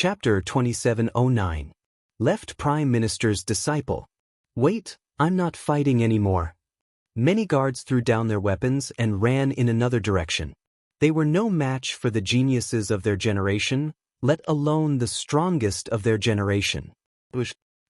Chapter 2709. Left Prime Minister's Disciple. Wait, I'm not fighting anymore. Many guards threw down their weapons and ran in another direction. They were no match for the geniuses of their generation, let alone the strongest of their generation.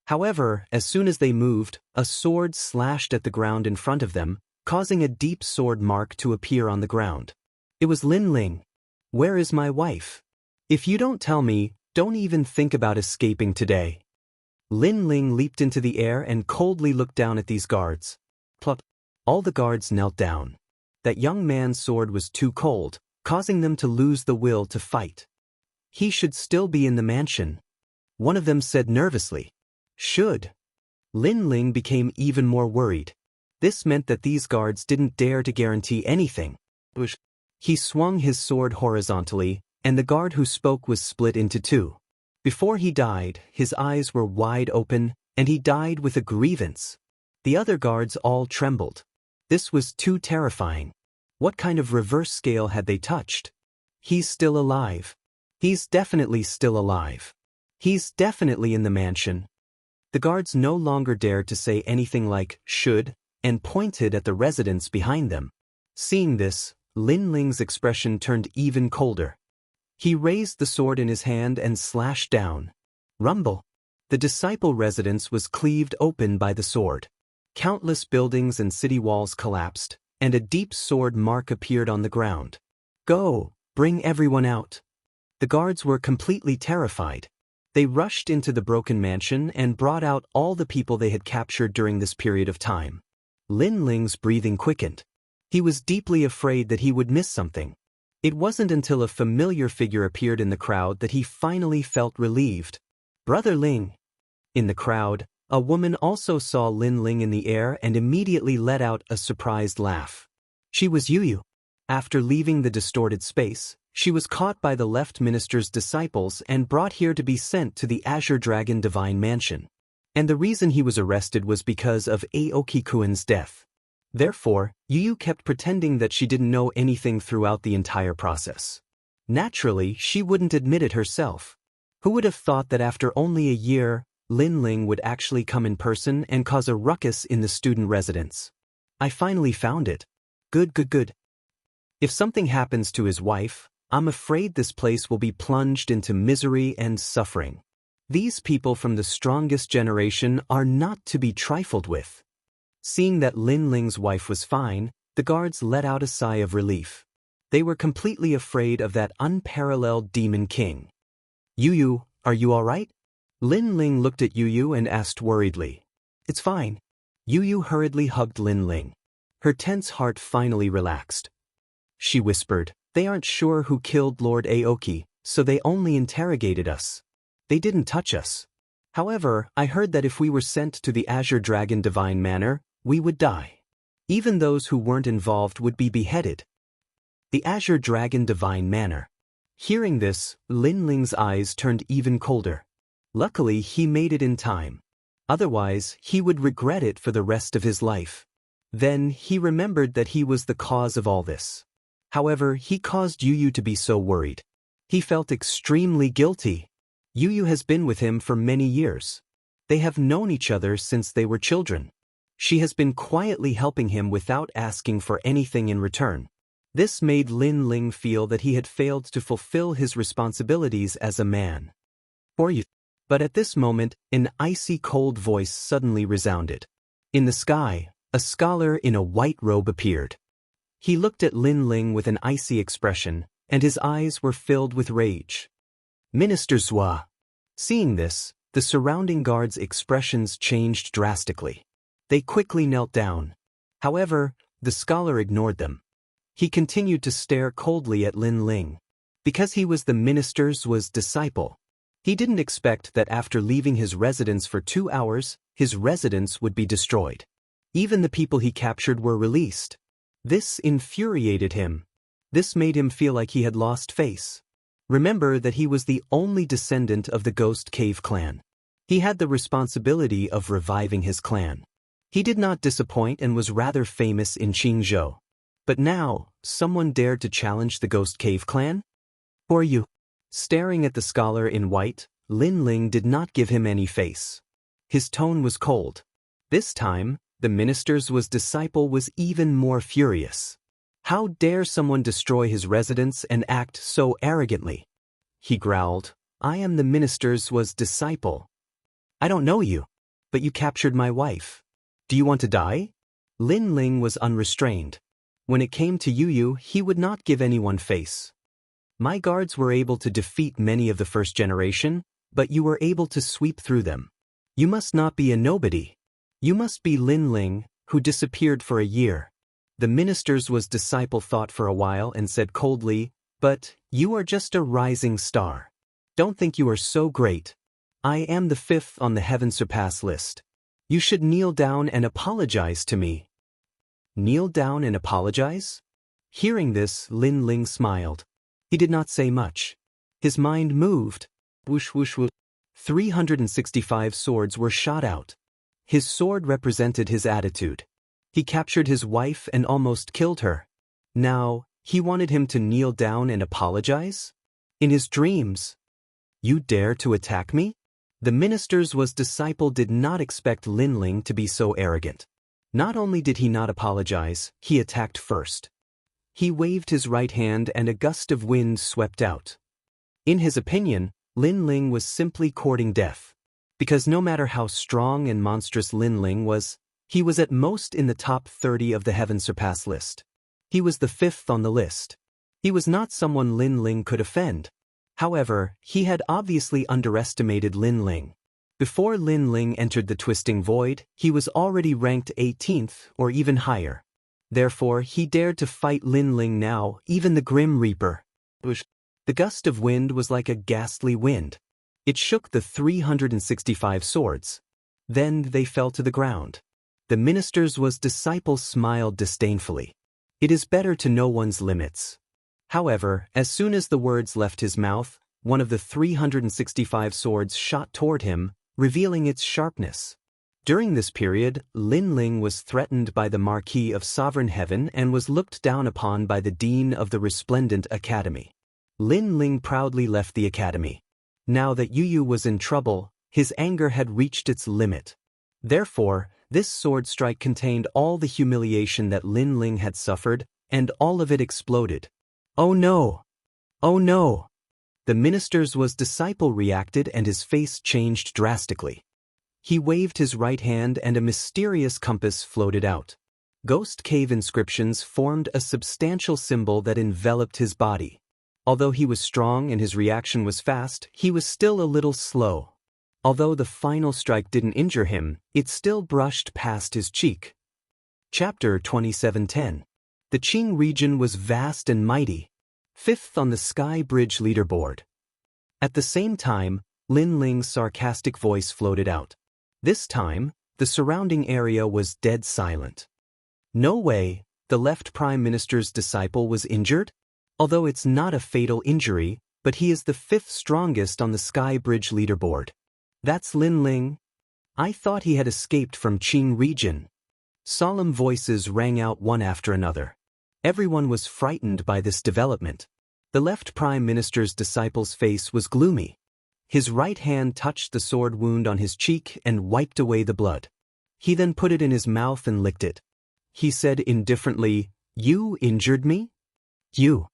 However, as soon as they moved, a sword slashed at the ground in front of them, causing a deep sword mark to appear on the ground. It was Lin Ling. Where is my wife? If you don't tell me, don't even think about escaping today. Lin Ling leaped into the air and coldly looked down at these guards. Plop. All the guards knelt down. That young man's sword was too cold, causing them to lose the will to fight. He should still be in the mansion. One of them said nervously. Should. Lin Ling became even more worried. This meant that these guards didn't dare to guarantee anything. He swung his sword horizontally, and the guard who spoke was split into two. Before he died, his eyes were wide open, and he died with a grievance. The other guards all trembled. This was too terrifying. What kind of reverse scale had they touched? He's still alive. He's definitely still alive. He's definitely in the mansion. The guards no longer dared to say anything like, should, and pointed at the residents behind them. Seeing this, Lin Ling's expression turned even colder. He raised the sword in his hand and slashed down. Rumble. The disciple residence was cleaved open by the sword. Countless buildings and city walls collapsed, and a deep sword mark appeared on the ground. Go, bring everyone out. The guards were completely terrified. They rushed into the broken mansion and brought out all the people they had captured during this period of time. Lin Ling's breathing quickened. He was deeply afraid that he would miss something. It wasn't until a familiar figure appeared in the crowd that he finally felt relieved. Brother Ling. In the crowd, a woman also saw Lin Ling in the air and immediately let out a surprised laugh. She was Yu. After leaving the distorted space, she was caught by the left minister's disciples and brought here to be sent to the Azure Dragon Divine Mansion. And the reason he was arrested was because of Aoki-kuen's death. Therefore, Yu kept pretending that she didn't know anything throughout the entire process. Naturally, she wouldn't admit it herself. Who would have thought that after only a year, Lin Ling would actually come in person and cause a ruckus in the student residence? I finally found it. Good. If something happens to his wife, I'm afraid this place will be plunged into misery and suffering. These people from the strongest generation are not to be trifled with. Seeing that Lin Ling's wife was fine, the guards let out a sigh of relief. They were completely afraid of that unparalleled demon king. Yu, are you all right? Lin Ling looked at Yu and asked worriedly. It's fine. Yu hurriedly hugged Lin Ling. Her tense heart finally relaxed. She whispered, they aren't sure who killed Lord Aoki, so they only interrogated us. They didn't touch us. However, I heard that if we were sent to the Azure Dragon Divine Manor, we would die. Even those who weren't involved would be beheaded. The Azure Dragon Divine Manor. Hearing this, Lin Ling's eyes turned even colder. Luckily, he made it in time. Otherwise, he would regret it for the rest of his life. Then, he remembered that he was the cause of all this. However, he caused Yu to be so worried. He felt extremely guilty. Yu has been with him for many years. They have known each other since they were children. She has been quietly helping him without asking for anything in return. This made Lin Ling feel that he had failed to fulfill his responsibilities as a man. For you. But at this moment, an icy cold voice suddenly resounded. In the sky, a scholar in a white robe appeared. He looked at Lin Ling with an icy expression, and his eyes were filled with rage. Minister Zhua. Seeing this, the surrounding guards' expressions changed drastically. They quickly knelt down. However, the scholar ignored them. He continued to stare coldly at Lin Ling. Because he was the minister Zhua's disciple, he didn't expect that after leaving his residence for 2 hours, his residence would be destroyed. Even the people he captured were released. This infuriated him. This made him feel like he had lost face. Remember that he was the only descendant of the Ghost Cave clan. He had the responsibility of reviving his clan. He did not disappoint and was rather famous in Qingzhou. But now, someone dared to challenge the Ghost Cave clan? Who are you? Staring at the scholar in white, Lin Ling did not give him any face. His tone was cold. This time, the minister's disciple was even more furious. How dare someone destroy his residence and act so arrogantly? He growled, I am the minister's disciple. I don't know you, but you captured my wife. Do you want to die? Lin Ling was unrestrained. When it came to Yu, he would not give anyone face. My guards were able to defeat many of the first generation, but you were able to sweep through them. You must not be a nobody. You must be Lin Ling, who disappeared for a year. The minister's disciple thought for a while and said coldly, but you are just a rising star. Don't think you are so great. I am the 5th on the Heaven Surpass list. You should kneel down and apologize to me. Kneel down and apologize? Hearing this, Lin Ling smiled. He did not say much. His mind moved. Whoosh whoosh whoosh. 365 swords were shot out. His sword represented his attitude. He captured his wife and almost killed her. Now, he wanted him to kneel down and apologize? In his dreams. You dare to attack me? The minister's disciple did not expect Lin Ling to be so arrogant. Not only did he not apologize, he attacked first. He waved his right hand and a gust of wind swept out. In his opinion, Lin Ling was simply courting death. Because no matter how strong and monstrous Lin Ling was, he was at most in the top 30 of the Heaven Surpass list. He was the 5th on the list. He was not someone Lin Ling could offend. However, he had obviously underestimated Lin Ling. Before Lin Ling entered the Twisting Void, he was already ranked 18th or even higher. Therefore, he dared to fight Lin Ling now, even the Grim Reaper. The gust of wind was like a ghastly wind. It shook the 365 swords. Then they fell to the ground. The minister's disciple smiled disdainfully. It is better to know one's limits. However, as soon as the words left his mouth, one of the 365 swords shot toward him, revealing its sharpness. During this period, Lin Ling was threatened by the Marquis of Sovereign Heaven and was looked down upon by the Dean of the Resplendent Academy. Lin Ling proudly left the academy. Now that Yu was in trouble, his anger had reached its limit. Therefore, this sword strike contained all the humiliation that Lin Ling had suffered, and all of it exploded. Oh no! Oh no! The minister's disciple reacted and his face changed drastically. He waved his right hand and a mysterious compass floated out. Ghost cave inscriptions formed a substantial symbol that enveloped his body. Although he was strong and his reaction was fast, he was still a little slow. Although the final strike didn't injure him, it still brushed past his cheek. Chapter 2710. The Qing region was vast and mighty. 5th on the Sky Bridge leaderboard. At the same time, Lin Ling's sarcastic voice floated out. This time, the surrounding area was dead silent. No way, the left Prime Minister's disciple was injured? Although it's not a fatal injury, but he is the 5th strongest on the Sky Bridge leaderboard. That's Lin Ling? I thought he had escaped from Qing region. Solemn voices rang out one after another. Everyone was frightened by this development. The left Prime Minister's disciple's face was gloomy. His right hand touched the sword wound on his cheek and wiped away the blood. He then put it in his mouth and licked it. He said indifferently, "You injured me? You.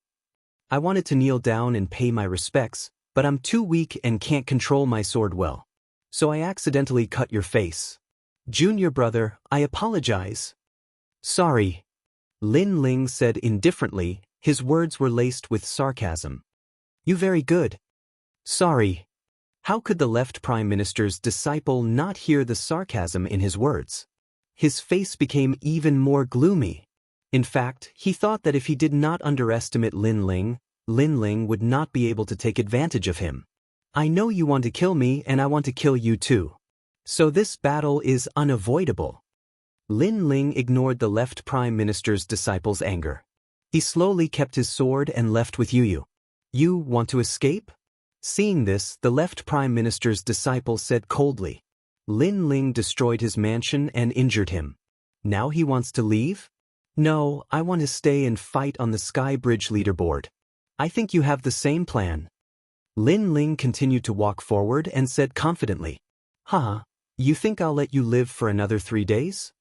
I wanted to kneel down and pay my respects, but I'm too weak and can't control my sword well. So I accidentally cut your face. Junior brother, I apologize." "Sorry," Lin Ling said indifferently, his words were laced with sarcasm. "You very good." "Sorry." How could the left Prime Minister's disciple not hear the sarcasm in his words? His face became even more gloomy. In fact, he thought that if he did not underestimate Lin Ling would not be able to take advantage of him. "I know you want to kill me and I want to kill you too. So this battle is unavoidable." Lin Ling ignored the left Prime Minister's disciple's anger. He slowly kept his sword and left with Yu. "You want to escape?" Seeing this, the left Prime Minister's disciple said coldly. Lin Ling destroyed his mansion and injured him. Now he wants to leave? "No, I want to stay and fight on the Sky Bridge leaderboard." "I think you have the same plan." Lin Ling continued to walk forward and said confidently, "Haha, you think I'll let you live for another 3 days?"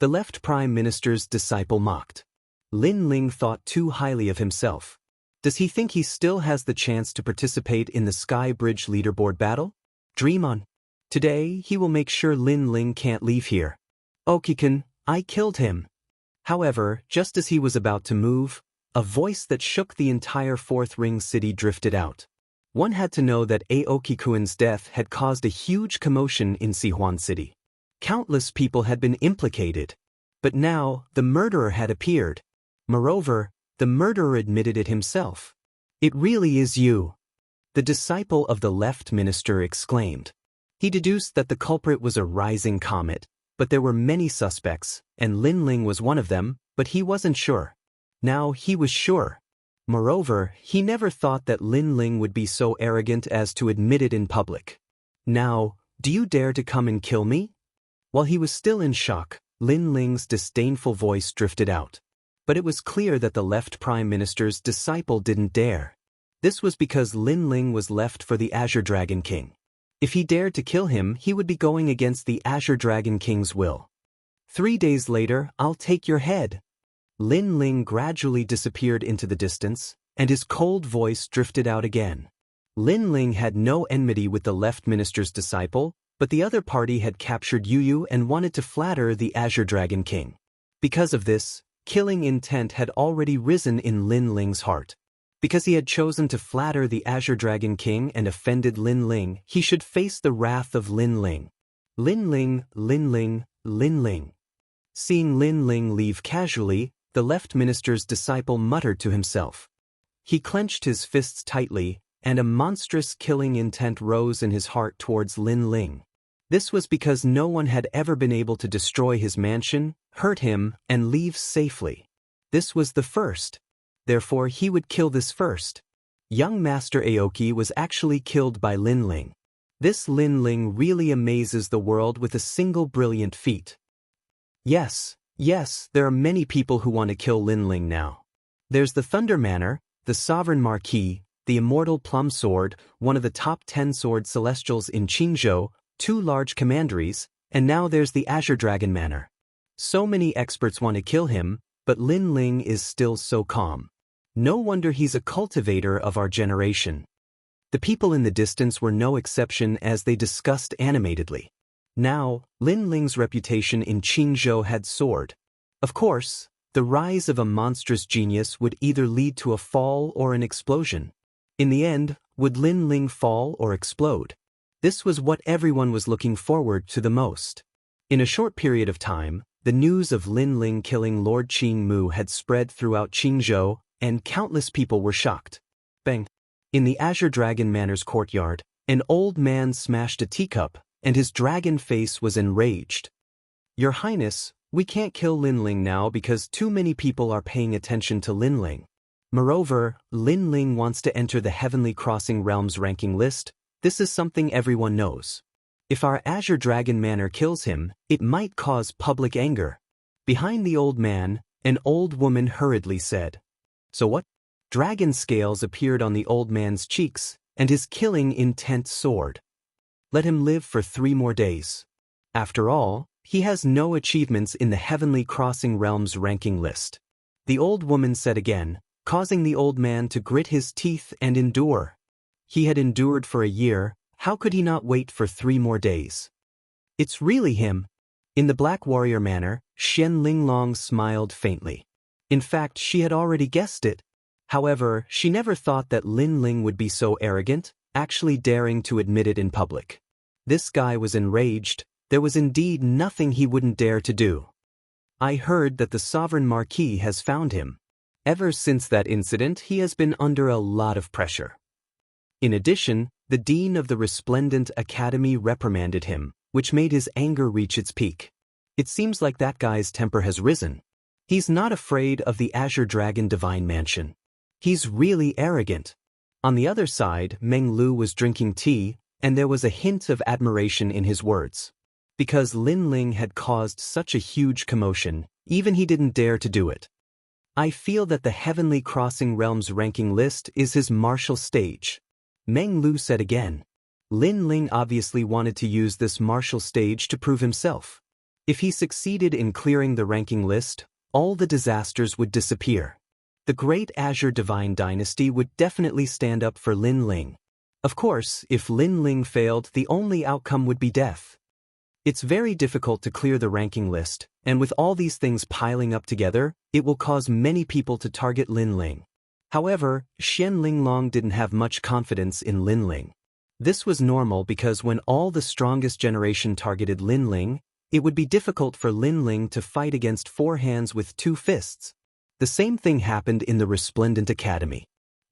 The left Prime Minister's disciple mocked. Lin Ling thought too highly of himself. Does he think he still has the chance to participate in the Sky Bridge leaderboard battle? Dream on. Today, he will make sure Lin Ling can't leave here. Okikan, I killed him. However, just as he was about to move, a voice that shook the entire Fourth Ring city drifted out. One had to know that Aokikuin's death had caused a huge commotion in Sihuan City. Countless people had been implicated. But now, the murderer had appeared. Moreover, the murderer admitted it himself. It really is you. The disciple of the left minister exclaimed. He deduced that the culprit was a rising comet, but there were many suspects, and Lin Ling was one of them, but he wasn't sure. Now he was sure. Moreover, he never thought that Lin Ling would be so arrogant as to admit it in public. Now, do you dare to come and kill me? While he was still in shock, Lin Ling's disdainful voice drifted out. But it was clear that the left Prime Minister's disciple didn't dare. This was because Lin Ling was left for the Azure Dragon King. If he dared to kill him, he would be going against the Azure Dragon King's will. 3 days later, I'll take your head. Lin Ling gradually disappeared into the distance, and his cold voice drifted out again. Lin Ling had no enmity with the left minister's disciple, but the other party had captured Yu and wanted to flatter the Azure Dragon King. Because of this, killing intent had already risen in Lin Ling's heart. Because he had chosen to flatter the Azure Dragon King and offended Lin Ling, he should face the wrath of Lin Ling. Lin Ling, Lin Ling, Lin Ling. Seeing Lin Ling leave casually, the left minister's disciple muttered to himself. He clenched his fists tightly, and a monstrous killing intent rose in his heart towards Lin Ling. This was because no one had ever been able to destroy his mansion, hurt him, and leave safely. This was the first. Therefore he would kill this first. Young Master Aoki was actually killed by Lin Ling. This Lin Ling really amazes the world with a single brilliant feat. Yes, there are many people who want to kill Lin Ling now. There's the Thunder Manor, the Sovereign Marquis, the Immortal Plum Sword, one of the top 10 sword celestials in Qingzhou, 2 large commanderies, and now there's the Azure Dragon Manor. So many experts want to kill him, but Lin Ling is still so calm. No wonder he's a cultivator of our generation. The people in the distance were no exception as they discussed animatedly. Now, Lin Ling's reputation in Qingzhou had soared. Of course, the rise of a monstrous genius would either lead to a fall or an explosion. In the end, would Lin Ling fall or explode? This was what everyone was looking forward to the most. In a short period of time, the news of Lin Ling killing Lord Qing Mu had spread throughout Qingzhou, and countless people were shocked. Bang! In the Azure Dragon Manor's courtyard, an old man smashed a teacup, and his dragon face was enraged. Your Highness, we can't kill Lin Ling now because too many people are paying attention to Lin Ling. Moreover, Lin Ling wants to enter the Heavenly Crossing Realms ranking list. This is something everyone knows. If our Azure Dragon Manor kills him, it might cause public anger. Behind the old man, an old woman hurriedly said. So what? Dragon scales appeared on the old man's cheeks, and his killing intent soared. Let him live for 3 more days. After all, he has no achievements in the Heavenly Crossing Realms ranking list. The old woman said again, causing the old man to grit his teeth and endure. He had endured for a year, how could he not wait for 3 more days? It's really him. In the Black Warrior Manor, Shen Linglong smiled faintly. In fact, she had already guessed it. However, she never thought that Lin Ling would be so arrogant, actually daring to admit it in public. This guy was enraged. There was indeed nothing he wouldn't dare to do. I heard that the Sovereign Marquis has found him. Ever since that incident, he has been under a lot of pressure. In addition, the Dean of the Resplendent Academy reprimanded him, which made his anger reach its peak. It seems like that guy's temper has risen. He's not afraid of the Azure Dragon Divine Mansion. He's really arrogant. On the other side, Meng Lu was drinking tea, and there was a hint of admiration in his words. Because Lin Ling had caused such a huge commotion, even he didn't dare to do it. I feel that the Heavenly Crossing Realms ranking list is his martial stage. Meng Lu said again. Lin Ling obviously wanted to use this martial stage to prove himself. If he succeeded in clearing the ranking list, all the disasters would disappear. The Great Azure Divine Dynasty would definitely stand up for Lin Ling. Of course, if Lin Ling failed, the only outcome would be death. It's very difficult to clear the ranking list, and with all these things piling up together, it will cause many people to target Lin Ling. However, Xian Linglong didn't have much confidence in Lin Ling. This was normal because when all the strongest generation targeted Lin Ling, it would be difficult for Lin Ling to fight against 4 hands with 2 fists. The same thing happened in the Resplendent Academy.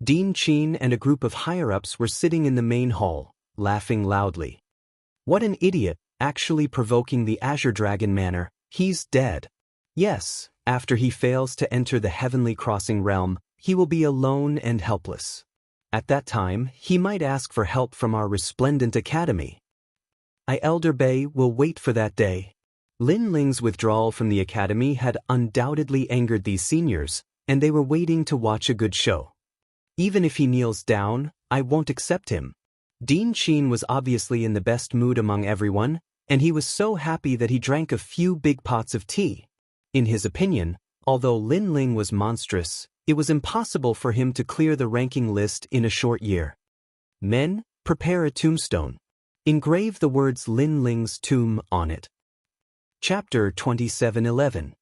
Dean Qin and a group of higher-ups were sitting in the main hall, laughing loudly. What an idiot, actually provoking the Azure Dragon manner, he's dead. Yes, after he fails to enter the Heavenly Crossing realm, he will be alone and helpless. At that time, he might ask for help from our Resplendent Academy. Elder Bei will wait for that day. Lin Ling's withdrawal from the academy had undoubtedly angered these seniors, and they were waiting to watch a good show. Even if he kneels down, I won't accept him. Dean Qin was obviously in the best mood among everyone, and he was so happy that he drank a few big pots of tea. In his opinion, although Lin Ling was monstrous, it was impossible for him to clear the ranking list in a short year. Men, prepare a tombstone. Engrave the words Lin Ling's tomb on it. Chapter 27:11.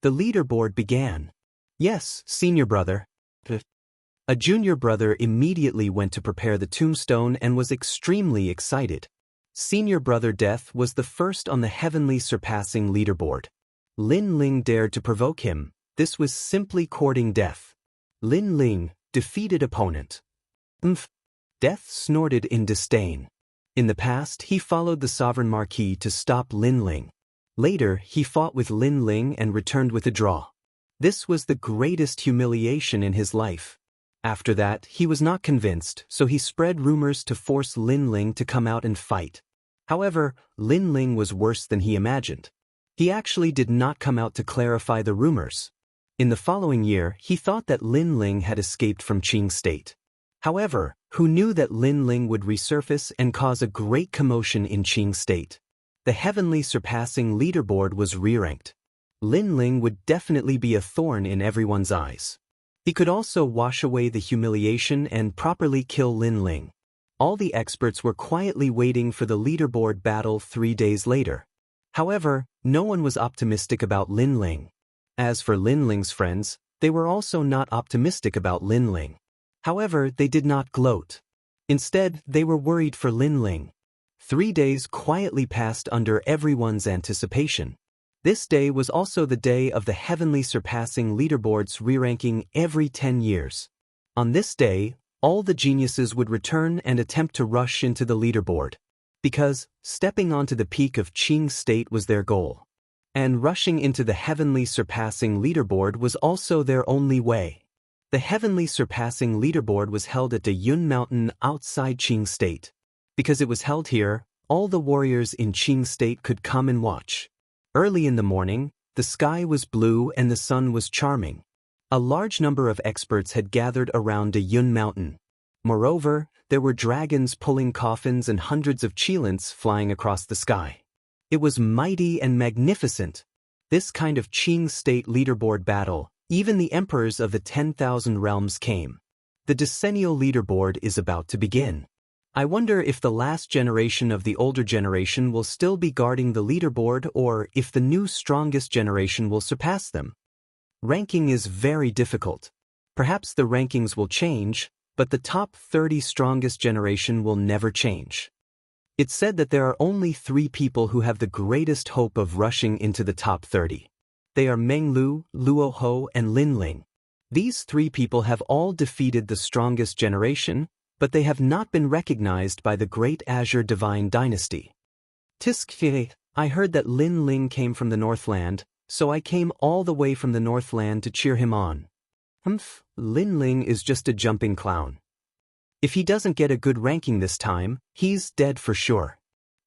The leaderboard began. Yes, senior brother. A junior brother immediately went to prepare the tombstone and was extremely excited. Senior brother Death was the first on the heavenly surpassing leaderboard. Lin Ling dared to provoke him. This was simply courting death. Lin Ling, defeated opponent. Death snorted in disdain. In the past, he followed the Sovereign Marquis to stop Lin Ling. Later, he fought with Lin Ling and returned with a draw. This was the greatest humiliation in his life. After that, he was not convinced, so he spread rumors to force Lin Ling to come out and fight. However, Lin Ling was worse than he imagined. He actually did not come out to clarify the rumors. In the following year, he thought that Lin Ling had escaped from Qing State. However, who knew that Lin Ling would resurface and cause a great commotion in Qing State? The heavenly surpassing leaderboard was re-ranked. Lin Ling would definitely be a thorn in everyone's eyes. He could also wash away the humiliation and properly kill Lin Ling. All the experts were quietly waiting for the leaderboard battle 3 days later. However, no one was optimistic about Lin Ling. As for Lin Ling's friends, they were also not optimistic about Lin Ling. However, they did not gloat. Instead, they were worried for Lin Ling. 3 days quietly passed under everyone's anticipation. This day was also the day of the heavenly surpassing leaderboards re-ranking every 10 years. On this day, all the geniuses would return and attempt to rush into the leaderboard. Because stepping onto the peak of Qing State was their goal. And rushing into the heavenly surpassing leaderboard was also their only way. The heavenly surpassing leaderboard was held at the Yun Mountain outside Qing State. Because it was held here, all the warriors in Qing State could come and watch. Early in the morning, the sky was blue and the sun was charming. A large number of experts had gathered around the Yun Mountain. Moreover, there were dragons pulling coffins and hundreds of qilins flying across the sky. It was mighty and magnificent. This kind of Qing State leaderboard battle, even the emperors of the 10,000 realms came. The decennial leaderboard is about to begin. I wonder if the last generation of the older generation will still be guarding the leaderboard or if the new strongest generation will surpass them. Ranking is very difficult. Perhaps the rankings will change, but the top 30 strongest generation will never change. It's said that there are only 3 people who have the greatest hope of rushing into the top 30. They are Meng Lu, Luo Ho, and Lin Ling. These 3 people have all defeated the strongest generation, but they have not been recognized by the Great Azure Divine Dynasty. Tiskfire, I heard that Lin Ling came from the Northland, so I came all the way from the Northland to cheer him on. Lin Ling is just a jumping clown. If he doesn't get a good ranking this time, he's dead for sure.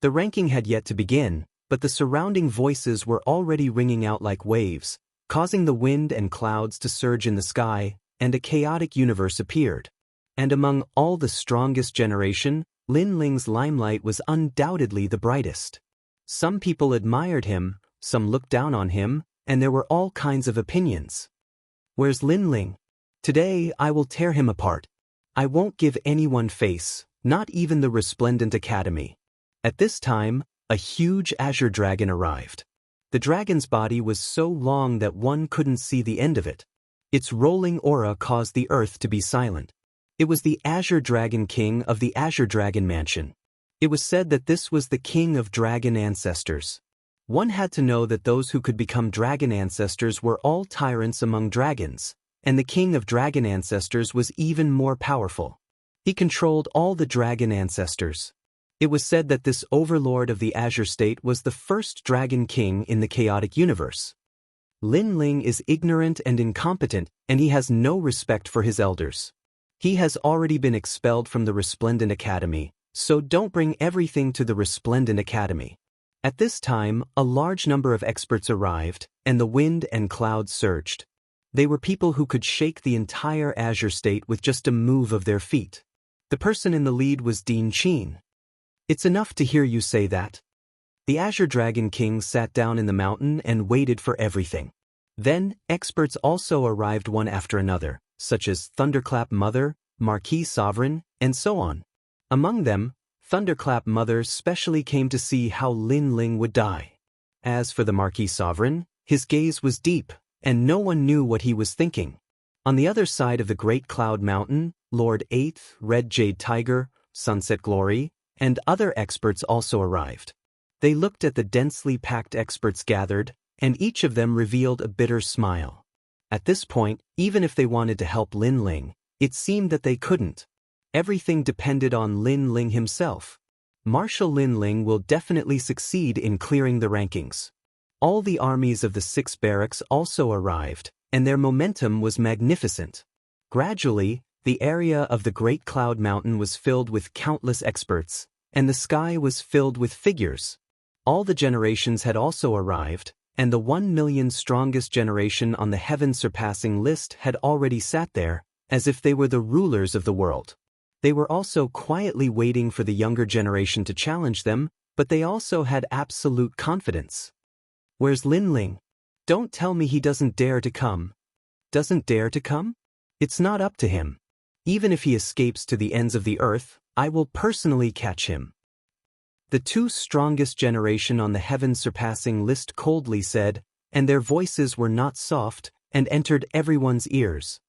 The ranking had yet to begin, but the surrounding voices were already ringing out like waves, causing the wind and clouds to surge in the sky, and a chaotic universe appeared. And among all the strongest generation, Lin Ling's limelight was undoubtedly the brightest. Some people admired him, some looked down on him, and there were all kinds of opinions. Where's Lin Ling? Today I will tear him apart. I won't give anyone face, not even the resplendent academy. At this time, a huge azure dragon arrived. The dragon's body was so long that one couldn't see the end of it. Its rolling aura caused the earth to be silent. It was the Azure Dragon King of the Azure Dragon Mansion. It was said that this was the king of dragon ancestors. One had to know that those who could become dragon ancestors were all tyrants among dragons, and the king of dragon ancestors was even more powerful. He controlled all the dragon ancestors. It was said that this overlord of the Azure State was the first dragon king in the chaotic universe. Lin Ling is ignorant and incompetent, and he has no respect for his elders. He has already been expelled from the Resplendent Academy, so don't bring everything to the Resplendent Academy. At this time, a large number of experts arrived, and the wind and clouds surged. They were people who could shake the entire Azure State with just a move of their feet. The person in the lead was Dean Chin. It's enough to hear you say that. The Azure Dragon King sat down in the mountain and waited for everything. Then, experts also arrived one after another, such as Thunderclap Mother, Marquis Sovereign, and so on. Among them, Thunderclap Mother specially came to see how Lin Ling would die. As for the Marquis Sovereign, his gaze was deep, and no one knew what he was thinking. On the other side of the Great Cloud Mountain, Lord 8th, Red Jade Tiger, Sunset Glory, and other experts also arrived. They looked at the densely packed experts gathered, and each of them revealed a bitter smile. At this point, even if they wanted to help Lin Ling, it seemed that they couldn't. Everything depended on Lin Ling himself. Marshal Lin Ling will definitely succeed in clearing the rankings. All the armies of the 6 barracks also arrived, and their momentum was magnificent. Gradually, the area of the Great Cloud Mountain was filled with countless experts, and the sky was filled with figures. All the generations had also arrived, and the 1 million strongest generation on the heaven-surpassing list had already sat there, as if they were the rulers of the world. They were also quietly waiting for the younger generation to challenge them, but they also had absolute confidence. Where's Lin Ling? Don't tell me he doesn't dare to come. Doesn't dare to come? It's not up to him. Even if he escapes to the ends of the earth, I will personally catch him. The 2 strongest generation on the heaven-surpassing list coldly said, and their voices were not soft, and entered everyone's ears.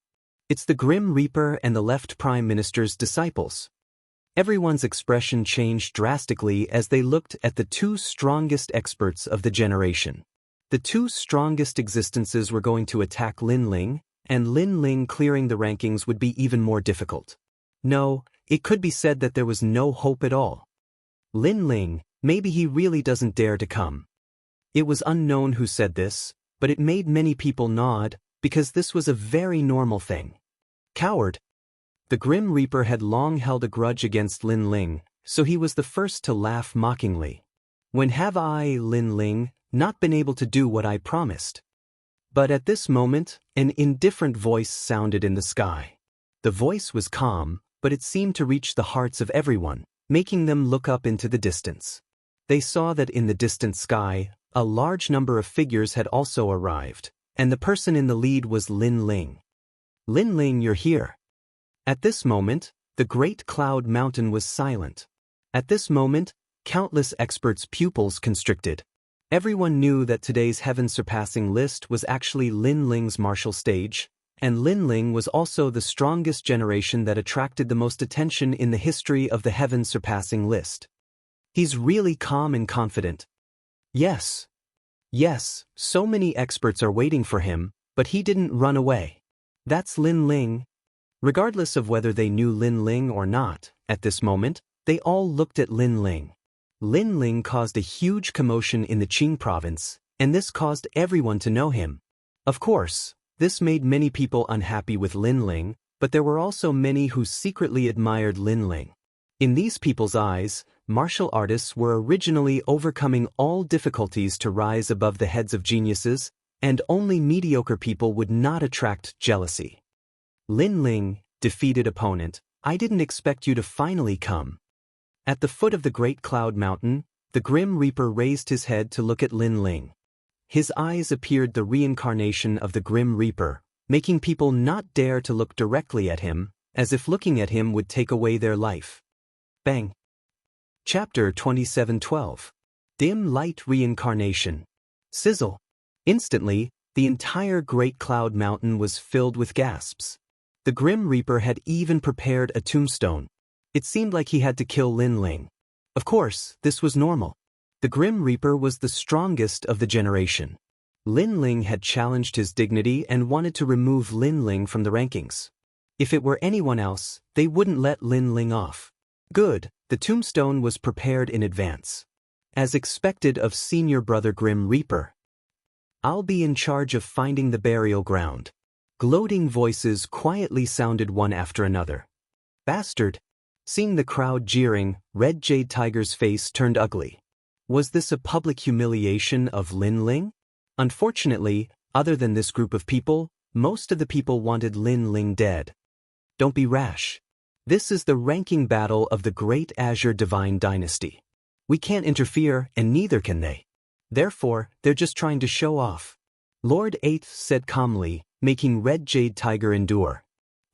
It's the Grim Reaper and the Left Prime Minister's disciples. Everyone's expression changed drastically as they looked at the 2 strongest experts of the generation. The 2 strongest existences were going to attack Lin Ling, and Lin Ling clearing the rankings would be even more difficult. No, it could be said that there was no hope at all. Lin Ling, maybe he really doesn't dare to come. It was unknown who said this, but it made many people nod, because this was a very normal thing. Coward. The Grim Reaper had long held a grudge against Lin Ling, so he was the first to laugh mockingly. When have I, Lin Ling, not been able to do what I promised? But at this moment, an indifferent voice sounded in the sky. The voice was calm, but it seemed to reach the hearts of everyone, making them look up into the distance. They saw that in the distant sky, a large number of figures had also arrived, and the person in the lead was Lin Ling. Lin Ling, you're here. At this moment, the Great Cloud Mountain was silent. At this moment, countless experts' pupils constricted. Everyone knew that today's heaven-surpassing list was actually Lin Ling's martial stage, and Lin Ling was also the strongest generation that attracted the most attention in the history of the heaven-surpassing list. He's really calm and confident. Yes, so many experts are waiting for him, but he didn't run away. That's Lin Ling. Regardless of whether they knew Lin Ling or not, at this moment, they all looked at Lin Ling. Lin Ling caused a huge commotion in the Qing province, and this caused everyone to know him. Of course, this made many people unhappy with Lin Ling, but there were also many who secretly admired Lin Ling. In these people's eyes, martial artists were originally overcoming all difficulties to rise above the heads of geniuses, and only mediocre people would not attract jealousy. Lin Ling, defeated opponent, I didn't expect you to finally come. At the foot of the great cloud mountain, the Grim Reaper raised his head to look at Lin Ling. His eyes appeared the reincarnation of the Grim Reaper, making people not dare to look directly at him, as if looking at him would take away their life. Bang. Chapter 27:12. Dim Light Reincarnation. Sizzle. Instantly, the entire Great Cloud Mountain was filled with gasps. The Grim Reaper had even prepared a tombstone. It seemed like he had to kill Lin Ling. Of course, this was normal. The Grim Reaper was the strongest of the generation. Lin Ling had challenged his dignity and wanted to remove Lin Ling from the rankings. If it were anyone else, they wouldn't let Lin Ling off. Good, the tombstone was prepared in advance. As expected of senior brother Grim Reaper. I'll be in charge of finding the burial ground. Gloating voices quietly sounded one after another. Bastard. Seeing the crowd jeering, Red Jade Tiger's face turned ugly. Was this a public humiliation of Lin Ling? Unfortunately, other than this group of people, most of the people wanted Lin Ling dead. Don't be rash. This is the ranking battle of the Great Azure Divine Dynasty. We can't interfere, and neither can they. Therefore, they're just trying to show off. Lord Eighth said calmly, making Red Jade Tiger endure.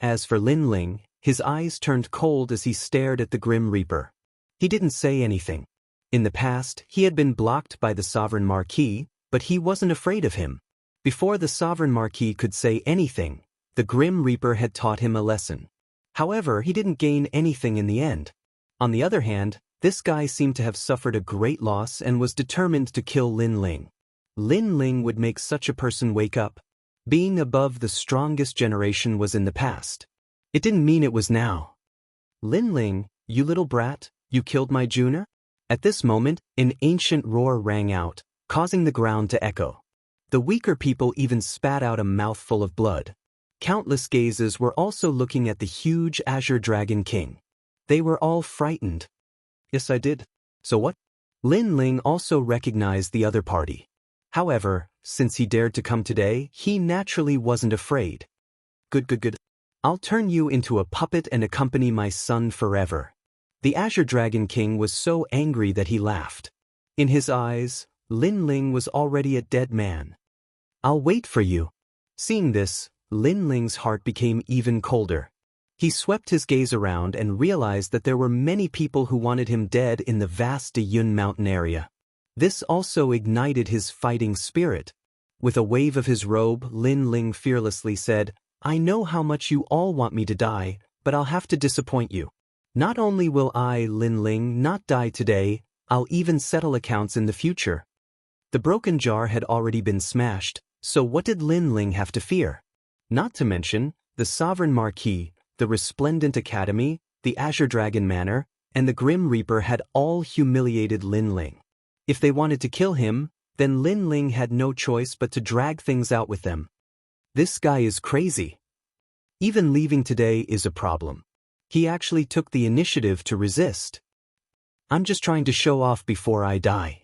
As for Lin Ling, his eyes turned cold as he stared at the Grim Reaper. He didn't say anything. In the past, he had been blocked by the Sovereign Marquis, but he wasn't afraid of him. Before the Sovereign Marquis could say anything, the Grim Reaper had taught him a lesson. However, he didn't gain anything in the end. On the other hand, this guy seemed to have suffered a great loss and was determined to kill Lin Ling. Lin Ling would make such a person wake up. Being above the strongest generation was in the past. It didn't mean it was now. Lin Ling, you little brat, you killed my Junior? At this moment, an ancient roar rang out, causing the ground to echo. The weaker people even spat out a mouthful of blood. Countless gazes were also looking at the huge Azure Dragon King. They were all frightened. Yes, I did. So what? Lin Ling also recognized the other party. However, since he dared to come today, he naturally wasn't afraid. Good. I'll turn you into a puppet and accompany my son forever. The Azure Dragon King was so angry that he laughed. In his eyes, Lin Ling was already a dead man. I'll wait for you. Seeing this, Lin Ling's heart became even colder. He swept his gaze around and realized that there were many people who wanted him dead in the vast Diyun mountain area. This also ignited his fighting spirit. With a wave of his robe, Lin Ling fearlessly said, I know how much you all want me to die, but I'll have to disappoint you. Not only will I, Lin Ling, not die today, I'll even settle accounts in the future. The broken jar had already been smashed, so what did Lin Ling have to fear? Not to mention, the Sovereign Marquis, the Resplendent Academy, the Azure Dragon Manor, and the Grim Reaper had all humiliated Lin Ling. If they wanted to kill him, then Lin Ling had no choice but to drag things out with them. This guy is crazy. Even leaving today is a problem. He actually took the initiative to resist. I'm just trying to show off before I die.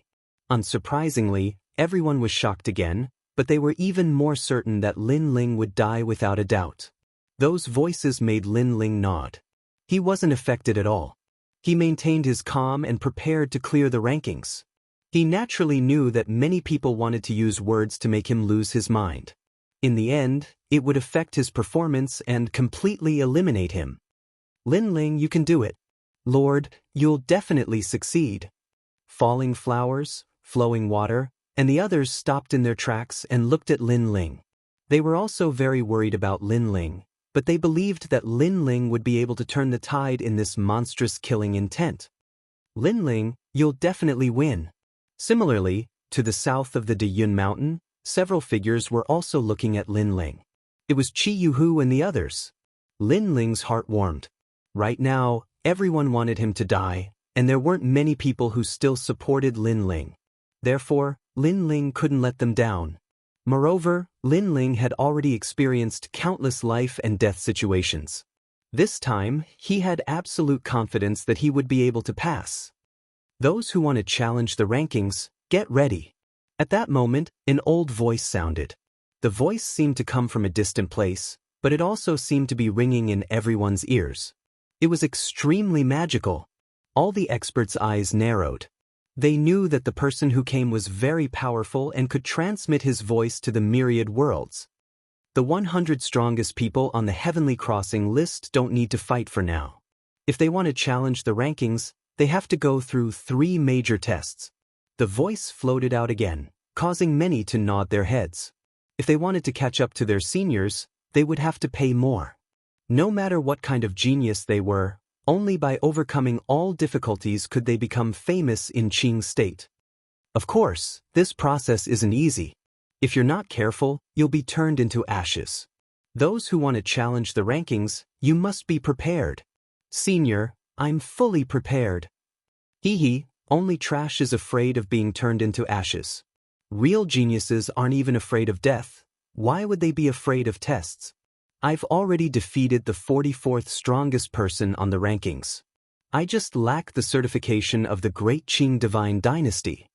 Unsurprisingly, everyone was shocked again, but they were even more certain that Lin Ling would die without a doubt. Those voices made Lin Ling nod. He wasn't affected at all. He maintained his calm and prepared to clear the rankings. He naturally knew that many people wanted to use words to make him lose his mind. In the end, it would affect his performance and completely eliminate him. Lin Ling, you can do it. Lord, you'll definitely succeed. Falling flowers, flowing water, and the others stopped in their tracks and looked at Lin Ling. They were also very worried about Lin Ling, but they believed that Lin Ling would be able to turn the tide in this monstrous killing intent. Lin Ling, you'll definitely win. Similarly, to the south of the Diyun Mountain, several figures were also looking at Lin Ling. It was Chi Yuhu and the others. Lin Ling's heart warmed. Right now, everyone wanted him to die, and there weren't many people who still supported Lin Ling. Therefore, Lin Ling couldn't let them down. Moreover, Lin Ling had already experienced countless life and death situations. This time, he had absolute confidence that he would be able to pass. Those who want to challenge the rankings, get ready. At that moment, an old voice sounded. The voice seemed to come from a distant place, but it also seemed to be ringing in everyone's ears. It was extremely magical. All the experts' eyes narrowed. They knew that the person who came was very powerful and could transmit his voice to the myriad worlds. The 100 strongest people on the Heavenly Crossing list don't need to fight for now. If they want to challenge the rankings, they have to go through 3 major tests. The voice floated out again, causing many to nod their heads. If they wanted to catch up to their seniors, they would have to pay more. No matter what kind of genius they were, only by overcoming all difficulties could they become famous in Qing State. Of course, this process isn't easy. If you're not careful, you'll be turned into ashes. Those who want to challenge the rankings, you must be prepared. Senior, I'm fully prepared. Hee, only trash is afraid of being turned into ashes. Real geniuses aren't even afraid of death. Why would they be afraid of tests? I've already defeated the 44th strongest person on the rankings. I just lack the certification of the Great Qing Divine Dynasty.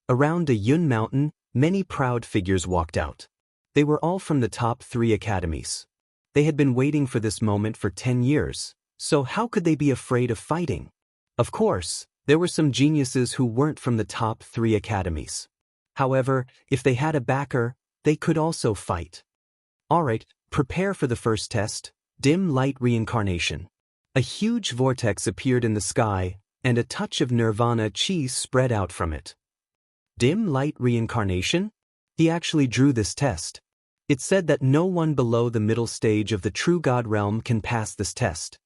Around a Yun mountain, many proud figures walked out. They were all from the top 3 academies. They had been waiting for this moment for 10 years, so how could they be afraid of fighting? Of course, there were some geniuses who weren't from the top 3 academies. However, if they had a backer, they could also fight. Alright, prepare for the first test, dim light reincarnation. A huge vortex appeared in the sky, and a touch of nirvana chi spread out from it. Dim light reincarnation? He actually drew this test. It said that no one below the middle stage of the true God realm can pass this test.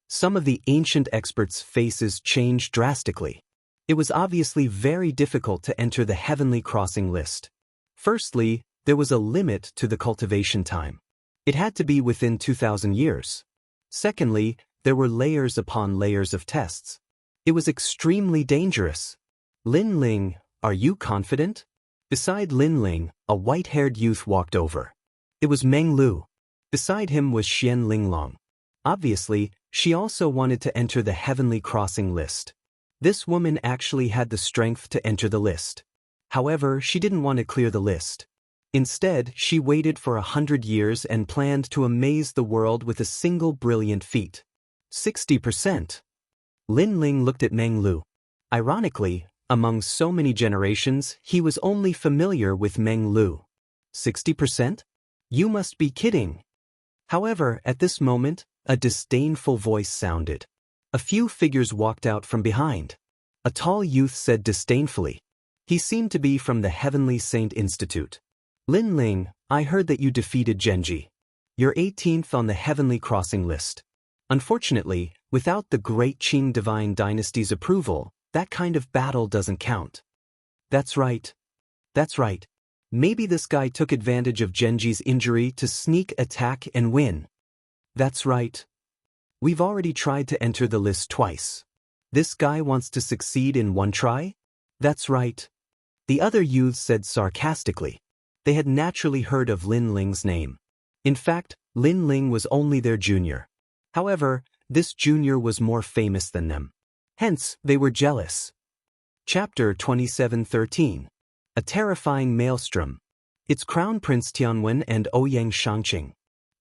Some of the ancient experts' faces changed drastically. It was obviously very difficult to enter the Heavenly Crossing list. Firstly, there was a limit to the cultivation time. It had to be within 2,000 years. Secondly, there were layers upon layers of tests. It was extremely dangerous. Lin Ling, are you confident? Beside Lin Ling, a white-haired youth walked over. It was Meng Lu. Beside him was Xian Linglong. Obviously, she also wanted to enter the Heavenly Crossing list. This woman actually had the strength to enter the list. However, she didn't want to clear the list. Instead, she waited for 100 years and planned to amaze the world with a single brilliant feat. 60%. Lin Ling looked at Meng Lu. Ironically, among so many generations, he was only familiar with Meng Lu. 60%? You must be kidding. However, at this moment, a disdainful voice sounded. A few figures walked out from behind. A tall youth said disdainfully. He seemed to be from the Heavenly Saint Institute. Lin Ling, I heard that you defeated Genji. You're 18th on the Heavenly Crossing list. Unfortunately, without the Great Qing Divine Dynasty's approval, that kind of battle doesn't count. That's right. That's right. Maybe this guy took advantage of Genji's injury to sneak attack and win. That's right. We've already tried to enter the list twice. This guy wants to succeed in one try? That's right. The other youths said sarcastically. They had naturally heard of Lin Ling's name. In fact, Lin Ling was only their junior. However, this junior was more famous than them. Hence, they were jealous. Chapter 27:13. A terrifying maelstrom. It's Crown Prince Tianwen and Ouyang Shangqing.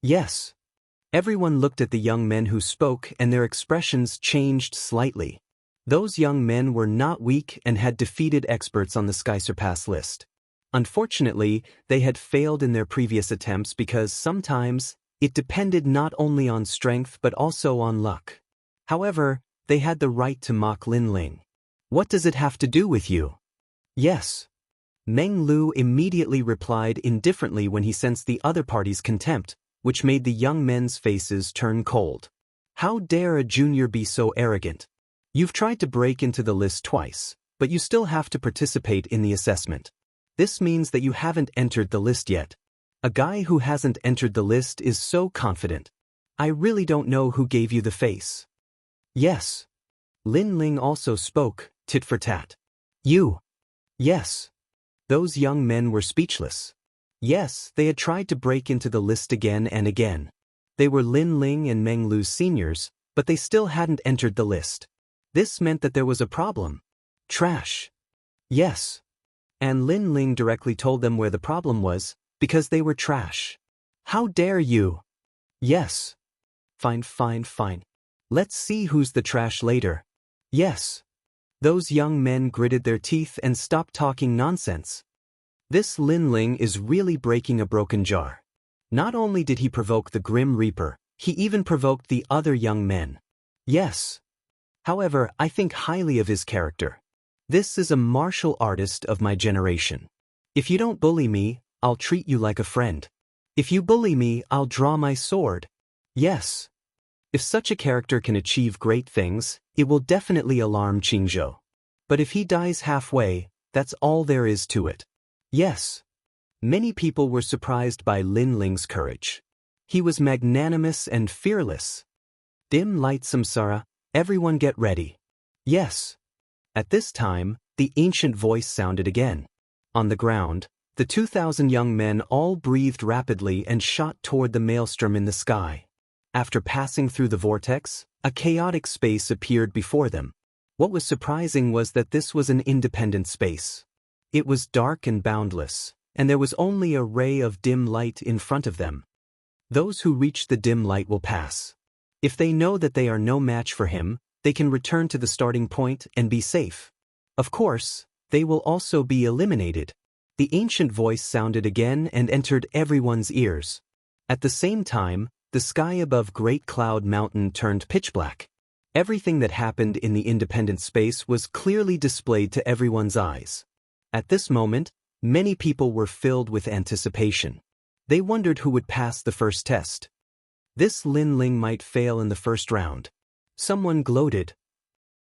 Yes. Everyone looked at the young men who spoke and their expressions changed slightly. Those young men were not weak and had defeated experts on the Sky Surpass list. Unfortunately, they had failed in their previous attempts because sometimes it depended not only on strength but also on luck. However, they had the right to mock Lin Ling. What does it have to do with you? Yes. Meng Lu immediately replied indifferently when he sensed the other party's contempt, which made the young men's faces turn cold. How dare a junior be so arrogant? You've tried to break into the list twice, but you still have to participate in the assessment. This means that you haven't entered the list yet. A guy who hasn't entered the list is so confident. I really don't know who gave you the face. Yes. Lin Ling also spoke, tit for tat. You. Yes. Those young men were speechless. Yes, they had tried to break into the list again and again. They were Lin Ling and Meng Lu's seniors, but they still hadn't entered the list. This meant that there was a problem. Trash. Yes. And Lin Ling directly told them where the problem was, because they were trash. How dare you? Yes. Fine. Let's see who's the trash later. Yes. Those young men gritted their teeth and stopped talking nonsense. This Lin Ling is really breaking a broken jar. Not only did he provoke the Grim Reaper, he even provoked the other young men. Yes. However, I think highly of his character. This is a martial artist of my generation. If you don't bully me, I'll treat you like a friend. If you bully me, I'll draw my sword. Yes. If such a character can achieve great things, it will definitely alarm Qingzhou. But if he dies halfway, that's all there is to it. Yes. Many people were surprised by Lin Ling's courage. He was magnanimous and fearless. Dim light samsara, everyone get ready. Yes. At this time, the ancient voice sounded again. On the ground, the 2,000 young men all breathed rapidly and shot toward the maelstrom in the sky. After passing through the vortex, a chaotic space appeared before them. What was surprising was that this was an independent space. It was dark and boundless, and there was only a ray of dim light in front of them. Those who reach the dim light will pass. If they know that they are no match for him, they can return to the starting point and be safe. Of course, they will also be eliminated. The ancient voice sounded again and entered everyone's ears. At the same time, the sky above Great Cloud Mountain turned pitch black. Everything that happened in the independent space was clearly displayed to everyone's eyes. At this moment, many people were filled with anticipation. They wondered who would pass the first test. This Lin Ling might fail in the first round. Someone gloated.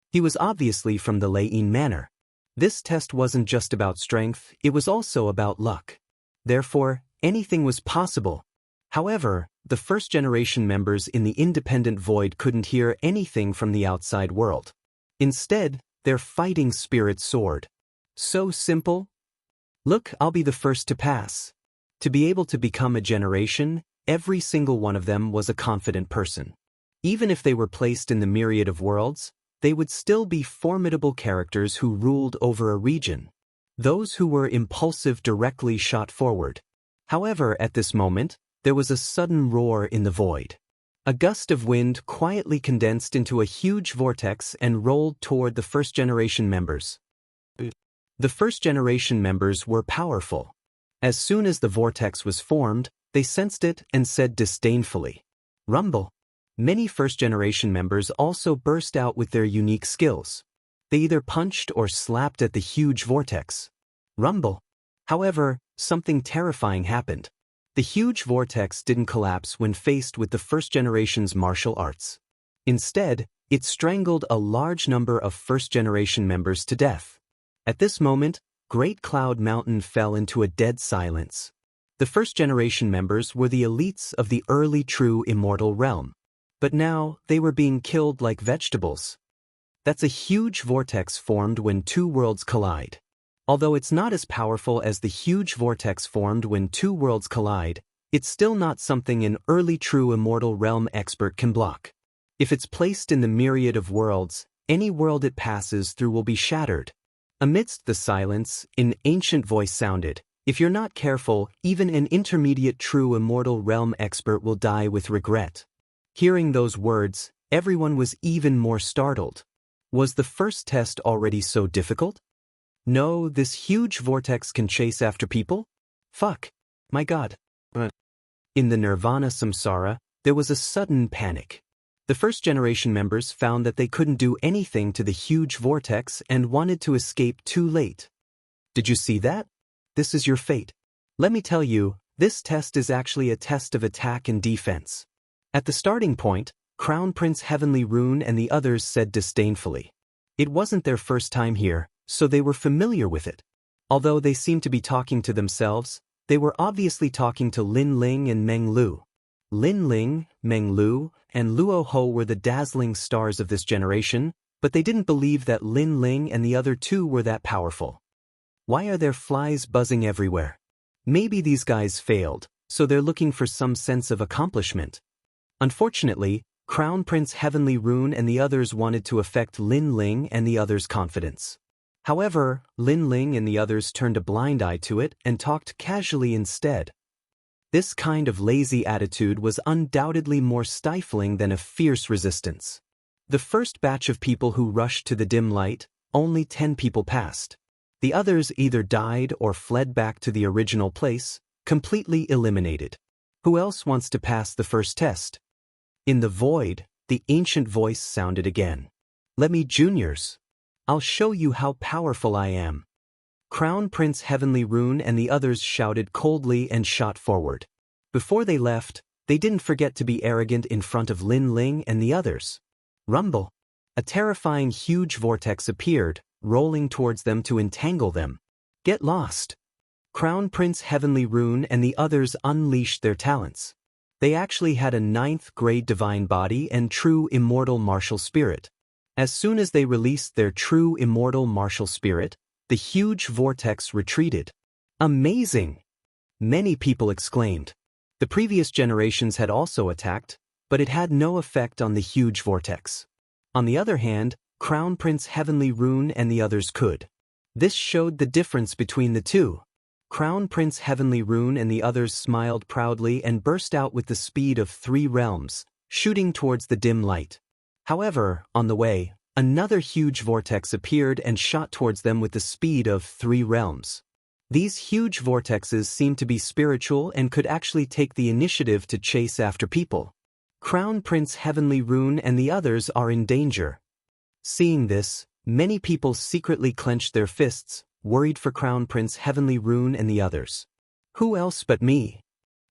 He was obviously from the Lei Manor. This test wasn't just about strength, it was also about luck. Therefore, anything was possible. However, the first-generation members in the independent void couldn't hear anything from the outside world. Instead, their fighting spirit soared. So simple? Look, I'll be the first to pass. To be able to become a generation, every single one of them was a confident person. Even if they were placed in the myriad of worlds, they would still be formidable characters who ruled over a region. Those who were impulsive directly shot forward. However, at this moment, there was a sudden roar in the void. A gust of wind quietly condensed into a huge vortex and rolled toward the first-generation members. The first-generation members were powerful. As soon as the vortex was formed, they sensed it and said disdainfully, "Rumble." Many first-generation members also burst out with their unique skills. They either punched or slapped at the huge vortex. Rumble. However, something terrifying happened. The huge vortex didn't collapse when faced with the first generation's martial arts. Instead, it strangled a large number of first-generation members to death. At this moment, Great Cloud Mountain fell into a dead silence. The first-generation members were the elites of the early true immortal realm. But now, they were being killed like vegetables. That's a huge vortex formed when two worlds collide. Although it's not as powerful as the huge vortex formed when two worlds collide, it's still not something an early true immortal realm expert can block. If it's placed in the myriad of worlds, any world it passes through will be shattered. Amidst the silence, an ancient voice sounded, "If you're not careful, even an intermediate true immortal realm expert will die with regret." Hearing those words, everyone was even more startled. Was the first test already so difficult? No, this huge vortex can chase after people? Fuck. My god. In the Nirvana Samsara, there was a sudden panic. The first-generation members found that they couldn't do anything to the huge vortex and wanted to escape too late. Did you see that? This is your fate. Let me tell you, this test is actually a test of attack and defense. At the starting point, Crown Prince Heavenly Rune and the others said disdainfully. It wasn't their first time here, so they were familiar with it. Although they seemed to be talking to themselves, they were obviously talking to Lin Ling and Meng Lu. Lin Ling, Meng Lu, and Luo Ho were the dazzling stars of this generation, but they didn't believe that Lin Ling and the other two were that powerful. Why are there flies buzzing everywhere? Maybe these guys failed, so they're looking for some sense of accomplishment. Unfortunately, Crown Prince Heavenly Rune and the others wanted to affect Lin Ling and the others' confidence. However, Lin Ling and the others turned a blind eye to it and talked casually instead. This kind of lazy attitude was undoubtedly more stifling than a fierce resistance. The first batch of people who rushed to the dim light, only 10 people passed. The others either died or fled back to the original place, completely eliminated. Who else wants to pass the first test? In the void, the ancient voice sounded again. Let me, juniors. I'll show you how powerful I am. Crown Prince Heavenly Rune and the others shouted coldly and shot forward. Before they left, they didn't forget to be arrogant in front of Lin Ling and the others. Rumble. A terrifying huge vortex appeared, rolling towards them to entangle them. Get lost. Crown Prince Heavenly Rune and the others unleashed their talents. They actually had a 9th grade divine body and true immortal martial spirit. As soon as they released their true immortal martial spirit, the huge vortex retreated. Amazing! Many people exclaimed. The previous generations had also attacked, but it had no effect on the huge vortex. On the other hand, Crown Prince Heavenly Rune and the others could. This showed the difference between the two. Crown Prince Heavenly Rune and the others smiled proudly and burst out with the speed of 3 realms, shooting towards the dim light. However, on the way, another huge vortex appeared and shot towards them with the speed of 3 realms. These huge vortexes seemed to be spiritual and could actually take the initiative to chase after people. Crown Prince Heavenly Rune and the others are in danger. Seeing this, many people secretly clenched their fists, worried for Crown Prince Heavenly Rune and the others. Who else but me?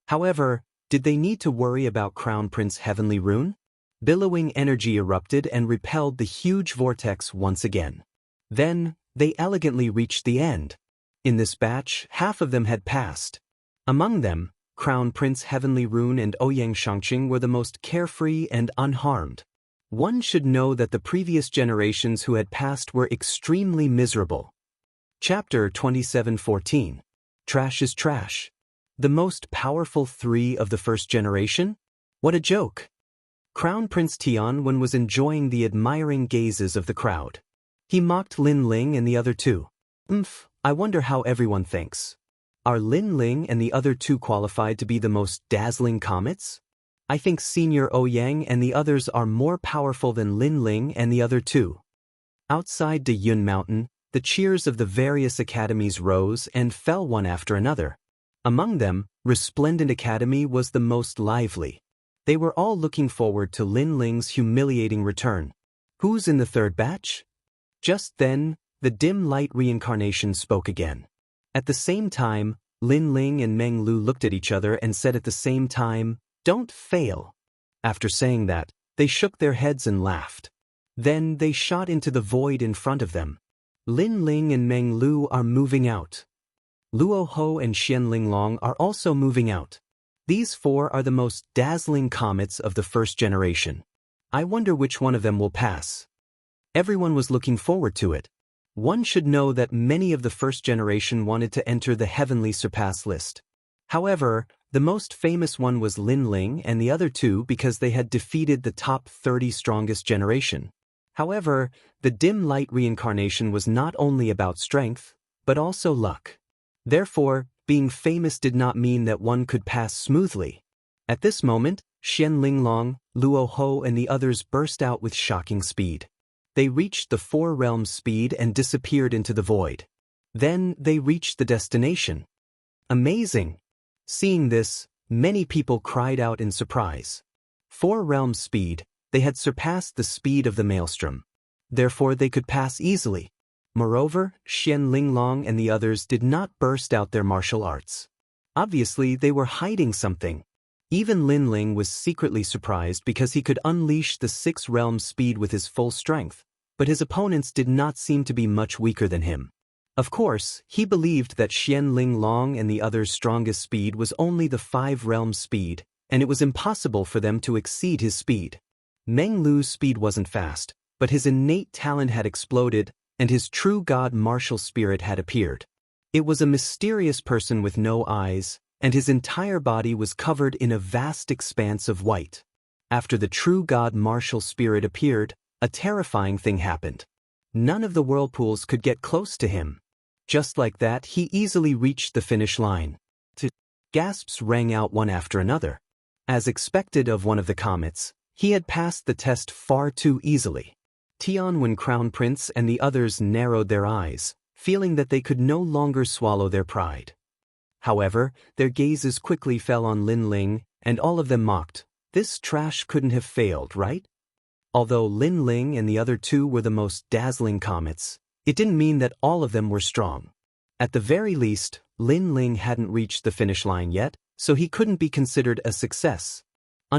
However, did they need to worry about Crown Prince Heavenly Rune? Billowing energy erupted and repelled the huge vortex once again. Then, they elegantly reached the end. In this batch, half of them had passed. Among them, Crown Prince Heavenly Rune and Ouyang Shangqing were the most carefree and unharmed. One should know that the previous generations who had passed were extremely miserable. Chapter 27:14. Trash is trash. The most powerful 3 of the first generation? What a joke! Crown Prince Tianwen was enjoying the admiring gazes of the crowd. He mocked Lin Ling and the other 2. I wonder how everyone thinks. Are Lin Ling and the other 2 qualified to be the most dazzling comets? I think Senior Ouyang and the others are more powerful than Lin Ling and the other 2. Outside De Yun Mountain, the cheers of the various academies rose and fell one after another. Among them, Resplendent Academy was the most lively. They were all looking forward to Lin Ling's humiliating return. Who's in the 3rd batch? Just then, the dim light reincarnation spoke again. At the same time, Lin Ling and Meng Lu looked at each other and said at the same time, "Don't fail." After saying that, they shook their heads and laughed. Then they shot into the void in front of them. Lin Ling and Meng Lu are moving out. Luo Ho and Xian Linglong are also moving out. These 4 are the most dazzling comets of the first generation. I wonder which one of them will pass. Everyone was looking forward to it. One should know that many of the first generation wanted to enter the Heavenly Surpass list. However, the most famous one was Lin Ling and the other 2 because they had defeated the top 30 strongest generation. However, the dim light reincarnation was not only about strength, but also luck. Therefore, being famous did not mean that one could pass smoothly. At this moment, Xian Linglong, Luo Ho and the others burst out with shocking speed. They reached the 4 realms speed and disappeared into the void. Then they reached the destination. Amazing! Seeing this, many people cried out in surprise. 4 realms speed, they had surpassed the speed of the maelstrom. Therefore they could pass easily. Moreover, Xian Linglong and the others did not burst out their martial arts. Obviously, they were hiding something. Even Lin Ling was secretly surprised because he could unleash the 6 realms speed with his full strength, but his opponents did not seem to be much weaker than him. Of course, he believed that Xian Linglong and the others' strongest speed was only the 5 realms speed, and it was impossible for them to exceed his speed. Meng Lu's speed wasn't fast, but his innate talent had exploded, and his true god martial spirit had appeared. It was a mysterious person with no eyes, and his entire body was covered in a vast expanse of white. After the true god martial spirit appeared, a terrifying thing happened. None of the whirlpools could get close to him. Just like that, he easily reached the finish line. Gasps rang out one after another. As expected of one of the comets, He had passed the test far too easily. Tianwen Crown Prince and the others narrowed their eyes, feeling that they could no longer swallow their pride. However, their gazes quickly fell on Lin Ling, and all of them mocked. This trash couldn't have failed, right? Although Lin Ling and the other two were the most dazzling comets, it didn't mean that all of them were strong. At the very least, Lin Ling hadn't reached the finish line yet, so he couldn't be considered a success.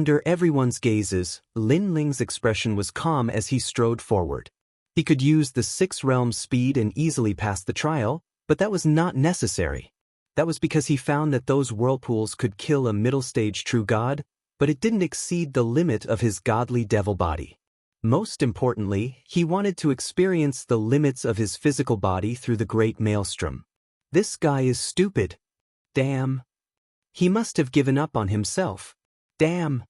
Under everyone's gazes, Lin Ling's expression was calm as he strode forward. He could use the 6 realms speed and easily pass the trial, but that was not necessary. That was because he found that those whirlpools could kill a middle-stage true god, but it didn't exceed the limit of his godly devil body. Most importantly, he wanted to experience the limits of his physical body through the great maelstrom. This guy is stupid. Damn. He must have given up on himself. Damn.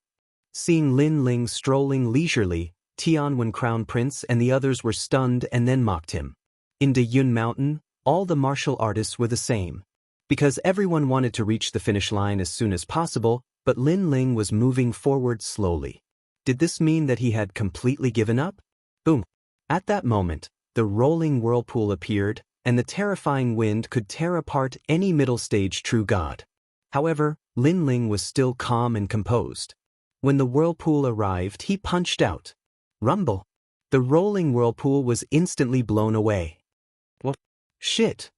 Seeing Lin Ling strolling leisurely, Tianwen Crown Prince and the others were stunned and then mocked him. In Dayun Mountain, all the martial artists were the same. Because everyone wanted to reach the finish line as soon as possible, but Lin Ling was moving forward slowly. Did this mean that he had completely given up? Boom. At that moment, the rolling whirlpool appeared, and the terrifying wind could tear apart any middle-stage true god. However, Lin Ling was still calm and composed. When the whirlpool arrived, he punched out. Rumble. The rolling whirlpool was instantly blown away. What? Shit.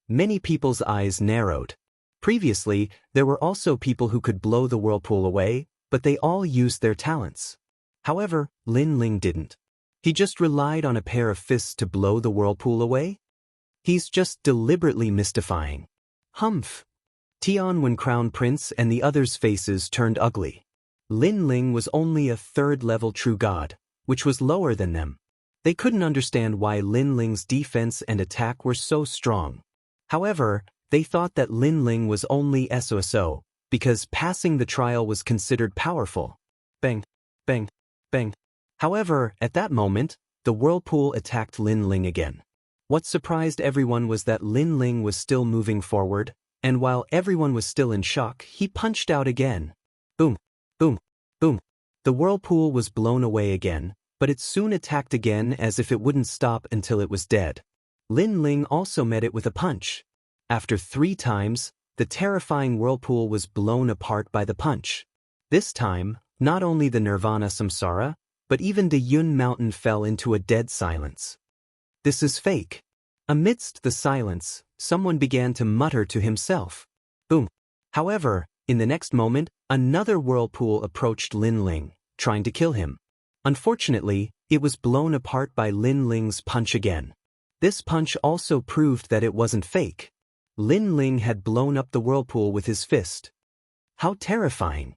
Many people's eyes narrowed. Previously, there were also people who could blow the whirlpool away, but they all used their talents. However, Lin Ling didn't. He just relied on a pair of fists to blow the whirlpool away? He's just deliberately mystifying. Humph. Tianwen Crown Prince and the others' faces turned ugly. Lin Ling was only a 3rd-level true god, which was lower than them. They couldn't understand why Lin Ling's defense and attack were so strong. However, they thought that Lin Ling was only SOSO, because passing the trial was considered powerful. Bang, bang, bang. However, at that moment, the whirlpool attacked Lin Ling again. What surprised everyone was that Lin Ling was still moving forward, and while everyone was still in shock, he punched out again. Boom, boom, boom. The whirlpool was blown away again, but it soon attacked again as if it wouldn't stop until it was dead. Lin Ling also met it with a punch. After 3 times, the terrifying whirlpool was blown apart by the punch. This time, not only the Nirvana Samsara, but even Dayun Mountain fell into a dead silence. This is fake. Amidst the silence, someone began to mutter to himself. Boom. However, in the next moment, another whirlpool approached Lin Ling, trying to kill him. Unfortunately, it was blown apart by Lin Ling's punch again. This punch also proved that it wasn't fake. Lin Ling had blown up the whirlpool with his fist. How terrifying.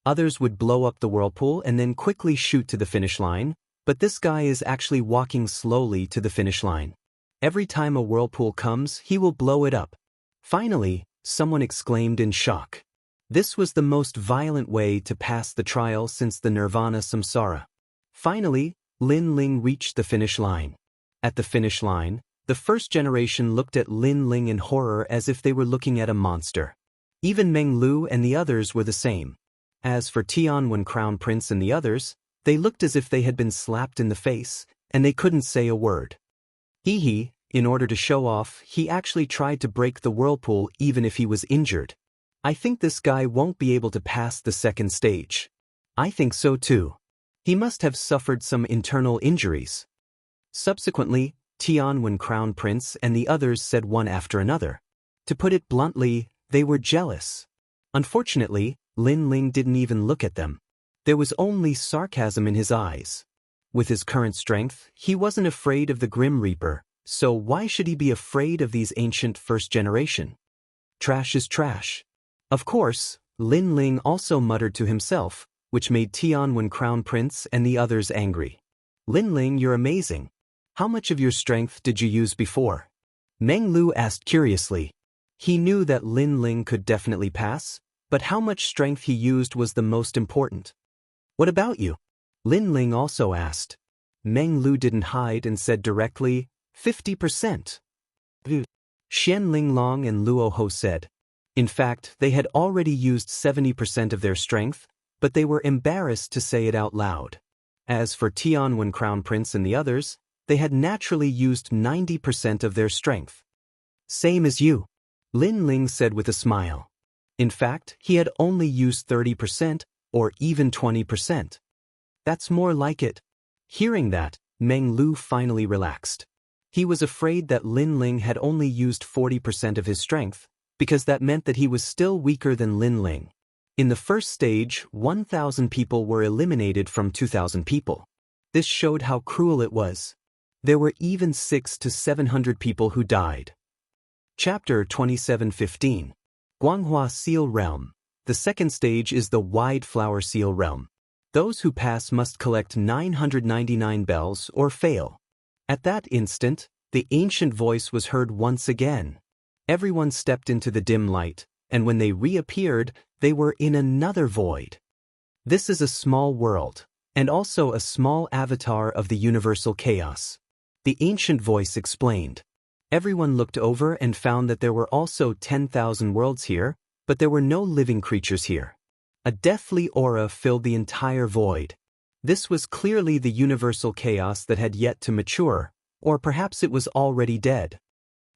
Others would blow up the whirlpool and then quickly shoot to the finish line, but this guy is actually walking slowly to the finish line. Every time a whirlpool comes, he will blow it up. Finally, someone exclaimed in shock. This was the most violent way to pass the trial since the Nirvana Samsara. Finally, Lin Ling reached the finish line. At the finish line, the first generation looked at Lin Ling in horror as if they were looking at a monster. Even Meng Lu and the others were the same. As for Tianwen Crown Prince and the others, they looked as if they had been slapped in the face, and they couldn't say a word. In order to show off, he actually tried to break the whirlpool even if he was injured. I think this guy won't be able to pass the 2nd stage. I think so too. He must have suffered some internal injuries. Subsequently, Tianwen Crown Prince and the others said one after another. To put it bluntly, they were jealous. Unfortunately, Lin Ling didn't even look at them. There was only sarcasm in his eyes. With his current strength, he wasn't afraid of the Grim Reaper, so why should he be afraid of these ancient 1st generation? Trash is trash. Of course, Lin Ling also muttered to himself, which made Tianwen Crown Prince and the others angry. Lin Ling, you're amazing. How much of your strength did you use before? Meng Lu asked curiously. He knew that Lin Ling could definitely pass, but how much strength he used was the most important. What about you? Lin Ling also asked. Meng Lu didn't hide and said directly, 50%. Xian Linglong and Luo Ho said. In fact, they had already used 70% of their strength, but they were embarrassed to say it out loud. As for Tianwen Crown Prince and the others, they had naturally used 90% of their strength. Same as you, Lin Ling said with a smile. In fact, he had only used 30%, or even 20%. That's more like it. Hearing that, Meng Lu finally relaxed. He was afraid that Lin Ling had only used 40% of his strength, because that meant that he was still weaker than Lin Ling. In the first stage, 1,000 people were eliminated from 2,000 people. This showed how cruel it was. There were even 600 to 700 people who died. Chapter 27:15. Guanghua Seal Realm. The second stage is the Wide Flower Seal Realm. Those who pass must collect 999 bells or fail. At that instant, the ancient voice was heard once again. Everyone stepped into the dim light, and when they reappeared, they were in another void. This is a small world, and also a small avatar of the universal chaos. The ancient voice explained. Everyone looked over and found that there were also 10,000 worlds here, but there were no living creatures here. A deathly aura filled the entire void. This was clearly the universal chaos that had yet to mature, or perhaps it was already dead.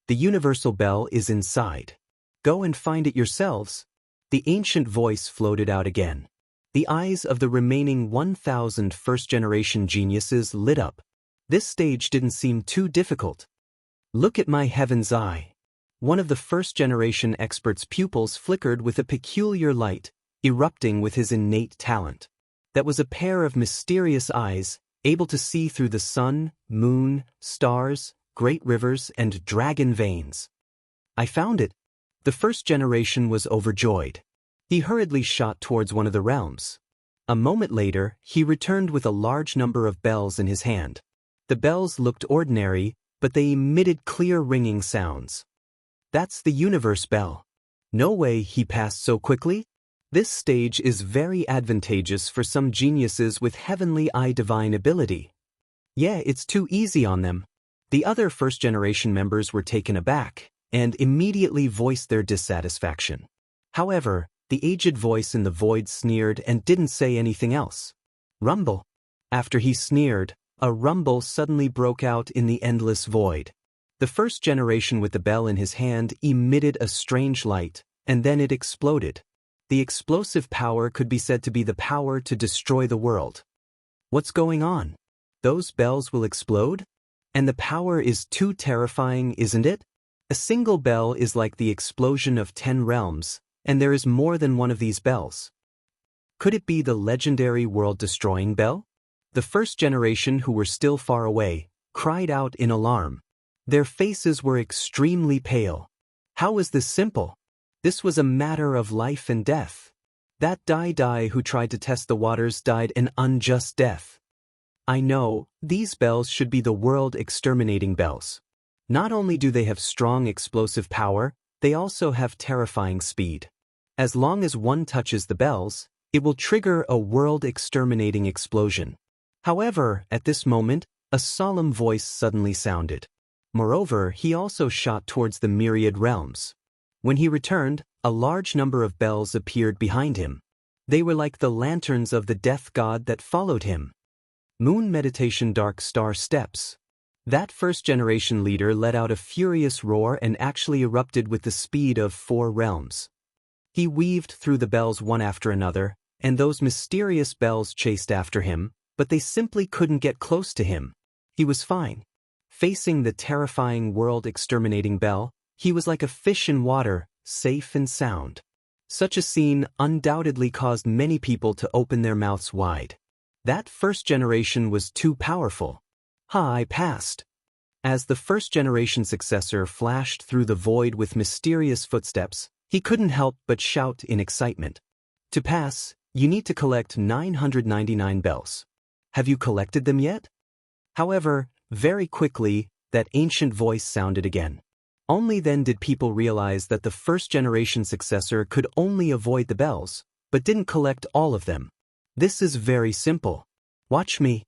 The universal bell is inside. Go and find it yourselves. The ancient voice floated out again. The eyes of the remaining 1,000 first-generation geniuses lit up. This stage didn't seem too difficult. Look at my heaven's eye. One of the first-generation expert's pupils flickered with a peculiar light, erupting with his innate talent. That was a pair of mysterious eyes, able to see through the sun, moon, stars, great rivers, and dragon veins. I found it. The first generation was overjoyed. He hurriedly shot towards one of the realms. A moment later, he returned with a large number of bells in his hand. The bells looked ordinary, but they emitted clear ringing sounds. That's the universe bell. No way he passed so quickly. This stage is very advantageous for some geniuses with heavenly eye divine ability. Yeah, it's too easy on them. The other first-generation members were taken aback and immediately voiced their dissatisfaction. However, the aged voice in the void sneered and didn't say anything else. Rumble. After he sneered, a rumble suddenly broke out in the endless void. The first generation with the bell in his hand emitted a strange light, and then it exploded. The explosive power could be said to be the power to destroy the world. What's going on? Those bells will explode? And the power is too terrifying, isn't it? A single bell is like the explosion of 10 realms, and there is more than one of these bells. Could it be the legendary world-destroying bell? The first generation, who were still far away, cried out in alarm. Their faces were extremely pale. How was this simple? This was a matter of life and death. That Dai who tried to test the waters died an unjust death. I know, these bells should be the world-exterminating bells. Not only do they have strong explosive power, they also have terrifying speed. As long as one touches the bells, it will trigger a world-exterminating explosion. However, at this moment, a solemn voice suddenly sounded. Moreover, he also shot towards the myriad realms. When he returned, a large number of bells appeared behind him. They were like the lanterns of the death god that followed him. Moon Meditation Dark Star Steps. That first-generation leader let out a furious roar and actually erupted with the speed of 4 realms. He weaved through the bells one after another, and those mysterious bells chased after him, but they simply couldn't get close to him. He was fine. Facing the terrifying world-exterminating bell, he was like a fish in water, safe and sound. Such a scene undoubtedly caused many people to open their mouths wide. That first generation was too powerful. I passed. As the first-generation successor flashed through the void with mysterious footsteps, he couldn't help but shout in excitement. To pass, you need to collect 999 bells. Have you collected them yet? However, very quickly, that ancient voice sounded again. Only then did people realize that the first-generation successor could only avoid the bells, but didn't collect all of them. This is very simple. Watch me.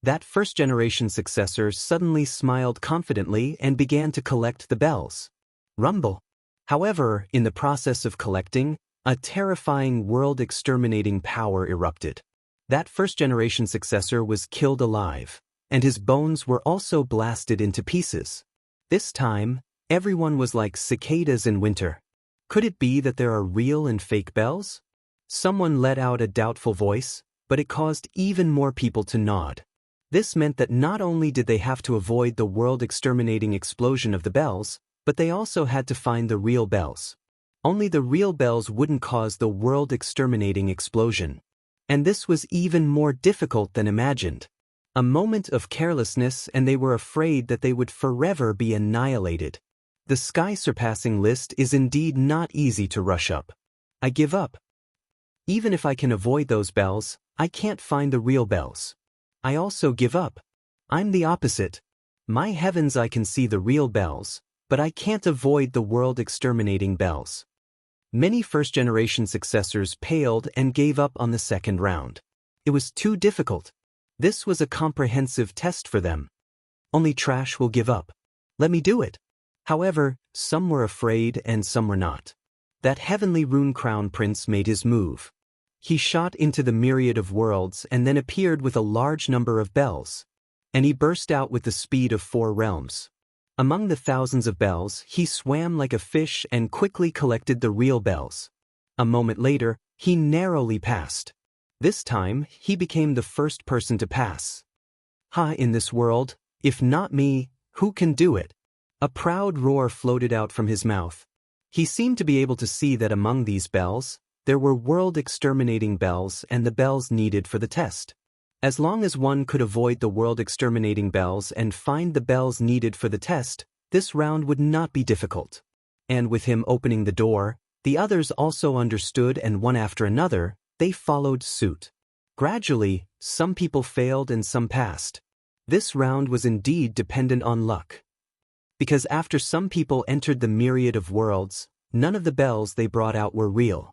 That first-generation successor suddenly smiled confidently and began to collect the bells. Rumble. However, in the process of collecting, A terrifying world-exterminating power erupted. That first-generation successor was killed alive, and his bones were also blasted into pieces. This time, everyone was like cicadas in winter. Could it be that there are real and fake bells? Someone let out a doubtful voice, but it caused even more people to nod. This meant that not only did they have to avoid the world-exterminating explosion of the bells, but they also had to find the real bells. Only the real bells wouldn't cause the world-exterminating explosion. And this was even more difficult than imagined. A moment of carelessness and they were afraid that they would forever be annihilated. The sky-surpassing list is indeed not easy to rush up. I give up. Even if I can avoid those bells, I can't find the real bells. I also give up. I'm the opposite. My heavens, I can see the real bells, but I can't avoid the world-exterminating bells. Many first-generation successors paled and gave up on the second round. It was too difficult. This was a comprehensive test for them. Only trash will give up. Let me do it. However, some were afraid and some were not. That heavenly rune crown prince made his move. He shot into the myriad of worlds and then appeared with a large number of bells. And he burst out with the speed of 4 realms. Among the thousands of bells, he swam like a fish and quickly collected the real bells. A moment later, he narrowly passed. This time, he became the first person to pass. In this world, if not me, who can do it? A proud roar floated out from his mouth. He seemed to be able to see that among these bells, there were world-exterminating bells and the bells needed for the test. As long as one could avoid the world-exterminating bells and find the bells needed for the test, this round would not be difficult. And with him opening the door, the others also understood, and one after another, they followed suit. Gradually, some people failed and some passed. This round was indeed dependent on luck. Because after some people entered the myriad of worlds, none of the bells they brought out were real.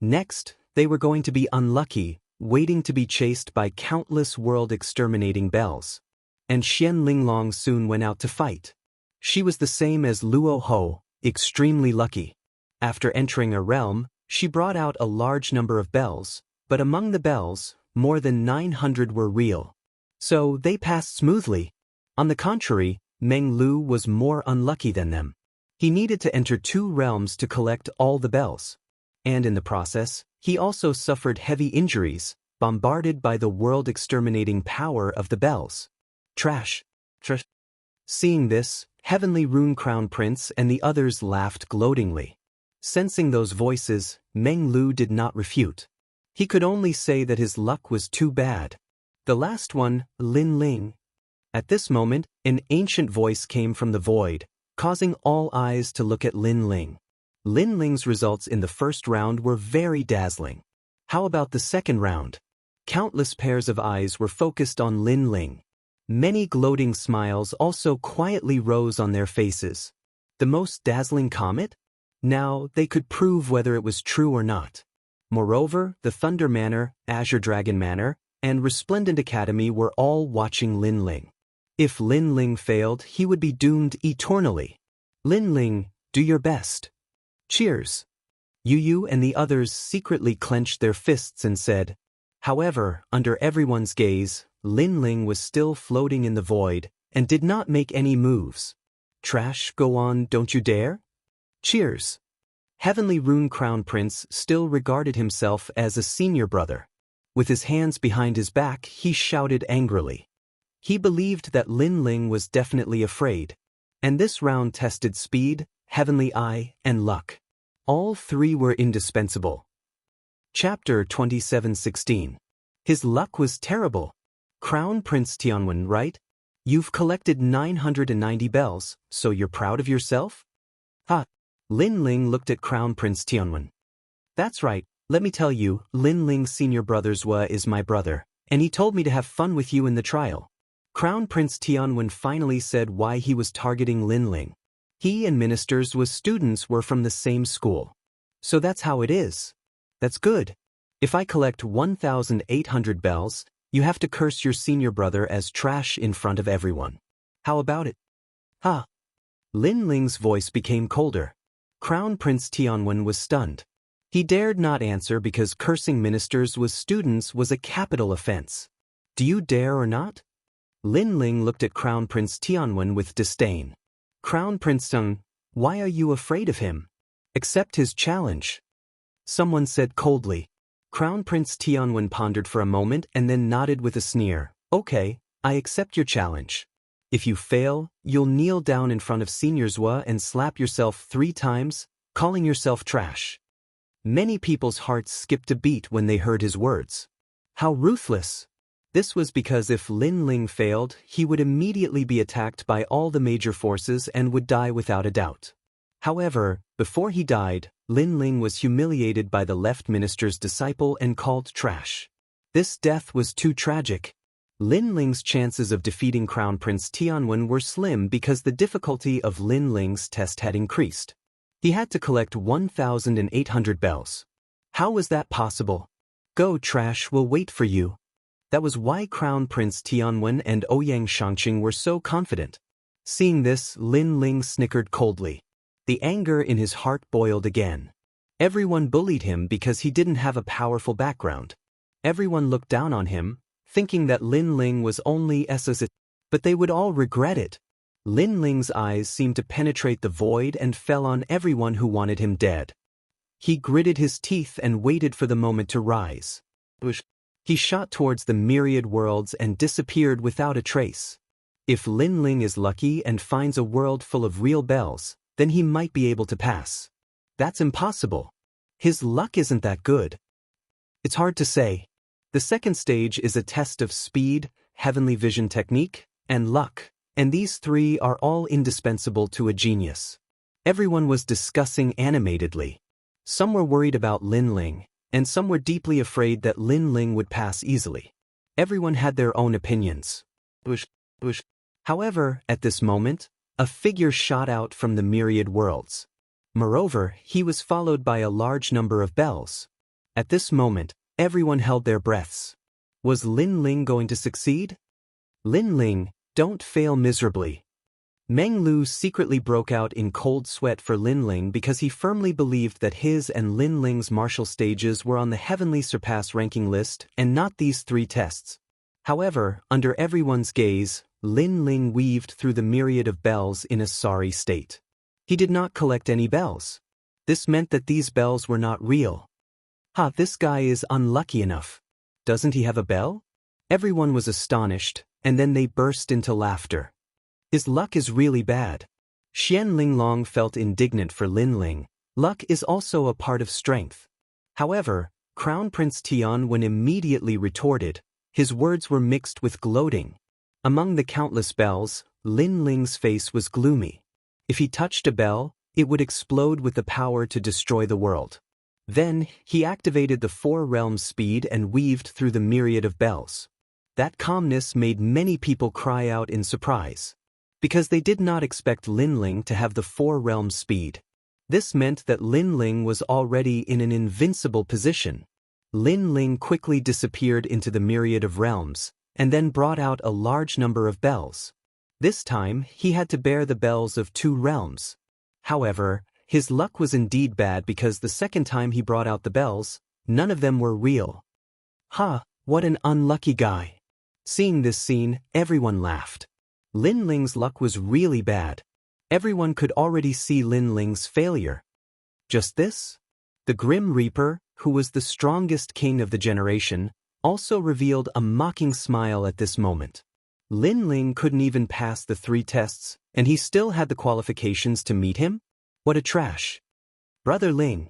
Next, they were going to be unlucky, waiting to be chased by countless world-exterminating bells. And Xian Linglong soon went out to fight. She was the same as Luo Ho, extremely lucky. After entering a realm, she brought out a large number of bells, but among the bells, more than 900 were real. So they passed smoothly. On the contrary, Meng Lu was more unlucky than them. He needed to enter 2 realms to collect all the bells. And in the process, he also suffered heavy injuries, bombarded by the world-exterminating power of the bells. Trash. Seeing this, Heavenly Rune Crown Prince and the others laughed gloatingly. Sensing those voices, Meng Lu did not refute. He could only say that his luck was too bad. The last one, Lin Ling. At this moment, an ancient voice came from the void, causing all eyes to look at Lin Ling. Lin Ling's results in the first round were very dazzling. How about the second round? Countless pairs of eyes were focused on Lin Ling. Many gloating smiles also quietly rose on their faces. The most dazzling comet? Now, they could prove whether it was true or not. Moreover, the Thunder Manor, Azure Dragon Manor, and Resplendent Academy were all watching Lin Ling. If Lin Ling failed, he would be doomed eternally. Lin Ling, do your best. Cheers. Yu and the others secretly clenched their fists and said. However, under everyone's gaze, Lin Ling was still floating in the void and did not make any moves. Trash, go on, don't you dare? Cheers. Heavenly Rune Crown Prince still regarded himself as a senior brother. With his hands behind his back, he shouted angrily. He believed that Lin Ling was definitely afraid. And this round tested speed, heavenly eye, and luck. All 3 were indispensable. Chapter 27:16. His luck was terrible. Crown Prince Tianwen, right? You've collected 990 bells, so you're proud of yourself? Lin Ling looked at Crown Prince Tianwen. That's right, let me tell you, Lin Ling's senior brother's Wa is my brother, and he told me to have fun with you in the trial. Crown Prince Tianwen finally said why he was targeting Lin Ling. He and ministers with students were from the same school. So that's how it is. That's good. If I collect 1,800 bells, you have to curse your senior brother as trash in front of everyone. How about it? Lin Ling's voice became colder. Crown Prince Tianwen was stunned. He dared not answer because cursing ministers with students was a capital offense. Do you dare or not? Lin Ling looked at Crown Prince Tianwen with disdain. Crown Prince Sung, why are you afraid of him? Accept his challenge. Someone said coldly. Crown Prince Tianwen pondered for a moment and then nodded with a sneer. Okay, I accept your challenge. If you fail, you'll kneel down in front of Senior Zhua and slap yourself 3 times, calling yourself trash. Many people's hearts skipped a beat when they heard his words. How ruthless! This was because if Lin Ling failed, he would immediately be attacked by all the major forces and would die without a doubt. However, before he died, Lin Ling was humiliated by the left minister's disciple and called trash. This death was too tragic. Lin Ling's chances of defeating Crown Prince Tianwen were slim because the difficulty of Lin Ling's test had increased. He had to collect 1,800 bells. How was that possible? Go, trash will wait for you. That was why Crown Prince Tianwen and Ouyang Shangqing were so confident. Seeing this, Lin Ling snickered coldly. The anger in his heart boiled again. Everyone bullied him because he didn't have a powerful background. Everyone looked down on him, thinking that Lin Ling was only SS, but they would all regret it. Lin Ling's eyes seemed to penetrate the void and fell on everyone who wanted him dead. He gritted his teeth and waited for the moment to rise. He shot towards the myriad worlds and disappeared without a trace. If Lin Ling is lucky and finds a world full of real bells, then he might be able to pass. That's impossible. His luck isn't that good. It's hard to say. The second stage is a test of speed, heavenly vision technique, and luck, and these 3 are all indispensable to a genius. Everyone was discussing animatedly. Some were worried about Lin Ling, and some were deeply afraid that Lin Ling would pass easily. Everyone had their own opinions. However, at this moment, a figure shot out from the myriad worlds. Moreover, he was followed by a large number of bells. At this moment, everyone held their breaths. Was Lin Ling going to succeed? Lin Ling, don't fail miserably. Meng Lu secretly broke out in cold sweat for Lin Ling because he firmly believed that his and Lin Ling's martial stages were on the heavenly surpass ranking list and not these 3 tests. However, under everyone's gaze, Lin Ling weaved through the myriad of bells in a sorry state. He did not collect any bells. This meant that these bells were not real. This guy is unlucky enough. Doesn't he have a bell? Everyone was astonished, and then they burst into laughter. His luck is really bad. Xian Linglong felt indignant for Lin Ling. Luck is also a part of strength. However, Crown Prince Tianwen immediately retorted. His words were mixed with gloating. Among the countless bells, Lin Ling's face was gloomy. If he touched a bell, it would explode with the power to destroy the world. Then, he activated the 4 realms speed and weaved through the myriad of bells. That calmness made many people cry out in surprise. Because they did not expect Lin Ling to have the 4 realms speed. This meant that Lin Ling was already in an invincible position. Lin Ling quickly disappeared into the myriad of realms, and then brought out a large number of bells. This time, he had to bear the bells of 2 realms. However, his luck was indeed bad because the second time he brought out the bells, none of them were real. What an unlucky guy. Seeing this scene, everyone laughed. Lin Ling's luck was really bad. Everyone could already see Lin Ling's failure. Just this? The Grim Reaper, who was the strongest king of the generation, also revealed a mocking smile at this moment. Lin Ling couldn't even pass the 3 tests, and he still had the qualifications to meet him? What a trash. Brother Ling.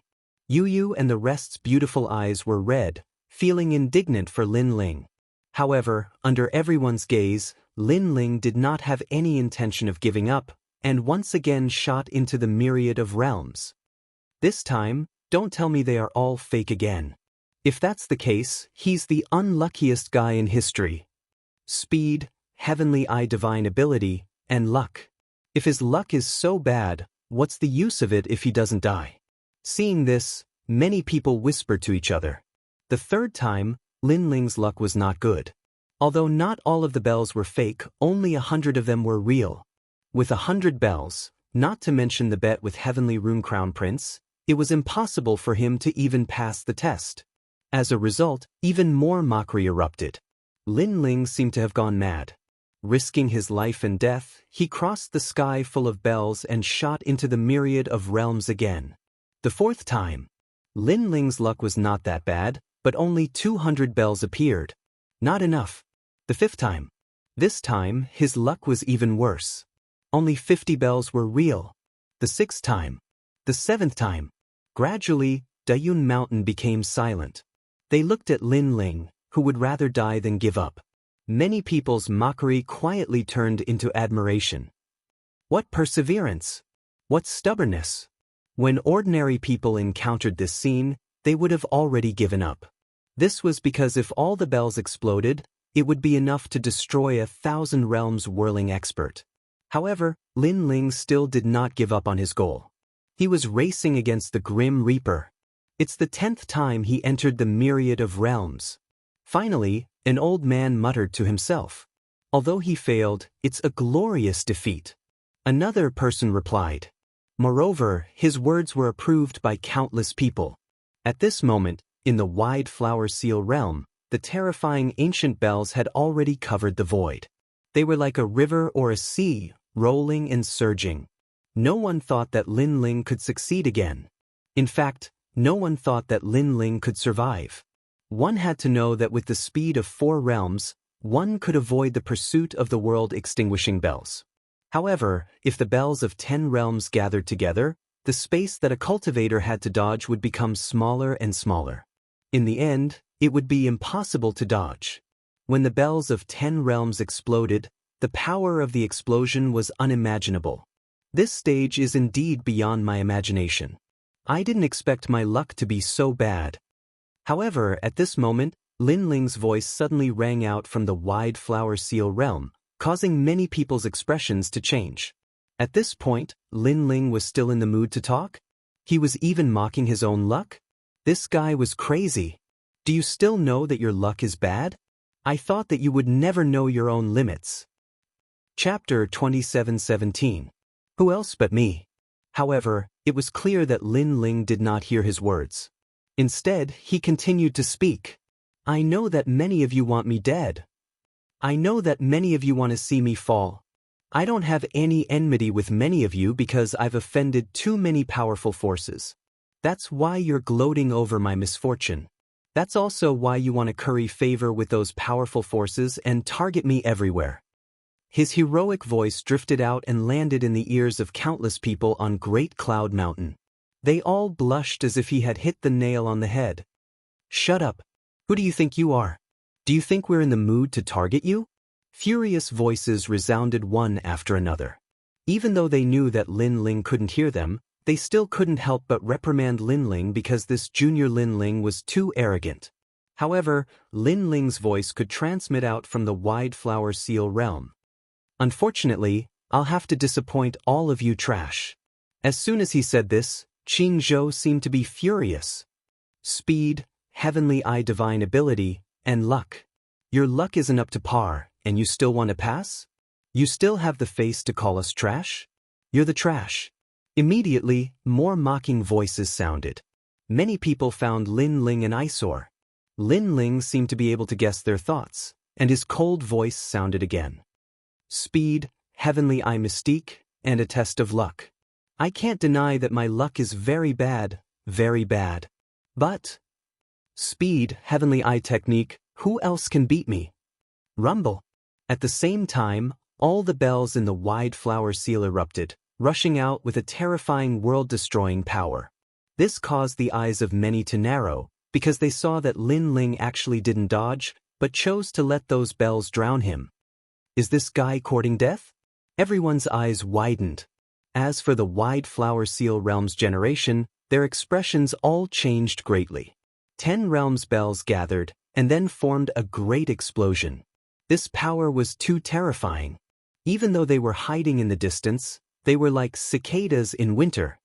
Yu and the rest's beautiful eyes were red, feeling indignant for Lin Ling. However, under everyone's gaze, Lin Ling did not have any intention of giving up, and once again shot into the myriad of realms. This time, don't tell me they are all fake again. If that's the case, he's the unluckiest guy in history. Speed, heavenly eye divine ability, and luck. If his luck is so bad, what's the use of it if he doesn't die? Seeing this, many people whispered to each other. The third time, Lin Ling's luck was not good. Although not all of the bells were fake, only 100 of them were real. With 100 bells, not to mention the bet with Heavenly Rune Crown Prince, It was impossible for him to even pass the test. As a result, even more mockery erupted. Lin Ling seemed to have gone mad. Risking his life and death, he crossed the sky full of bells and shot into the myriad of realms again. The fourth time. Lin Ling's luck was not that bad, but only 200 bells appeared. Not enough. The fifth time. This time, his luck was even worse. Only 50 bells were real. The sixth time. The seventh time. Gradually, Dayun Mountain became silent. They looked at Lin Ling, who would rather die than give up. Many people's mockery quietly turned into admiration. What perseverance! What stubbornness! When ordinary people encountered this scene, they would have already given up. This was because if all the bells exploded, it would be enough to destroy 1,000 realms whirling expert. However, Lin Ling still did not give up on his goal. He was racing against the Grim Reaper. It's the 10th time he entered the myriad of realms. Finally, an old man muttered to himself. Although he failed, it's a glorious defeat. Another person replied. Moreover, his words were approved by countless people. At this moment, in the wide flower seal realm, the terrifying ancient bells had already covered the void. They were like a river or a sea, rolling and surging. No one thought that Lin Ling could succeed again. In fact, no one thought that Lin Ling could survive. One had to know that with the speed of 4 realms, one could avoid the pursuit of the world-extinguishing bells. However, if the bells of 10 realms gathered together, the space that a cultivator had to dodge would become smaller and smaller. In the end, it would be impossible to dodge. When the bells of 10 realms exploded, the power of the explosion was unimaginable. This stage is indeed beyond my imagination. I didn't expect my luck to be so bad. However, at this moment, Lin Ling's voice suddenly rang out from the wide flower seal realm, causing many people's expressions to change. At this point, Lin Ling was still in the mood to talk? He was even mocking his own luck? This guy was crazy. Do you still know that your luck is bad? I thought that you would never know your own limits. Chapter 27:17. Who else but me? However, it was clear that Lin Ling did not hear his words. Instead, he continued to speak. I know that many of you want me dead. I know that many of you want to see me fall. I don't have any enmity with many of you because I've offended too many powerful forces. That's why you're gloating over my misfortune. That's also why you want to curry favor with those powerful forces and target me everywhere. His heroic voice drifted out and landed in the ears of countless people on Great Cloud Mountain. They all blushed as if he had hit the nail on the head. Shut up. Who do you think you are? Do you think we're in the mood to target you? Furious voices resounded one after another. Even though they knew that Lin Ling couldn't hear them, they still couldn't help but reprimand Lin Ling because this junior Lin Ling was too arrogant. However, Lin Ling's voice could transmit out from the wide flower seal realm. Unfortunately, I'll have to disappoint all of you trash. As soon as he said this, Qing Zhou seemed to be furious. Speed, heavenly eye divine ability, and luck. Your luck isn't up to par, and you still want to pass? You still have the face to call us trash? You're the trash. Immediately, more mocking voices sounded. Many people found Lin Ling an eyesore. Lin Ling seemed to be able to guess their thoughts, and his cold voice sounded again. Speed, heavenly eye mystique, and a test of luck. I can't deny that my luck is very bad, very bad. But speed, heavenly eye technique, who else can beat me? Rumble. At the same time, all the bells in the wide flower seal erupted, rushing out with a terrifying world-destroying power. This caused the eyes of many to narrow, because they saw that Lin Ling actually didn't dodge, but chose to let those bells drown him. Is this guy courting death? Everyone's eyes widened. As for the wide flower seal realm's generation, their expressions all changed greatly. 10 realms bells gathered, and then formed a great explosion. This power was too terrifying. Even though they were hiding in the distance, they were like cicadas in winter.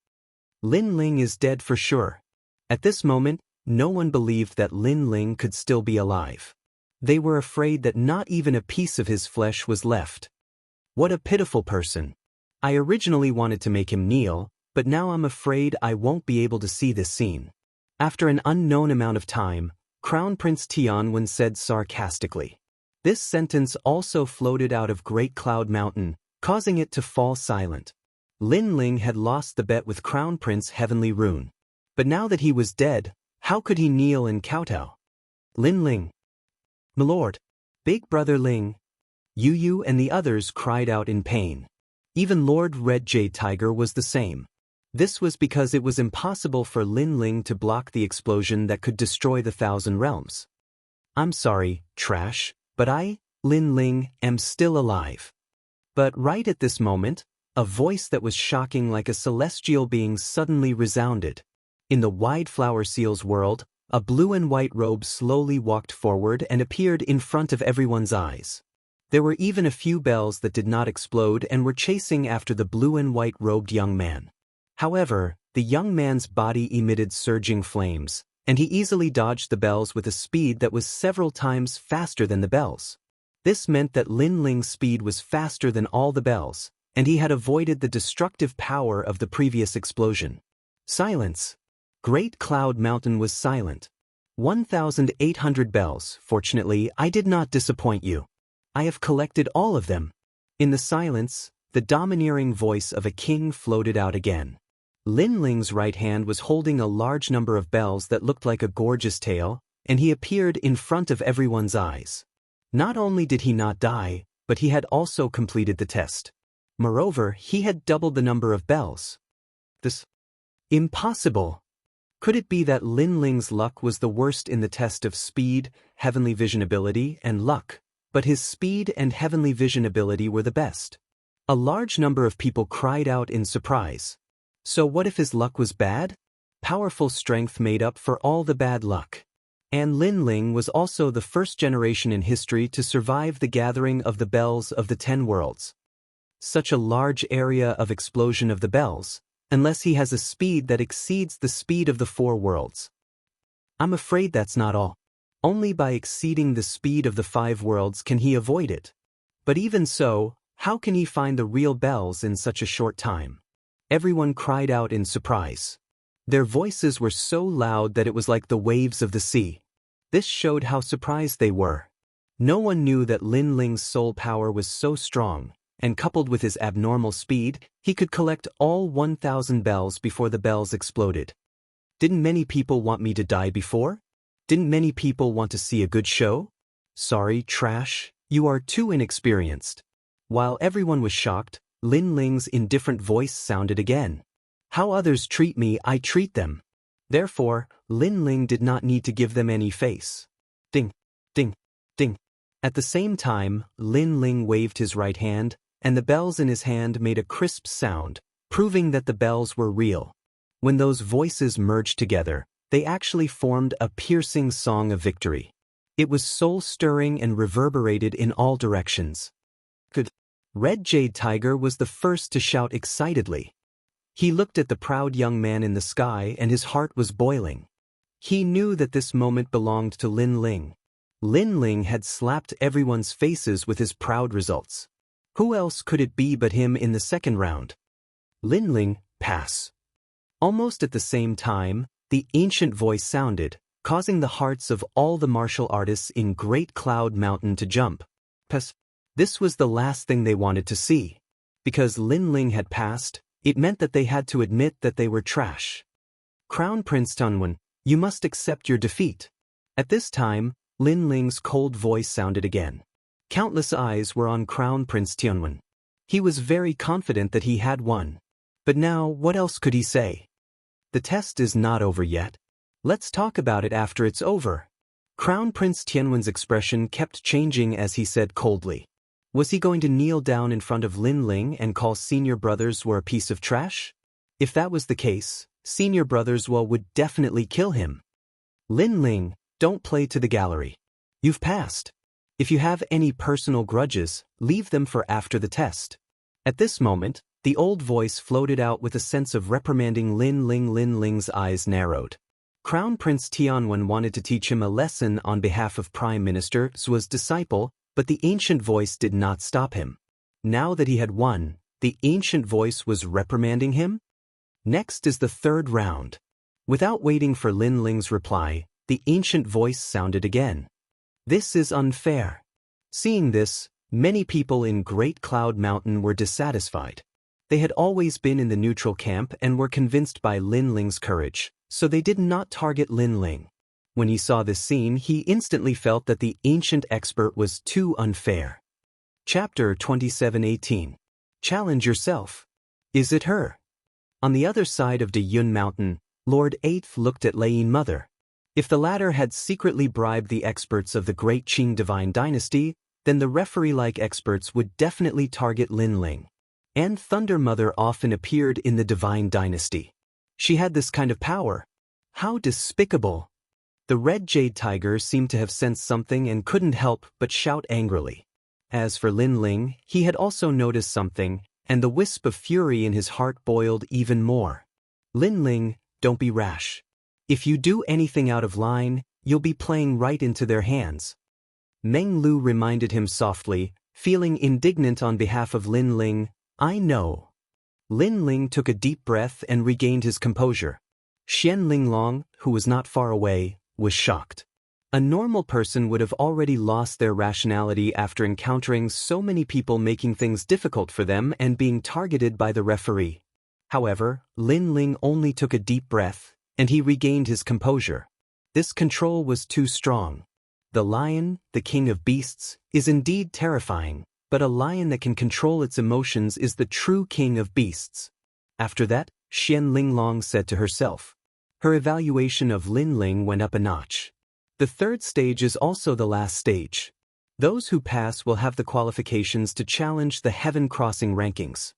Lin Ling is dead for sure. At this moment, no one believed that Lin Ling could still be alive. They were afraid that not even a piece of his flesh was left. What a pitiful person. I originally wanted to make him kneel, but now I'm afraid I won't be able to see this scene. After an unknown amount of time, Crown Prince Tianwen said sarcastically. This sentence also floated out of Great Cloud Mountain, causing it to fall silent. Lin Ling had lost the bet with Crown Prince Heavenly Rune. But now that he was dead, how could he kneel and kowtow? Lin Ling. "Milord, Big Brother Ling." Yu and the others cried out in pain. Even Lord Red Jade Tiger was the same. This was because it was impossible for Lin Ling to block the explosion that could destroy the Thousand Realms. "I'm sorry, Trash, but I, Lin Ling, am still alive." But right at this moment, a voice that was shocking like a celestial being suddenly resounded. In the wide flower seal's world, a blue and white robe slowly walked forward and appeared in front of everyone's eyes. There were even a few bells that did not explode and were chasing after the blue and white robed young man. However, the young man's body emitted surging flames, and he easily dodged the bells with a speed that was several times faster than the bells. This meant that Lin Ling's speed was faster than all the bells, and he had avoided the destructive power of the previous explosion. Silence. Great Cloud Mountain was silent. 1,800 bells. Fortunately, I did not disappoint you. I have collected all of them. In the silence, the domineering voice of a king floated out again. Lin Ling's right hand was holding a large number of bells that looked like a gorgeous tail, and he appeared in front of everyone's eyes. Not only did he not die, but he had also completed the test. Moreover, he had doubled the number of bells. This. Impossible. Could it be that Lin Ling's luck was the worst in the test of speed, heavenly vision ability, and luck, but his speed and heavenly vision ability were the best? A large number of people cried out in surprise. So what if his luck was bad? Powerful strength made up for all the bad luck. And Lin Ling was also the first generation in history to survive the gathering of the bells of the 10 worlds. Such a large area of explosion of the bells, unless he has a speed that exceeds the speed of the 4 worlds. I'm afraid that's not all. Only by exceeding the speed of the 5 worlds can he avoid it. But even so, how can he find the real bells in such a short time? Everyone cried out in surprise. Their voices were so loud that it was like the waves of the sea. This showed how surprised they were. No one knew that Lin Ling's soul power was so strong, and coupled with his abnormal speed, he could collect all 1,000 bells before the bells exploded. Didn't many people want me to die before? Didn't many people want to see a good show? Sorry, Trash, you are too inexperienced. While everyone was shocked, Lin Ling's indifferent voice sounded again. How others treat me, I treat them. Therefore, Lin Ling did not need to give them any face. Ding, ding, ding. At the same time, Lin Ling waved his right hand, and the bells in his hand made a crisp sound, proving that the bells were real. When those voices merged together, they actually formed a piercing song of victory. It was soul-stirring and reverberated in all directions. Good. Red Jade Tiger was the first to shout excitedly. He looked at the proud young man in the sky and his heart was boiling. He knew that this moment belonged to Lin Ling. Lin Ling had slapped everyone's faces with his proud results. Who else could it be but him in the second round? Lin Ling, pass. Almost at the same time, the ancient voice sounded, causing the hearts of all the martial artists in Great Cloud Mountain to jump. Pass. This was the last thing they wanted to see. Because Lin Ling had passed, it meant that they had to admit that they were trash. Crown Prince Tianwen, you must accept your defeat. At this time, Lin Ling's cold voice sounded again. Countless eyes were on Crown Prince Tianwen. He was very confident that he had won. But now, what else could he say? The test is not over yet. Let's talk about it after it's over. Crown Prince Tianwen's expression kept changing as he said coldly. Was he going to kneel down in front of Lin Ling and call senior brothers were a piece of trash? If that was the case, senior brothers would definitely kill him. Lin Ling, don't play to the gallery. You've passed. If you have any personal grudges, leave them for after the test. At this moment, the old voice floated out with a sense of reprimanding Lin Ling. Lin Ling's eyes narrowed. Crown Prince Tianwen wanted to teach him a lesson on behalf of Prime Minister Zhu's disciple, but the ancient voice did not stop him. Now that he had won, the ancient voice was reprimanding him? Next is the third round. Without waiting for Lin Ling's reply, the ancient voice sounded again. This is unfair. Seeing this, many people in Great Cloud Mountain were dissatisfied. They had always been in the neutral camp and were convinced by Lin Ling's courage, so they did not target Lin Ling. When he saw this scene, he instantly felt that the ancient expert was too unfair. Chapter 27:18. Challenge yourself. Is it her? On the other side of De Yun Mountain, Lord Eighth looked at Lei Mother. If the latter had secretly bribed the experts of the Great Qing Divine Dynasty, then the referee-like experts would definitely target Lin Ling. And Thunder Mother often appeared in the Divine Dynasty. She had this kind of power. How despicable! The Red Jade Tiger seemed to have sensed something and couldn't help but shout angrily. As for Lin Ling, he had also noticed something, and the wisp of fury in his heart boiled even more. Lin Ling, don't be rash. If you do anything out of line, you'll be playing right into their hands. Meng Lu reminded him softly, feeling indignant on behalf of Lin Ling. I know. Lin Ling took a deep breath and regained his composure. Xian Linglong, who was not far away, was shocked. A normal person would have already lost their rationality after encountering so many people making things difficult for them and being targeted by the referee. However, Lin Ling only took a deep breath, and he regained his composure. This control was too strong. The lion, the king of beasts, is indeed terrifying, but a lion that can control its emotions is the true king of beasts. After that, Xian Linglong said to herself. Her evaluation of Lin Ling went up a notch. The third stage is also the last stage. Those who pass will have the qualifications to challenge the Heaven Crossing rankings.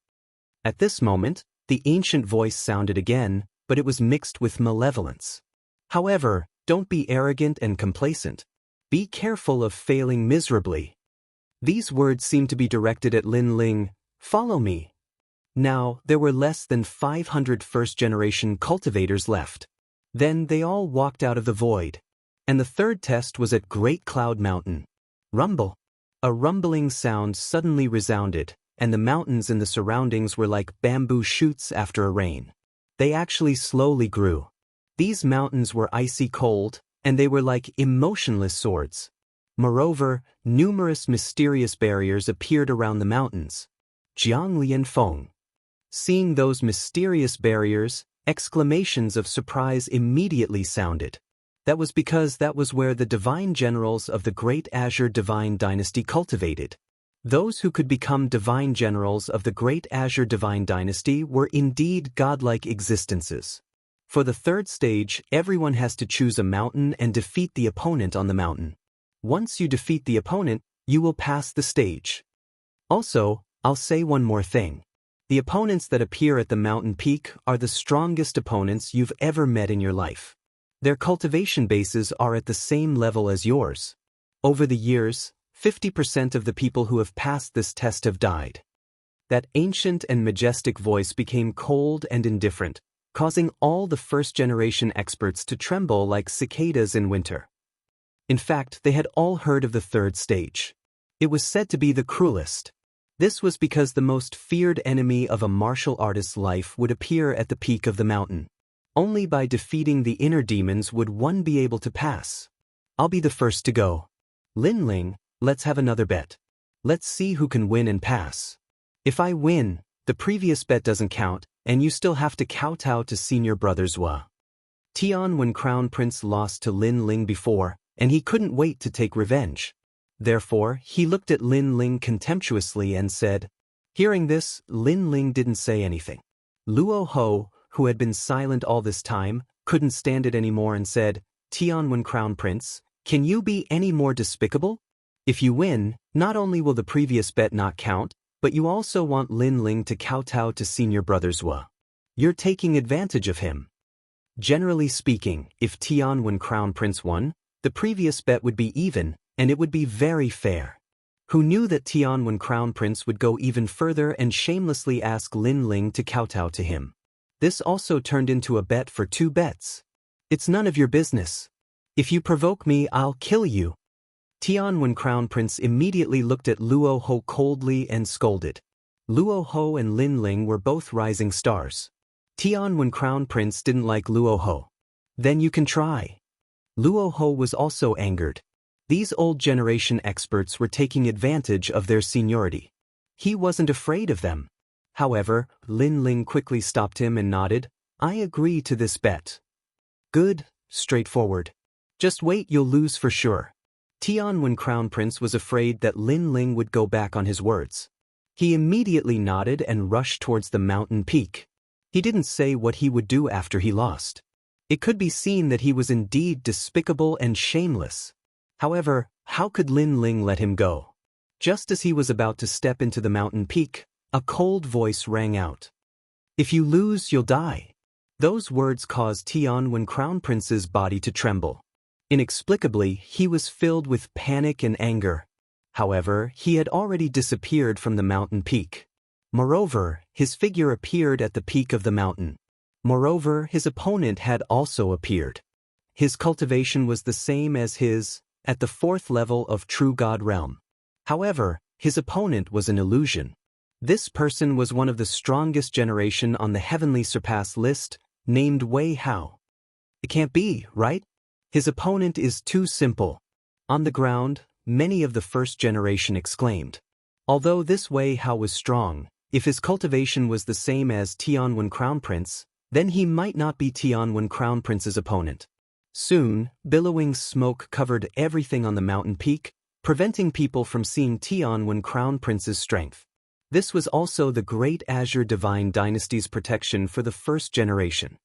At this moment, the ancient voice sounded again, but it was mixed with malevolence. However, don't be arrogant and complacent. Be careful of failing miserably. These words seemed to be directed at Lin Ling. Follow me. Now, there were less than 500 first-generation cultivators left. Then they all walked out of the void. And the third test was at Great Cloud Mountain. Rumble. A rumbling sound suddenly resounded, and the mountains in the surroundings were like bamboo shoots after a rain. They actually slowly grew. These mountains were icy cold, and they were like emotionless swords. Moreover, numerous mysterious barriers appeared around the mountains. Jiang Lianfeng. Seeing those mysterious barriers, exclamations of surprise immediately sounded. That was because that was where the divine generals of the Great Azure Divine Dynasty cultivated. Those who could become divine generals of the Great Azure Divine Dynasty were indeed godlike existences. For the third stage, everyone has to choose a mountain and defeat the opponent on the mountain. Once you defeat the opponent, you will pass the stage. Also, I'll say one more thing. The opponents that appear at the mountain peak are the strongest opponents you've ever met in your life. Their cultivation bases are at the same level as yours. Over the years, 50% of the people who have passed this test have died. That ancient and majestic voice became cold and indifferent, causing all the first-generation experts to tremble like cicadas in winter. In fact, they had all heard of the third stage. It was said to be the cruelest. This was because the most feared enemy of a martial artist's life would appear at the peak of the mountain. Only by defeating the inner demons would one be able to pass. I'll be the first to go. Lin Ling, let's have another bet. Let's see who can win and pass. If I win, the previous bet doesn't count, and you still have to kowtow to senior brother Zhua. Tian when Crown Prince lost to Lin Ling before, and he couldn't wait to take revenge. Therefore, he looked at Lin Ling contemptuously and said. Hearing this, Lin Ling didn't say anything. Luo Ho, who had been silent all this time, couldn't stand it anymore and said, Tianwen Crown Prince, can you be any more despicable? If you win, not only will the previous bet not count, but you also want Lin Ling to kowtow to senior brother Zhua. You're taking advantage of him. Generally speaking, if Tianwen Crown Prince won, the previous bet would be even, and it would be very fair. Who knew that Tianwen Crown Prince would go even further and shamelessly ask Lin Ling to kowtow to him? This also turned into a bet for 2 bets. It's none of your business. If you provoke me, I'll kill you. Tianwen Crown Prince immediately looked at Luo Ho coldly and scolded. Luo Ho and Lin Ling were both rising stars. Tianwen Crown Prince didn't like Luoho. Then you can try. Luoho was also angered. These old generation experts were taking advantage of their seniority. He wasn't afraid of them. However, Lin Ling quickly stopped him and nodded. I agree to this bet. Good, straightforward. Just wait, you'll lose for sure. Tianwen Crown Prince was afraid that Lin Ling would go back on his words. He immediately nodded and rushed towards the mountain peak. He didn't say what he would do after he lost. It could be seen that he was indeed despicable and shameless. However, how could Lin Ling let him go? Just as he was about to step into the mountain peak, a cold voice rang out. If you lose, you'll die. Those words caused Tianwen Crown Prince's body to tremble. Inexplicably, he was filled with panic and anger. However, he had already disappeared from the mountain peak. Moreover, his figure appeared at the peak of the mountain. Moreover, his opponent had also appeared. His cultivation was the same as his, at the 4th level of True God Realm. However, his opponent was an illusion. This person was one of the strongest generation on the Heavenly Surpass list, named Wei Hao. It can't be, right? His opponent is too simple. On the ground, many of the first generation exclaimed. Although this Wei Hao was strong, if his cultivation was the same as Tianwen Crown Prince, then he might not be Tianwen Crown Prince's opponent. Soon, billowing smoke covered everything on the mountain peak, preventing people from seeing Tianwen Crown Prince's strength. This was also the Great Azure Divine Dynasty's protection for the first generation.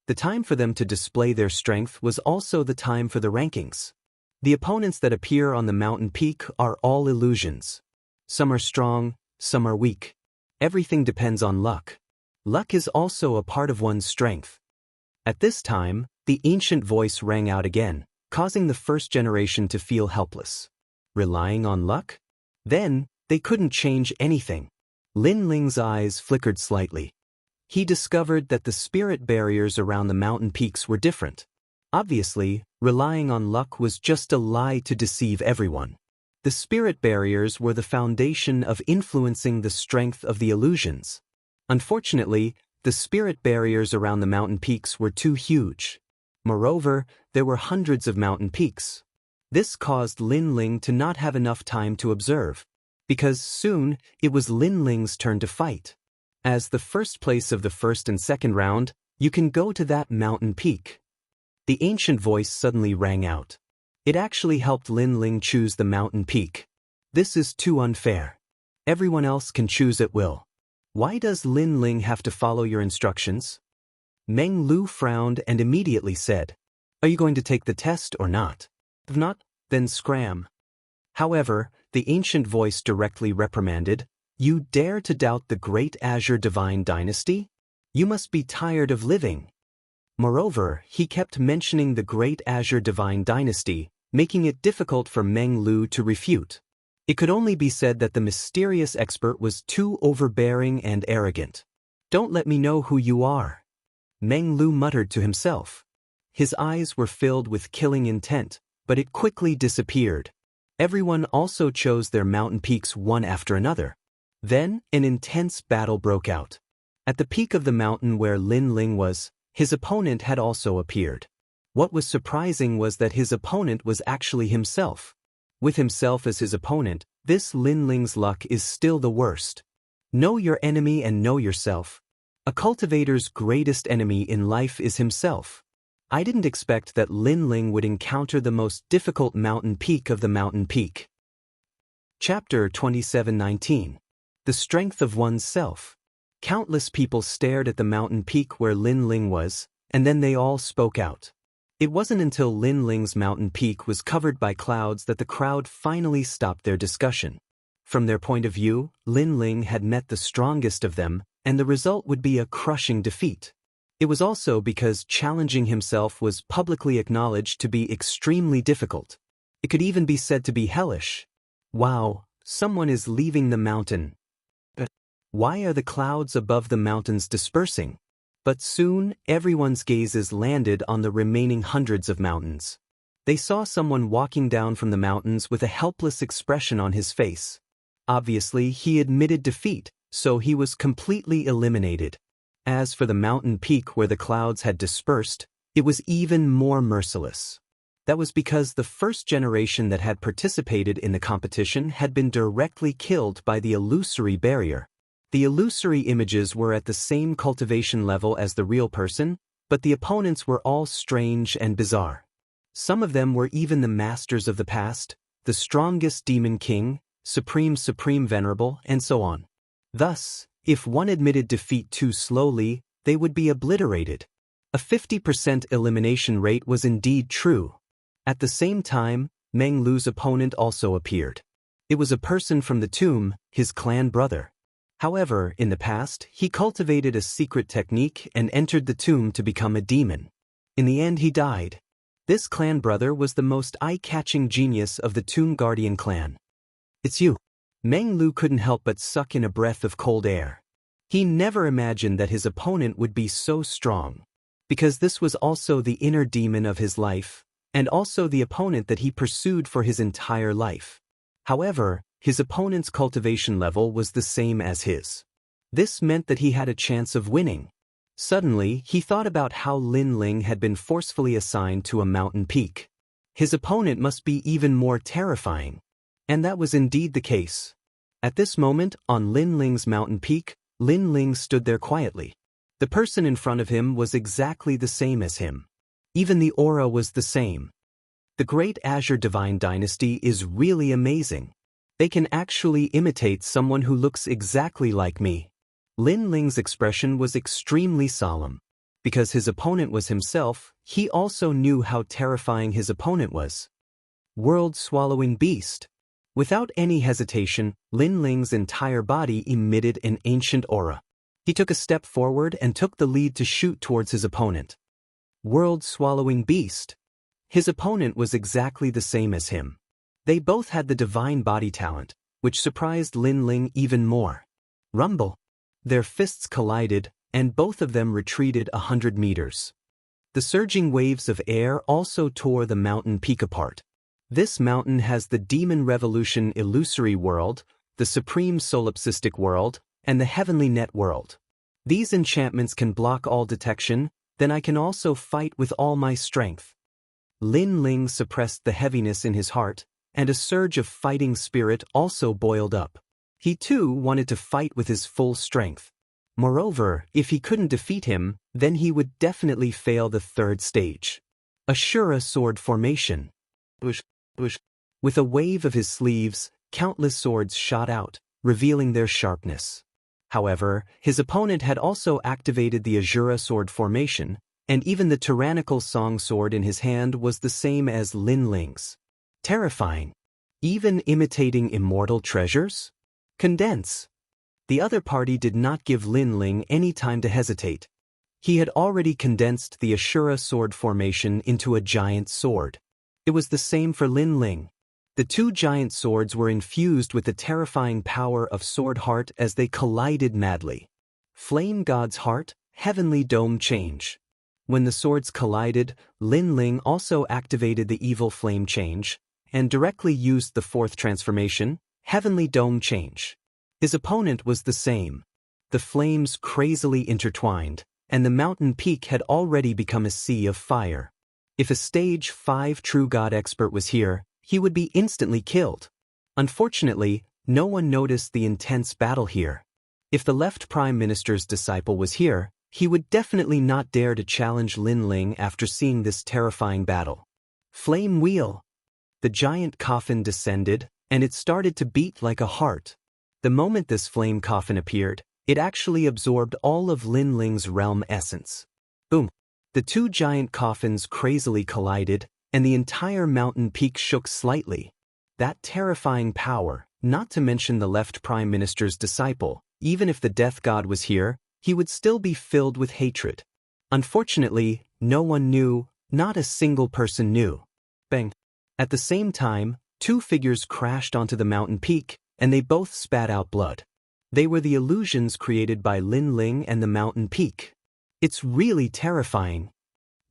The time for them to display their strength was also the time for the rankings. The opponents that appear on the mountain peak are all illusions. Some are strong, some are weak. Everything depends on luck. Luck is also a part of one's strength. At this time, the ancient voice rang out again, causing the first generation to feel helpless. Relying on luck? Then, they couldn't change anything. Lin Ling's eyes flickered slightly. He discovered that the spirit barriers around the mountain peaks were different. Obviously, relying on luck was just a lie to deceive everyone. The spirit barriers were the foundation of influencing the strength of the illusions. Unfortunately, the spirit barriers around the mountain peaks were too huge. Moreover, there were hundreds of mountain peaks. This caused Lin Ling to not have enough time to observe, because soon it was Lin Ling's turn to fight. As the first place of the first and second round, you can go to that mountain peak. The ancient voice suddenly rang out. It actually helped Lin Ling choose the mountain peak. This is too unfair. Everyone else can choose at will. Why does Lin Ling have to follow your instructions? Meng Lu frowned and immediately said, Are you going to take the test or not? If not, then scram. However, the ancient voice directly reprimanded, You dare to doubt the Great Azure Divine Dynasty? You must be tired of living. Moreover, he kept mentioning the Great Azure Divine Dynasty, making it difficult for Meng Lu to refute. It could only be said that the mysterious expert was too overbearing and arrogant. Don't let me know who you are. Meng Lu muttered to himself. His eyes were filled with killing intent, but it quickly disappeared. Everyone also chose their mountain peaks one after another. Then, an intense battle broke out. At the peak of the mountain where Lin Ling was, his opponent had also appeared. What was surprising was that his opponent was actually himself. With himself as his opponent, this Lin Ling's luck is still the worst. Know your enemy and know yourself. A cultivator's greatest enemy in life is himself. I didn't expect that Lin Ling would encounter the most difficult mountain peak of the mountain peak. Chapter 27:19. The Strength of One's Self. Countless people stared at the mountain peak where Lin Ling was, and then they all spoke out. It wasn't until Lin Ling's mountain peak was covered by clouds that the crowd finally stopped their discussion. From their point of view, Lin Ling had met the strongest of them, and the result would be a crushing defeat. It was also because challenging himself was publicly acknowledged to be extremely difficult. It could even be said to be hellish. Wow, someone is leaving the mountain. But why are the clouds above the mountains dispersing? But soon, everyone's gazes landed on the remaining hundreds of mountains. They saw someone walking down from the mountains with a helpless expression on his face. Obviously, he admitted defeat, so he was completely eliminated. As for the mountain peak where the clouds had dispersed, it was even more merciless. That was because the first generation that had participated in the competition had been directly killed by the illusory barrier. The illusory images were at the same cultivation level as the real person, but the opponents were all strange and bizarre. Some of them were even the masters of the past, the strongest demon king, supreme venerable, and so on. Thus, if one admitted defeat too slowly, they would be obliterated. A 50% elimination rate was indeed true. At the same time, Meng Lu's opponent also appeared. It was a person from the tomb, his clan brother. However, in the past, he cultivated a secret technique and entered the tomb to become a demon. In the end, he died. This clan brother was the most eye-catching genius of the Tomb Guardian clan. "It's you." Meng Lu couldn't help but suck in a breath of cold air. He never imagined that his opponent would be so strong, because this was also the inner demon of his life, and also the opponent that he pursued for his entire life. However, his opponent's cultivation level was the same as his. This meant that he had a chance of winning. Suddenly, he thought about how Lin Ling had been forcefully assigned to a mountain peak. His opponent must be even more terrifying. And that was indeed the case. At this moment, on Lin Ling's mountain peak, Lin Ling stood there quietly. The person in front of him was exactly the same as him. Even the aura was the same. The Great Azure Divine Dynasty is really amazing. They can actually imitate someone who looks exactly like me. Lin Ling's expression was extremely solemn. Because his opponent was himself, he also knew how terrifying his opponent was. World-swallowing beast. Without any hesitation, Lin Ling's entire body emitted an ancient aura. He took a step forward and took the lead to shoot towards his opponent. World-swallowing beast. His opponent was exactly the same as him. They both had the divine body talent, which surprised Lin Ling even more. Rumble. Their fists collided, and both of them retreated 100 meters. The surging waves of air also tore the mountain peak apart. This mountain has the Demon Revolution illusory world, the Supreme Solipsistic world, and the Heavenly Net world. These enchantments can block all detection, then I can also fight with all my strength. Lin Ling suppressed the heaviness in his heart, and a surge of fighting spirit also boiled up. He too wanted to fight with his full strength. Moreover, if he couldn't defeat him, then he would definitely fail the third stage. Ashura sword formation. With a wave of his sleeves, countless swords shot out, revealing their sharpness. However, his opponent had also activated the Ashura sword formation, and even the tyrannical song sword in his hand was the same as Lin Ling's. Terrifying. Even imitating immortal treasures? Condense. The other party did not give Lin Ling any time to hesitate. He had already condensed the Ashura sword formation into a giant sword. It was the same for Lin Ling. The two giant swords were infused with the terrifying power of Sword Heart as they collided madly. Flame God's Heart, Heavenly Dome Change. When the swords collided, Lin Ling also activated the Evil Flame Change, and directly used the fourth transformation, Heavenly Dome Change. His opponent was the same. The flames crazily intertwined, and the mountain peak had already become a sea of fire. If a Stage 5 True God expert was here, he would be instantly killed. Unfortunately, no one noticed the intense battle here. If the left Prime Minister's disciple was here, he would definitely not dare to challenge Lin Ling after seeing this terrifying battle. Flame Wheel. The giant coffin descended, and it started to beat like a heart. The moment this flame coffin appeared, it actually absorbed all of Lin Ling's realm essence. Boom! The two giant coffins crazily collided, and the entire mountain peak shook slightly. That terrifying power, not to mention the left Prime Minister's disciple, even if the Death God was here, he would still be filled with hatred. Unfortunately, no one knew, not a single person knew. Bang! At the same time, two figures crashed onto the mountain peak, and they both spat out blood. They were the illusions created by Lin Ling and the mountain peak. It's really terrifying.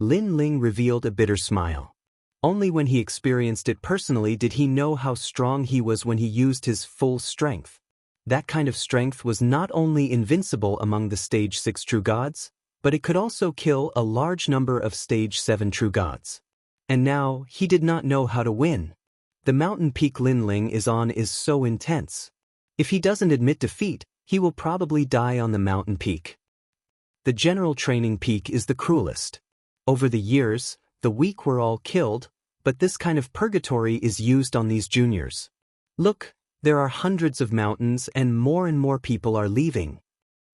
Lin Ling revealed a bitter smile. Only when he experienced it personally did he know how strong he was when he used his full strength. That kind of strength was not only invincible among the Stage 6 true gods, but it could also kill a large number of Stage 7 true gods. And now, he did not know how to win. The mountain peak Lin Ling is on is so intense. If he doesn't admit defeat, he will probably die on the mountain peak. The general training peak is the cruelest. Over the years, the weak were all killed, but this kind of purgatory is used on these juniors. Look, there are hundreds of mountains and more people are leaving.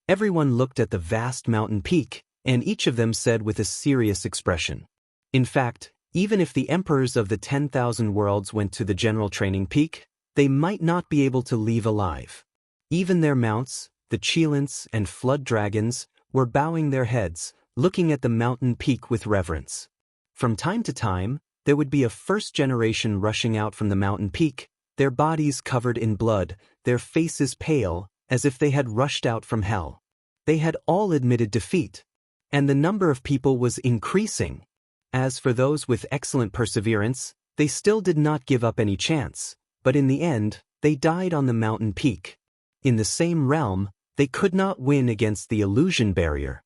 Everyone looked at the vast mountain peak, and each of them said with a serious expression. In fact, even if the emperors of the 10,000 worlds went to the general training peak, they might not be able to leave alive. Even their mounts, the Cheelants and flood dragons, were bowing their heads, looking at the mountain peak with reverence. From time to time, there would be a first generation rushing out from the mountain peak, their bodies covered in blood, their faces pale, as if they had rushed out from hell. They had all admitted defeat, and the number of people was increasing. As for those with excellent perseverance, they still did not give up any chance, but in the end, they died on the mountain peak. In the same realm, they could not win against the illusion barrier.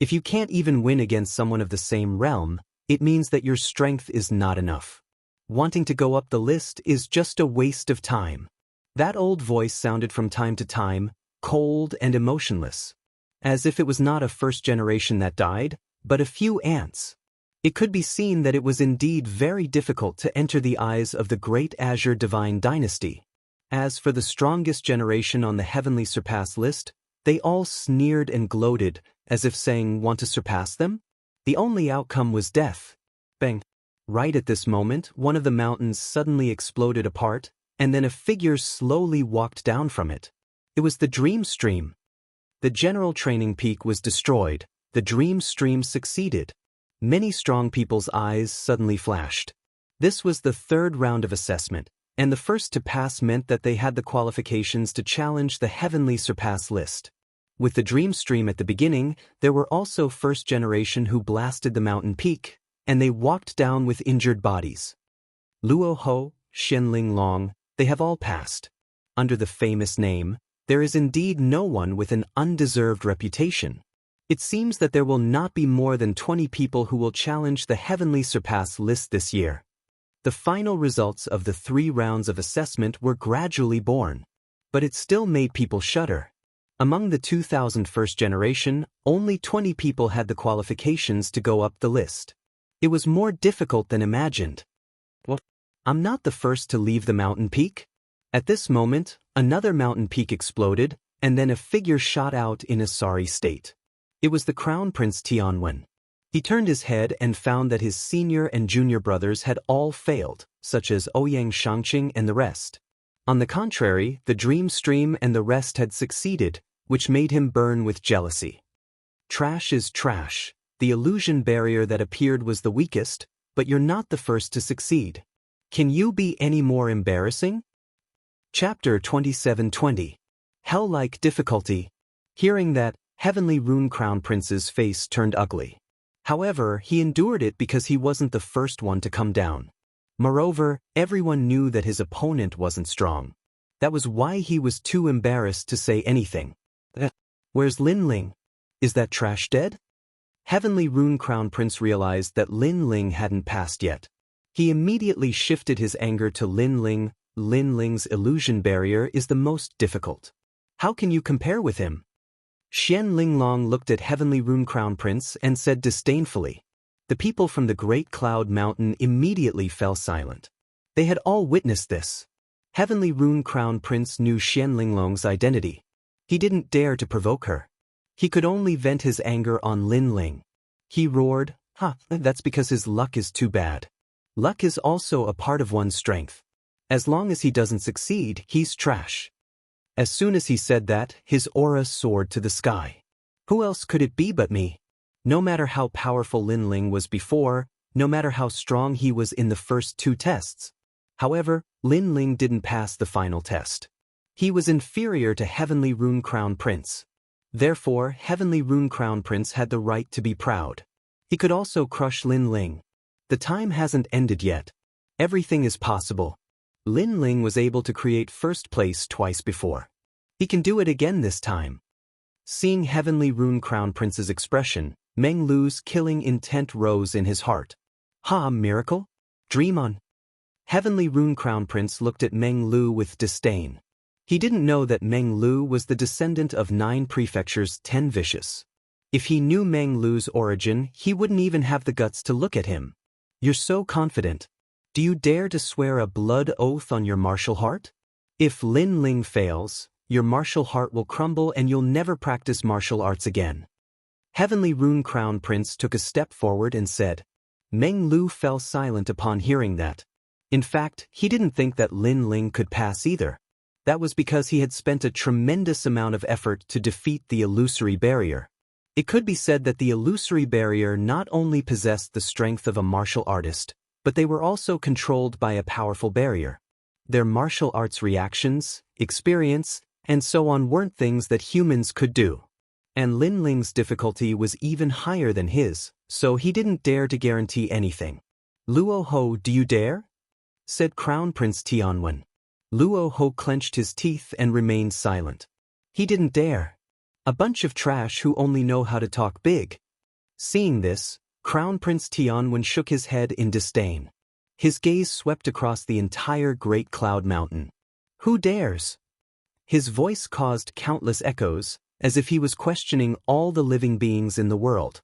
If you can't even win against someone of the same realm, it means that your strength is not enough. Wanting to go up the list is just a waste of time. That old voice sounded from time to time, cold and emotionless, as if it was not a first generation that died, but a few ants. It could be seen that it was indeed very difficult to enter the eyes of the great Azure Divine Dynasty. As for the strongest generation on the Heavenly Surpass list, they all sneered and gloated, as if saying, "Want to surpass them?" The only outcome was death. Bang! Right at this moment, one of the mountains suddenly exploded apart, and then a figure slowly walked down from it. It was the Dream Stream. The general training peak was destroyed. The Dream Stream succeeded. Many strong people's eyes suddenly flashed. This was the third round of assessment, and the first to pass meant that they had the qualifications to challenge the Heavenly Surpass list. With the Dream Stream at the beginning, there were also first generation who blasted the mountain peak, and they walked down with injured bodies. Luo Ho, Xianling Long, they have all passed. Under the famous name, there is indeed no one with an undeserved reputation. It seems that there will not be more than 20 people who will challenge the Heavenly Surpass list this year. The final results of the 3 rounds of assessment were gradually born, but it still made people shudder. Among the 2000 first generation, only 20 people had the qualifications to go up the list. It was more difficult than imagined. What? I'm not the first to leave the mountain peak? At this moment, another mountain peak exploded, and then a figure shot out in a sorry state. It was the Crown Prince Tianwen. He turned his head and found that his senior and junior brothers had all failed, such as Ouyang Shangqing and the rest. On the contrary, the Dream Stream and the rest had succeeded, which made him burn with jealousy. Trash is trash. The illusion barrier that appeared was the weakest, but you're not the first to succeed. Can you be any more embarrassing? Chapter 2720. Hell-like difficulty. Hearing that, Heavenly Rune Crown Prince's face turned ugly. However, he endured it because he wasn't the first one to come down. Moreover, everyone knew that his opponent wasn't strong. That was why he was too embarrassed to say anything. Where's Lin Ling? Is that trash dead? Heavenly Rune Crown Prince realized that Lin Ling hadn't passed yet. He immediately shifted his anger to Lin Ling. Lin Ling's illusion barrier is the most difficult. How can you compare with him? Xian Linglong looked at Heavenly Rune Crown Prince and said disdainfully. The people from the Great Cloud Mountain immediately fell silent. They had all witnessed this. Heavenly Rune Crown Prince knew Xian Linglong's identity. He didn't dare to provoke her. He could only vent his anger on Lin Ling. He roared, that's because his luck is too bad. Luck is also a part of one's strength. As long as he doesn't succeed, he's trash. As soon as he said that, his aura soared to the sky. Who else could it be but me? No matter how powerful Lin Ling was before, no matter how strong he was in the first 2 tests. However, Lin Ling didn't pass the final test. He was inferior to Heavenly Rune Crown Prince. Therefore, Heavenly Rune Crown Prince had the right to be proud. He could also crush Lin Ling. The time hasn't ended yet. Everything is possible. Lin Ling was able to create first place twice before. He can do it again this time. Seeing Heavenly Rune Crown Prince's expression, Meng Lu's killing intent rose in his heart. Ha, miracle? Dream on. Heavenly Rune Crown Prince looked at Meng Lu with disdain. He didn't know that Meng Lu was the descendant of 9 prefectures 10 vicious. If he knew Meng Lu's origin, he wouldn't even have the guts to look at him. You're so confident. Do you dare to swear a blood oath on your martial heart? If Lin Ling fails, your martial heart will crumble and you'll never practice martial arts again. Heavenly Rune Crown Prince took a step forward and said. Meng Lu fell silent upon hearing that. In fact, he didn't think that Lin Ling could pass either. That was because he had spent a tremendous amount of effort to defeat the illusory barrier. It could be said that the illusory barrier not only possessed the strength of a martial artist, but they were also controlled by a powerful barrier. Their martial arts reactions, experience, and so on weren't things that humans could do. And Lin Ling's difficulty was even higher than his, so he didn't dare to guarantee anything. Luo Ho, do you dare? Said Crown Prince Tianwen. Luo Ho clenched his teeth and remained silent. He didn't dare. A bunch of trash who only know how to talk big. Seeing this, Crown Prince Tianwen shook his head in disdain. His gaze swept across the entire Great Cloud Mountain. Who dares? His voice caused countless echoes, as if he was questioning all the living beings in the world.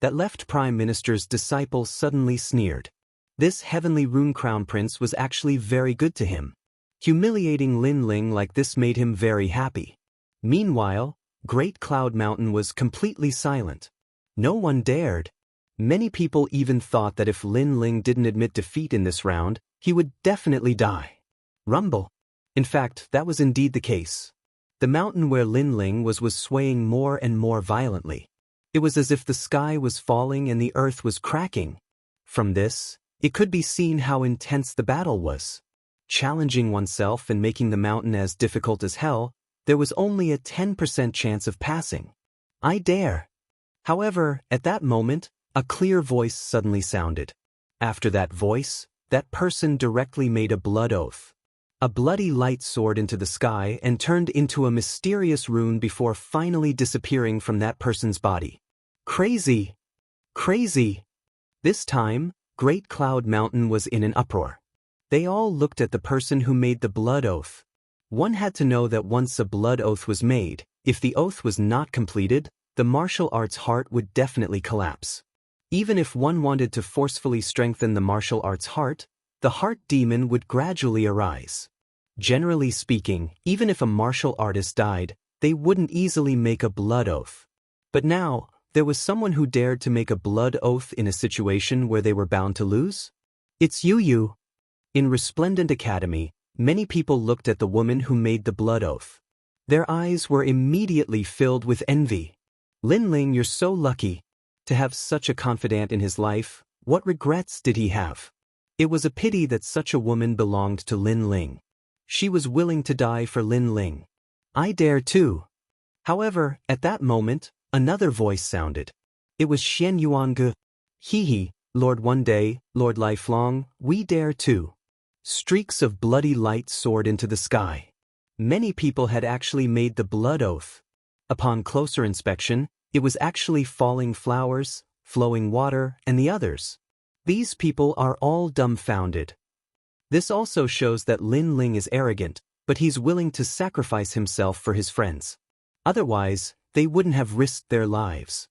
That left Prime Minister's disciple suddenly sneered. This Heavenly Rune Crown Prince was actually very good to him. Humiliating Lin Ling like this made him very happy. Meanwhile, Great Cloud Mountain was completely silent. No one dared. Many people even thought that if Lin Ling didn't admit defeat in this round, he would definitely die. Rumble. In fact, that was indeed the case. The mountain where Lin Ling was swaying more and more violently. It was as if the sky was falling and the earth was cracking. From this, it could be seen how intense the battle was. Challenging oneself and making the mountain as difficult as hell, there was only a 10% chance of passing. I dare. However, at that moment, a clear voice suddenly sounded. After that voice, that person directly made a blood oath. A bloody light soared into the sky and turned into a mysterious rune before finally disappearing from that person's body. Crazy! Crazy! This time, Great Cloud Mountain was in an uproar. They all looked at the person who made the blood oath. One had to know that once a blood oath was made, if the oath was not completed, the martial arts heart would definitely collapse. Even if one wanted to forcefully strengthen the martial arts heart, the heart demon would gradually arise. Generally speaking, even if a martial artist died, they wouldn't easily make a blood oath. But now, there was someone who dared to make a blood oath in a situation where they were bound to lose? It's Yu. In Resplendent Academy, many people looked at the woman who made the blood oath. Their eyes were immediately filled with envy. Lin Ling, you're so lucky. To have such a confidant in his life, what regrets did he have? It was a pity that such a woman belonged to Lin Ling. She was willing to die for Lin Ling. I dare too. However, at that moment, another voice sounded. It was Xian Yuange. He, Lord One Day, Lord Lifelong, we dare too. Streaks of bloody light soared into the sky. Many people had actually made the blood oath. Upon closer inspection, it was actually falling flowers, flowing water, and the others. These people are all dumbfounded. This also shows that Lin Ling is arrogant, but he's willing to sacrifice himself for his friends. Otherwise, they wouldn't have risked their lives.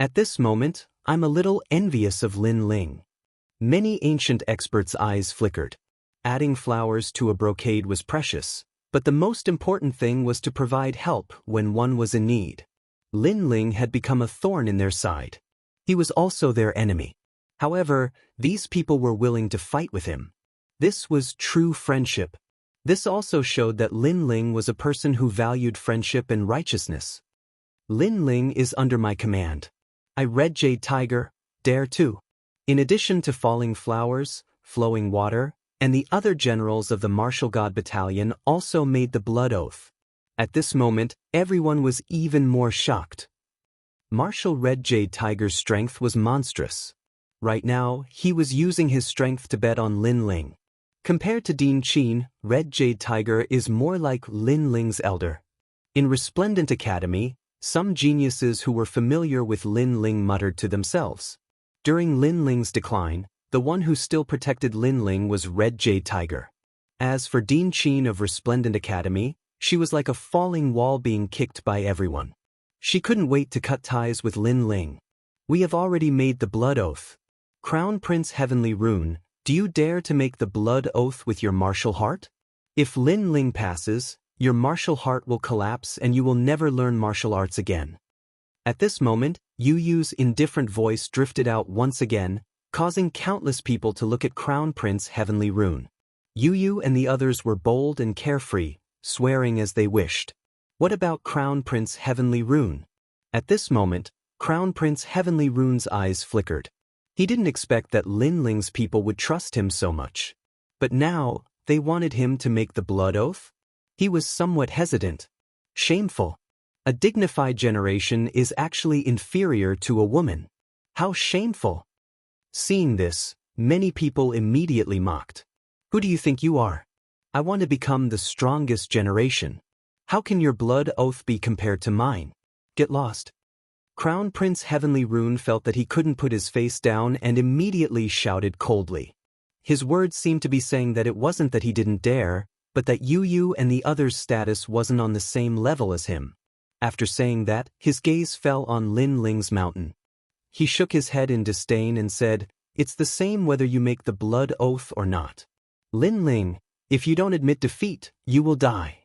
At this moment, I'm a little envious of Lin Ling. Many ancient experts' eyes flickered. Adding flowers to a brocade was precious, but the most important thing was to provide help when one was in need. Lin Ling had become a thorn in their side. He was also their enemy. However, these people were willing to fight with him. This was true friendship. This also showed that Lin Ling was a person who valued friendship and righteousness. Lin Ling is under my command. I, Red Jade Tiger, dare too. In addition to falling flowers, flowing water, and the other generals of the Martial God Battalion also made the blood oath. At this moment, everyone was even more shocked. Martial Red Jade Tiger's strength was monstrous. Right now, he was using his strength to bet on Lin Ling. Compared to Dean Qin, Red Jade Tiger is more like Lin Ling's elder. In Resplendent Academy, some geniuses who were familiar with Lin Ling muttered to themselves. During Lin Ling's decline, the one who still protected Lin Ling was Red Jade Tiger. As for Dean Chin of Resplendent Academy, she was like a falling wall being kicked by everyone. She couldn't wait to cut ties with Lin Ling. We have already made the blood oath. Crown Prince Heavenly Rune, do you dare to make the blood oath with your martial heart? If Lin Ling passes, your martial heart will collapse and you will never learn martial arts again. At this moment, Yu Yu's indifferent voice drifted out once again, causing countless people to look at Crown Prince Heavenly Rune. Yu Yu and the others were bold and carefree, swearing as they wished. What about Crown Prince Heavenly Rune? At this moment, Crown Prince Heavenly Rune's eyes flickered. He didn't expect that Lin Ling's people would trust him so much. But now, they wanted him to make the blood oath? He was somewhat hesitant. Shameful. A dignified generation is actually inferior to a woman. How shameful. Seeing this, many people immediately mocked. Who do you think you are? I want to become the strongest generation. How can your blood oath be compared to mine? Get lost. Crown Prince Heavenly Rune felt that he couldn't put his face down and immediately shouted coldly. His words seemed to be saying that it wasn't that he didn't dare, but that Yu Yu and the others' status wasn't on the same level as him. After saying that, his gaze fell on Lin Ling's mountain. He shook his head in disdain and said, "It's the same whether you make the blood oath or not. Lin Ling, if you don't admit defeat, you will die."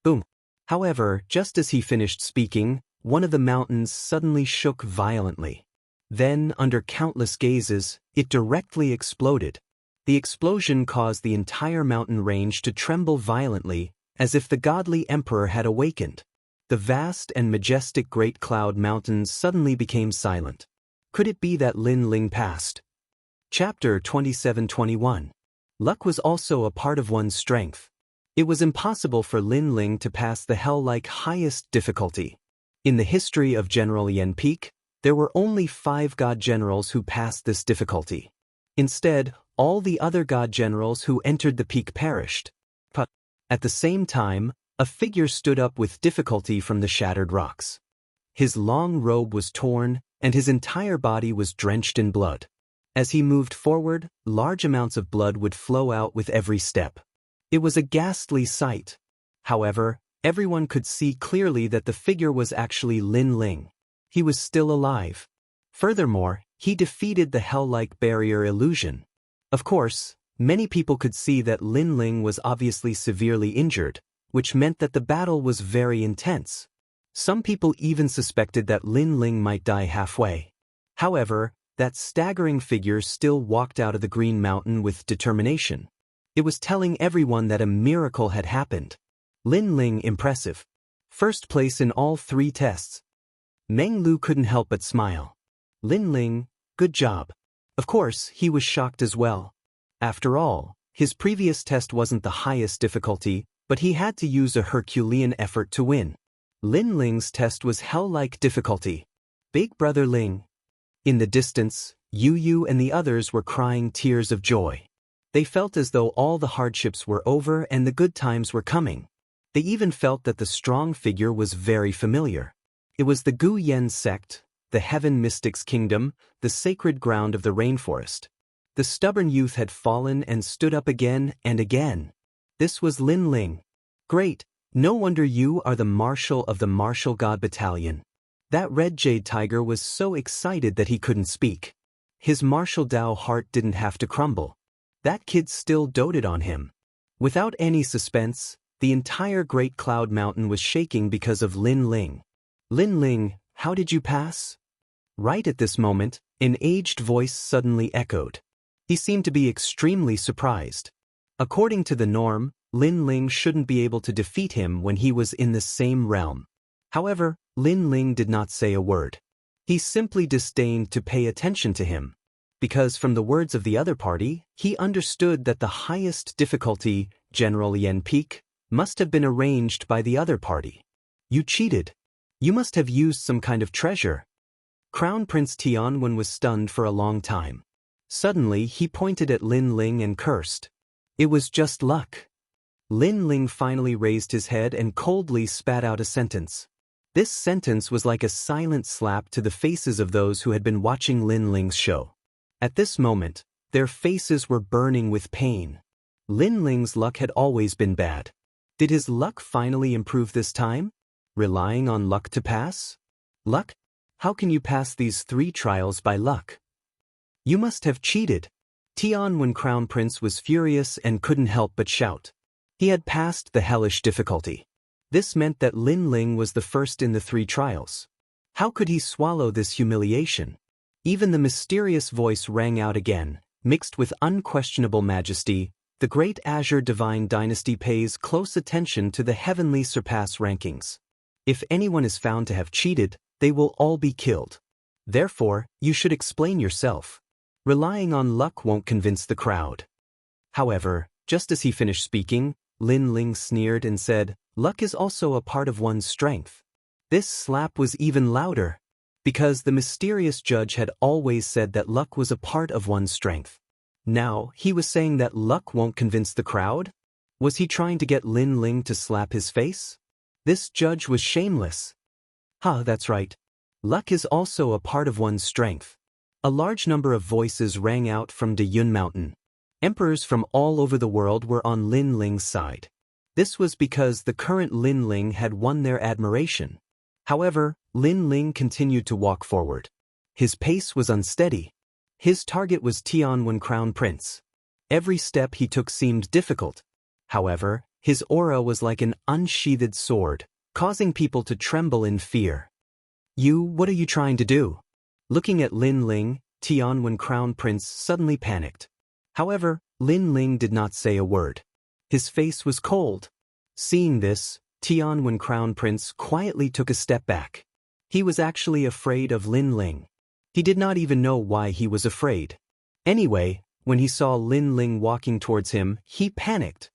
Boom. However, just as he finished speaking, one of the mountains suddenly shook violently. Then, under countless gazes, it directly exploded. The explosion caused the entire mountain range to tremble violently, as if the godly emperor had awakened. The vast and majestic Great Cloud Mountains suddenly became silent. Could it be that Lin Ling passed? Chapter 27-21. Luck was also a part of one's strength. It was impossible for Lin Ling to pass the hell-like highest difficulty. In the history of General Yen Peak, there were only 5 god generals who passed this difficulty. Instead, all the other god generals who entered the peak perished. But at the same time, a figure stood up with difficulty from the shattered rocks. His long robe was torn, and his entire body was drenched in blood. As he moved forward, large amounts of blood would flow out with every step. It was a ghastly sight. However, everyone could see clearly that the figure was actually Lin Ling. He was still alive. Furthermore, he defeated the hell-like barrier illusion. Of course, many people could see that Lin Ling was obviously severely injured, which meant that the battle was very intense. Some people even suspected that Lin Ling might die halfway. However, that staggering figure still walked out of the Green Mountain with determination. It was telling everyone that a miracle had happened. Lin Ling impressive. First place in all 3 tests. Meng Lu couldn't help but smile. Lin Ling, good job. Of course, he was shocked as well. After all, his previous test wasn't the highest difficulty, but he had to use a Herculean effort to win. Lin Ling's test was hell-like difficulty. Big Brother Ling. In the distance, Yu Yu and the others were crying tears of joy. They felt as though all the hardships were over and the good times were coming. They even felt that the strong figure was very familiar. It was the Gu Yen sect, the Heaven Mystics Kingdom, the sacred ground of the rainforest. The stubborn youth had fallen and stood up again and again. This was Lin Ling. Great, no wonder you are the Marshal of the Martial God Battalion. That Red Jade Tiger was so excited that he couldn't speak. His martial Dao heart didn't have to crumble. That kid still doted on him. Without any suspense, the entire Great Cloud Mountain was shaking because of Lin Ling. Lin Ling, how did you pass? Right at this moment, an aged voice suddenly echoed. He seemed to be extremely surprised. According to the norm, Lin Ling shouldn't be able to defeat him when he was in the same realm. However, Lin Ling did not say a word. He simply disdained to pay attention to him. Because from the words of the other party, he understood that the highest difficulty, General Yen Peak, must have been arranged by the other party. You cheated. You must have used some kind of treasure. Crown Prince Tianwen was stunned for a long time. Suddenly he pointed at Lin Ling and cursed. It was just luck. Lin Ling finally raised his head and coldly spat out a sentence. This sentence was like a silent slap to the faces of those who had been watching Lin Ling's show. At this moment, their faces were burning with pain. Lin Ling's luck had always been bad. Did his luck finally improve this time? Relying on luck to pass? Luck? How can you pass these 3 trials by luck? You must have cheated. Tianwen Crown Prince was furious and couldn't help but shout. He had passed the hellish difficulty. This meant that Lin Ling was the first in the 3 trials. How could he swallow this humiliation? Even the mysterious voice rang out again, mixed with unquestionable majesty. The great Azure Divine Dynasty pays close attention to the heavenly surpass rankings. If anyone is found to have cheated, they will all be killed. Therefore, you should explain yourself. Relying on luck won't convince the crowd. However, just as he finished speaking, Lin Ling sneered and said, "Luck is also a part of one's strength." This slap was even louder, because the mysterious judge had always said that luck was a part of one's strength. Now, he was saying that luck won't convince the crowd? Was he trying to get Lin Ling to slap his face? This judge was shameless. That's right. Luck is also a part of one's strength. A large number of voices rang out from De Yun Mountain. Emperors from all over the world were on Lin Ling's side. This was because the current Lin Ling had won their admiration. However, Lin Ling continued to walk forward. His pace was unsteady. His target was Tianwen Crown Prince. Every step he took seemed difficult. However, his aura was like an unsheathed sword, causing people to tremble in fear. What are you trying to do? Looking at Lin Ling, Tianwen Crown Prince suddenly panicked. However, Lin Ling did not say a word. His face was cold. Seeing this, Tianwen Crown Prince quietly took a step back. He was actually afraid of Lin Ling. He did not even know why he was afraid. Anyway, when he saw Lin Ling walking towards him, he panicked.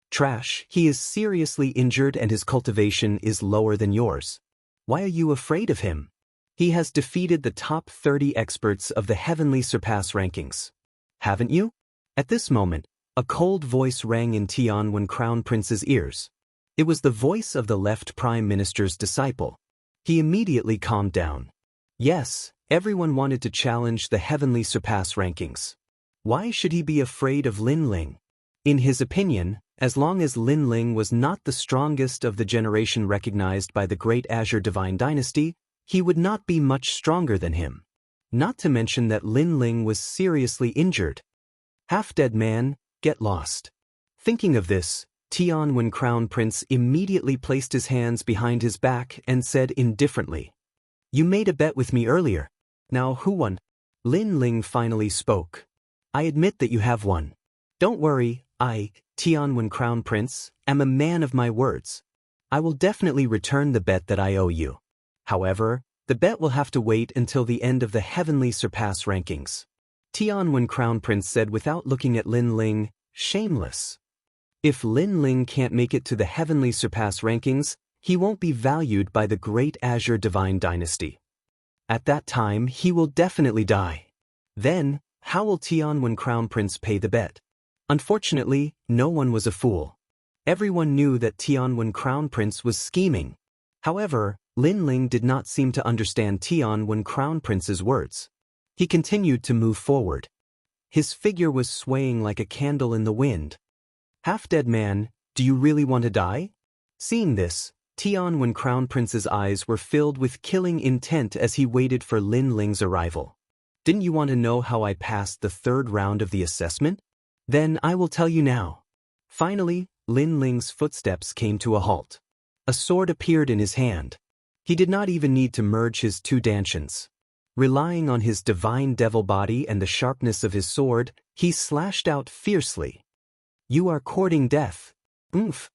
Trash, he is seriously injured and his cultivation is lower than yours. Why are you afraid of him? He has defeated the top 30 experts of the heavenly surpass rankings. Haven't you? At this moment, a cold voice rang in Tianwen Crown Prince's ears. It was the voice of the left Prime Minister's disciple. He immediately calmed down. Yes, everyone wanted to challenge the heavenly surpass rankings. Why should he be afraid of Lin Ling? In his opinion, as long as Lin Ling was not the strongest of the generation recognized by the great Azure Divine Dynasty, he would not be much stronger than him. Not to mention that Lin Ling was seriously injured. Half-dead man, get lost. Thinking of this, Tianwen Crown Prince immediately placed his hands behind his back and said indifferently, "You made a bet with me earlier. Now who won?" Lin Ling finally spoke. "I admit that you have won. Don't worry, I, Tianwen Crown Prince, am a man of my words. I will definitely return the bet that I owe you. However, the bet will have to wait until the end of the heavenly surpass rankings." Tianwen Crown Prince said without looking at Lin Ling, shameless. If Lin Ling can't make it to the heavenly surpass rankings, he won't be valued by the great Azure Divine Dynasty. At that time, he will definitely die. Then, how will Tianwen Crown Prince pay the bet? Unfortunately, no one was a fool. Everyone knew that Tianwen Crown Prince was scheming. However, Lin Ling did not seem to understand Tianwen Crown Prince's words. He continued to move forward. His figure was swaying like a candle in the wind. "Half-dead man, do you really want to die?" Seeing this, Tianwen Crown Prince's eyes were filled with killing intent as he waited for Lin Ling's arrival. "Didn't you want to know how I passed the 3rd round of the assessment? Then I will tell you now." Finally, Lin Ling's footsteps came to a halt. A sword appeared in his hand. He did not even need to merge his 2 dantians. Relying on his divine devil body and the sharpness of his sword, he slashed out fiercely. "You are courting death." "Oomph!"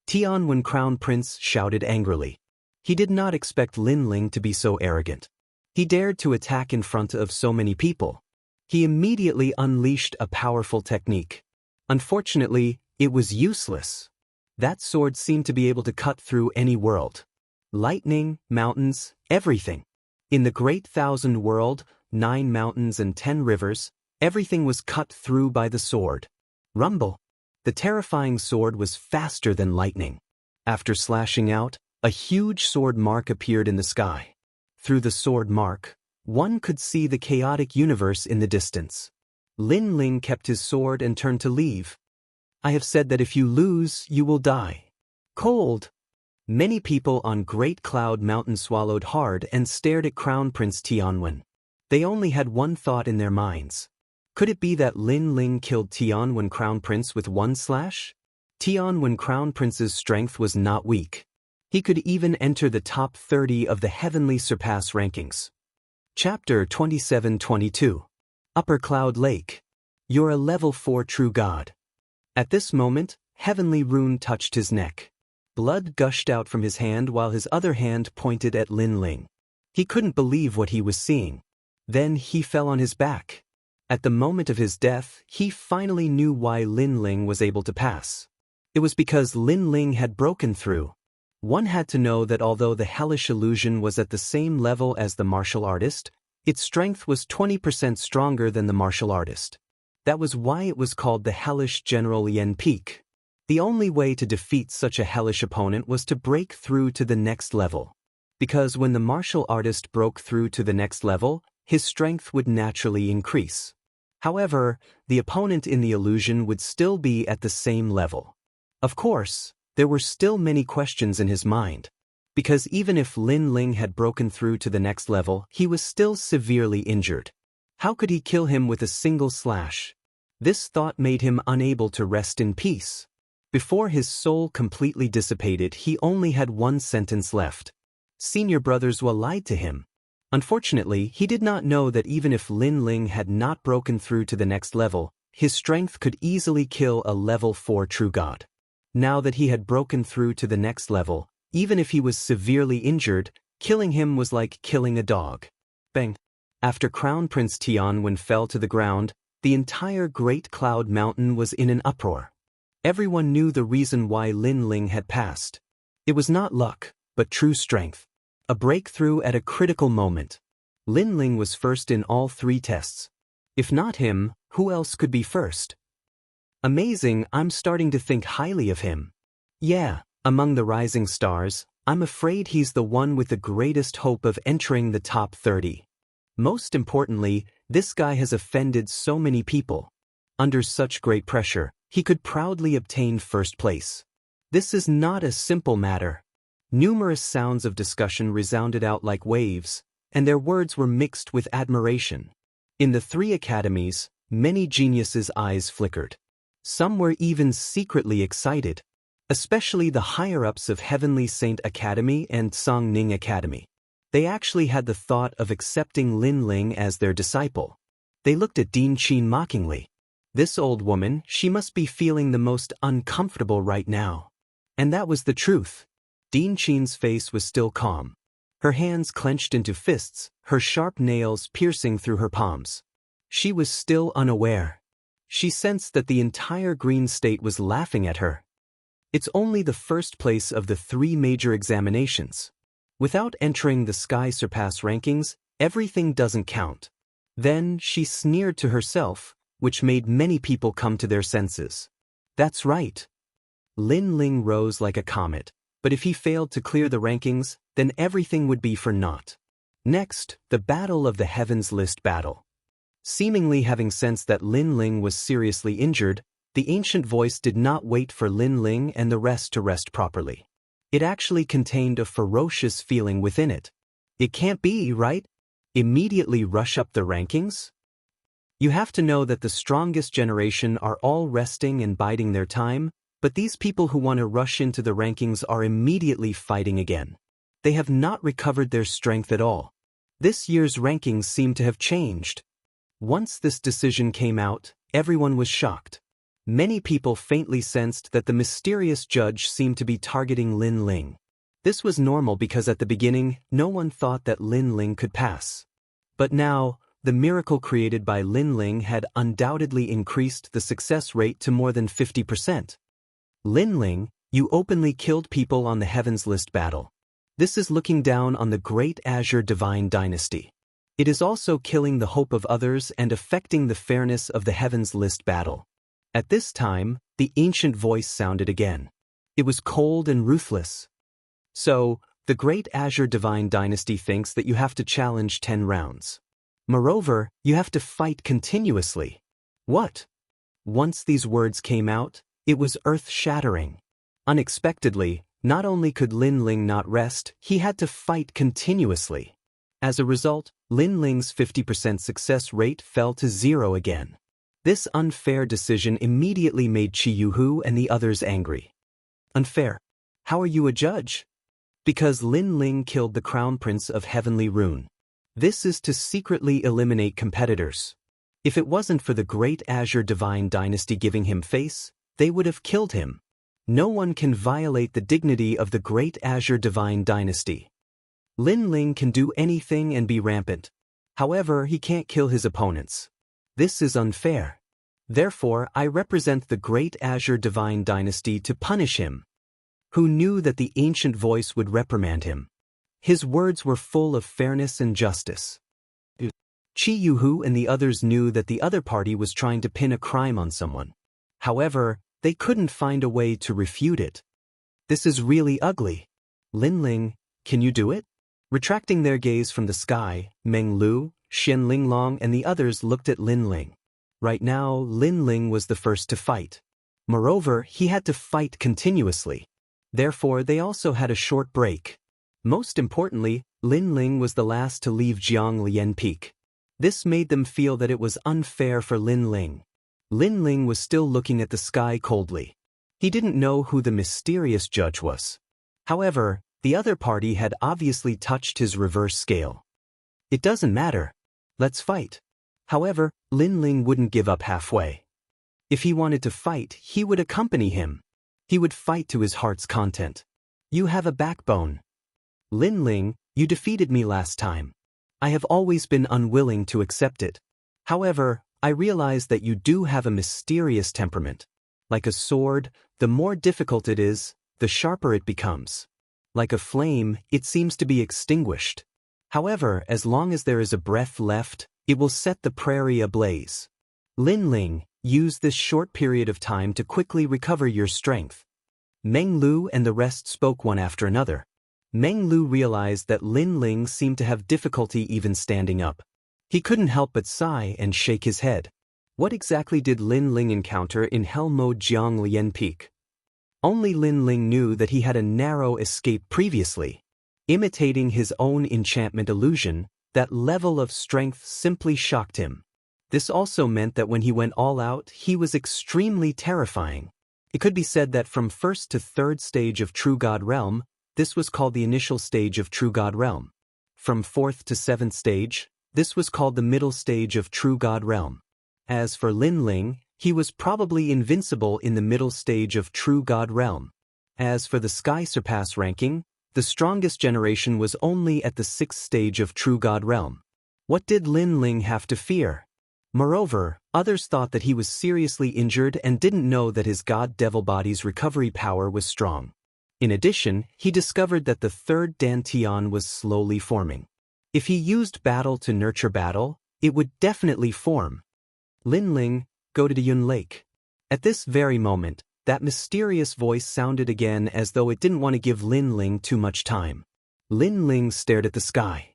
Tianwen Crown Prince shouted angrily. He did not expect Lin Ling to be so arrogant. He dared to attack in front of so many people. He immediately unleashed a powerful technique. Unfortunately, it was useless. That sword seemed to be able to cut through any world. Lightning, mountains, everything. In the great 1,000 world, 9 mountains and 10 rivers, everything was cut through by the sword. Rumble. The terrifying sword was faster than lightning. After slashing out, a huge sword mark appeared in the sky. Through the sword mark, one could see the chaotic universe in the distance. Lin Ling kept his sword and turned to leave. I have said that if you lose, you will die. Cold. Many people on Great Cloud Mountain swallowed hard and stared at Crown Prince Tianwen. They only had one thought in their minds. Could it be that Lin Ling killed Tianwen Crown Prince with one slash? Tianwen Crown Prince's strength was not weak. He could even enter the top 30 of the Heavenly Surpass rankings. Chapter 27-22. Upper Cloud Lake. You're a level 4 true god. At this moment, Heavenly Rune touched his neck. Blood gushed out from his hand while his other hand pointed at Lin Ling. He couldn't believe what he was seeing. Then he fell on his back. At the moment of his death, he finally knew why Lin Ling was able to pass. It was because Lin Ling had broken through. One had to know that although the hellish illusion was at the same level as the martial artist, its strength was 20% stronger than the martial artist. That was why it was called the hellish General Yen Peak. The only way to defeat such a hellish opponent was to break through to the next level. Because when the martial artist broke through to the next level, his strength would naturally increase. However, the opponent in the illusion would still be at the same level. Of course, there were still many questions in his mind. Because even if Lin Ling had broken through to the next level, he was still severely injured. How could he kill him with a single slash? This thought made him unable to rest in peace. Before his soul completely dissipated, he only had one sentence left. Senior brothers lied to him. Unfortunately, he did not know that even if Lin Ling had not broken through to the next level, his strength could easily kill a level 4 true god. Now that he had broken through to the next level, even if he was severely injured, killing him was like killing a dog. Bang! After Crown Prince Tianwen fell to the ground, the entire Great Cloud Mountain was in an uproar. Everyone knew the reason why Lin Ling had passed. It was not luck, but true strength. A breakthrough at a critical moment. Lin Ling was first in all 3 tests. If not him, who else could be first? Amazing, I'm starting to think highly of him. Yeah, among the rising stars, I'm afraid he's the one with the greatest hope of entering the top 30. Most importantly, this guy has offended so many people. Under such great pressure, he could proudly obtain first place. This is not a simple matter. Numerous sounds of discussion resounded out like waves, and their words were mixed with admiration. In the 3 academies, many geniuses' eyes flickered. Some were even secretly excited, especially the higher-ups of Heavenly Saint Academy and Song Ning Academy. They actually had the thought of accepting Lin Ling as their disciple. They looked at Dean Qin mockingly. This old woman, she must be feeling the most uncomfortable right now. And that was the truth. Dean Qin's face was still calm. Her hands clenched into fists, her sharp nails piercing through her palms. She was still unaware. She sensed that the entire Green State was laughing at her. It's only the first place of the 3 major examinations. Without entering the Sky Surpass rankings, everything doesn't count. Then she sneered to herself, which made many people come to their senses. That's right. Lin Ling rose like a comet. But if he failed to clear the rankings, then everything would be for naught. Next, the Battle of the Heavens List battle. Seemingly having sensed that Lin Ling was seriously injured, the ancient voice did not wait for Lin Ling and the rest to rest properly. It actually contained a ferocious feeling within it. It can't be, right? Immediately rush up the rankings? You have to know that the strongest generation are all resting and biding their time, but these people who want to rush into the rankings are immediately fighting again. They have not recovered their strength at all. This year's rankings seem to have changed. Once this decision came out, everyone was shocked. Many people faintly sensed that the mysterious judge seemed to be targeting Lin Ling. This was normal because at the beginning, no one thought that Lin Ling could pass. But now, the miracle created by Lin Ling had undoubtedly increased the success rate to more than 50%. Lin Ling, you openly killed people on the Heavens List battle. This is looking down on the Great Azure Divine Dynasty. It is also killing the hope of others and affecting the fairness of the Heavens List battle. At this time, the ancient voice sounded again. It was cold and ruthless. So, the great Azure Divine Dynasty thinks that you have to challenge 10 rounds. Moreover, you have to fight continuously. What? Once these words came out, it was earth-shattering. Unexpectedly, not only could Lin Ling not rest, he had to fight continuously. As a result, Lin Ling's 50% success rate fell to 0 again. This unfair decision immediately made Qi Yuhu and the others angry. Unfair? How are you a judge? Because Lin Ling killed the Crown Prince of Heavenly Rune. This is to secretly eliminate competitors. If it wasn't for the great Azure Divine Dynasty giving him face, they would have killed him. No one can violate the dignity of the great Azure Divine Dynasty. Lin Ling can do anything and be rampant. However, he can't kill his opponents. This is unfair. Therefore, I represent the great Azure Divine Dynasty to punish him. Who knew that the ancient voice would reprimand him? His words were full of fairness and justice. Qi Yuhu and the others knew that the other party was trying to pin a crime on someone. However, they couldn't find a way to refute it. This is really ugly. Lin Ling, can you do it? Retracting their gaze from the sky, Meng Lu, Xian Linglong and the others looked at Lin Ling. Right now, Lin Ling was the first to fight. Moreover, he had to fight continuously. Therefore, they also had a short break. Most importantly, Lin Ling was the last to leave Jianglian Peak. This made them feel that it was unfair for Lin Ling. Lin Ling was still looking at the sky coldly. He didn't know who the mysterious judge was. However, the other party had obviously touched his reverse scale. It doesn't matter. Let's fight. However, Lin Ling wouldn't give up halfway. If he wanted to fight, he would accompany him. He would fight to his heart's content. You have a backbone. Lin Ling, you defeated me last time. I have always been unwilling to accept it. However, I realize that you do have a mysterious temperament. Like a sword, the more difficult it is, the sharper it becomes. Like a flame, it seems to be extinguished. However, as long as there is a breath left, it will set the prairie ablaze. Lin Ling, use this short period of time to quickly recover your strength. Meng Lu and the rest spoke one after another. Meng Lu realized that Lin Ling seemed to have difficulty even standing up. He couldn't help but sigh and shake his head. What exactly did Lin Ling encounter in Hell Mode Jianglian Peak? Only Lin Ling knew that he had a narrow escape previously. Imitating his own enchantment illusion, that level of strength simply shocked him. This also meant that when he went all out, he was extremely terrifying. It could be said that from first to third stage of True God Realm, this was called the initial stage of True God Realm. From fourth to seventh stage, this was called the middle stage of True God Realm. As for Lin Ling, he was probably invincible in the middle stage of True God Realm. As for the Sky Surpass ranking, the strongest generation was only at the sixth stage of True God Realm. What did Lin Ling have to fear? Moreover, others thought that he was seriously injured and didn't know that his God-Devil body's recovery power was strong. In addition, he discovered that the third Dantian was slowly forming. If he used battle to nurture battle, it would definitely form. Lin Ling, go to Yun Lake. At this very moment, that mysterious voice sounded again as though it didn't want to give Lin Ling too much time. Lin Ling stared at the sky.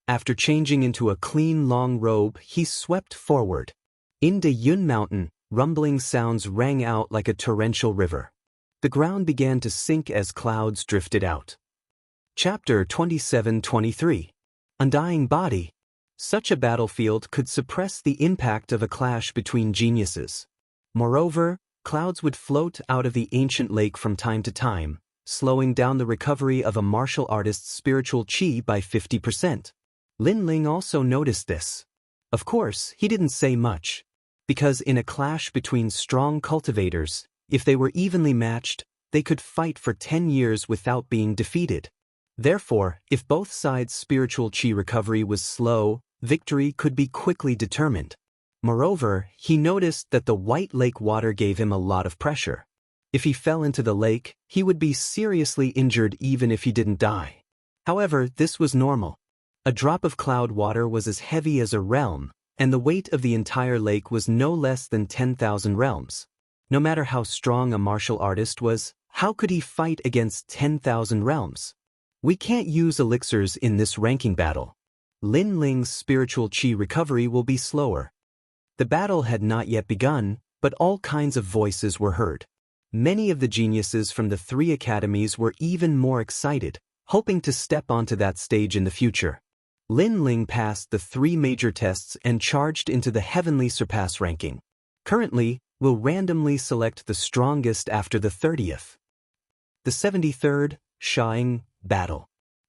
After changing into a clean long robe, he swept forward. In the Yun Mountain, rumbling sounds rang out like a torrential river. The ground began to sink as clouds drifted out. Chapter 27-23. Undying Body. Such a battlefield could suppress the impact of a clash between geniuses. Moreover, clouds would float out of the ancient lake from time to time, slowing down the recovery of a martial artist's spiritual chi by 50%. Lin Ling also noticed this. Of course, he didn't say much. Because in a clash between strong cultivators, if they were evenly matched, they could fight for 10 years without being defeated. Therefore, if both sides' spiritual chi recovery was slow, victory could be quickly determined. Moreover, he noticed that the White Lake water gave him a lot of pressure. If he fell into the lake, he would be seriously injured even if he didn't die. However, this was normal. A drop of cloud water was as heavy as a realm, and the weight of the entire lake was no less than 10,000 realms. No matter how strong a martial artist was, how could he fight against 10,000 realms? We can't use elixirs in this ranking battle. Lin Ling's spiritual qi recovery will be slower. The battle had not yet begun, but all kinds of voices were heard. Many of the geniuses from the 3 academies were even more excited, hoping to step onto that stage in the future. Lin Ling passed the 3 major tests and charged into the Heavenly Surpass ranking. Currently, we'll randomly select the strongest after the 30th. The 73rd, Shaying, battle.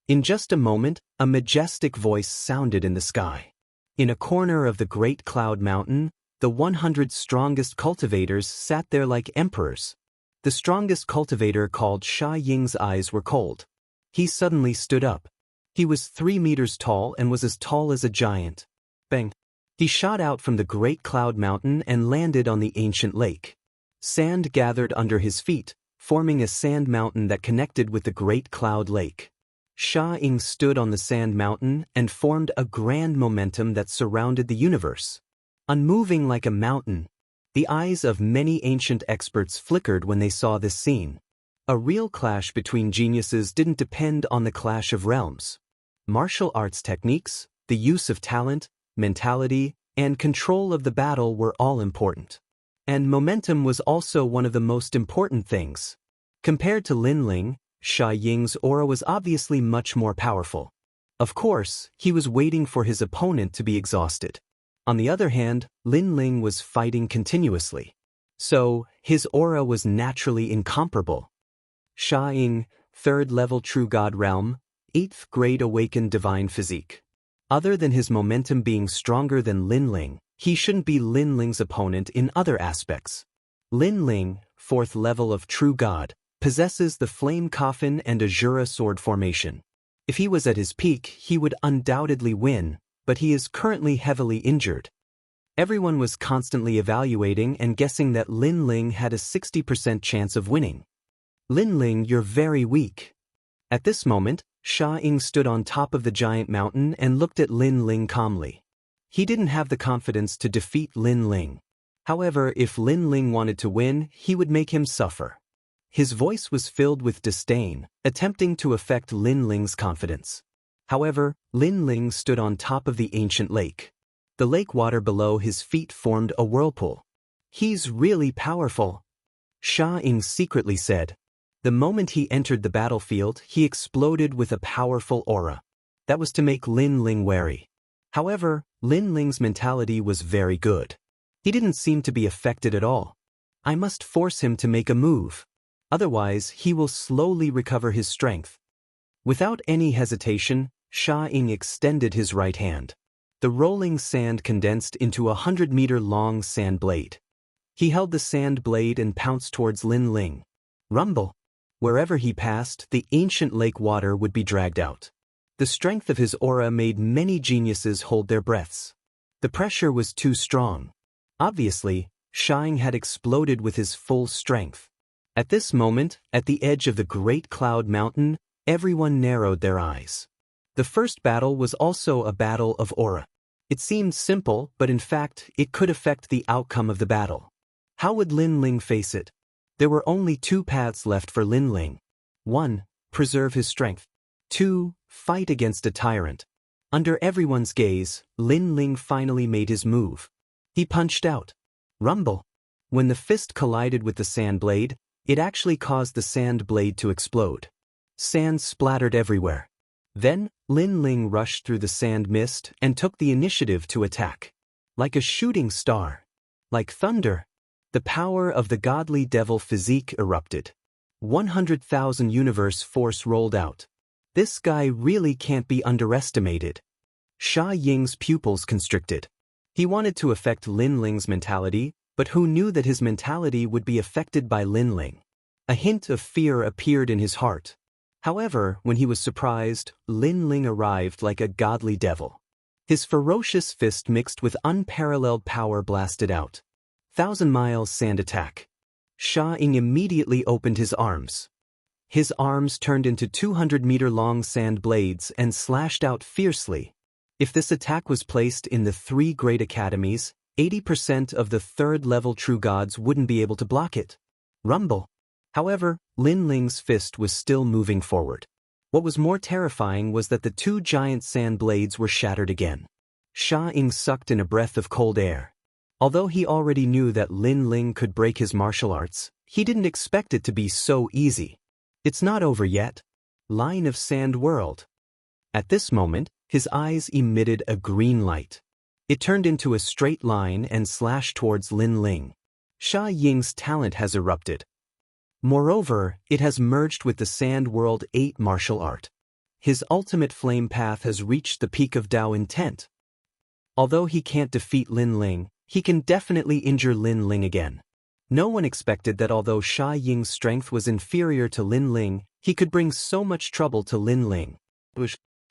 In just a moment, a majestic voice sounded in the sky. In a corner of the Great Cloud Mountain, the 100 strongest cultivators sat there like emperors. The strongest cultivator, called Sha Ying's eyes were cold. He suddenly stood up. He was 3 meters tall and was as tall as a giant. Bang! He shot out from the Great Cloud Mountain and landed on the ancient lake. Sand gathered under his feet, forming a sand mountain that connected with the Great Cloud Lake. Sha Ying stood on the sand mountain and formed a grand momentum that surrounded the universe. Unmoving like a mountain, the eyes of many ancient experts flickered when they saw this scene. A real clash between geniuses didn't depend on the clash of realms. Martial arts techniques, the use of talent, mentality, and control of the battle were all important. And momentum was also one of the most important things. Compared to Lin Ling, Sha Ying's aura was obviously much more powerful. Of course, he was waiting for his opponent to be exhausted. On the other hand, Lin Ling was fighting continuously. So, his aura was naturally incomparable. Sha Ying, 3rd level True God Realm, 8th grade Awakened Divine Physique. Other than his momentum being stronger than Lin Ling, he shouldn't be Lin Ling's opponent in other aspects. Lin Ling, 4th level of True God, possesses the Flame Coffin and Azura Sword formation. If he was at his peak, he would undoubtedly win, but he is currently heavily injured. Everyone was constantly evaluating and guessing that Lin Ling had a 60% chance of winning. Lin Ling, you're very weak. At this moment, Sha Ying stood on top of the giant mountain and looked at Lin Ling calmly. He didn't have the confidence to defeat Lin Ling. However, if Lin Ling wanted to win, he would make him suffer. His voice was filled with disdain, attempting to affect Lin Ling's confidence. However, Lin Ling stood on top of the ancient lake. The lake water below his feet formed a whirlpool. He's really powerful, Sha Ying secretly said. The moment he entered the battlefield, he exploded with a powerful aura. That was to make Lin Ling wary. However, Lin Ling's mentality was very good. He didn't seem to be affected at all. I must force him to make a move. Otherwise, he will slowly recover his strength. Without any hesitation, Sha Ying extended his right hand. The rolling sand condensed into a 100-meter-long sand blade. He held the sand blade and pounced towards Lin Ling. Rumble! Wherever he passed, the ancient lake water would be dragged out. The strength of his aura made many geniuses hold their breaths. The pressure was too strong. Obviously, Sha Ying had exploded with his full strength. At this moment, at the edge of the Great Cloud Mountain, everyone narrowed their eyes. The first battle was also a battle of aura. It seemed simple, but in fact, it could affect the outcome of the battle. How would Lin Ling face it? There were only 2 paths left for Lin Ling. 1. Preserve his strength. 2. Fight against a tyrant. Under everyone's gaze, Lin Ling finally made his move. He punched out. Rumble! When the fist collided with the sand blade, it actually caused the sand blade to explode. Sand splattered everywhere. Then, Lin Ling rushed through the sand mist and took the initiative to attack. Like a shooting star. Like thunder. The power of the godly devil physique erupted. 100,000 universe force rolled out. This guy really can't be underestimated. Sha Ying's pupils constricted. He wanted to affect Lin Ling's mentality, but who knew that his mentality would be affected by Lin Ling? A hint of fear appeared in his heart. However, when he was surprised, Lin Ling arrived like a godly devil. His ferocious fist mixed with unparalleled power blasted out. 1,000 sand attack. Sha Ying immediately opened his arms. His arms turned into 200-meter-long sand blades and slashed out fiercely. If this attack was placed in the 3 great academies, 80% of the third-level true gods wouldn't be able to block it. Rumble. However, Lin Ling's fist was still moving forward. What was more terrifying was that the two giant sand blades were shattered again. Sha Ying sucked in a breath of cold air. Although he already knew that Lin Ling could break his martial arts, he didn't expect it to be so easy. It's not over yet. Line of Sand World. At this moment, his eyes emitted a green light. It turned into a straight line and slashed towards Lin Ling. Sha Ying's talent has erupted. Moreover, it has merged with the Sand World 8 martial art. His ultimate flame path has reached the peak of Dao intent. Although he can't defeat Lin Ling, he can definitely injure Lin Ling again. No one expected that although Sha Ying's strength was inferior to Lin Ling, he could bring so much trouble to Lin Ling.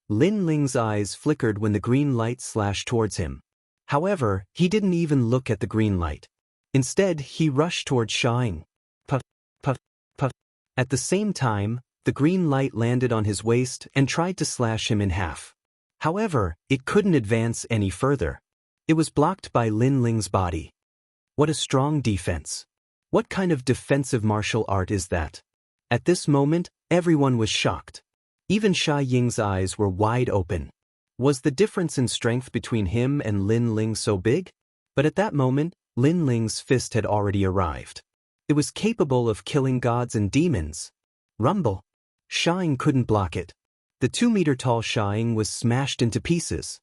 Lin Ling's eyes flickered when the green light slashed towards him. However, he didn't even look at the green light. Instead, he rushed towards Sha Ying. Puff, puff, puff. At the same time, the green light landed on his waist and tried to slash him in half. However, it couldn't advance any further. It was blocked by Lin Ling's body. What a strong defense. What kind of defensive martial art is that? At this moment, everyone was shocked. Even Sha Ying's eyes were wide open. Was the difference in strength between him and Lin Ling so big? But at that moment, Lin Ling's fist had already arrived. It was capable of killing gods and demons. Rumble. Sha Ying couldn't block it. The 2-meter-tall Sha Ying was smashed into pieces.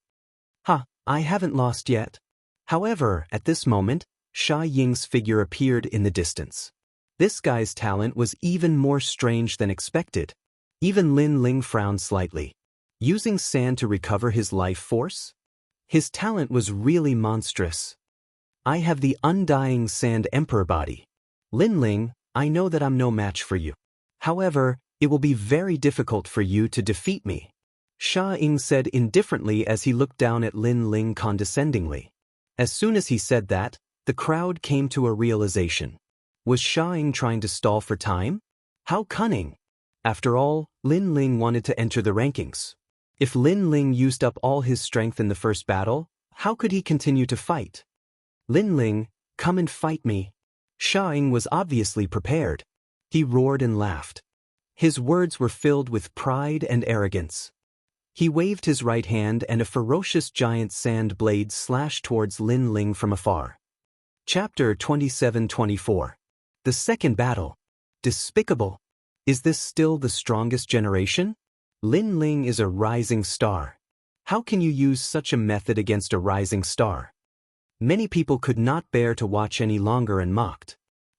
I haven't lost yet. However, at this moment, Sha Ying's figure appeared in the distance. This guy's talent was even more strange than expected. Even Lin Ling frowned slightly. Using sand to recover his life force? His talent was really monstrous. I have the undying Sand Emperor body. Lin Ling, I know that I'm no match for you. However, it will be very difficult for you to defeat me. Sha Ying said indifferently as he looked down at Lin Ling condescendingly. As soon as he said that, the crowd came to a realization. Was Sha Ying trying to stall for time? How cunning! After all, Lin Ling wanted to enter the rankings. If Lin Ling used up all his strength in the first battle, how could he continue to fight? Lin Ling, come and fight me. Sha Ying was obviously prepared. He roared and laughed. His words were filled with pride and arrogance. He waved his right hand and a ferocious giant sand blade slashed towards Lin Ling from afar. Chapter 27-24. The second battle. Despicable. Is this still the strongest generation? Lin Ling is a rising star. How can you use such a method against a rising star? Many people could not bear to watch any longer and mocked.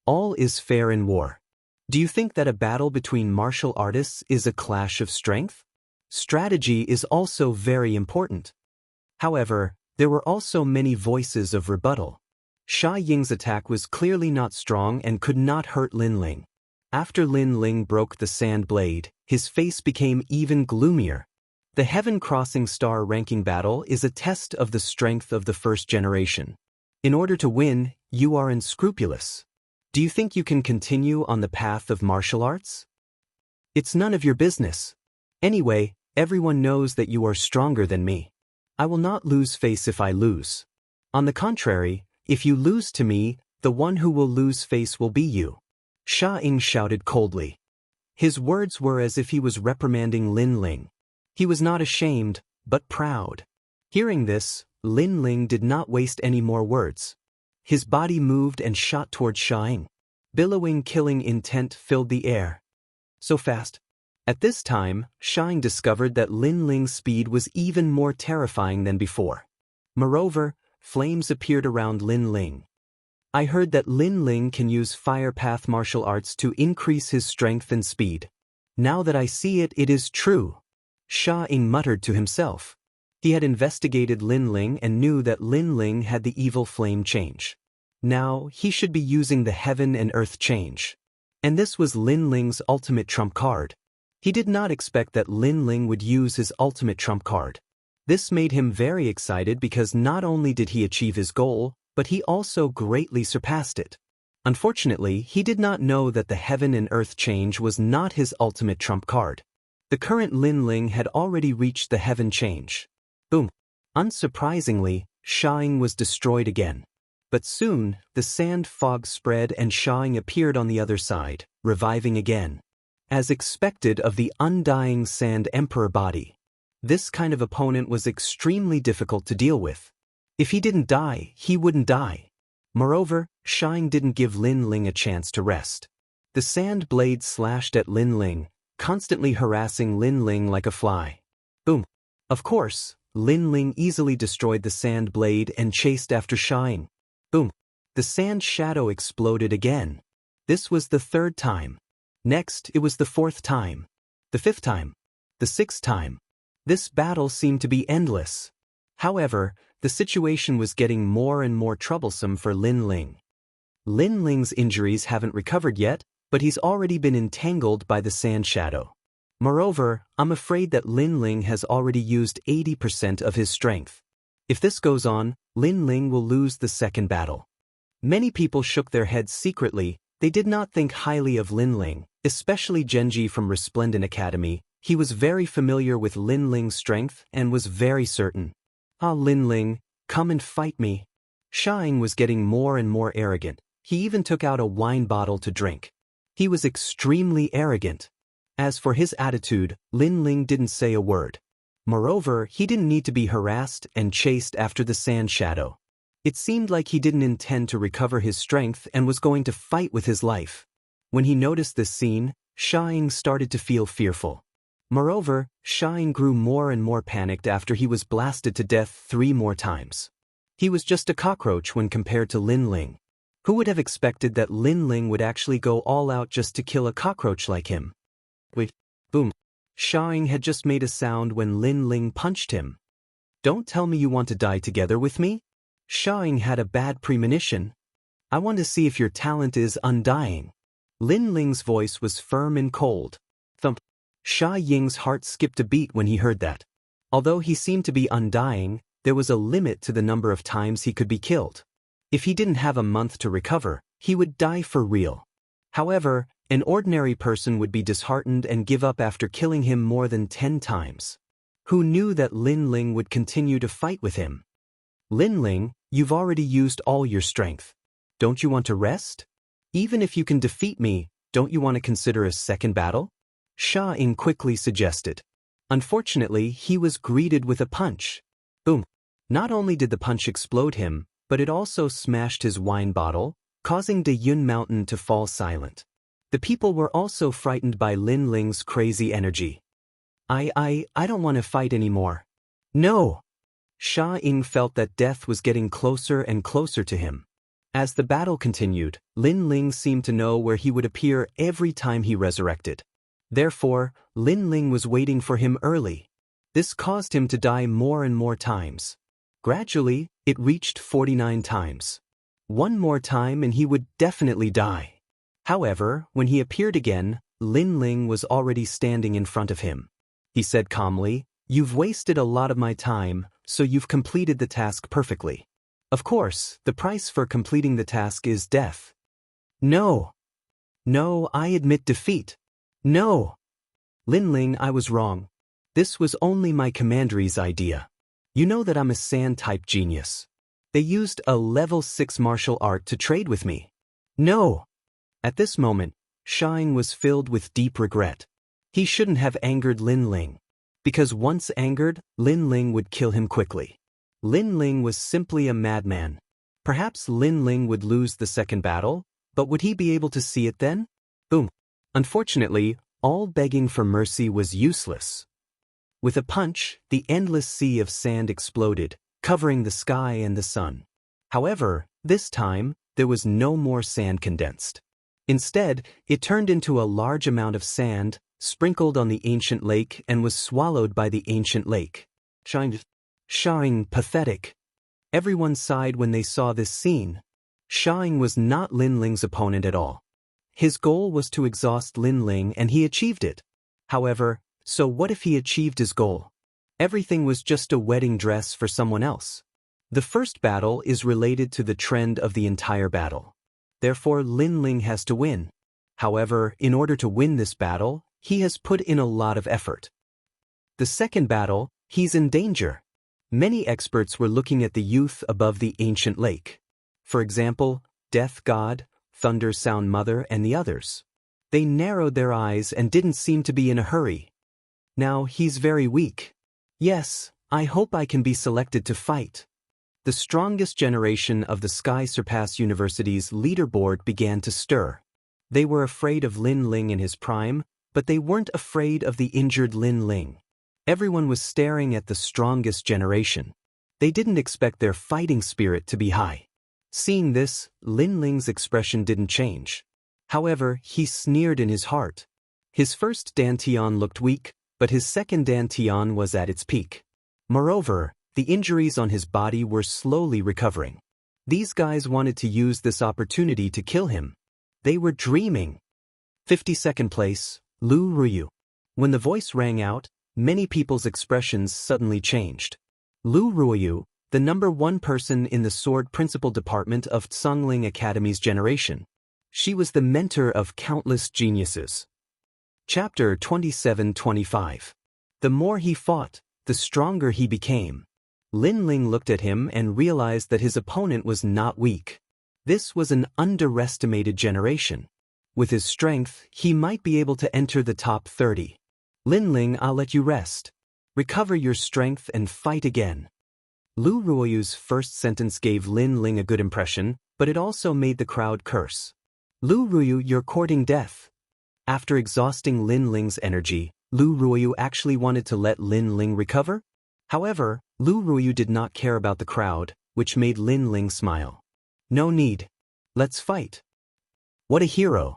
All is fair in war. Do you think that a battle between martial artists is a clash of strength? Strategy is also very important. However, there were also many voices of rebuttal. Sha Ying's attack was clearly not strong and could not hurt Lin Ling. After Lin Ling broke the sand blade, his face became even gloomier. The Heaven Crossing Star ranking battle is a test of the strength of the first generation. In order to win, you are unscrupulous. Do you think you can continue on the path of martial arts? It's none of your business. Anyway, everyone knows that you are stronger than me. I will not lose face if I lose. On the contrary, if you lose to me, the one who will lose face will be you. Sha Ying shouted coldly. His words were as if he was reprimanding Lin Ling. He was not ashamed, but proud. Hearing this, Lin Ling did not waste any more words. His body moved and shot towards Sha Ying. Billowing killing intent filled the air. So fast. At this time, Sha Ying discovered that Lin Ling's speed was even more terrifying than before. Moreover, flames appeared around Lin Ling. I heard that Lin Ling can use fire path martial arts to increase his strength and speed. Now that I see it, it is true. Sha Ying muttered to himself. He had investigated Lin Ling and knew that Lin Ling had the evil flame change. Now, he should be using the heaven and earth change. And this was Lin Ling's ultimate trump card. He did not expect that Lin Ling would use his ultimate trump card. This made him very excited because not only did he achieve his goal, but he also greatly surpassed it. Unfortunately, he did not know that the heaven and earth change was not his ultimate trump card. The current Lin Ling had already reached the heaven change. Boom. Unsurprisingly, Sha Ying was destroyed again. But soon, the sand fog spread and Shawing appeared on the other side, reviving again. As expected of the undying Sand Emperor body. This kind of opponent was extremely difficult to deal with. If he didn't die, he wouldn't die. Moreover, Shawing didn't give Lin Ling a chance to rest. The sand blade slashed at Lin Ling, constantly harassing Lin Ling like a fly. Boom. Of course, Lin Ling easily destroyed the sand blade and chased after Shawing. Boom. The sand shadow exploded again. This was the third time. Next, it was the fourth time. The fifth time. The sixth time. This battle seemed to be endless. However, the situation was getting more and more troublesome for Lin Ling. Lin Ling's injuries haven't recovered yet, but he's already been entangled by the sand shadow. Moreover, I'm afraid that Lin Ling has already used 80% of his strength. If this goes on, Lin Ling will lose the second battle. Many people shook their heads secretly. They did not think highly of Lin Ling, especially Genji from Resplendent Academy. He was very familiar with Lin Ling's strength and was very certain. Ah, Lin Ling, come and fight me. Shawing was getting more and more arrogant. He even took out a wine bottle to drink. He was extremely arrogant. As for his attitude, Lin Ling didn't say a word. Moreover, he didn't need to be harassed and chased after the sand shadow. It seemed like he didn't intend to recover his strength and was going to fight with his life. When he noticed this scene, Shawing started to feel fearful. Moreover, Shawing grew more and more panicked after he was blasted to death 3 more times. He was just a cockroach when compared to Lin Ling. Who would have expected that Lin Ling would actually go all out just to kill a cockroach like him? Wait, boom. Shawing had just made a sound when Lin Ling punched him. Don't tell me you want to die together with me? Shawing had a bad premonition. I want to see if your talent is undying. Lin Ling's voice was firm and cold. Thump. Sha Ying's heart skipped a beat when he heard that. Although he seemed to be undying, there was a limit to the number of times he could be killed. If he didn't have a month to recover, he would die for real. However, an ordinary person would be disheartened and give up after killing him more than 10 times. Who knew that Lin Ling would continue to fight with him? Lin Ling, you've already used all your strength. Don't you want to rest? Even if you can defeat me, don't you want to consider a second battle? Sha Ying quickly suggested. Unfortunately, he was greeted with a punch. Boom. Not only did the punch explode him, but it also smashed his wine bottle, causing the Yun Mountain to fall silent. The people were also frightened by Lin Ling's crazy energy. I don't want to fight anymore. No! Sha Ying felt that death was getting closer and closer to him. As the battle continued, Lin Ling seemed to know where he would appear every time he resurrected. Therefore, Lin Ling was waiting for him early. This caused him to die more and more times. Gradually, it reached 49 times. One more time and he would definitely die. However, when he appeared again, Lin Ling was already standing in front of him. He said calmly, "You've wasted a lot of my time, so you've completed the task perfectly. Of course, the price for completing the task is death." No. No, I admit defeat. No. Lin Ling, I was wrong. This was only my commandery's idea. You know that I'm a sand-type genius. They used a level 6 martial art to trade with me. No. At this moment, Shawing was filled with deep regret. He shouldn't have angered Lin Ling. Because once angered, Lin Ling would kill him quickly. Lin Ling was simply a madman. Perhaps Lin Ling would lose the second battle, but would he be able to see it then? Boom. Unfortunately, all begging for mercy was useless. With a punch, the endless sea of sand exploded, covering the sky and the sun. However, this time, there was no more sand condensed. Instead, it turned into a large amount of sand, sprinkled on the ancient lake and was swallowed by the ancient lake. Shawing, pathetic. Everyone sighed when they saw this scene. Shawing was not Lin Ling's opponent at all. His goal was to exhaust Lin Ling and he achieved it. However, so what if he achieved his goal? Everything was just a wedding dress for someone else. The first battle is related to the trend of the entire battle. Therefore, Lin Ling has to win. However, in order to win this battle, he has put in a lot of effort. The second battle, he's in danger. Many experts were looking at the youth above the ancient lake. For example, Death God, Thunder Sound Mother, and the others. They narrowed their eyes and didn't seem to be in a hurry. Now he's very weak. Yes, I hope I can be selected to fight. The strongest generation of the Sky Surpass University's leaderboard began to stir. They were afraid of Lin Ling in his prime, but they weren't afraid of the injured Lin Ling. Everyone was staring at the strongest generation. They didn't expect their fighting spirit to be high. Seeing this, Lin Ling's expression didn't change. However, he sneered in his heart. His first dantian looked weak, but his second dantian was at its peak. Moreover, the injuries on his body were slowly recovering. These guys wanted to use this opportunity to kill him. They were dreaming. 52nd place, Lu Ruyu. When the voice rang out, many people's expressions suddenly changed. Lu Ruyu, the #1 person in the sword principal department of Tsungling Academy's generation. She was the mentor of countless geniuses. Chapter 27-25. The more he fought, the stronger he became. Lin Ling looked at him and realized that his opponent was not weak. This was an underestimated generation. With his strength, he might be able to enter the top 30. Lin Ling, I'll let you rest. Recover your strength and fight again. Lu Ruoyu's first sentence gave Lin Ling a good impression, but it also made the crowd curse. Lu Ruoyu, you're courting death. After exhausting Lin Ling's energy, Lu Ruoyu actually wanted to let Lin Ling recover? However, Lu Ruoyu did not care about the crowd, which made Lin Ling smile. No need. Let's fight. What a hero.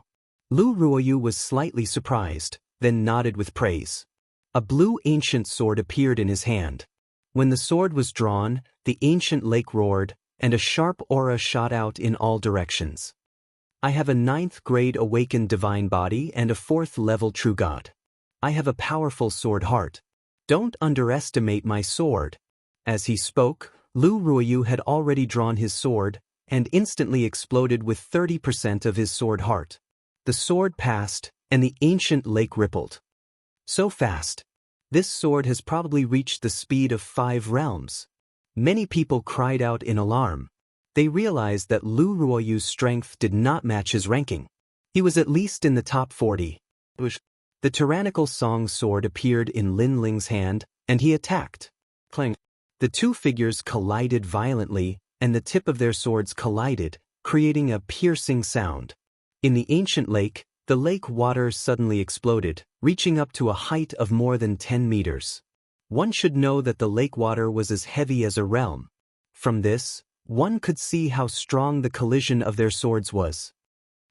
Lu Ruoyu was slightly surprised, then nodded with praise. A blue ancient sword appeared in his hand. When the sword was drawn, the ancient lake roared, and a sharp aura shot out in all directions. I have a 9th grade awakened divine body and a 4th level true god. I have a powerful sword heart. Don't underestimate my sword. As he spoke, Lu Ruoyu had already drawn his sword, and instantly exploded with 30% of his sword heart. The sword passed, and the ancient lake rippled. So fast. This sword has probably reached the speed of 5 realms. Many people cried out in alarm. They realized that Lu Ruoyu's strength did not match his ranking. He was at least in the top 40. The tyrannical Song sword appeared in Lin Ling's hand, and he attacked. Clang. The two figures collided violently, and the tip of their swords collided, creating a piercing sound. In the ancient lake, the lake water suddenly exploded, reaching up to a height of more than 10 meters. One should know that the lake water was as heavy as a realm. From this, one could see how strong the collision of their swords was.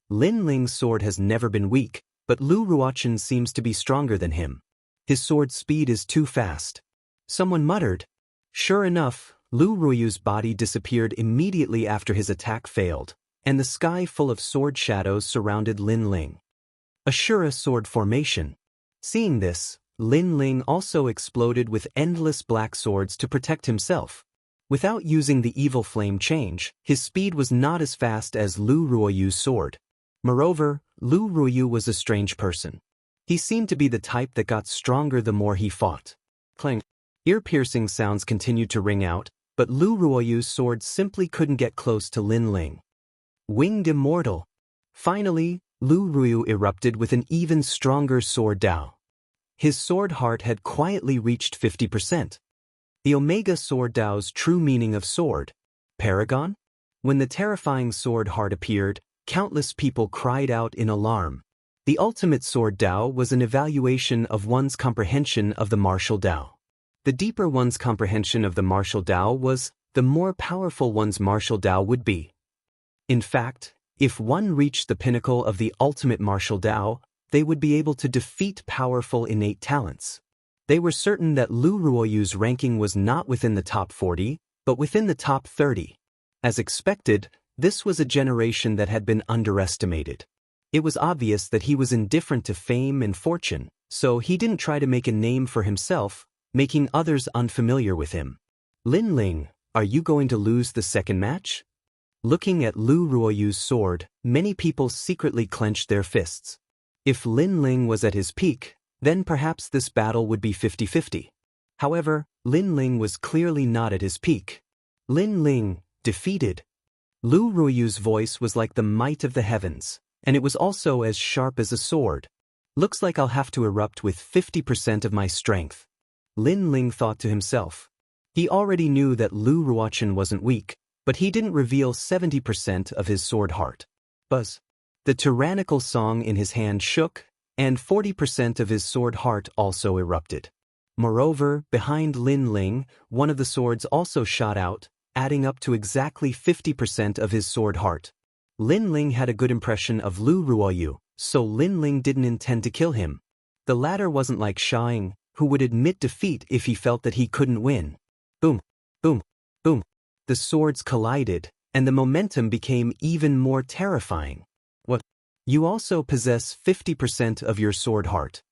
Lin Ling's sword has never been weak, but Lu Ruochen seems to be stronger than him. His sword speed is too fast. Someone muttered. Sure enough, Lu Ruoyu's body disappeared immediately after his attack failed, and the sky full of sword shadows surrounded Lin Ling. Ashura sword formation. Seeing this, Lin Ling also exploded with endless black swords to protect himself. Without using the evil flame change, his speed was not as fast as Lu Ruoyu's sword. Moreover, Lu Ruoyu was a strange person. He seemed to be the type that got stronger the more he fought. Clang. Ear-piercing sounds continued to ring out, but Lu Ruoyu's sword simply couldn't get close to Lin Ling. Winged Immortal. Finally, Lu Ruoyu erupted with an even stronger sword Dao. His sword heart had quietly reached 50%. The Omega Sword Dao's true meaning of sword. Paragon? When the terrifying sword heart appeared, countless people cried out in alarm. The ultimate sword Dao was an evaluation of one's comprehension of the martial Dao. The deeper one's comprehension of the martial Dao was, the more powerful one's martial Dao would be. In fact, if one reached the pinnacle of the ultimate martial Dao, they would be able to defeat powerful innate talents. They were certain that Lu Ruoyu's ranking was not within the top 40, but within the top 30. As expected, this was a generation that had been underestimated. It was obvious that he was indifferent to fame and fortune, so he didn't try to make a name for himself, making others unfamiliar with him. Lin Ling, are you going to lose the second match? Looking at Lu Ruoyu's sword, many people secretly clenched their fists. If Lin Ling was at his peak, then perhaps this battle would be 50-50. However, Lin Ling was clearly not at his peak. Lin Ling, defeated. Lu Ruoyu's voice was like the might of the heavens, and it was also as sharp as a sword. Looks like I'll have to erupt with 50% of my strength. Lin Ling thought to himself. He already knew that Lu Ruochen wasn't weak, but he didn't reveal 70% of his sword heart. Buzz. The tyrannical song in his hand shook, and 40% of his sword heart also erupted. Moreover, behind Lin Ling, one of the swords also shot out, adding up to exactly 50% of his sword heart. Lin Ling had a good impression of Lu Ruoyu, so Lin Ling didn't intend to kill him. The latter wasn't like Shang, who would admit defeat if he felt that he couldn't win. Boom, boom, boom. The swords collided, and the momentum became even more terrifying. What? You also possess 50% of your sword heart.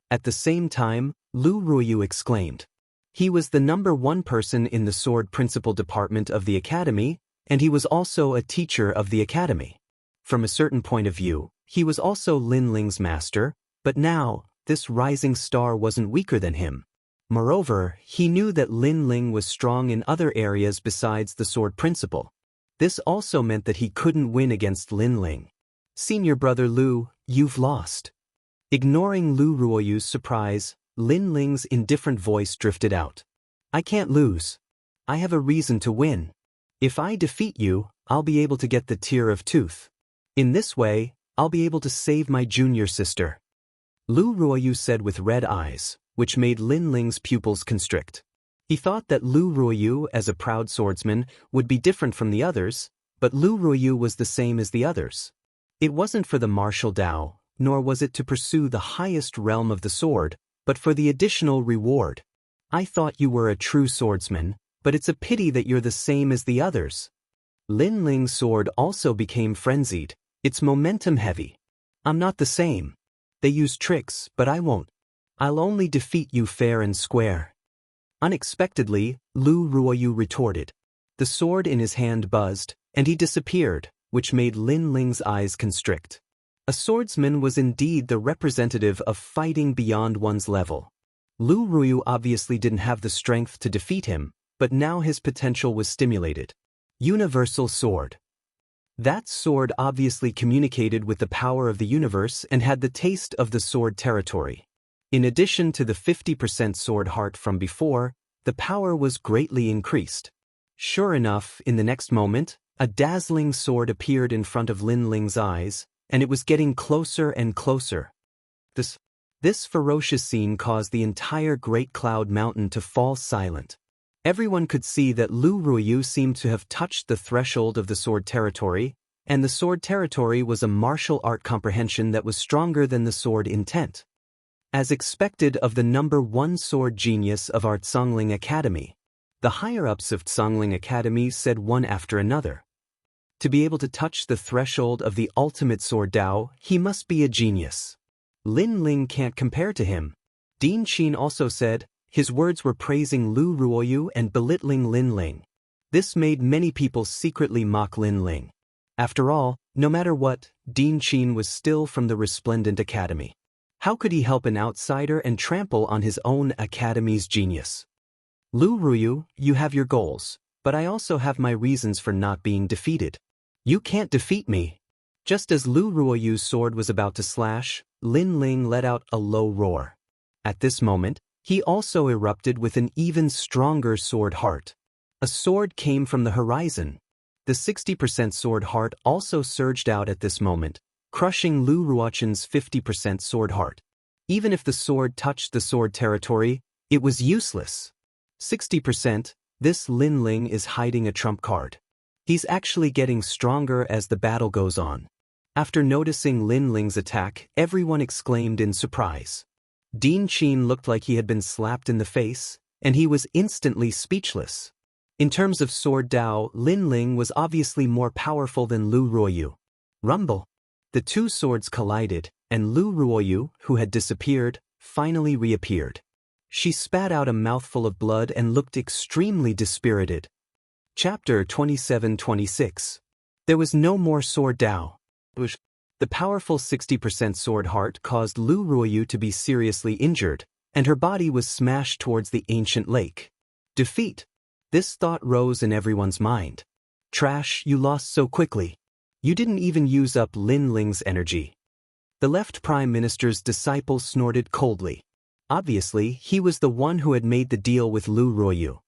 At the same time, Lu Ruoyu exclaimed. He was the #1 person in the sword principal department of the academy, and he was also a teacher of the academy. From a certain point of view, he was also Lin Ling's master, but now, this rising star wasn't weaker than him. Moreover, he knew that Lin Ling was strong in other areas besides the sword principal. This also meant that he couldn't win against Lin Ling. Senior brother Lu, you've lost. Ignoring Lu Ruoyu's surprise, Lin Ling's indifferent voice drifted out. I can't lose. I have a reason to win. If I defeat you, I'll be able to get the Tear of Tooth. In this way, I'll be able to save my junior sister. Lu Ruoyu said with red eyes, which made Lin Ling's pupils constrict. He thought that Lu Ruoyu, as a proud swordsman, would be different from the others, but Lu Ruoyu was the same as the others. It wasn't for the martial Dao, nor was it to pursue the highest realm of the sword, but for the additional reward. I thought you were a true swordsman, but it's a pity that you're the same as the others. Lin Ling's sword also became frenzied, its momentum heavy. I'm not the same. They use tricks, but I won't. I'll only defeat you fair and square. Unexpectedly, Lu Ruoyu retorted. The sword in his hand buzzed, and he disappeared, which made Lin Ling's eyes constrict. A swordsman was indeed the representative of fighting beyond one's level. Lu Ruoyu obviously didn't have the strength to defeat him, but now his potential was stimulated. Universal Sword. That sword obviously communicated with the power of the universe and had the taste of the sword territory. In addition to the 50% sword heart from before, the power was greatly increased. Sure enough, in the next moment, a dazzling sword appeared in front of Lin Ling's eyes, and it was getting closer and closer. This ferocious scene caused the entire Great Cloud Mountain to fall silent. Everyone could see that Lu Ruoyu seemed to have touched the threshold of the sword territory, and the sword territory was a martial art comprehension that was stronger than the sword intent. As expected of the #1 sword genius of our Tsongling Academy, the higher-ups of Tsongling Academy said one after another. To be able to touch the threshold of the ultimate sword Dao, he must be a genius. Lin Ling can't compare to him. Dean Qin also said. His words were praising Lu Ruoyu and belittling Lin Ling. This made many people secretly mock Lin Ling. After all, no matter what, Dean Qin was still from the resplendent academy. How could he help an outsider and trample on his own academy's genius? Lu Ruoyu, you have your goals, but I also have my reasons for not being defeated. You can't defeat me. Just as Lu Ruoyu's sword was about to slash, Lin Ling let out a low roar. At this moment, he also erupted with an even stronger sword heart. A sword came from the horizon. The 60% sword heart also surged out at this moment, crushing Lu Ruochen's 50% sword heart. Even if the sword touched the sword territory, it was useless. 60%, this Lin Ling is hiding a trump card. He's actually getting stronger as the battle goes on. After noticing Lin Ling's attack, everyone exclaimed in surprise. Dean Qin looked like he had been slapped in the face, and he was instantly speechless. In terms of sword Dao, Lin Ling was obviously more powerful than Lu Ruoyu. Rumble. The two swords collided, and Lu Ruoyu, who had disappeared, finally reappeared. She spat out a mouthful of blood and looked extremely dispirited. Chapter 27-26. There was no more sword Dao. The powerful 60% sword heart caused Lu Ruoyu to be seriously injured, and her body was smashed towards the ancient lake. Defeat. This thought rose in everyone's mind. Trash, you lost so quickly. You didn't even use up Lin Ling's energy. The left Prime Minister's disciple snorted coldly. Obviously, he was the one who had made the deal with Lu Ruoyu.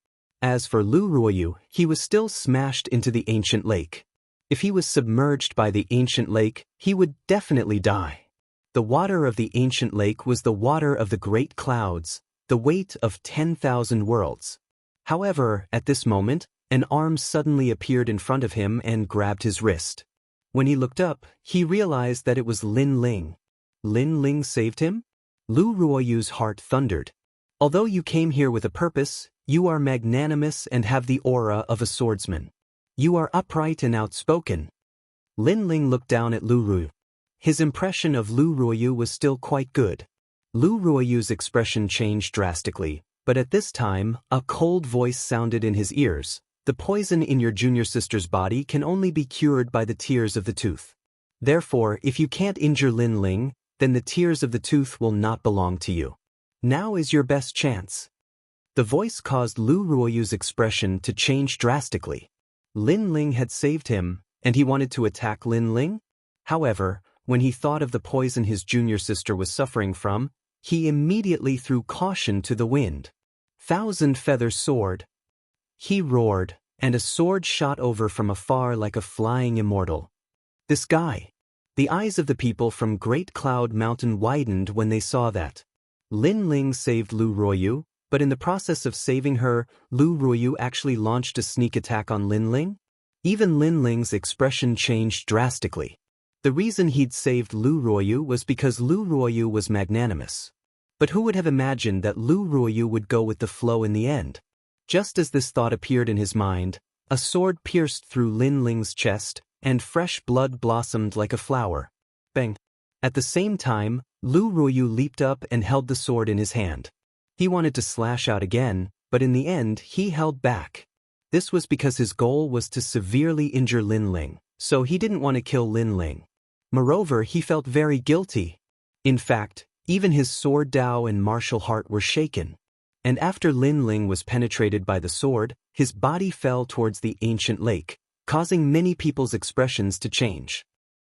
As for Lu Ruoyu, he was still smashed into the ancient lake. If he was submerged by the ancient lake, he would definitely die. The water of the ancient lake was the water of the great clouds, the weight of 10,000 worlds. However, at this moment, an arm suddenly appeared in front of him and grabbed his wrist. When he looked up, he realized that it was Lin Ling. Lin Ling saved him? Lu Ruoyu's heart thundered. Although you came here with a purpose, you are magnanimous and have the aura of a swordsman. You are upright and outspoken. Lin Ling looked down at Lu Ruoyu. His impression of Lu Ruoyu was still quite good. Lu Ruoyu's expression changed drastically, but at this time, a cold voice sounded in his ears. The poison in your junior sister's body can only be cured by the tears of the tooth. Therefore, if you can't injure Lin Ling, then the tears of the tooth will not belong to you. Now is your best chance. The voice caused Lu Ruoyu's expression to change drastically. Lin Ling had saved him, and he wanted to attack Lin Ling? However, when he thought of the poison his junior sister was suffering from, he immediately threw caution to the wind. Thousand-feather sword. He roared, and a sword shot over from afar like a flying immortal. This guy. The eyes of the people from Great Cloud Mountain widened when they saw that. Lin Ling saved Lu Ruoyu, but in the process of saving her, Lu Ruoyu actually launched a sneak attack on Lin Ling? Even Lin Ling's expression changed drastically. The reason he'd saved Lu Ruoyu was because Lu Ruoyu was magnanimous. But who would have imagined that Lu Ruoyu would go with the flow in the end? Just as this thought appeared in his mind, a sword pierced through Lin Ling's chest, and fresh blood blossomed like a flower. Bang! At the same time, Lu Ruoyu leaped up and held the sword in his hand. He wanted to slash out again, but in the end he held back. This was because his goal was to severely injure Lin Ling, so he didn't want to kill Lin Ling. Moreover, he felt very guilty. In fact, even his sword Dao and martial heart were shaken. And after Lin Ling was penetrated by the sword, his body fell towards the ancient lake, causing many people's expressions to change.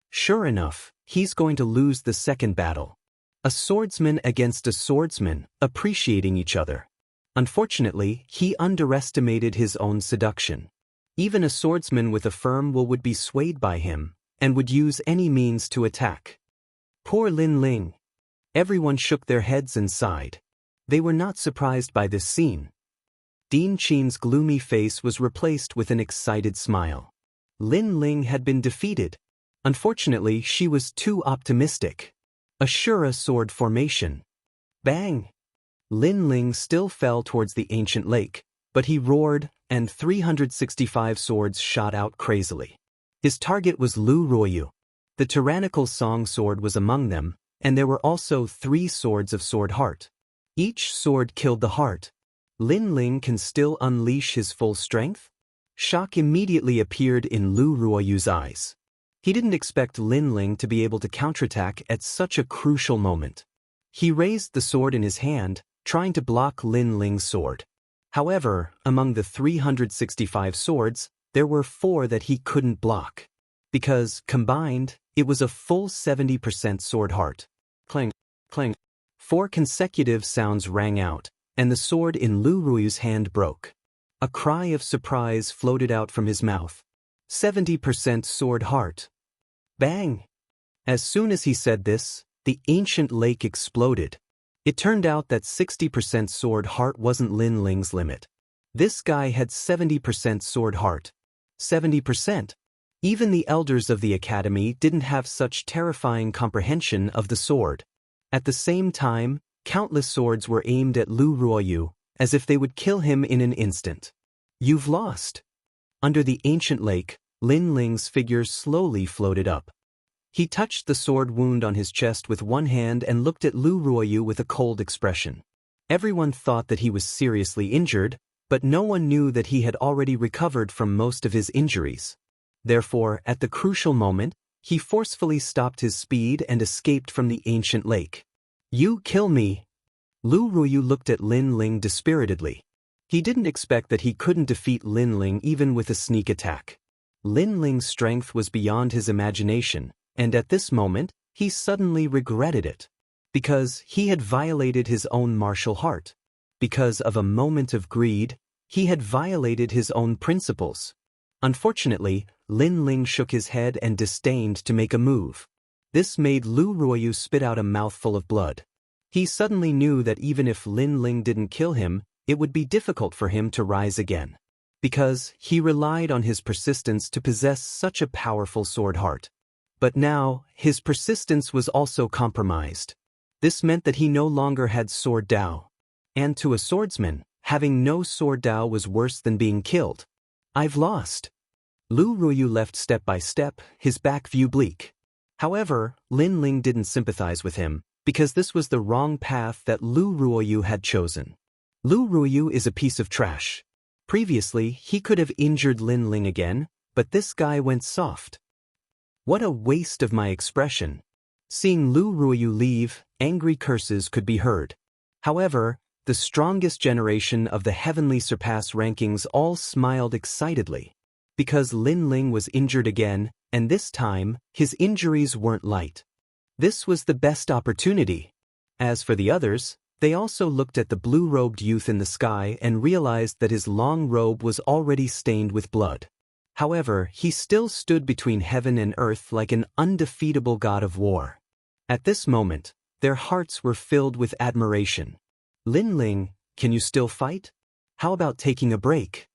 Sure enough, he's going to lose the second battle. A swordsman against a swordsman, appreciating each other. Unfortunately, he underestimated his own seduction. Even a swordsman with a firm will would be swayed by him, and would use any means to attack. Poor Lin Ling. Everyone shook their heads and sighed. They were not surprised by this scene. Dean Qin's gloomy face was replaced with an excited smile. Lin Ling had been defeated. Unfortunately, she was too optimistic. Ashura sword formation. Bang! Lin Ling still fell towards the ancient lake, but he roared, and 365 swords shot out crazily. His target was Lu Ruoyu. The tyrannical song sword was among them, and there were also 3 swords of sword heart. Each sword killed the heart. Lin Ling can still unleash his full strength? Shock immediately appeared in Lu Ruoyu's eyes. He didn't expect Lin Ling to be able to counterattack at such a crucial moment. He raised the sword in his hand, trying to block Lin Ling's sword. However, among the 365 swords, there were 4 that he couldn't block. Because, combined, it was a full 70% sword heart. Clang, clang. 4 consecutive sounds rang out, and the sword in Lu Ruoyu's hand broke. A cry of surprise floated out from his mouth. 70% sword heart. Bang! As soon as he said this, the ancient lake exploded. It turned out that 60% sword heart wasn't Lin Ling's limit. This guy had 70% sword heart. 70%. Even the elders of the academy didn't have such terrifying comprehension of the sword. At the same time, countless swords were aimed at Lu Ruoyu, as if they would kill him in an instant. You've lost. Under the ancient lake, Lin Ling's figure slowly floated up. He touched the sword wound on his chest with one hand and looked at Lu Ruoyu with a cold expression. Everyone thought that he was seriously injured, but no one knew that he had already recovered from most of his injuries. Therefore, at the crucial moment, he forcefully stopped his speed and escaped from the ancient lake. You kill me. Lu Ruoyu looked at Lin Ling dispiritedly. He didn't expect that he couldn't defeat Lin Ling even with a sneak attack. Lin Ling's strength was beyond his imagination, and at this moment, he suddenly regretted it. Because he had violated his own martial heart. Because of a moment of greed, he had violated his own principles. Unfortunately, Lin Ling shook his head and disdained to make a move. This made Lu Ruoyu spit out a mouthful of blood. He suddenly knew that even if Lin Ling didn't kill him, it would be difficult for him to rise again. Because he relied on his persistence to possess such a powerful sword heart. But now, his persistence was also compromised. This meant that he no longer had sword Dao. And to a swordsman, having no sword Dao was worse than being killed. I've lost. Lu Ruoyu left step by step, his back view bleak. However, Lin Ling didn't sympathize with him, because this was the wrong path that Lu Ruoyu had chosen. Lu Ruoyu is a piece of trash. Previously, he could have injured Lin Ling again, but this guy went soft. What a waste of my expression. Seeing Lu Ruoyu leave, angry curses could be heard. However, the strongest generation of the heavenly surpass rankings all smiled excitedly. Because Lin Ling was injured again, and this time, his injuries weren't light. This was the best opportunity. As for the others, they also looked at the blue-robed youth in the sky and realized that his long robe was already stained with blood. However, he still stood between heaven and earth like an undefeatable god of war. At this moment, their hearts were filled with admiration. Lin Ling, can you still fight? How about taking a break?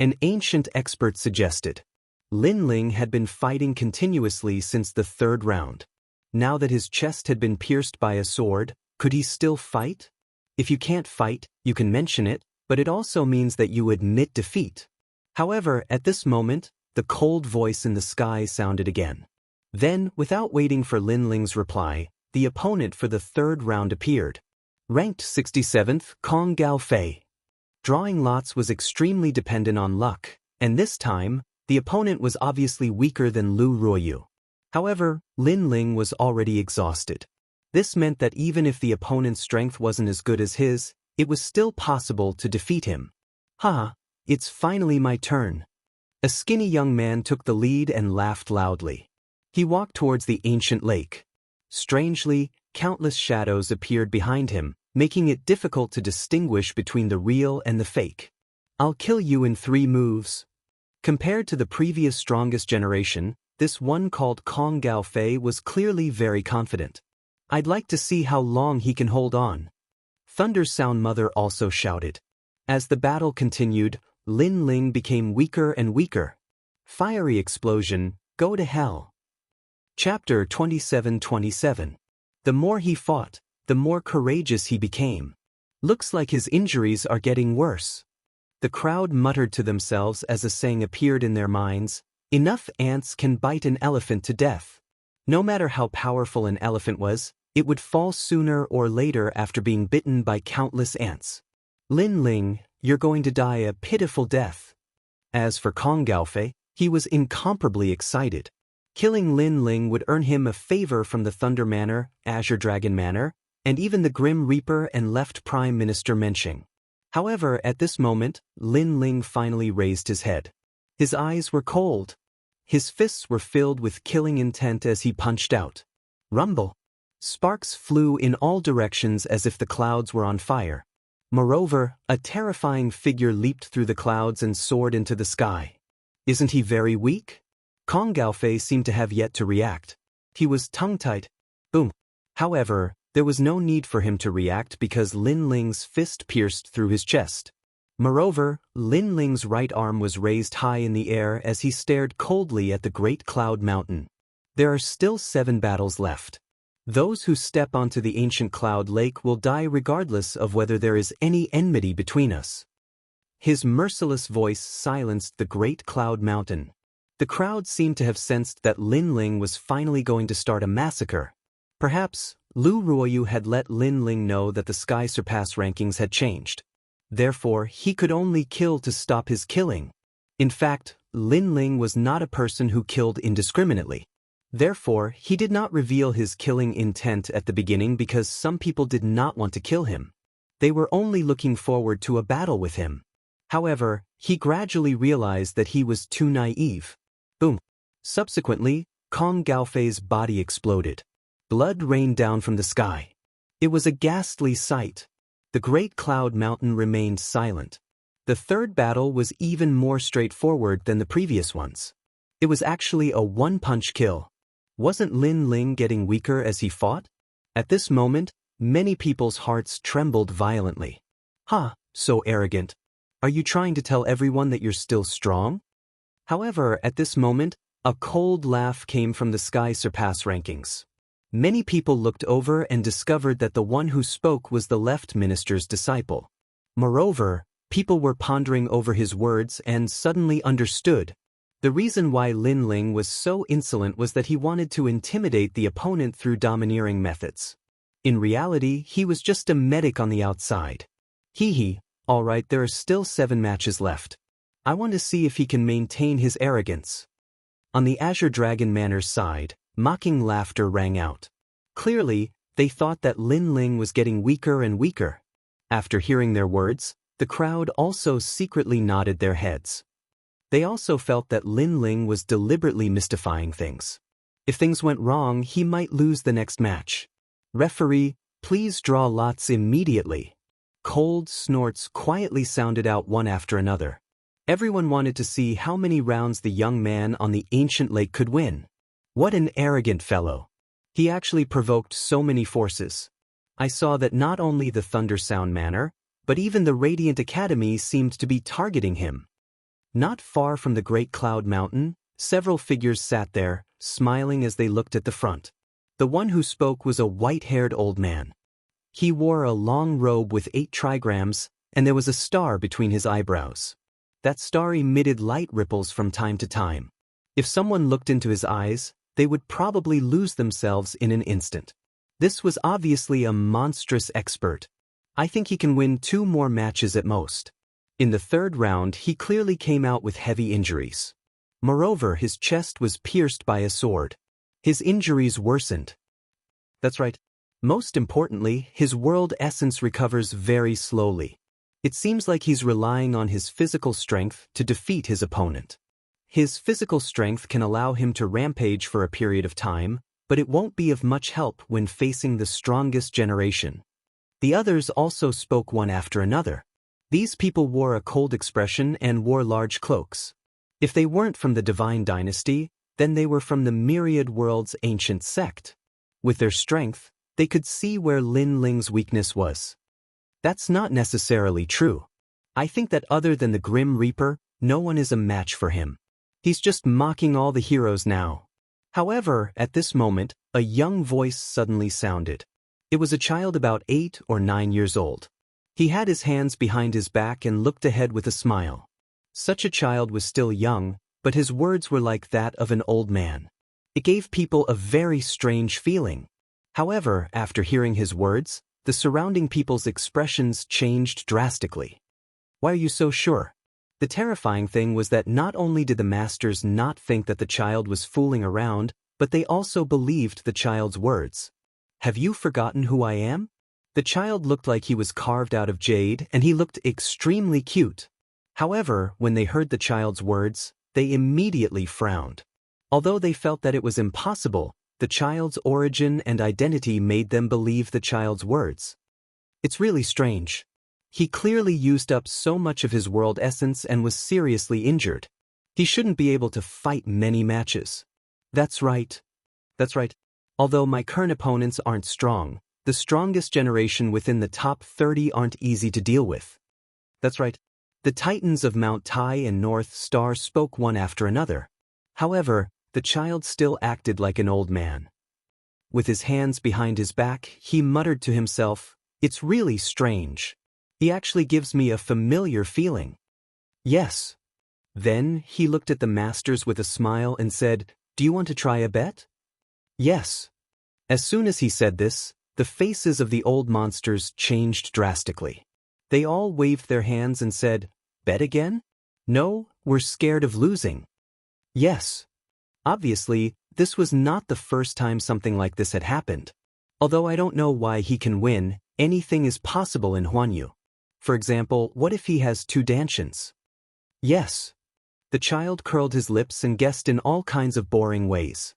An ancient expert suggested. Lin Ling had been fighting continuously since the third round. Now that his chest had been pierced by a sword, could he still fight? If you can't fight, you can mention it, but it also means that you admit defeat. However, at this moment, the cold voice in the sky sounded again. Then, without waiting for Lin Ling's reply, the opponent for the third round appeared. Ranked 67th, Kong Gao Fei. Drawing lots was extremely dependent on luck, and this time, the opponent was obviously weaker than Lu Ruoyu. However, Lin Ling was already exhausted. This meant that even if the opponent's strength wasn't as good as his, it was still possible to defeat him. Ha, it's finally my turn. A skinny young man took the lead and laughed loudly. He walked towards the ancient lake. Strangely, countless shadows appeared behind him, making it difficult to distinguish between the real and the fake. I'll kill you in 3 moves. Compared to the previous strongest generation, this one called Kong Gao Fei was clearly very confident. I'd like to see how long he can hold on. Thunder's Sound Mother also shouted. As the battle continued, Lin Ling became weaker and weaker. Fiery explosion, go to hell. Chapter 27:27. The more he fought, the more courageous he became. Looks like his injuries are getting worse. The crowd muttered to themselves as a saying appeared in their minds, enough ants can bite an elephant to death. No matter how powerful an elephant was, it would fall sooner or later after being bitten by countless ants. Lin Ling, you're going to die a pitiful death. As for Kong Gaofei, he was incomparably excited. Killing Lin Ling would earn him a favor from the Thunder Manor, Azure Dragon Manor, and even the Grim Reaper and left Prime Minister Menshing. However, at this moment, Lin Ling finally raised his head. His eyes were cold. His fists were filled with killing intent as he punched out. Rumble. Sparks flew in all directions as if the clouds were on fire. Moreover, a terrifying figure leaped through the clouds and soared into the sky. Isn't he very weak? Kong Gaofei seemed to have yet to react. He was tongue-tied. Boom. However, there was no need for him to react because Lin Ling's fist pierced through his chest. Moreover, Lin Ling's right arm was raised high in the air as he stared coldly at the Great Cloud Mountain. There are still 7 battles left. Those who step onto the ancient cloud lake will die regardless of whether there is any enmity between us. His merciless voice silenced the Great Cloud Mountain. The crowd seemed to have sensed that Lin Ling was finally going to start a massacre. Perhaps, Lu Ruoyu had let Lin Ling know that the Sky Surpass rankings had changed. Therefore, he could only kill to stop his killing. In fact, Lin Ling was not a person who killed indiscriminately. Therefore, he did not reveal his killing intent at the beginning because some people did not want to kill him. They were only looking forward to a battle with him. However, he gradually realized that he was too naive. Boom. Subsequently, Kong Gaofei's body exploded. Blood rained down from the sky. It was a ghastly sight. The Great Cloud Mountain remained silent. The third battle was even more straightforward than the previous ones. It was actually a one-punch kill. Wasn't Lin Ling getting weaker as he fought? At this moment, many people's hearts trembled violently. Ha, so arrogant. Are you trying to tell everyone that you're still strong? However, at this moment, a cold laugh came from the Sky Surpass rankings. Many people looked over and discovered that the one who spoke was the left minister's disciple. Moreover, people were pondering over his words and suddenly understood. The reason why Lin Ling was so insolent was that he wanted to intimidate the opponent through domineering methods. In reality, he was just a medic on the outside. Hee, alright, there are still 7 matches left. I want to see if he can maintain his arrogance. On the Azure Dragon Manor's side, mocking laughter rang out. Clearly, they thought that Lin Ling was getting weaker and weaker. After hearing their words, the crowd also secretly nodded their heads. They also felt that Lin Ling was deliberately mystifying things. If things went wrong, he might lose the next match. Referee, please draw lots immediately. Cold snorts quietly sounded out one after another. Everyone wanted to see how many rounds the young man on the ancient lake could win. What an arrogant fellow. He actually provoked so many forces. I saw that not only the Thunder Sound Manor, but even the Radiant Academy seemed to be targeting him. Not far from the Great Cloud Mountain, several figures sat there, smiling as they looked at the front. The one who spoke was a white-haired old man. He wore a long robe with 8 trigrams, and there was a star between his eyebrows. That star emitted light ripples from time to time. If someone looked into his eyes, they would probably lose themselves in an instant. This was obviously a monstrous expert. I think he can win 2 more matches at most. In the 3rd round, he clearly came out with heavy injuries. Moreover, his chest was pierced by a sword. His injuries worsened. That's right. Most importantly, his world essence recovers very slowly. It seems like he's relying on his physical strength to defeat his opponent. His physical strength can allow him to rampage for a period of time, but it won't be of much help when facing the strongest generation. The others also spoke one after another. These people wore a cold expression and wore large cloaks. If they weren't from the Divine Dynasty, then they were from the Myriad World's ancient sect. With their strength, they could see where Lin Ling's weakness was. That's not necessarily true. I think that other than the Grim Reaper, no one is a match for him. He's just mocking all the heroes now. However, at this moment, a young voice suddenly sounded. It was a child about 8 or 9 years old. He had his hands behind his back and looked ahead with a smile. Such a child was still young, but his words were like that of an old man. It gave people a very strange feeling. However, after hearing his words, the surrounding people's expressions changed drastically. Why are you so sure? The terrifying thing was that not only did the masters not think that the child was fooling around, but they also believed the child's words. Have you forgotten who I am? The child looked like he was carved out of jade, and he looked extremely cute. However, when they heard the child's words, they immediately frowned. Although they felt that it was impossible, the child's origin and identity made them believe the child's words. It's really strange. He clearly used up so much of his world essence and was seriously injured. He shouldn't be able to fight many matches. That's right. That's right. Although my current opponents aren't strong, the strongest generation within the top 30 aren't easy to deal with. That's right. The Titans of Mount Tai and North Star spoke one after another. However, the child still acted like an old man. With his hands behind his back, he muttered to himself, "It's really strange. He actually gives me a familiar feeling." Yes. Then he looked at the masters with a smile and said, "Do you want to try a bet?" Yes. As soon as he said this, the faces of the old monsters changed drastically. They all waved their hands and said, "Bet again? No, we're scared of losing." Yes. Obviously, this was not the first time something like this had happened. Although I don't know why he can win, anything is possible in Huanyu. For example, what if he has 2 Dantians? Yes. The child curled his lips and guessed in all kinds of boring ways.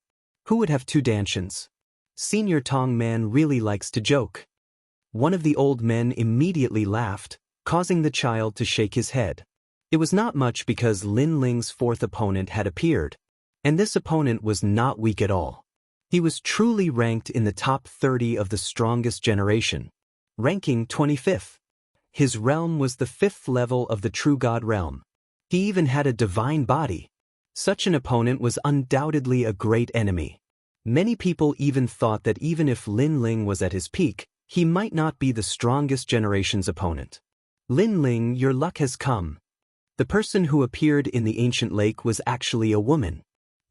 Who would have two dantians? Senior Tong Man really likes to joke. One of the old men immediately laughed, causing the child to shake his head. It was not much because Lin Ling's fourth opponent had appeared, and this opponent was not weak at all. He was truly ranked in the top 30 of the strongest generation, ranking 25th. His realm was the 5th level of the True God realm. He even had a divine body. Such an opponent was undoubtedly a great enemy. Many people even thought that even if Lin Ling was at his peak, he might not be the strongest generation's opponent. Lin Ling, your luck has come. The person who appeared in the ancient lake was actually a woman.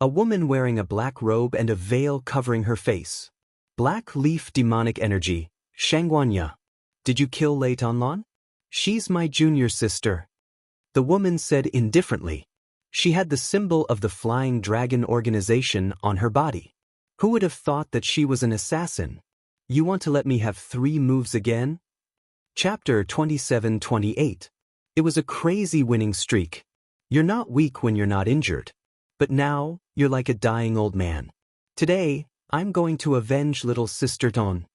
A woman wearing a black robe and a veil covering her face. Black leaf demonic energy, Shangguanya. Did you kill Lei Tanlan? She's my junior sister. The woman said indifferently. She had the symbol of the Flying Dragon organization on her body. Who would have thought that she was an assassin? You want to let me have 3 moves again? Chapter 27-28. It was a crazy winning streak. You're not weak when you're not injured. But now, you're like a dying old man. Today, I'm going to avenge little sister Ton.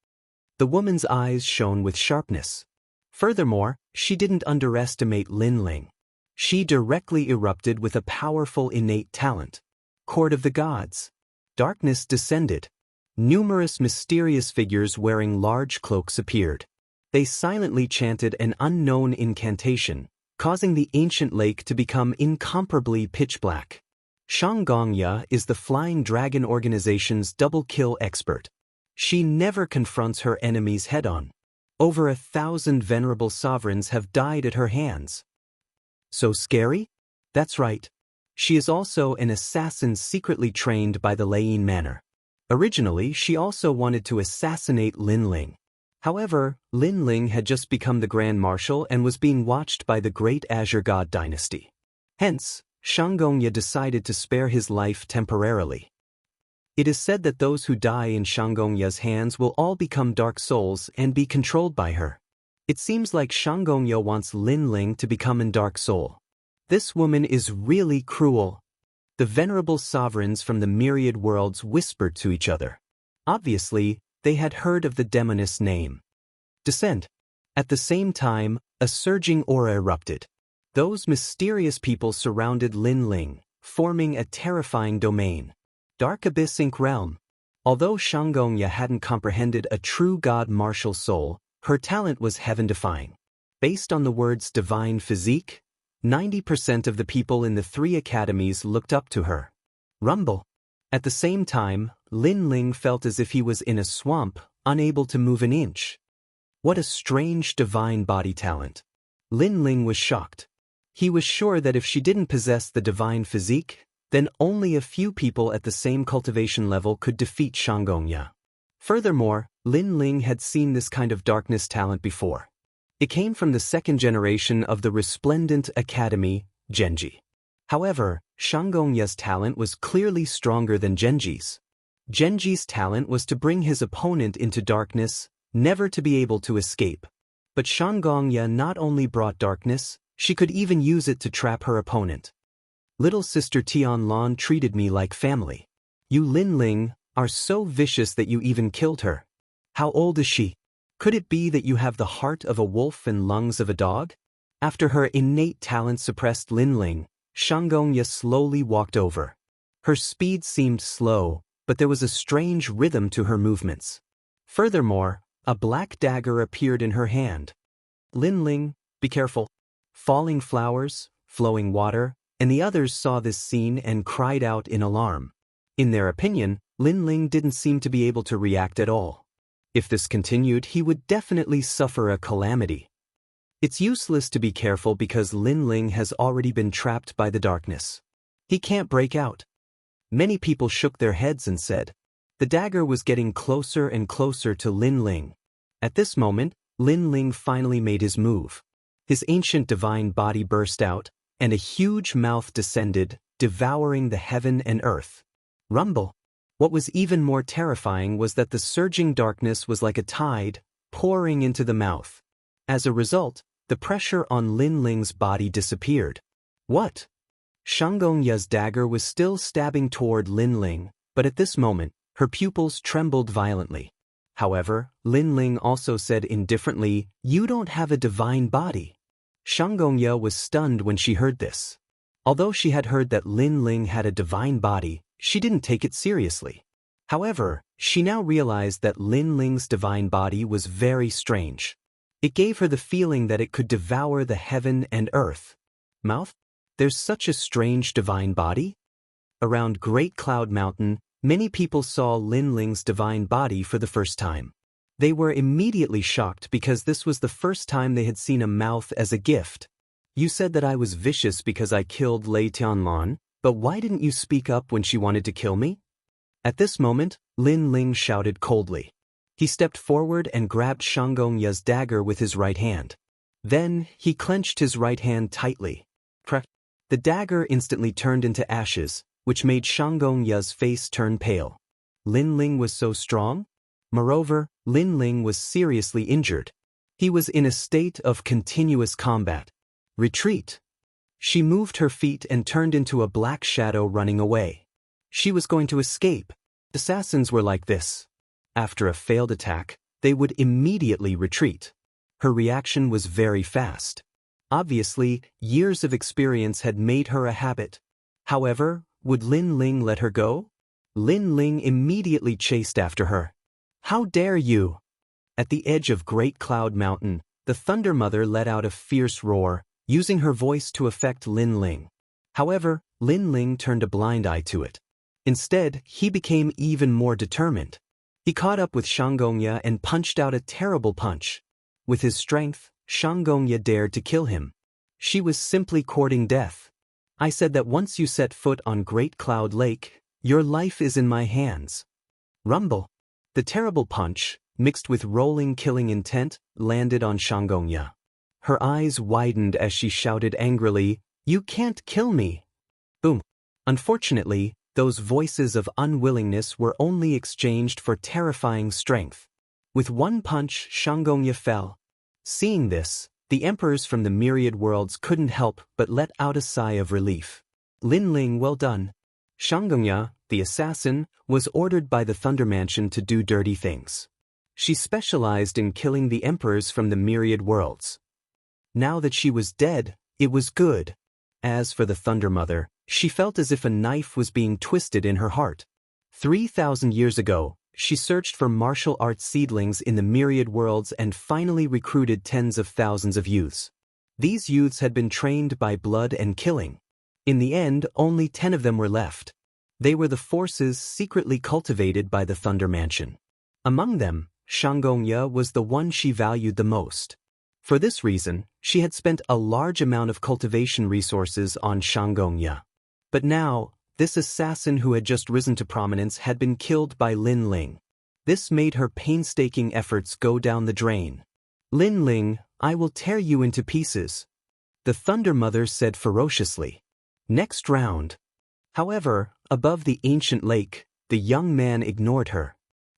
The woman's eyes shone with sharpness. Furthermore, she didn't underestimate Lin Ling. She directly erupted with a powerful innate talent. Court of the Gods. Darkness descended. Numerous mysterious figures wearing large cloaks appeared. They silently chanted an unknown incantation, causing the ancient lake to become incomparably pitch black. Shangguanya is the Flying Dragon organization's double-kill expert. She never confronts her enemies head-on. Over 1,000 venerable sovereigns have died at her hands. So scary? That's right. She is also an assassin secretly trained by the Lei Manor. Originally, she also wanted to assassinate Lin Ling. However, Lin Ling had just become the Grand Marshal and was being watched by the Great Azure God dynasty. Hence, Shangguanya decided to spare his life temporarily. It is said that those who die in Shangguanya's hands will all become dark souls and be controlled by her. It seems like Shangguanya wants Lin Ling to become a dark soul. This woman is really cruel. The venerable sovereigns from the myriad worlds whispered to each other. Obviously, they had heard of the demoness name. Descent. At the same time, a surging aura erupted. Those mysterious people surrounded Lin Ling, forming a terrifying domain. Dark Abyss Inc. realm. Although Shangguanya hadn't comprehended a true god martial soul, her talent was heaven-defying. Based on the words divine physique, 90% of the people in the 3 academies looked up to her. Rumble. At the same time, Lin Ling felt as if he was in a swamp, unable to move an inch. What a strange divine body talent. Lin Ling was shocked. He was sure that if she didn't possess the divine physique, then only a few people at the same cultivation level could defeat Shangguanya. Furthermore, Lin Ling had seen this kind of darkness talent before. It came from the 2nd generation of the Resplendent Academy, Genji. However, Shangguanya's talent was clearly stronger than Genji's. Genji's talent was to bring his opponent into darkness, never to be able to escape. But Shangguanya not only brought darkness, she could even use it to trap her opponent. Little sister Tianlan treated me like family. You Lin Ling are so vicious that you even killed her. How old is she? Could it be that you have the heart of a wolf and lungs of a dog? After her innate talent suppressed Lin Ling, Shangguanya slowly walked over. Her speed seemed slow, but there was a strange rhythm to her movements. Furthermore, a black dagger appeared in her hand. Lin Ling, be careful. Falling flowers, flowing water, and the others saw this scene and cried out in alarm. In their opinion, Lin Ling didn't seem to be able to react at all. If this continued, he would definitely suffer a calamity. It's useless to be careful because Lin Ling has already been trapped by the darkness. He can't break out. Many people shook their heads and said. The dagger was getting closer and closer to Lin Ling. At this moment, Lin Ling finally made his move. His ancient divine body burst out, and a huge mouth descended, devouring the heaven and earth. Rumble. What was even more terrifying was that the surging darkness was like a tide, pouring into the mouth. As a result, the pressure on Lin Ling's body disappeared. What? Shangongya's dagger was still stabbing toward Lin Ling, but at this moment, her pupils trembled violently. However, Lin Ling also said indifferently, "You don't have a divine body." Shangongya was stunned when she heard this. Although she had heard that Lin Ling had a divine body, she didn't take it seriously. However, she now realized that Lin Ling's divine body was very strange. It gave her the feeling that it could devour the heaven and earth. Mouth? There's such a strange divine body? Around Great Cloud Mountain, many people saw Lin Ling's divine body for the first time. They were immediately shocked because this was the first time they had seen a mouth as a gift. "You said that I was vicious because I killed Lei Tianlan, but why didn't you speak up when she wanted to kill me?" At this moment, Lin Ling shouted coldly. He stepped forward and grabbed Shangongya's dagger with his right hand. Then, he clenched his right hand tightly. Crack! The dagger instantly turned into ashes, which made Shangongya's face turn pale. Lin Ling was so strong? Moreover, Lin Ling was seriously injured. He was in a state of continuous combat. Retreat! She moved her feet and turned into a black shadow running away. She was going to escape. Assassins were like this. After a failed attack, they would immediately retreat. Her reaction was very fast. Obviously, years of experience had made her a habit. However, would Lin Ling let her go? Lin Ling immediately chased after her. "How dare you!" At the edge of Great Cloud Mountain, the Thunder Mother let out a fierce roar, using her voice to affect Lin Ling. However, Lin Ling turned a blind eye to it. Instead, he became even more determined. He caught up with Shangongya and punched out a terrible punch. With his strength, Shangongya dared to kill him. She was simply courting death. "I said that once you set foot on Great Cloud Lake, your life is in my hands." Rumble! The terrible punch, mixed with rolling killing intent, landed on Shangongya. Her eyes widened as she shouted angrily, "You can't kill me!" Boom! Unfortunately, those voices of unwillingness were only exchanged for terrifying strength. With one punch, Shangongya fell. Seeing this, the emperors from the myriad worlds couldn't help but let out a sigh of relief. "Lin Ling, well done." Shangongya, the assassin, was ordered by the Thunder Mansion to do dirty things. She specialized in killing the emperors from the myriad worlds. Now that she was dead, it was good. As for the Thunder Mother, she felt as if a knife was being twisted in her heart. 3,000 years ago, she searched for martial arts seedlings in the myriad worlds and finally recruited tens of thousands of youths. These youths had been trained by blood and killing. In the end, only 10 of them were left. They were the forces secretly cultivated by the Thunder Mansion. Among them, Shangongya was the one she valued the most. For this reason, she had spent a large amount of cultivation resources on Shangongya. But now, this assassin who had just risen to prominence had been killed by Lin Ling. This made her painstaking efforts go down the drain. "Lin Ling, I will tear you into pieces," the Thunder Mother said ferociously. Next round. However, above the ancient lake, the young man ignored her.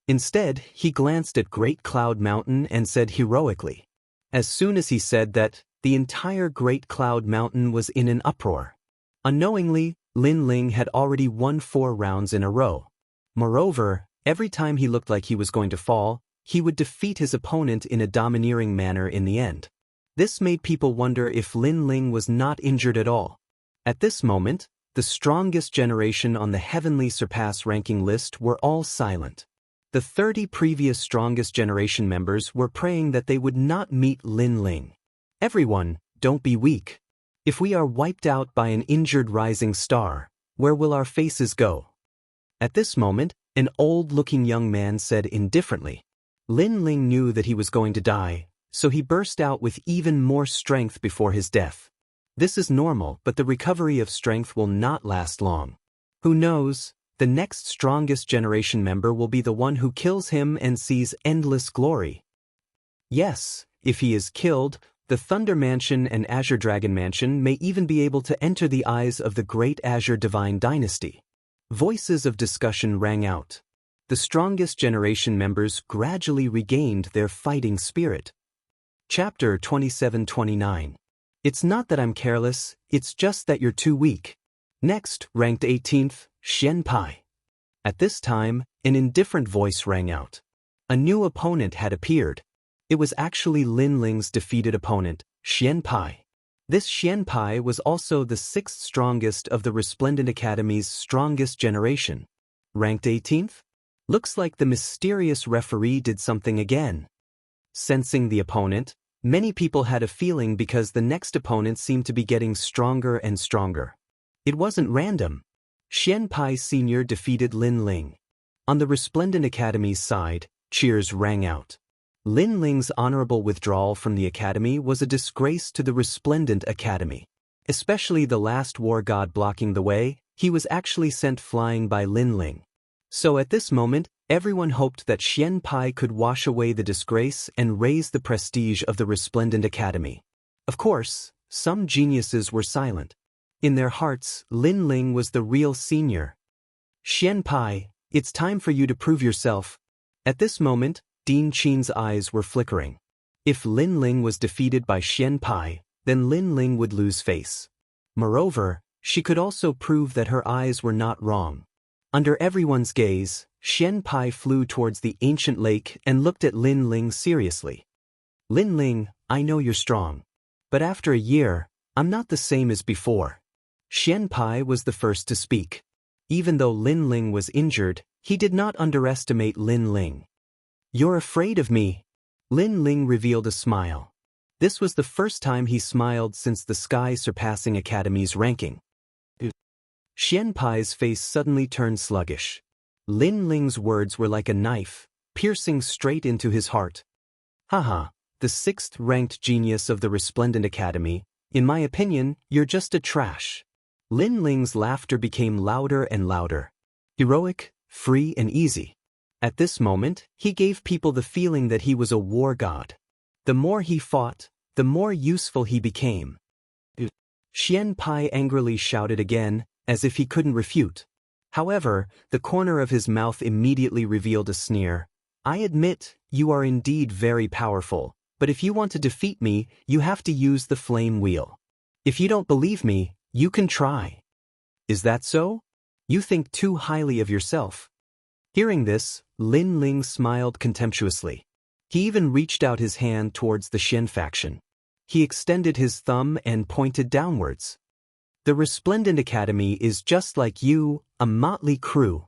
Instead, he glanced at Great Cloud Mountain and said heroically. As soon as he said that, the entire Great Cloud Mountain was in an uproar. Unknowingly, Lin Ling had already won 4 rounds in a row. Moreover, every time he looked like he was going to fall, he would defeat his opponent in a domineering manner in the end. This made people wonder if Lin Ling was not injured at all. At this moment, the strongest generation on the Heavenly Surpass ranking list were all silent. The 30 previous strongest generation members were praying that they would not meet Lin Ling. "Everyone, don't be weak. If we are wiped out by an injured rising star, where will our faces go?" At this moment, an old-looking young man said indifferently. Lin Ling knew that he was going to die, so he burst out with even more strength before his death. This is normal, but the recovery of strength will not last long. Who knows? The next strongest generation member will be the one who kills him and sees endless glory. Yes, if he is killed, the Thunder Mansion and Azure Dragon Mansion may even be able to enter the eyes of the great Azure Divine Dynasty. Voices of discussion rang out. The strongest generation members gradually regained their fighting spirit. Chapter 27-29. It's not that I'm careless, it's just that you're too weak. Next, ranked 18th, Xian Pai. At this time, an indifferent voice rang out. A new opponent had appeared. It was actually Lin Ling's defeated opponent, Xian Pai. This Xian Pai was also the 6th strongest of the Resplendent Academy's strongest generation. Ranked 18th? Looks like the mysterious referee did something again. Sensing the opponent, many people had a feeling because the next opponent seemed to be getting stronger and stronger. It wasn't random. Xian Pai Sr. defeated Lin Ling. On the Resplendent Academy's side, cheers rang out. Lin Ling's honorable withdrawal from the academy was a disgrace to the Resplendent Academy. Especially the last war god blocking the way, he was actually sent flying by Lin Ling. So at this moment, everyone hoped that Xian Pai could wash away the disgrace and raise the prestige of the Resplendent Academy. Of course, some geniuses were silent. In their hearts, Lin Ling was the real senior. Xian Pai, it's time for you to prove yourself. At this moment, Dean Qin's eyes were flickering. If Lin Ling was defeated by Xian Pai, then Lin Ling would lose face. Moreover, she could also prove that her eyes were not wrong. Under everyone's gaze, Xian Pai flew towards the ancient lake and looked at Lin Ling seriously. Lin Ling, I know you're strong. But after a year, I'm not the same as before. Xian Pai was the first to speak. Even though Lin Ling was injured, he did not underestimate Lin Ling. You're afraid of me? Lin Ling revealed a smile. This was the first time he smiled since the sky-surpassing academy's ranking. Xian Pai's face suddenly turned sluggish. Lin Ling's words were like a knife, piercing straight into his heart. Haha, the 6th-ranked genius of the Resplendent Academy, in my opinion, you're just a trash. Lin Ling's laughter became louder and louder. Heroic, free and easy. At this moment, he gave people the feeling that he was a war god. The more he fought, the more useful he became. Xian Pai angrily shouted again, as if he couldn't refute. However, the corner of his mouth immediately revealed a sneer. I admit, you are indeed very powerful, but if you want to defeat me, you have to use the flame wheel. If you don't believe me, you can try. Is that so? You think too highly of yourself. Hearing this, Lin Ling smiled contemptuously. He even reached out his hand towards the Xian faction. He extended his thumb and pointed downwards. The Resplendent Academy is just like you, a motley crew.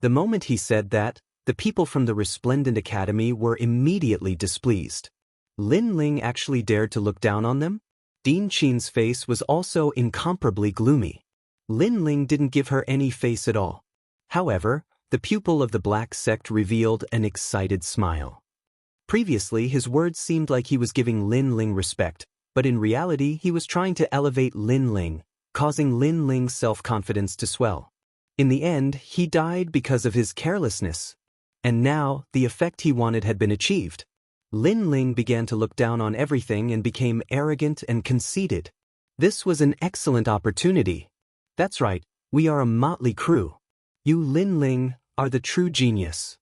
The moment he said that, the people from the Resplendent Academy were immediately displeased. Lin Ling actually dared to look down on them? Dean Qin's face was also incomparably gloomy. Lin Ling didn't give her any face at all. However, the pupil of the Black Sect revealed an excited smile. Previously, his words seemed like he was giving Lin Ling respect, but in reality he was trying to elevate Lin Ling, causing Lin Ling's self-confidence to swell. In the end, he died because of his carelessness. And now, the effect he wanted had been achieved. Lin Ling began to look down on everything and became arrogant and conceited. This was an excellent opportunity. That's right, we are a motley crew. You, Lin Ling, are the true genius.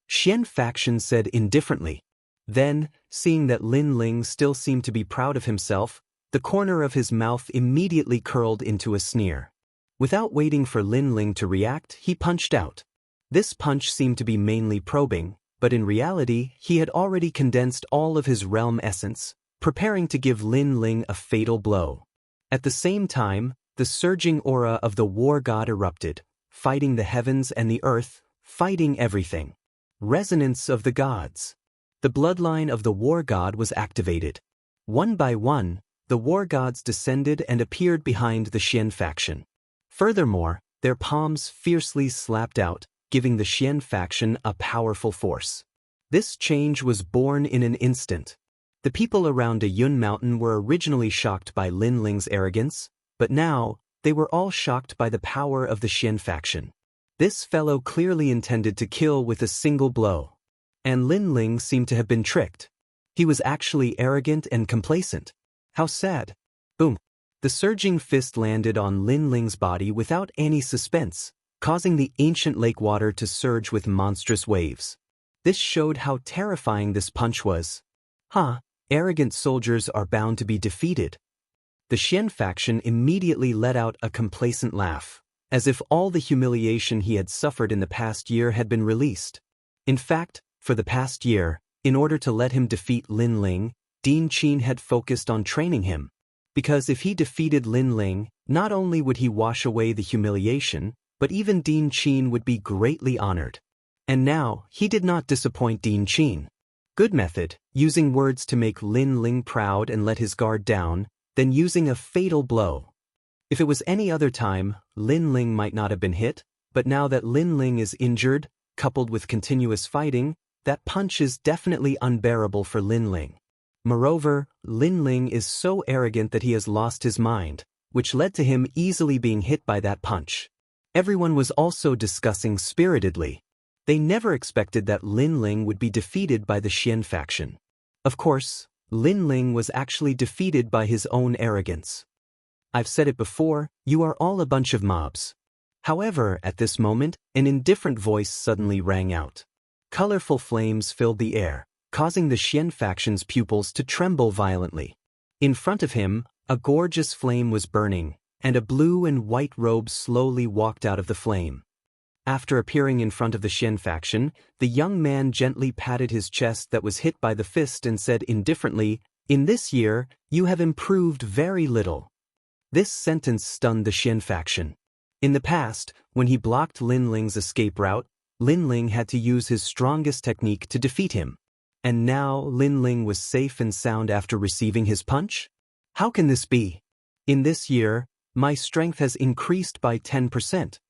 Xian faction said indifferently. Then, seeing that Lin Ling still seemed to be proud of himself, the corner of his mouth immediately curled into a sneer. Without waiting for Lin Ling to react, he punched out. This punch seemed to be mainly probing, but in reality, he had already condensed all of his realm essence, preparing to give Lin Ling a fatal blow. At the same time, the surging aura of the war god erupted, fighting the heavens and the earth, fighting everything. Resonance of the gods. The bloodline of the war god was activated. One by one, the war gods descended and appeared behind the Xian faction. Furthermore, their palms fiercely slapped out, giving the Xian faction a powerful force. This change was born in an instant. The people around a Yun mountain were originally shocked by Lin Ling's arrogance, but now, they were all shocked by the power of the Xian faction. This fellow clearly intended to kill with a single blow. And Lin Ling seemed to have been tricked. He was actually arrogant and complacent. How sad. Boom. The surging fist landed on Lin Ling's body without any suspense, causing the ancient lake water to surge with monstrous waves. This showed how terrifying this punch was. Arrogant soldiers are bound to be defeated. The Xian faction immediately let out a complacent laugh, as if all the humiliation he had suffered in the past year had been released. In fact, for the past year, in order to let him defeat Lin Ling, Dean Qin had focused on training him. Because if he defeated Lin Ling, not only would he wash away the humiliation, but even Dean Qin would be greatly honored. And now, he did not disappoint Dean Qin. Good method, using words to make Lin Ling proud and let his guard down, then using a fatal blow. If it was any other time, Lin Ling might not have been hit, but now that Lin Ling is injured, coupled with continuous fighting, that punch is definitely unbearable for Lin Ling. Moreover, Lin Ling is so arrogant that he has lost his mind, which led to him easily being hit by that punch. Everyone was also discussing spiritedly. They never expected that Lin Ling would be defeated by the Xian faction. Of course, Lin Ling was actually defeated by his own arrogance. I've said it before, you are all a bunch of mobs. However, at this moment, an indifferent voice suddenly rang out. Colorful flames filled the air, causing the Xian faction's pupils to tremble violently. In front of him, a gorgeous flame was burning, and a blue and white robe slowly walked out of the flame. After appearing in front of the Xian faction, the young man gently patted his chest that was hit by the fist and said indifferently, "In this year, you have improved very little." This sentence stunned the Xian faction. In the past, when he blocked Lin Ling's escape route, Lin Ling had to use his strongest technique to defeat him. And now Lin Ling was safe and sound after receiving his punch? How can this be? In this year, my strength has increased by 10%.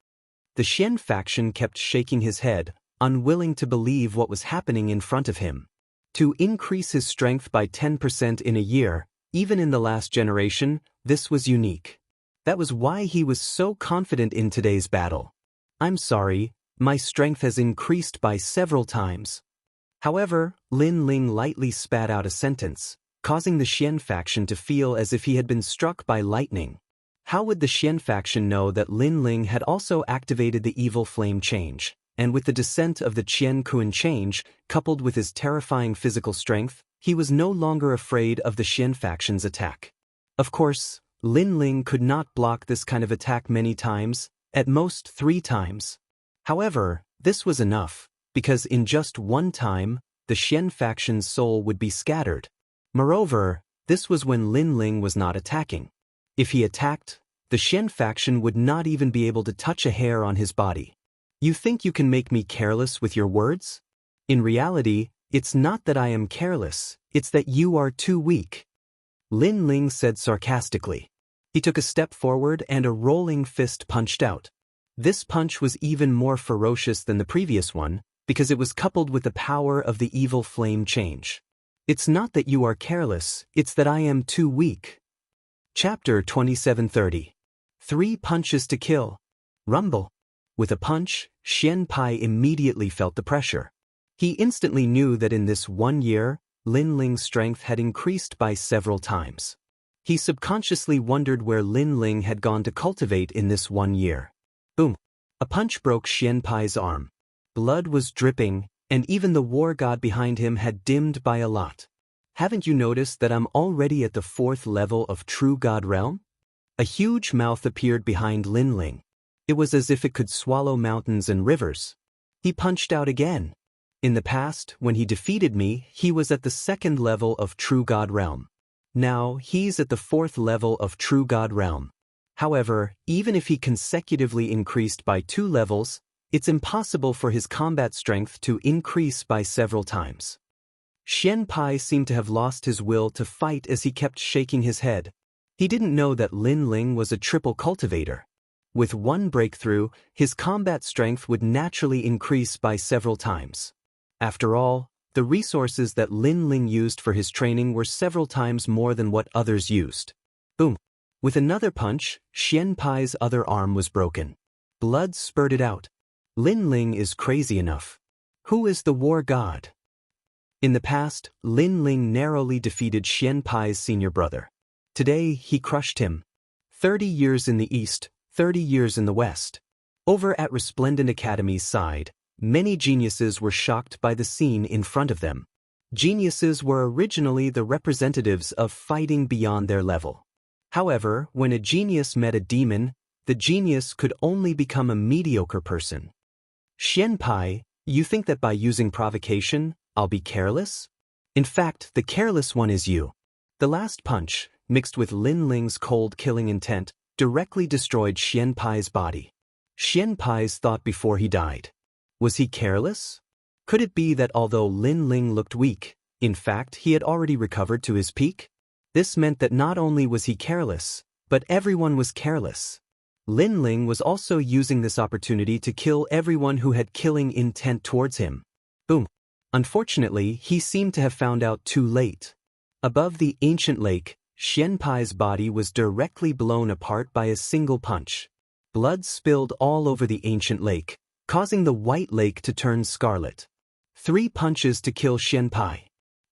The Xian faction kept shaking his head, unwilling to believe what was happening in front of him. To increase his strength by 10% in a year, even in the last generation, this was unique. That was why he was so confident in today's battle. I'm sorry, my strength has increased by several times. However, Lin Ling lightly spat out a sentence, causing the Xian faction to feel as if he had been struck by lightning. How would the Xian faction know that Lin Ling had also activated the evil flame change, and with the descent of the Qian Kun change, coupled with his terrifying physical strength, he was no longer afraid of the Xian faction's attack. Of course, Lin Ling could not block this kind of attack many times, at most 3 times. However, this was enough, because in just one time, the Xian faction's soul would be scattered. Moreover, this was when Lin Ling was not attacking. If he attacked, the Xian faction would not even be able to touch a hair on his body. You think you can make me careless with your words? In reality, it's not that I am careless, it's that you are too weak. Lin Ling said sarcastically. He took a step forward and a rolling fist punched out. This punch was even more ferocious than the previous one, because it was coupled with the power of the evil flame change. It's not that you are careless, it's that I am too weak. Chapter 2730. 3 punches to kill. Rumble. With a punch, Xian Pai immediately felt the pressure. He instantly knew that in this 1 year, Lin Ling's strength had increased by several times. He subconsciously wondered where Lin Ling had gone to cultivate in this 1 year. Boom. A punch broke Xian Pai's arm. Blood was dripping, and even the war god behind him had dimmed by a lot. Haven't you noticed that I'm already at the 4th level of True God Realm? A huge mouth appeared behind Lin Ling. It was as if it could swallow mountains and rivers. He punched out again. In the past, when he defeated me, he was at the 2nd level of True God Realm. Now, he's at the 4th level of True God Realm. However, even if he consecutively increased by 2 levels, it's impossible for his combat strength to increase by several times. Xian Pai seemed to have lost his will to fight as he kept shaking his head. He didn't know that Lin Ling was a triple cultivator. With one breakthrough, his combat strength would naturally increase by several times. After all, the resources that Lin Ling used for his training were several times more than what others used. Boom! With another punch, Xian Pai's other arm was broken. Blood spurted out. Lin Ling is crazy enough. Who is the war god? In the past, Lin Ling narrowly defeated Xian Pai's senior brother. Today, he crushed him. 30 years in the east, 30 years in the west. Over at Resplendent Academy's side, many geniuses were shocked by the scene in front of them. Geniuses were originally the representatives of fighting beyond their level. However, when a genius met a demon, the genius could only become a mediocre person. Xianpai, you think that by using provocation, I'll be careless? In fact, the careless one is you. The last punch, mixed with Lin Ling's cold killing intent, directly destroyed Xianpai's body. Xianpai's thought before he died. Was he careless? Could it be that although Lin Ling looked weak, in fact he had already recovered to his peak? This meant that not only was he careless, but everyone was careless. Lin Ling was also using this opportunity to kill everyone who had killing intent towards him. Boom. Unfortunately, he seemed to have found out too late. Above the ancient lake, Xianpai's body was directly blown apart by a single punch. Blood spilled all over the ancient lake, causing the white lake to turn scarlet. 3 punches to kill Xianpai.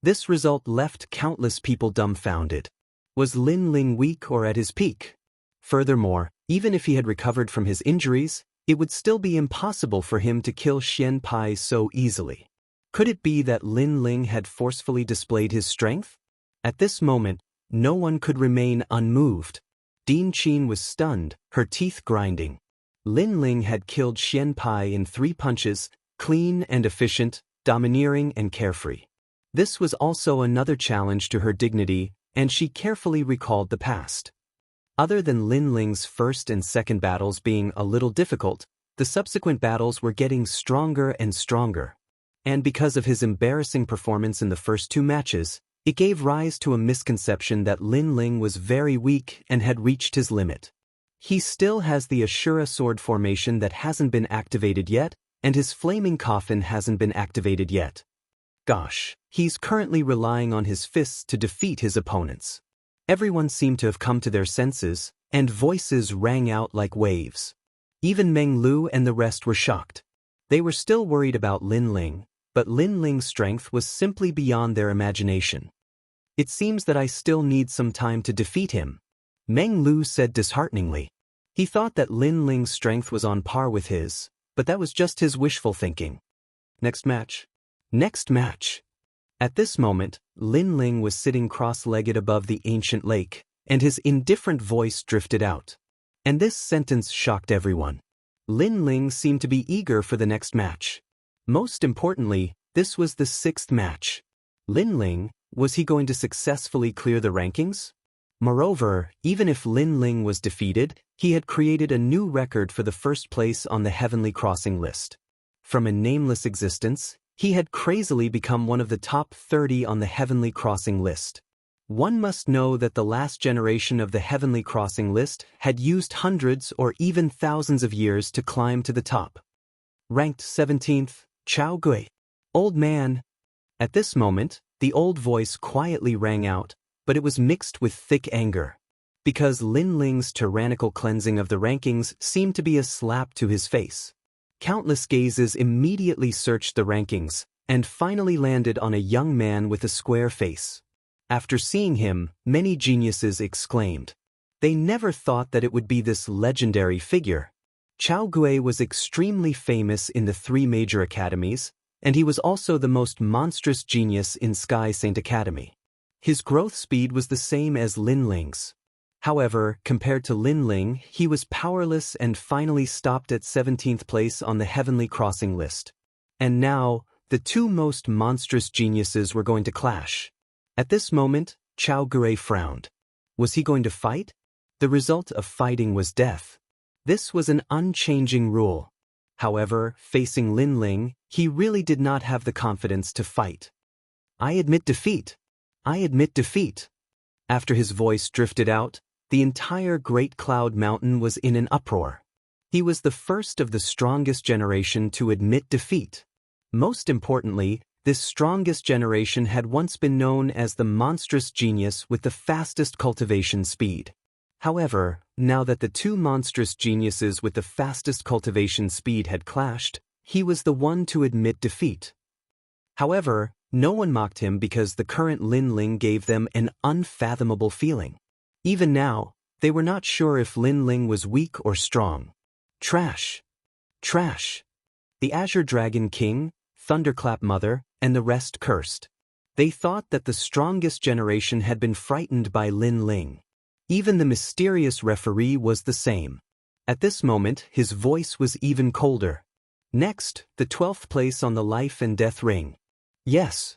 This result left countless people dumbfounded. Was Lin Ling weak or at his peak? Furthermore, even if he had recovered from his injuries, it would still be impossible for him to kill Xianpai so easily. Could it be that Lin Ling had forcefully displayed his strength? At this moment, no one could remain unmoved. Din Qin was stunned, her teeth grinding. Lin Ling had killed Xianpai in 3 punches, clean and efficient, domineering and carefree. This was also another challenge to her dignity, and she carefully recalled the past. Other than Lin Ling's first and second battles being a little difficult, the subsequent battles were getting stronger and stronger. And because of his embarrassing performance in the first 2 matches, it gave rise to a misconception that Lin Ling was very weak and had reached his limit. He still has the Ashura sword formation that hasn't been activated yet, and his flaming coffin hasn't been activated yet. Gosh, he's currently relying on his fists to defeat his opponents. Everyone seemed to have come to their senses, and voices rang out like waves. Even Meng Lu and the rest were shocked. They were still worried about Lin Ling, but Lin Ling's strength was simply beyond their imagination. It seems that I still need some time to defeat him, Meng Lu said dishearteningly. He thought that Lin Ling's strength was on par with his, but that was just his wishful thinking. Next match. Next match. At this moment, Lin Ling was sitting cross-legged above the ancient lake, and his indifferent voice drifted out. And this sentence shocked everyone. Lin Ling seemed to be eager for the next match. Most importantly, this was the 6th match. Lin Ling, was he going to successfully clear the rankings? Moreover, even if Lin Ling was defeated, he had created a new record for the first place on the Heavenly Crossing list. From a nameless existence, he had crazily become one of the top 30 on the Heavenly Crossing list. One must know that the last generation of the Heavenly Crossing list had used hundreds or even thousands of years to climb to the top. Ranked 17th, Chao Gui. Old man. At this moment, the old voice quietly rang out, but it was mixed with thick anger. Because Lin Ling's tyrannical cleansing of the rankings seemed to be a slap to his face. Countless gazes immediately searched the rankings, and finally landed on a young man with a square face. After seeing him, many geniuses exclaimed. They never thought that it would be this legendary figure. Chao Gui was extremely famous in the 3 major academies, and he was also the most monstrous genius in Sky Saint Academy. His growth speed was the same as Lin Ling's. However, compared to Lin Ling, he was powerless and finally stopped at 17th place on the Heavenly Crossing list. And now, the 2 most monstrous geniuses were going to clash. At this moment, Chao Gui frowned. Was he going to fight? The result of fighting was death. This was an unchanging rule. However, facing Lin Ling, he really did not have the confidence to fight. I admit defeat. I admit defeat. After his voice drifted out, the entire Great Cloud Mountain was in an uproar. He was the first of the strongest generation to admit defeat. Most importantly, this strongest generation had once been known as the monstrous genius with the fastest cultivation speed. However, now that the 2 monstrous geniuses with the fastest cultivation speed had clashed, he was the one to admit defeat. However, no one mocked him because the current Lin Ling gave them an unfathomable feeling. Even now, they were not sure if Lin Ling was weak or strong. Trash. Trash. The Azure Dragon King, Thunderclap Mother, and the rest cursed. They thought that the strongest generation had been frightened by Lin Ling. Even the mysterious referee was the same. At this moment, his voice was even colder. Next, the 12th place on the life and death ring. Yes.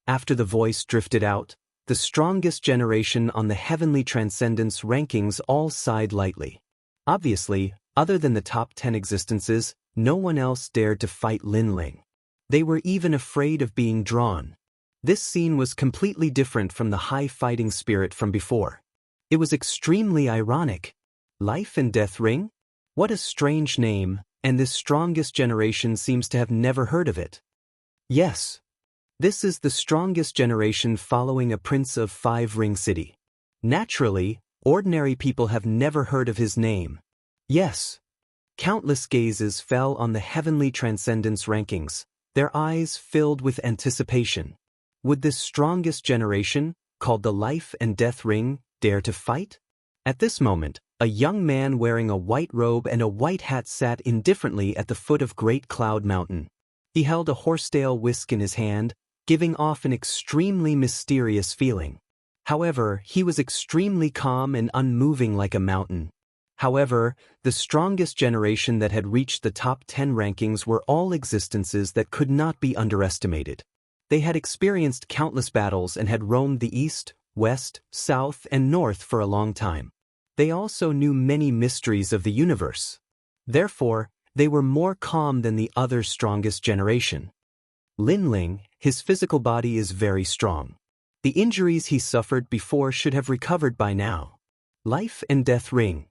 After the voice drifted out, the strongest generation on the heavenly transcendence rankings all sighed lightly. Obviously, other than the top 10 existences, no one else dared to fight Lin Ling. They were even afraid of being drawn. This scene was completely different from the high fighting spirit from before. It was extremely ironic. Life and Death Ring? What a strange name, and this strongest generation seems to have never heard of it. Yes. This is the strongest generation following a prince of 5-ring city. Naturally, ordinary people have never heard of his name. Yes. Countless gazes fell on the heavenly transcendence rankings, their eyes filled with anticipation. Would this strongest generation, called the Life and Death Ring, dare to fight? At this moment, a young man wearing a white robe and a white hat sat indifferently at the foot of Great Cloud Mountain. He held a horsetail whisk in his hand, giving off an extremely mysterious feeling. However, he was extremely calm and unmoving like a mountain. However, the strongest generation that had reached the top 10 rankings were all existences that could not be underestimated. They had experienced countless battles and had roamed the east, west, south, and north for a long time. They also knew many mysteries of the universe. Therefore, they were more calm than the other strongest generation. Lin Ling, his physical body is very strong. The injuries he suffered before should have recovered by now. Life and Death Ring.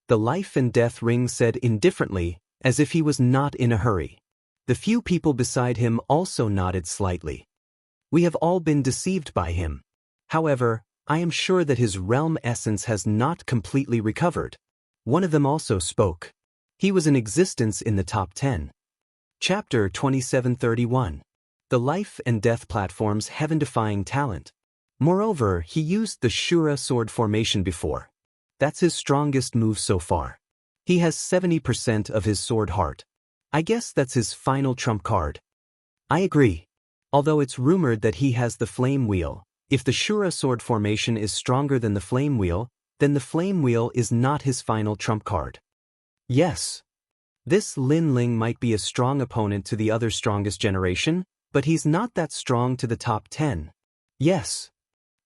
The Life and Death Ring said indifferently, as if he was not in a hurry. The few people beside him also nodded slightly. We have all been deceived by him. However, I am sure that his realm essence has not completely recovered. One of them also spoke. He was in existence in the top 10. Chapter 2731. The Life and Death Platform's heaven-defying talent. Moreover, he used the Shura sword formation before. That's his strongest move so far. He has 70% of his sword heart. I guess that's his final trump card. I agree. Although it's rumored that he has the Flame Wheel, if the Shura sword formation is stronger than the Flame Wheel, then the Flame Wheel is not his final trump card. Yes. This Lin Ling might be a strong opponent to the other strongest generation, but he's not that strong to the top 10. Yes.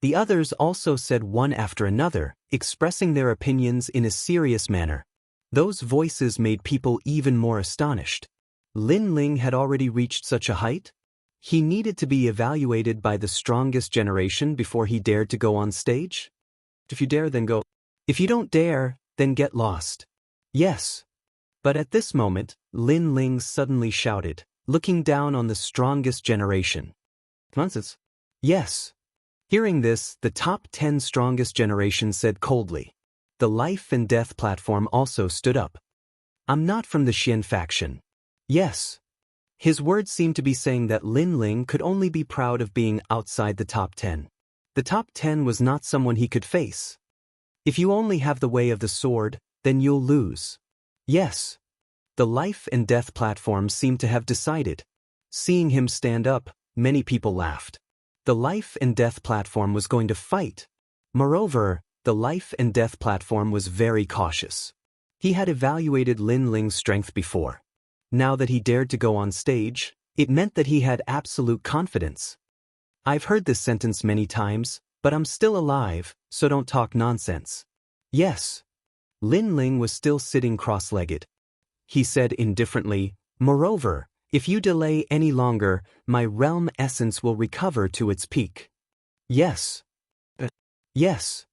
The others also said one after another, expressing their opinions in a serious manner. Those voices made people even more astonished. Lin Ling had already reached such a height? He needed to be evaluated by the strongest generation before he dared to go on stage? If you dare, then go. If you don't dare, then get lost. Yes. But at this moment, Lin Ling suddenly shouted, looking down on the strongest generation. Nonsense. Yes. Hearing this, the top 10 strongest generation said coldly. The Life and Death platform also stood up. I'm not from the Xian faction. Yes. His words seemed to be saying that Lin Ling could only be proud of being outside the top 10. The top 10 was not someone he could face. If you only have the way of the sword, then you'll lose. Yes. The Life and Death platform seemed to have decided. Seeing him stand up, many people laughed. The Life and Death platform was going to fight. Moreover, the Life and Death platform was very cautious. He had evaluated Lin Ling's strength before. Now that he dared to go on stage, it meant that he had absolute confidence. I've heard this sentence many times, but I'm still alive, so don't talk nonsense. Yes. Lin Ling was still sitting cross-legged. He said indifferently, moreover, if you delay any longer, my realm essence will recover to its peak. Yes. Yes.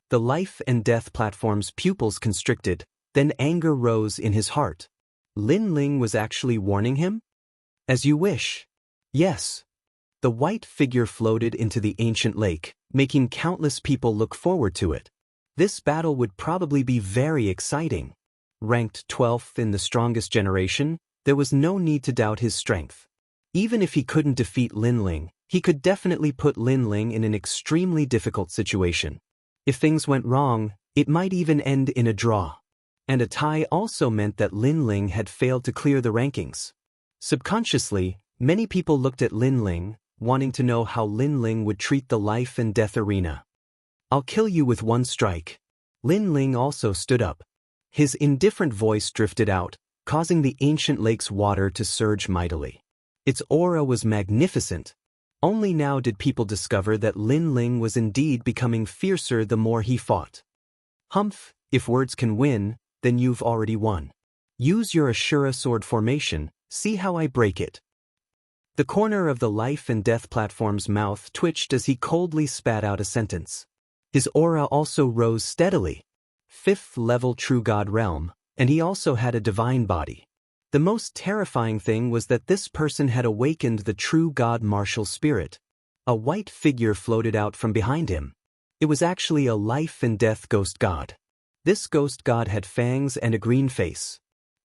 The Life and Death platform's pupils constricted, then anger rose in his heart. Lin Ling was actually warning him? As you wish. Yes. The white figure floated into the ancient lake, making countless people look forward to it. This battle would probably be very exciting. Ranked 12th in the strongest generation, there was no need to doubt his strength. Even if he couldn't defeat Lin Ling, he could definitely put Lin Ling in an extremely difficult situation. If things went wrong, it might even end in a draw. And a tie also meant that Lin Ling had failed to clear the rankings. Subconsciously, many people looked at Lin Ling, wanting to know how Lin Ling would treat the Life and Death arena. I'll kill you with one strike. Lin Ling also stood up. His indifferent voice drifted out, causing the ancient lake's water to surge mightily. Its aura was magnificent. Only now did people discover that Lin Ling was indeed becoming fiercer the more he fought. Humph, if words can win, then you've already won. Use your Ashura sword formation, see how I break it. The corner of the life and death platform's mouth twitched as he coldly spat out a sentence. His aura also rose steadily. 5th level True God realm, and he also had a divine body. The most terrifying thing was that this person had awakened the True God martial spirit. A white figure floated out from behind him. It was actually a life and death ghost god. This ghost god had fangs and a green face.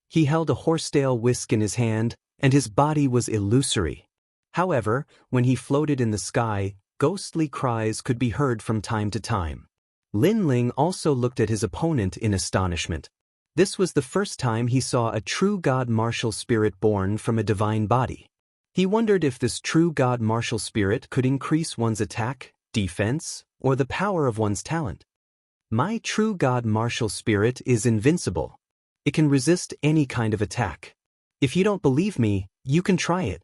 He held a horsetail whisk in his hand, and his body was illusory. However, when he floated in the sky, ghostly cries could be heard from time to time. Lin Ling also looked at his opponent in astonishment. This was the first time he saw a true god martial spirit born from a divine body. He wondered if this true god martial spirit could increase one's attack, defense, or the power of one's talent. My true god martial spirit is invincible. It can resist any kind of attack. If you don't believe me, you can try it.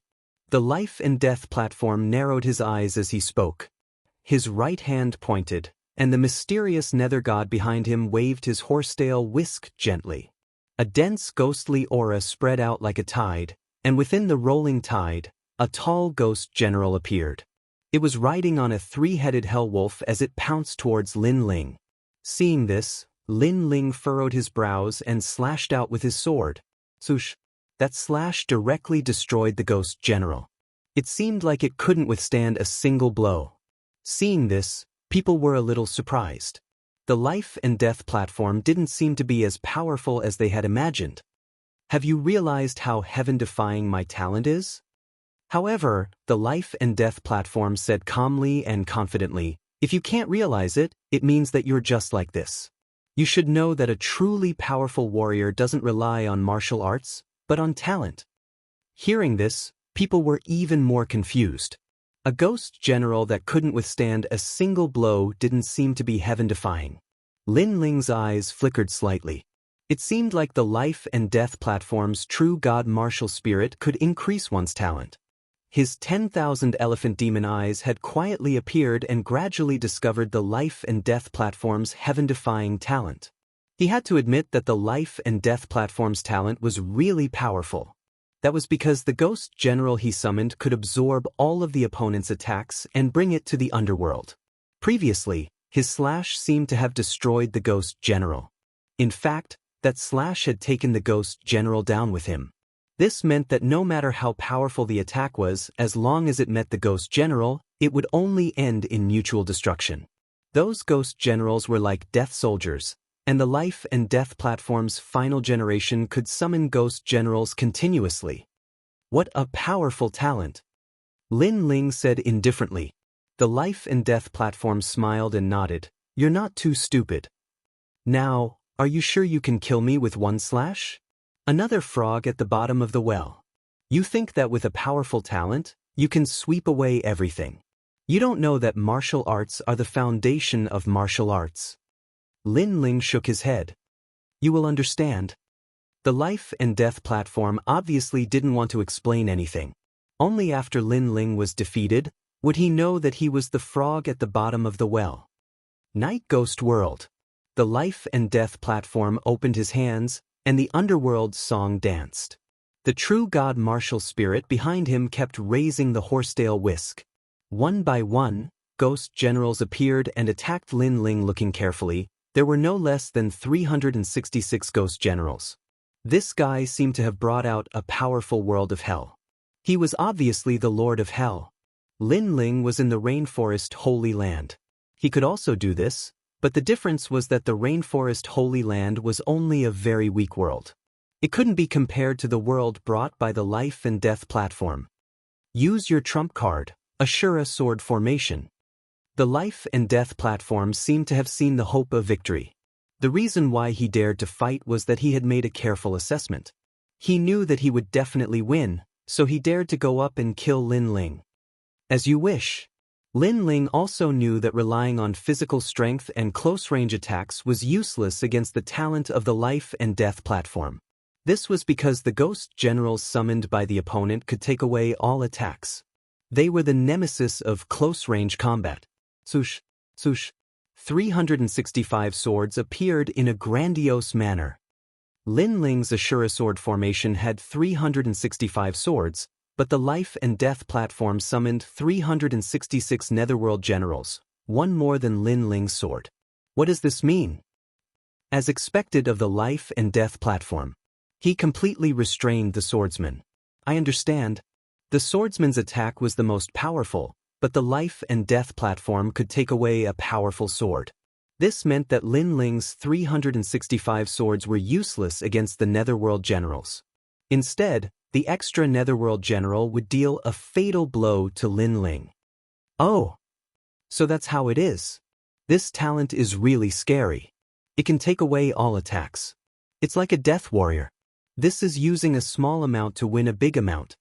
The life and death platform narrowed his eyes as he spoke. His right hand pointed, and the mysterious nether god behind him waved his horsetail whisk gently. A dense ghostly aura spread out like a tide, and within the rolling tide, a tall ghost general appeared. It was riding on a 3-headed hellwolf as it pounced towards Lin Ling. Seeing this, Lin Ling furrowed his brows and slashed out with his sword. Swoosh! That slash directly destroyed the ghost general. It seemed like it couldn't withstand a single blow. Seeing this, people were a little surprised. The life and death platform didn't seem to be as powerful as they had imagined. Have you realized how heaven-defying my talent is? However, the life and death platform said calmly and confidently, if you can't realize it, it means that you're just like this. You should know that a truly powerful warrior doesn't rely on martial arts, but on talent. Hearing this, people were even more confused. A ghost general that couldn't withstand a single blow didn't seem to be heaven-defying. Lin Ling's eyes flickered slightly. It seemed like the life and death platform's true god martial spirit could increase one's talent. His 10,000 elephant demon eyes had quietly appeared and gradually discovered the life and death platform's heaven-defying talent. He had to admit that the life and death platform's talent was really powerful. That was because the ghost general he summoned could absorb all of the opponent's attacks and bring it to the underworld. Previously, his slash seemed to have destroyed the ghost general. In fact, that slash had taken the ghost general down with him. This meant that no matter how powerful the attack was, as long as it met the ghost general, it would only end in mutual destruction. Those ghost generals were like death soldiers, and the life and death platform's final generation could summon ghost generals continuously. What a powerful talent! Lin Ling said indifferently. The life and death platform smiled and nodded. You're not too stupid. Now, are you sure you can kill me with one slash? Another frog at the bottom of the well. You think that with a powerful talent, you can sweep away everything. You don't know that martial arts are the foundation of martial arts. Lin Ling shook his head. You will understand. The life and death platform obviously didn't want to explain anything. Only after Lin Ling was defeated, would he know that he was the frog at the bottom of the well. Night Ghost World. The life and death platform opened his hands, and the underworld's song danced. The true god martial spirit behind him kept raising the horsetail whisk. One by one, ghost generals appeared and attacked Lin Ling. Looking carefully, there were no less than 366 ghost generals. This guy seemed to have brought out a powerful world of hell. He was obviously the Lord of Hell. Lin Ling was in the Rainforest Holy Land. He could also do this, but the difference was that the Rainforest Holy Land was only a very weak world. It couldn't be compared to the world brought by the life and death platform. Use your trump card, Ashura sword formation. The life and death platform seemed to have seen the hope of victory. The reason why he dared to fight was that he had made a careful assessment. He knew that he would definitely win, so he dared to go up and kill Lin Ling. As you wish. Lin Ling also knew that relying on physical strength and close-range attacks was useless against the talent of the life and death platform. This was because the ghost generals summoned by the opponent could take away all attacks. They were the nemesis of close-range combat. Swoosh, swoosh. 365 swords appeared in a grandiose manner. Lin Ling's Ashura sword formation had 365 swords, but the life and death platform summoned 366 netherworld generals, one more than Lin Ling's sword. What does this mean? As expected of the life and death platform, he completely restrained the swordsman. I understand. The swordsman's attack was the most powerful, but the life and death platform could take away a powerful sword. This meant that Lin Ling's 365 swords were useless against the netherworld generals. Instead, the extra netherworld general would deal a fatal blow to Lin Ling. Oh! So that's how it is. This talent is really scary. It can take away all attacks. It's like a death warrior. This is using a small amount to win a big amount.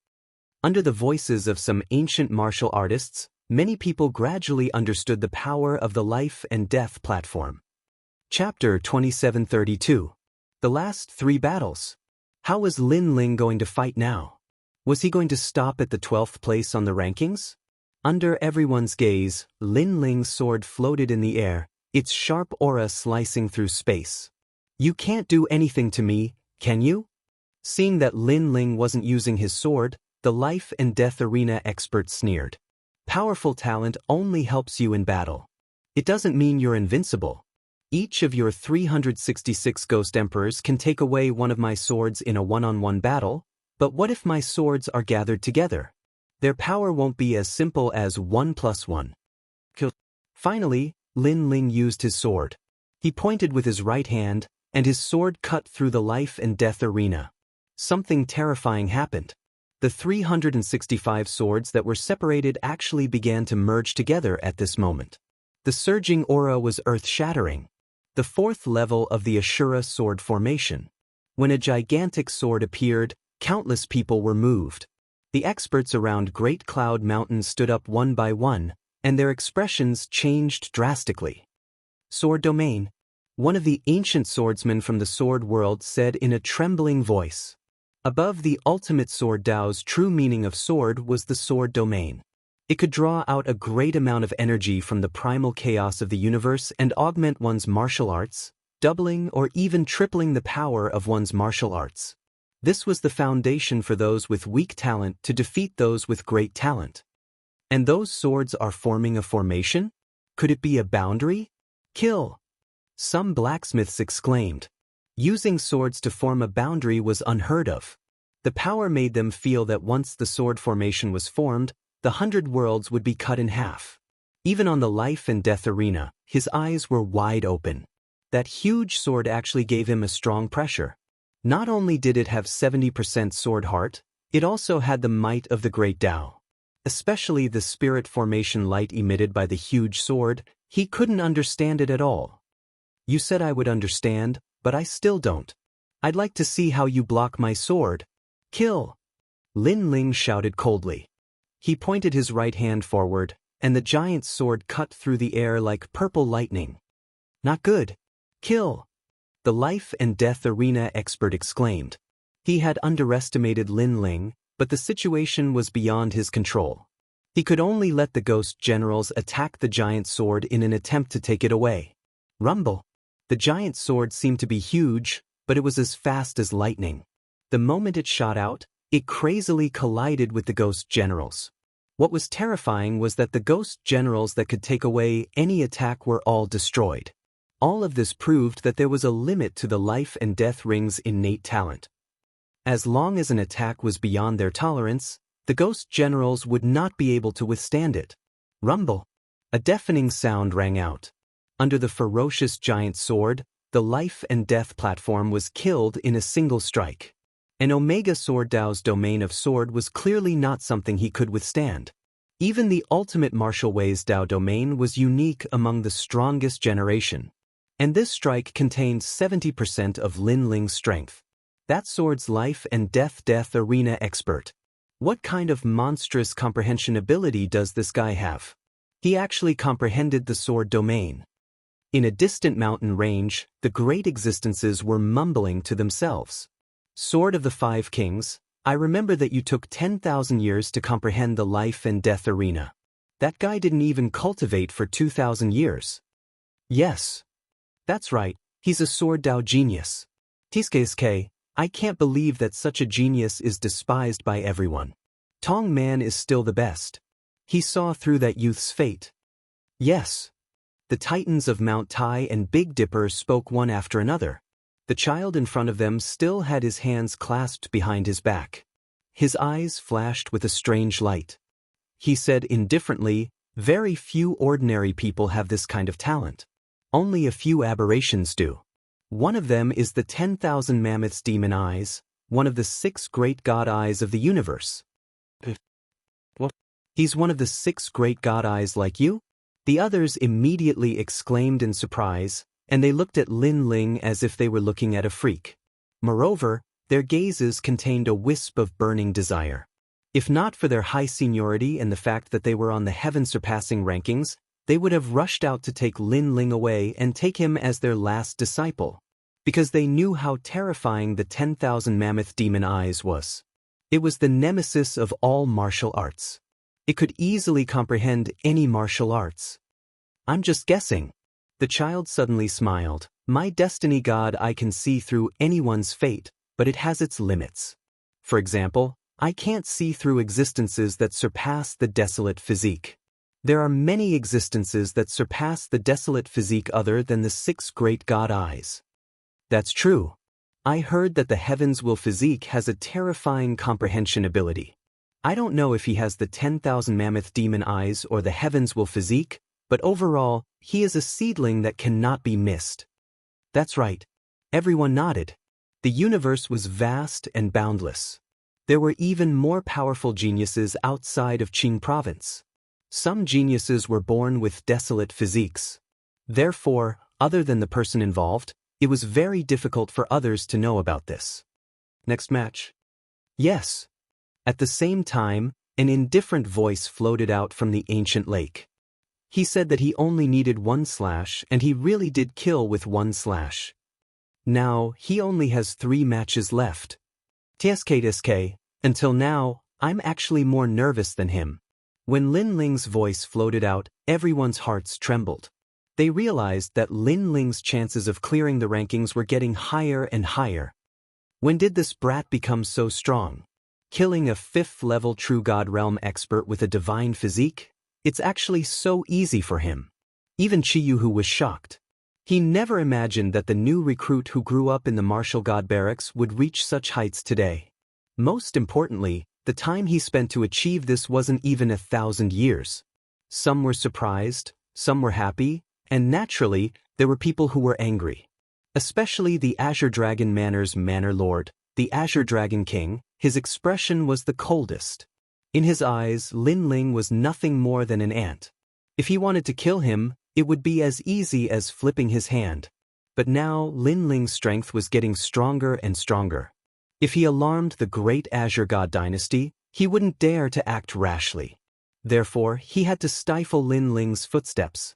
Under the voices of some ancient martial artists, many people gradually understood the power of the life and death platform. Chapter 2732. The last 3 battles. How was Lin Ling going to fight now? Was he going to stop at the 12th place on the rankings? Under everyone's gaze, Lin Ling's sword floated in the air, its sharp aura slicing through space. You can't do anything to me, can you? Seeing that Lin Ling wasn't using his sword, the life and death arena expert sneered. Powerful talent only helps you in battle. It doesn't mean you're invincible. Each of your 366 ghost emperors can take away one of my swords in a one-on-one battle, but what if my swords are gathered together? Their power won't be as simple as 1 + 1. Finally, Lin Ling used his sword. He pointed with his right hand, and his sword cut through the life and death arena. Something terrifying happened. The 365 swords that were separated actually began to merge together at this moment. The surging aura was earth-shattering. The 4th level of the Ashura sword formation. When a gigantic sword appeared, countless people were moved. The experts around Great Cloud Mountain stood up one by one, and their expressions changed drastically. Sword domain. One of the ancient swordsmen from the sword world said in a trembling voice. Above the ultimate sword Tao's true meaning of sword was the sword domain. It could draw out a great amount of energy from the primal chaos of the universe and augment one's martial arts, doubling or even tripling the power of one's martial arts. This was the foundation for those with weak talent to defeat those with great talent. And those swords are forming a formation? Could it be a boundary? Kill! Some blacksmiths exclaimed. Using swords to form a boundary was unheard of. The power made them feel that once the sword formation was formed, the 100 worlds would be cut in half. Even on the life and death arena, his eyes were wide open. That huge sword actually gave him a strong pressure. Not only did it have 70% sword heart, it also had the might of the great Tao. Especially the spirit formation light emitted by the huge sword, he couldn't understand it at all. You said I would understand, but I still don't. I'd like to see how you block my sword. Kill! Lin Ling shouted coldly. He pointed his right hand forward, and the giant's sword cut through the air like purple lightning. Not good. Kill! The life and death arena expert exclaimed. He had underestimated Lin Ling, but the situation was beyond his control. He could only let the ghost generals attack the giant sword in an attempt to take it away. Rumble! The giant sword seemed to be huge, but it was as fast as lightning. The moment it shot out, it crazily collided with the ghost generals. What was terrifying was that the ghost generals that could take away any attack were all destroyed. All of this proved that there was a limit to the life and death ring's innate talent. As long as an attack was beyond their tolerance, the ghost generals would not be able to withstand it. Rumble! A deafening sound rang out. Under the ferocious giant sword, the life and death platform was killed in a single strike. An Omega Sword Tao's domain of sword was clearly not something he could withstand. Even the ultimate martial ways Tao domain was unique among the strongest generation. And this strike contained 70% of Lin Ling's strength. That sword's life and death arena expert. What kind of monstrous comprehension ability does this guy have? He actually comprehended the sword domain. In a distant mountain range, the great existences were mumbling to themselves. Sword of the Five Kings, I remember that you took 10,000 years to comprehend the life and death arena. That guy didn't even cultivate for 2,000 years. Yes. That's right, he's a sword Dao genius. Tiske, I can't believe that such a genius is despised by everyone. Tong Man is still the best. He saw through that youth's fate. Yes. The titans of Mount Tai and Big Dipper spoke one after another. The child in front of them still had his hands clasped behind his back. His eyes flashed with a strange light. He said indifferently, very few ordinary people have this kind of talent. Only a few aberrations do. One of them is the 10,000 mammoths' demon eyes, one of the 6 great god eyes of the universe. What? He's one of the 6 great god eyes like you? The others immediately exclaimed in surprise, and they looked at Lin Ling as if they were looking at a freak. Moreover, their gazes contained a wisp of burning desire. If not for their high seniority and the fact that they were on the heaven-surpassing rankings, they would have rushed out to take Lin Ling away and take him as their last disciple, because they knew how terrifying the 10,000 mammoth demon eyes was. It was the nemesis of all martial arts. It could easily comprehend any martial arts. I'm just guessing. The child suddenly smiled. My destiny god, I can see through anyone's fate, but it has its limits. For example, I can't see through existences that surpass the desolate physique. There are many existences that surpass the desolate physique other than the 6 great god eyes. That's true. I heard that the heavens will physique has a terrifying comprehension ability. I don't know if he has the 10,000 mammoth demon eyes or the heavens will physique, but overall, he is a seedling that cannot be missed. That's right. Everyone nodded. The universe was vast and boundless. There were even more powerful geniuses outside of Qing province. Some geniuses were born with desolate physiques. Therefore, other than the person involved, it was very difficult for others to know about this. Next match. Yes. At the same time, an indifferent voice floated out from the ancient lake. He said that he only needed 1 slash and he really did kill with 1 slash. Now, he only has 3 matches left. TSK, until now, I'm actually more nervous than him. When Lin Ling's voice floated out, everyone's hearts trembled. They realized that Lin Ling's chances of clearing the rankings were getting higher and higher. When did this brat become so strong? Killing a 5th-level True God Realm expert with a divine physique? It's actually so easy for him. Even Chiyu was shocked. He never imagined that the new recruit who grew up in the martial god barracks would reach such heights today. Most importantly, the time he spent to achieve this wasn't even 1,000 years. Some were surprised, some were happy, and naturally, there were people who were angry. Especially the Azure Dragon Manor's Manor Lord, the Azure Dragon King. His expression was the coldest. In his eyes, Lin Ling was nothing more than an ant. If he wanted to kill him, it would be as easy as flipping his hand. But now, Lin Ling's strength was getting stronger and stronger. If he alarmed the great Azure God dynasty, he wouldn't dare to act rashly. Therefore, he had to stifle Lin Ling's footsteps.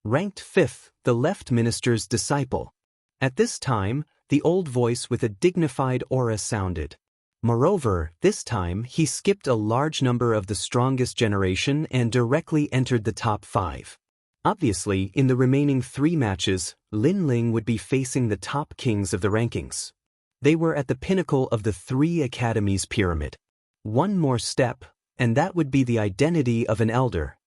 Ranked 5th, the left minister's disciple. At this time, the old voice with a dignified aura sounded. Moreover, this time he skipped a large number of the strongest generation and directly entered the top 5. Obviously, in the remaining 3 matches, Lin Ling would be facing the top kings of the rankings. They were at the pinnacle of the 3 academies pyramid. One more step, and that would be the identity of an elder.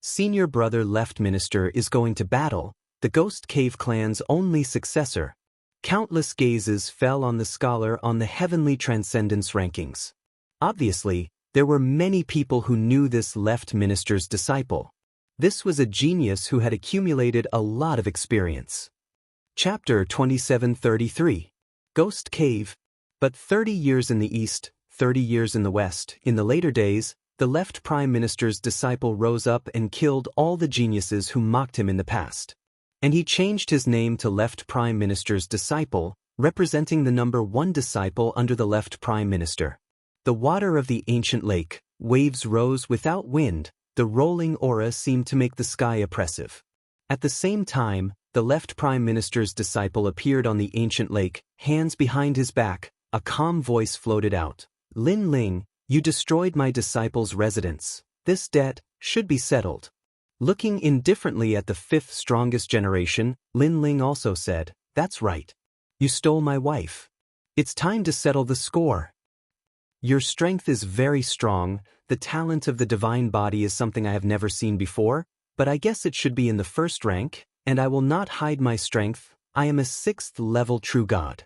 Senior brother left minister is going to battle, the Ghost Cave clan's only successor. Countless gazes fell on the scholar on the heavenly transcendence rankings. Obviously, there were many people who knew this left minister's disciple. This was a genius who had accumulated a lot of experience. Chapter 2733. Ghost Cave. But 30 years in the east, 30 years in the west, in the later days, the left prime minister's disciple rose up and killed all the geniuses who mocked him in the past. And he changed his name to Left Prime Minister's disciple, representing the number 1 disciple under the Left Prime Minister. The water of the ancient lake, waves rose without wind, The rolling aura seemed to make the sky oppressive. At the same time, the left prime minister's disciple appeared on the ancient lake, hands behind his back. A calm voice floated out. Lin Ling, you destroyed my disciple's residence. This debt should be settled. Looking indifferently at the fifth strongest generation, Lin Ling also said, that's right. You stole my wife. It's time to settle the score. Your strength is very strong. The talent of the divine body is something I have never seen before, but I guess it should be in the first rank, and I will not hide my strength. I am a 6th level true god.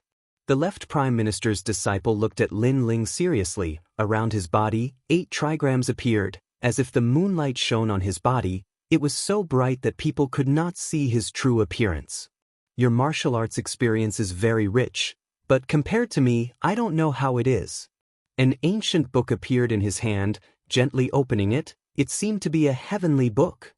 The left prime minister's disciple looked at Lin Ling seriously. Around his body, 8 trigrams appeared, as if the moonlight shone on his body. It was so bright that people could not see his true appearance. Your martial arts experience is very rich, but compared to me, I don't know how it is. An ancient book appeared in his hand. Gently opening it, it seemed to be a heavenly book.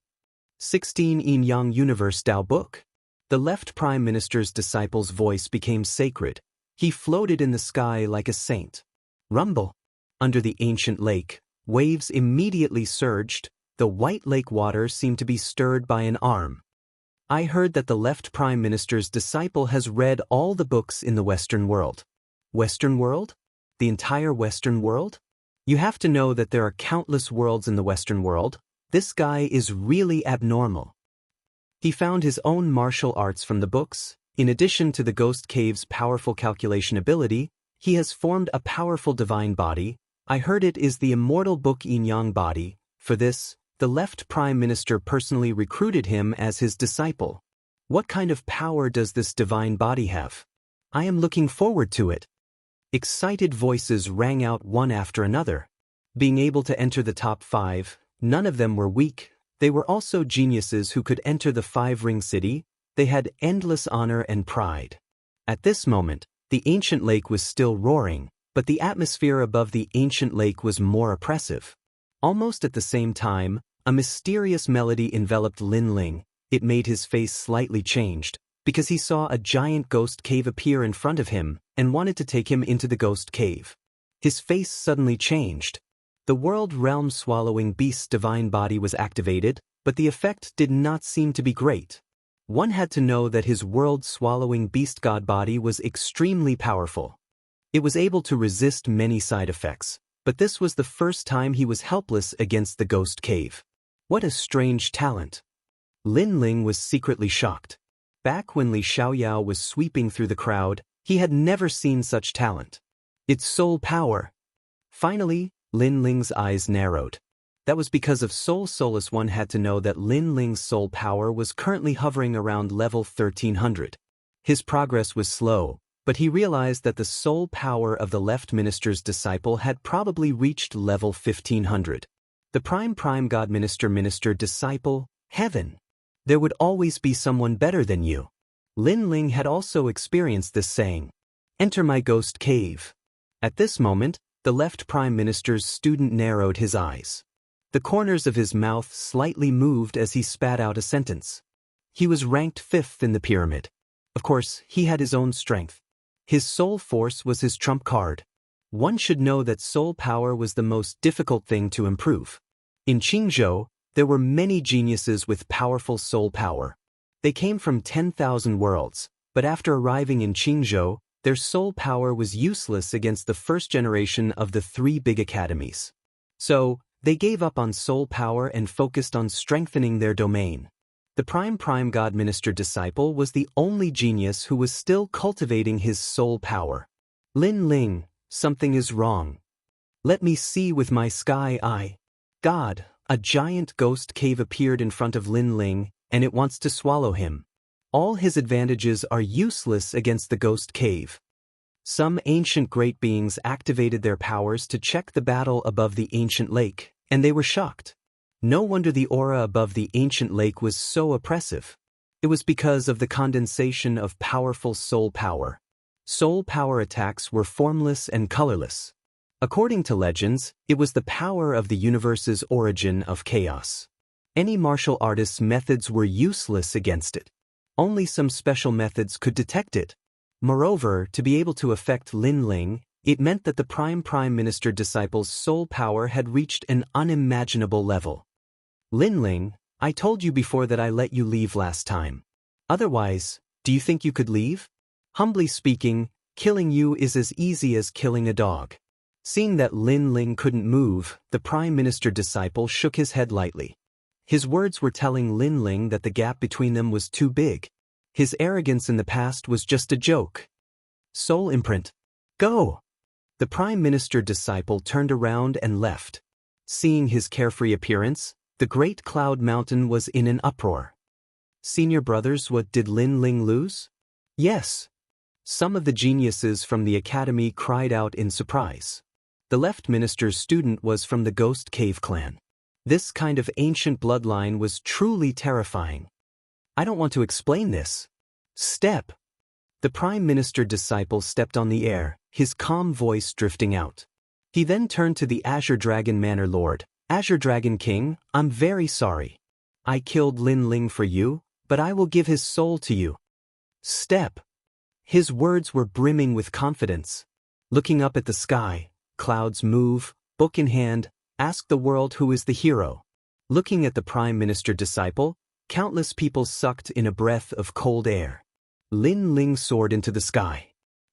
16 Yin Yang Universe Tao Book. The left prime minister's disciple's voice became sacred. He floated in the sky like a saint. Rumble. Under the ancient lake, waves immediately surged. The white lake water seemed to be stirred by an arm. I heard that the left prime minister's disciple has read all the books in the Western world. Western world? The entire Western world? You have to know that there are countless worlds in the Western world. This guy is really abnormal. He found his own martial arts from the books. In addition to the Ghost Cave's powerful calculation ability, he has formed a powerful divine body. I heard it is the immortal book Yin Yang body. For this, the left prime minister personally recruited him as his disciple. What kind of power does this divine body have? I am looking forward to it. Excited voices rang out one after another. Being able to enter the top 5, none of them were weak. They were also geniuses who could enter the 5-ring city. They had endless honor and pride. At this moment, the ancient lake was still roaring, but the atmosphere above the ancient lake was more oppressive. Almost at the same time, a mysterious melody enveloped Lin Ling. It made his face slightly changed, because he saw a giant ghost cave appear in front of him and wanted to take him into the ghost cave. His face suddenly changed. The world realm swallowing beast's divine body was activated, but the effect did not seem to be great. One had to know that his world swallowing beast god body was extremely powerful. It was able to resist many side effects, but this was the first time he was helpless against the ghost cave. What a strange talent. Lin Ling was secretly shocked. Back when Li Xiaoyao was sweeping through the crowd, he had never seen such talent. It's soul power. Finally, Lin Ling's eyes narrowed. That was because of Soul Solace. One had to know that Lin Ling's soul power was currently hovering around level 1300. His progress was slow, but he realized that the soul power of the left minister's disciple had probably reached level 1500. The prime god minister disciple, heaven. There would always be someone better than you. Lin Ling had also experienced this saying, enter my ghost cave. At this moment, the left prime minister's student narrowed his eyes. The corners of his mouth slightly moved as he spat out a sentence. He was ranked 5th in the pyramid. Of course, he had his own strength. His soul force was his trump card. One should know that soul power was the most difficult thing to improve. In Qingzhou, there were many geniuses with powerful soul power. They came from 10,000 worlds, but after arriving in Qingzhou, their soul power was useless against the first generation of the 3 big academies. So, they gave up on soul power and focused on strengthening their domain. The prime god minister disciple was the only genius who was still cultivating his soul power. Lin Ling, something is wrong. Let me see with my sky eye. God, a giant ghost cave appeared in front of Lin Ling, and it wants to swallow him. All his advantages are useless against the ghost cave. Some ancient great beings activated their powers to check the battle above the ancient lake, and they were shocked. No wonder the aura above the ancient lake was so oppressive. It was because of the condensation of powerful soul power. Soul power attacks were formless and colorless. According to legends, it was the power of the universe's origin of chaos. Any martial artist's methods were useless against it. Only some special methods could detect it. Moreover, to be able to affect Lin Ling, it meant that the prime minister disciple's soul power had reached an unimaginable level. Lin Ling, I told you before that I let you leave last time. Otherwise, do you think you could leave? Humbly speaking, killing you is as easy as killing a dog. Seeing that Lin Ling couldn't move, the Prime Minister disciple shook his head lightly. His words were telling Lin Ling that the gap between them was too big. His arrogance in the past was just a joke. Soul imprint. Go! The Prime Minister disciple turned around and left. Seeing his carefree appearance, the great cloud mountain was in an uproar. Senior brothers, what did Lin Ling lose? Yes. Some of the geniuses from the academy cried out in surprise. The left minister's student was from the Ghost Cave clan. This kind of ancient bloodline was truly terrifying. I don't want to explain this. Step. The Prime Minister disciple stepped on the air, his calm voice drifting out. He then turned to the Azure Dragon Manor Lord. Azure Dragon King, I'm very sorry. I killed Lin Ling for you, but I will give his soul to you. Step. His words were brimming with confidence. Looking up at the sky, clouds move, book in hand, ask the world who is the hero. Looking at the Prime Minister disciple, countless people sucked in a breath of cold air. Lin Ling soared into the sky.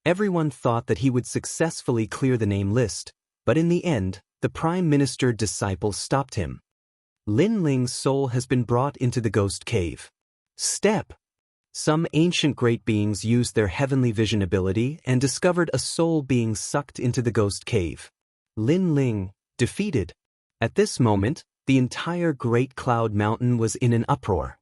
Everyone thought that he would successfully clear the name list, but in the end, the Prime Minister disciple stopped him. Lin Ling's soul has been brought into the Ghost Cave. Step. Some ancient great beings used their heavenly vision ability and discovered a soul being sucked into the Ghost Cave. Lin Ling, defeated. At this moment, the entire Great Cloud Mountain was in an uproar.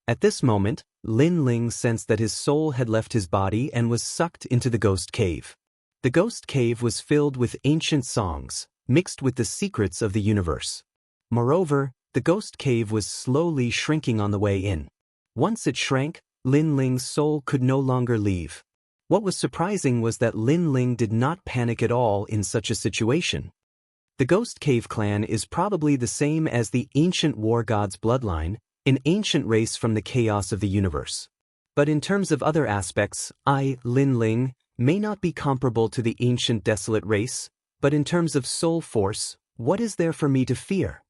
At this moment, Lin Ling sensed that his soul had left his body and was sucked into the Ghost Cave. The Ghost Cave was filled with ancient songs, mixed with the secrets of the universe. Moreover, the Ghost Cave was slowly shrinking on the way in. Once it shrank, Lin Ling's soul could no longer leave. What was surprising was that Lin Ling did not panic at all in such a situation. The Ghost Cave clan is probably the same as the ancient war gods' bloodline, an ancient race from the chaos of the universe. But in terms of other aspects, Lin Ling, may not be comparable to the ancient desolate race, but in terms of soul force, what is there for me to fear?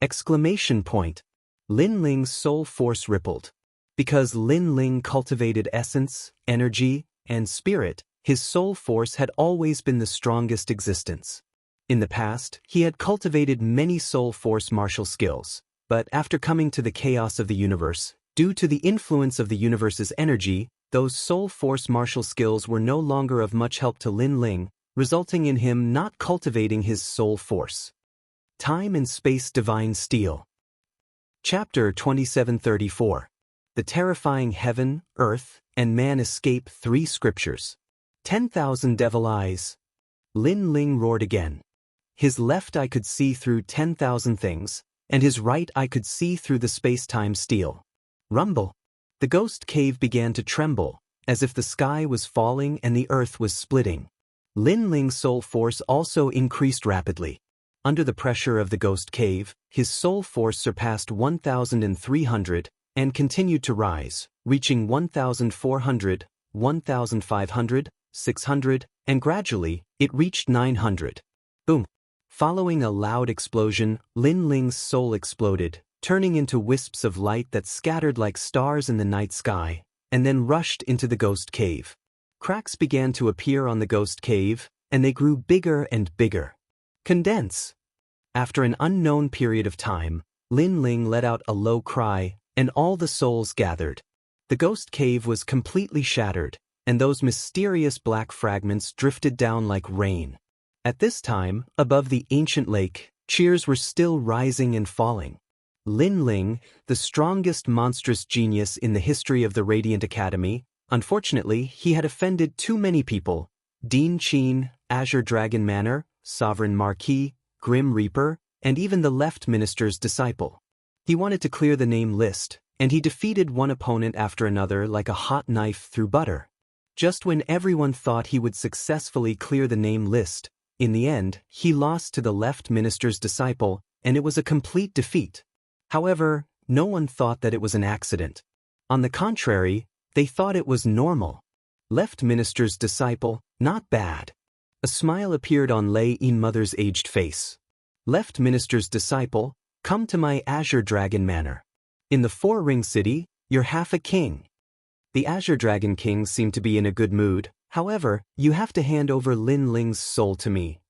Exclamation point. Lin Ling's soul force rippled. Because Lin Ling cultivated essence, energy, and spirit, his soul force had always been the strongest existence. In the past, he had cultivated many soul force martial skills, but after coming to the chaos of the universe, due to the influence of the universe's energy, those soul force martial skills were no longer of much help to Lin Ling, resulting in him not cultivating his soul force. Time and Space Divine Steel. Chapter 2734. The terrifying heaven, earth, and man escape 3 scriptures. 10,000 devil eyes. Lin Ling roared again. His left eye could see through 10,000 things, and his right eye could see through the space-time steel. Rumble. The Ghost Cave began to tremble, as if the sky was falling and the earth was splitting. Lin Ling's soul force also increased rapidly. Under the pressure of the Ghost Cave, his soul force surpassed 1,300, and continued to rise, reaching 1,400, 1,500, 600, and gradually, it reached 900. Boom. Following a loud explosion, Lin Ling's soul exploded, turning into wisps of light that scattered like stars in the night sky, and then rushed into the Ghost Cave. Cracks began to appear on the Ghost Cave, and they grew bigger and bigger. Condense. After an unknown period of time, Lin Ling let out a low cry, and all the souls gathered. The Ghost Cave was completely shattered, and those mysterious black fragments drifted down like rain. At this time, above the ancient lake, cheers were still rising and falling. Lin Ling, the strongest monstrous genius in the history of the Radiant Academy, unfortunately, he had offended too many people. Dean Chin, Azure Dragon Manor, Sovereign Marquis, Grim Reaper, and even the left minister's disciple. He wanted to clear the name list, and he defeated one opponent after another like a hot knife through butter. Just when everyone thought he would successfully clear the name list, in the end, he lost to the left minister's disciple, and it was a complete defeat. However, no one thought that it was an accident. On the contrary, they thought it was normal. Left minister's disciple, not bad. A smile appeared on Lei Yin Mother's aged face. Left minister's disciple, Come to my Azure Dragon Manor. In the Four-Ring City, you're half a king. The Azure Dragon King seemed to be in a good mood. However, you have to hand over Lin Ling's soul to me.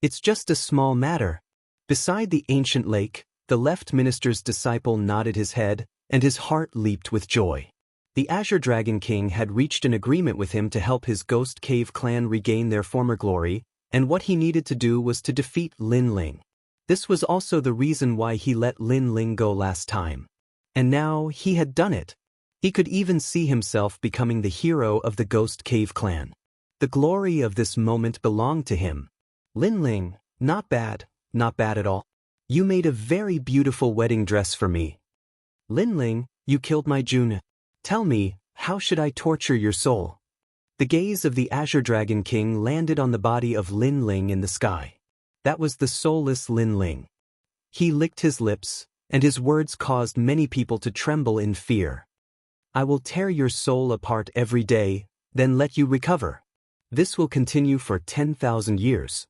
It's just a small matter. Beside the ancient lake, the left minister's disciple nodded his head, and his heart leaped with joy. The Azure Dragon King had reached an agreement with him to help his Ghost Cave clan regain their former glory, and what he needed to do was to defeat Lin Ling. This was also the reason why he let Lin Ling go last time. And now he had done it. He could even see himself becoming the hero of the Ghost Cave clan. The glory of this moment belonged to him. Lin Ling, not bad at all. You made a very beautiful wedding dress for me. Lin Ling, you killed my June. Tell me, how should I torture your soul? The gaze of the Azure Dragon King landed on the body of Lin Ling in the sky. That was the soulless Lin Ling. He licked his lips, and his words caused many people to tremble in fear. I will tear your soul apart every day, then let you recover. This will continue for 10,000 years.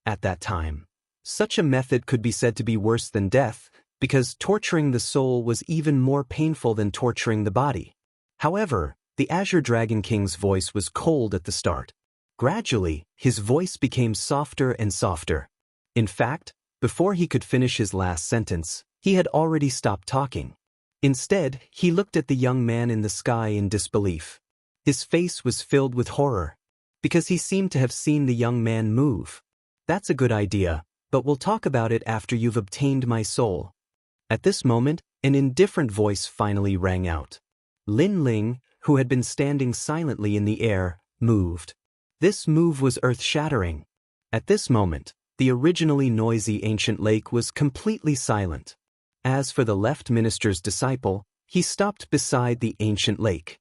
At that time, such a method could be said to be worse than death, because torturing the soul was even more painful than torturing the body. However, the Azure Dragon King's voice was cold at the start. Gradually, his voice became softer and softer. In fact, before he could finish his last sentence, he had already stopped talking. Instead, he looked at the young man in the sky in disbelief. His face was filled with horror, because he seemed to have seen the young man move. That's a good idea, but we'll talk about it after you've obtained my soul. At this moment, an indifferent voice finally rang out. Lin Ling, who had been standing silently in the air, moved. This move was earth-shattering. At this moment, the originally noisy ancient lake was completely silent. As for the left minister's disciple, he stopped beside the ancient lake.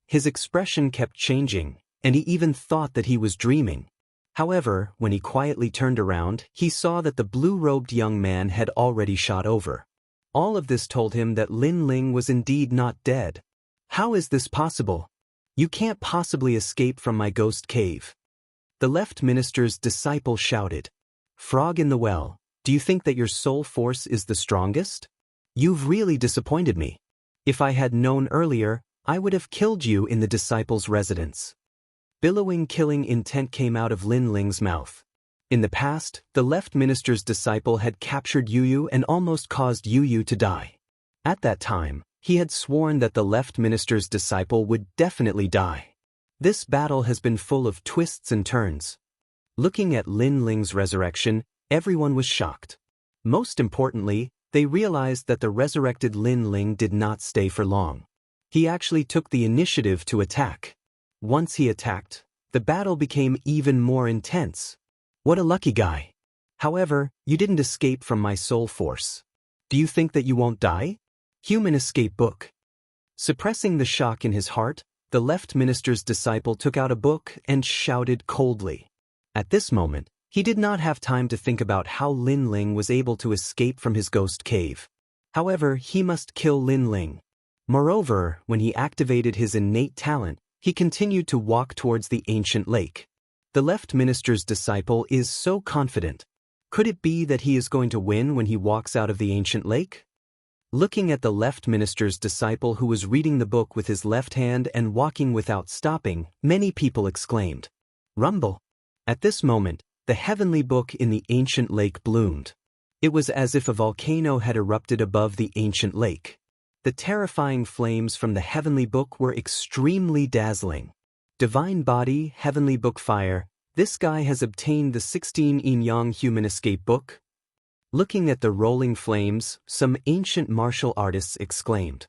His expression kept changing, and he even thought that he was dreaming. However, when he quietly turned around, he saw that the blue-robed young man had already shot over. All of this told him that Lin Ling was indeed not dead. How is this possible? You can't possibly escape from my ghost cave. The left minister's disciple shouted. Frog in the well, do you think that your soul force is the strongest? You've really disappointed me. If I had known earlier, I would have killed you in the disciple's residence. Billowing killing intent came out of Lin Ling's mouth. In the past, the left minister's disciple had captured Yu and almost caused Yu to die. At that time, he had sworn that the left minister's disciple would definitely die. This battle has been full of twists and turns. Looking at Lin Ling's resurrection, everyone was shocked. Most importantly, they realized that the resurrected Lin Ling did not stay for long. He actually took the initiative to attack. Once he attacked, the battle became even more intense. What a lucky guy. However, you didn't escape from my soul force. Do you think that you won't die? Human Escape Book. Suppressing the shock in his heart, the left minister's disciple took out a book and shouted coldly. At this moment, he did not have time to think about how Lin Ling was able to escape from his ghost cave. However, he must kill Lin Ling. Moreover, when he activated his innate talent, he continued to walk towards the ancient lake. The left minister's disciple is so confident. Could it be that he is going to win when he walks out of the ancient lake? Looking at the left minister's disciple who was reading the book with his left hand and walking without stopping, many people exclaimed, Rumble! At this moment, the heavenly book in the ancient lake bloomed. It was as if a volcano had erupted above the ancient lake. The terrifying flames from the heavenly book were extremely dazzling. Divine Body, Heavenly Book Fire, this guy has obtained the 16 Yin-Yang Human Escape Book. Looking at the rolling flames, some ancient martial artists exclaimed.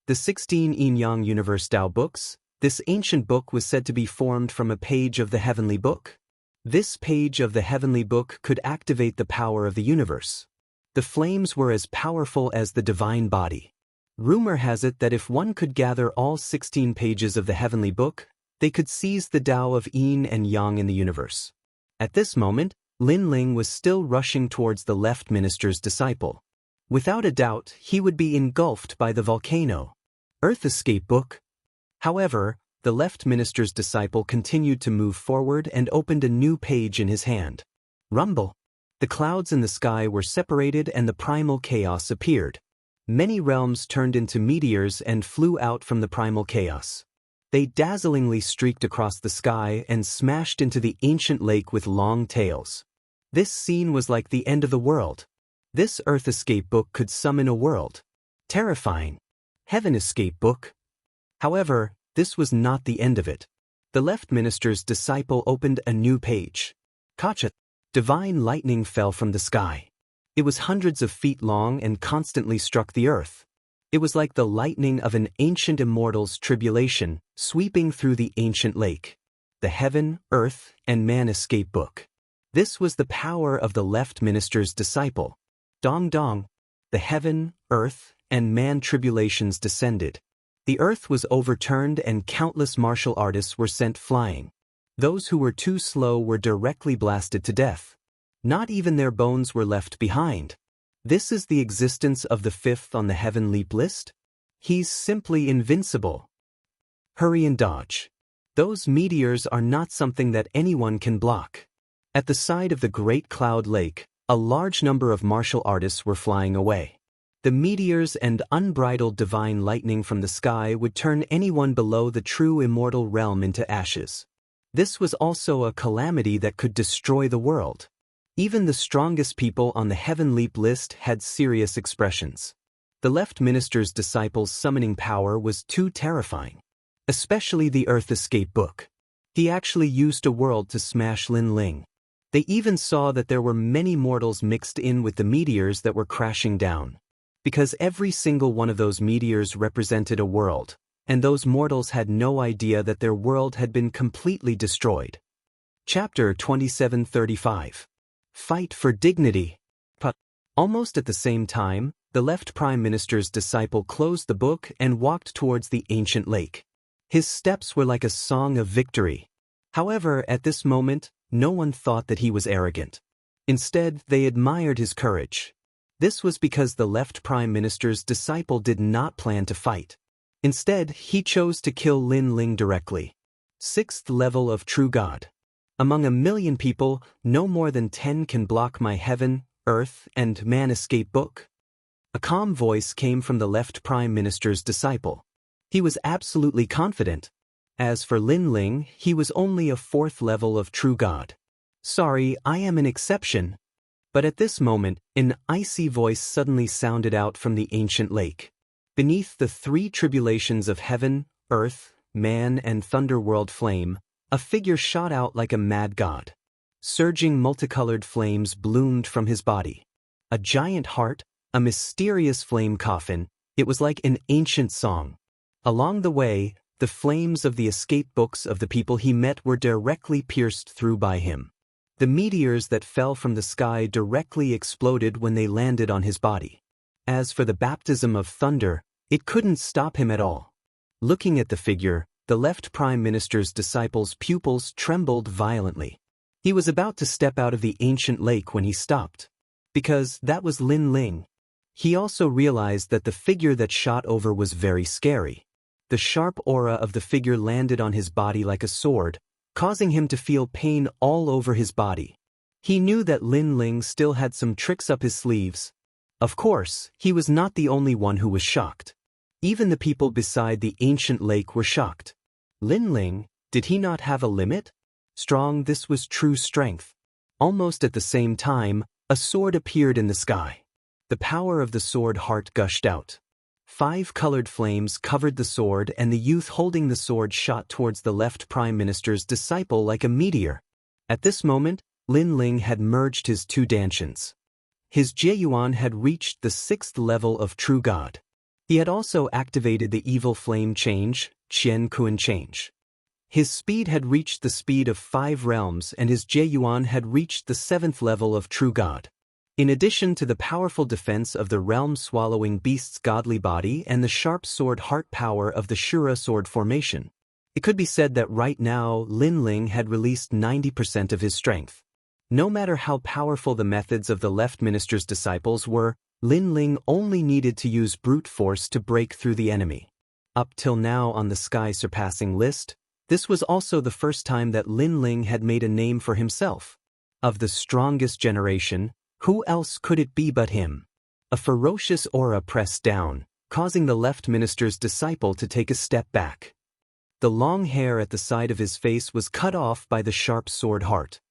The 16 Yin-Yang Universe Tao books, this ancient book was said to be formed from a page of the Heavenly Book. This page of the Heavenly Book could activate the power of the universe. The flames were as powerful as the Divine Body. Rumor has it that if one could gather all 16 pages of the Heavenly Book, they could seize the Tao of Yin and Yang in the universe. At this moment, Lin Ling was still rushing towards the left minister's disciple. Without a doubt, he would be engulfed by the volcano. Earth Escape Book. However, the left minister's disciple continued to move forward and opened a new page in his hand. Rumble. The clouds in the sky were separated and the primal chaos appeared. Many realms turned into meteors and flew out from the primal chaos. They dazzlingly streaked across the sky and smashed into the ancient lake with long tails. This scene was like the end of the world. This Earth escape book could summon a world. Terrifying. Heaven escape book. However, this was not the end of it. The left minister's disciple opened a new page. Kacha. Divine lightning fell from the sky. It was hundreds of feet long and constantly struck the earth. It was like the lightning of an ancient immortal's tribulation, sweeping through the ancient lake. The Heaven, Earth, and Man escape book. This was the power of the left minister's disciple. Dong dong. The Heaven, Earth, and Man tribulations descended. The earth was overturned and countless martial artists were sent flying. Those who were too slow were directly blasted to death. Not even their bones were left behind. This is the existence of the fifth on the Heaven Leap list? He's simply invincible. Hurry and dodge. Those meteors are not something that anyone can block. At the side of the Great Cloud Lake, a large number of martial artists were flying away. The meteors and unbridled divine lightning from the sky would turn anyone below the true immortal realm into ashes. This was also a calamity that could destroy the world. Even the strongest people on the Heaven Leap list had serious expressions. The left minister's disciple's summoning power was too terrifying. Especially the Earth escape book. He actually used a world to smash Lin Ling. They even saw that there were many mortals mixed in with the meteors that were crashing down. Because every single one of those meteors represented a world, and those mortals had no idea that their world had been completely destroyed. Chapter 2735. Fight for Dignity. Almost at the same time, the left prime minister's disciple closed the book and walked towards the ancient lake. His steps were like a song of victory. However, at this moment, no one thought that he was arrogant. Instead, they admired his courage. This was because the left prime minister's disciple did not plan to fight. Instead, he chose to kill Lin Ling directly. 6th level of True God. Among 1,000,000 people, no more than 10 can block my Heaven, Earth, and Man escape book. A calm voice came from the left prime minister's disciple. He was absolutely confident. As for Lin Ling, he was only a 4th level of True God. Sorry, I am an exception. But at this moment, an icy voice suddenly sounded out from the ancient lake. Beneath the 3 tribulations of Heaven, Earth, Man, and Thunderworld flame, a figure shot out like a mad god. Surging multicolored flames bloomed from his body. A giant heart, a mysterious flame coffin, it was like an ancient song. Along the way, the flames of the escape books of the people he met were directly pierced through by him. The meteors that fell from the sky directly exploded when they landed on his body. As for the baptism of thunder, it couldn't stop him at all. Looking at the figure, the left prime minister's disciple's pupils trembled violently. He was about to step out of the ancient lake when he stopped. Because that was Lin Ling. He also realized that the figure that shot over was very scary. The sharp aura of the figure landed on his body like a sword, causing him to feel pain all over his body. He knew that Lin Ling still had some tricks up his sleeves. Of course, he was not the only one who was shocked. Even the people beside the ancient lake were shocked. Lin Ling, did he not have a limit? Strong, this was true strength. Almost at the same time, a sword appeared in the sky. The power of the sword heart gushed out. 5 colored flames covered the sword, and the youth holding the sword shot towards the left prime minister's disciple like a meteor. At this moment, Lin Ling had merged his 2 dantians. His Jieyuan had reached the 6th level of True God. He had also activated the evil flame change, Qian Kuan change. His speed had reached the speed of 5 realms, and his Jieyuan had reached the 7th level of True God. In addition to the powerful defense of the realm-swallowing beast's godly body and the sharp sword heart power of the Shura sword formation, it could be said that right now Lin Ling had released 90% of his strength. No matter how powerful the methods of the left minister's disciples were, Lin Ling only needed to use brute force to break through the enemy. Up till now on the sky-surpassing list, this was also the first time that Lin Ling had made a name for himself. Of the strongest generation, who else could it be but him? A ferocious aura pressed down, causing the left minister's disciple to take a step back. The long hair at the side of his face was cut off by the sharp sword heart.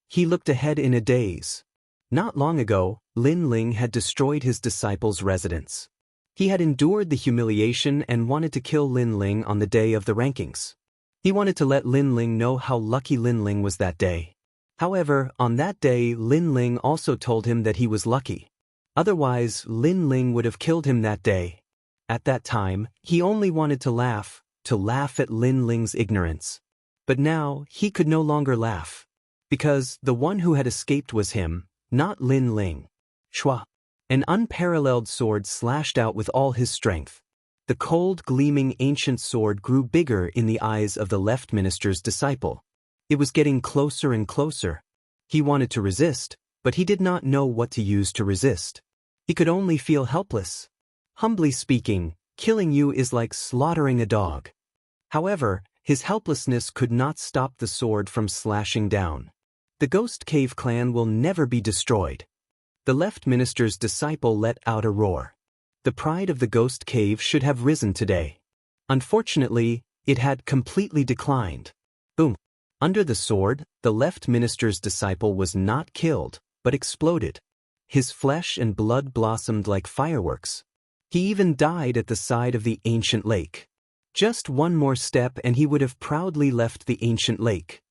He looked ahead in a daze. Not long ago, Lin Ling had destroyed his disciple's residence. He had endured the humiliation and wanted to kill Lin Ling on the day of the rankings. He wanted to let Lin Ling know how lucky Lin Ling was that day. However, on that day Lin Ling also told him that he was lucky. Otherwise, Lin Ling would have killed him that day. At that time, he only wanted to laugh at Lin Ling's ignorance. But now, he could no longer laugh. Because the one who had escaped was him, not Lin Ling. Shua! An unparalleled sword slashed out with all his strength. The cold, gleaming ancient sword grew bigger in the eyes of the left minister's disciple. It was getting closer and closer. He wanted to resist, but he did not know what to use to resist. He could only feel helpless. Humbly speaking, killing you is like slaughtering a dog. However, his helplessness could not stop the sword from slashing down. The Ghost Cave clan will never be destroyed. The left minister's disciple let out a roar. The pride of the Ghost Cave should have risen today. Unfortunately, it had completely declined. Boom! Under the sword, the left minister's disciple was not killed, but exploded. His flesh and blood blossomed like fireworks. He even died at the side of the ancient lake. Just one more step and he would have proudly left the ancient lake.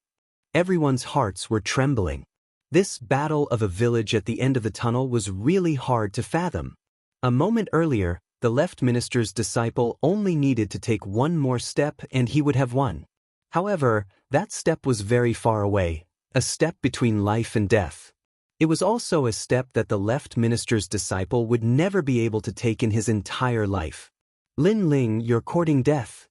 Everyone's hearts were trembling. This battle of a village at the end of the tunnel was really hard to fathom. A moment earlier, the left minister's disciple only needed to take one more step and he would have won. However, that step was very far away, a step between life and death. It was also a step that the left minister's disciple would never be able to take in his entire life. Lin Ling, you're courting death!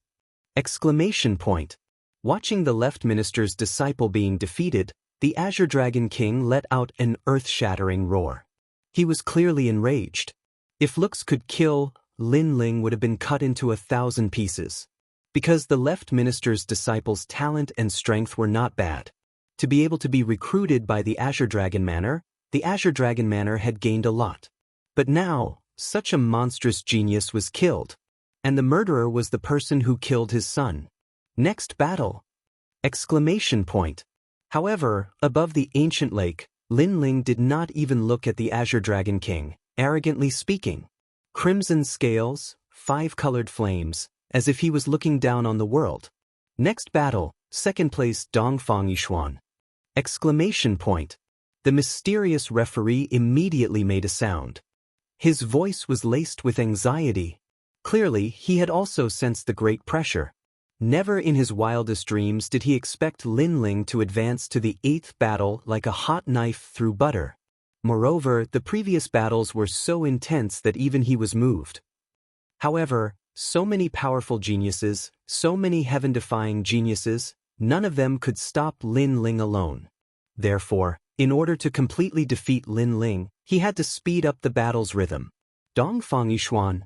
Exclamation point. Watching the left minister's disciple being defeated, the Azure Dragon King let out an earth-shattering roar. He was clearly enraged. If looks could kill, Lin Ling would have been cut into 1,000 pieces. Because the left minister's disciple's talent and strength were not bad. To be able to be recruited by the Azure Dragon Manor, the Azure Dragon Manor had gained a lot. But now, such a monstrous genius was killed. And the murderer was the person who killed his son. Next battle! Exclamation point. However, above the ancient lake, Lin Ling did not even look at the Azure Dragon King, arrogantly speaking. Crimson scales, 5 colored flames, as if he was looking down on the world. Next battle, second place Dongfang Yishuan. Exclamation point. The mysterious referee immediately made a sound. His voice was laced with anxiety. Clearly, he had also sensed the great pressure. Never in his wildest dreams did he expect Lin Ling to advance to the 8th battle like a hot knife through butter. Moreover, the previous battles were so intense that even he was moved. However, so many powerful geniuses, so many heaven-defying geniuses, none of them could stop Lin Ling alone. Therefore, in order to completely defeat Lin Ling, he had to speed up the battle's rhythm. Dongfang Yishuan.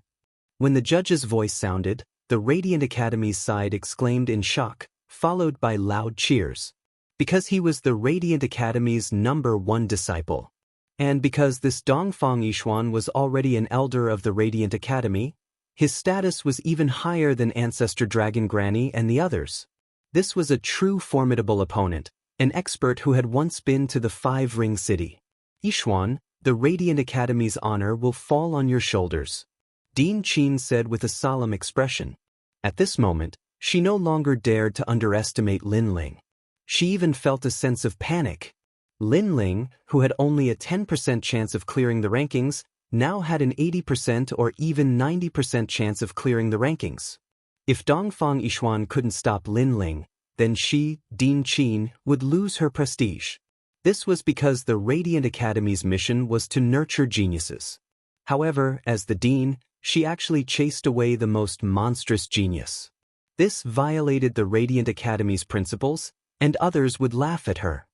When the judge's voice sounded, the Radiant Academy's side exclaimed in shock, followed by loud cheers. Because he was the Radiant Academy's #1 disciple. And because this Dongfang Yishuan was already an elder of the Radiant Academy, his status was even higher than Ancestor Dragon Granny and the others. This was a true formidable opponent, an expert who had once been to the 5-ring city. Yishuan, the Radiant Academy's honor will fall on your shoulders, Dean Qin said with a solemn expression. At this moment, she no longer dared to underestimate Lin Ling. She even felt a sense of panic. Lin Ling, who had only a 10% chance of clearing the rankings, now had an 80% or even 90% chance of clearing the rankings. If Dongfang Yishuan couldn't stop Lin Ling, then she, Dean Qin, would lose her prestige. This was because the Radiant Academy's mission was to nurture geniuses. However, as the dean, she actually chased away the most monstrous genius. This violated the Radiant Academy's principles, and others would laugh at her.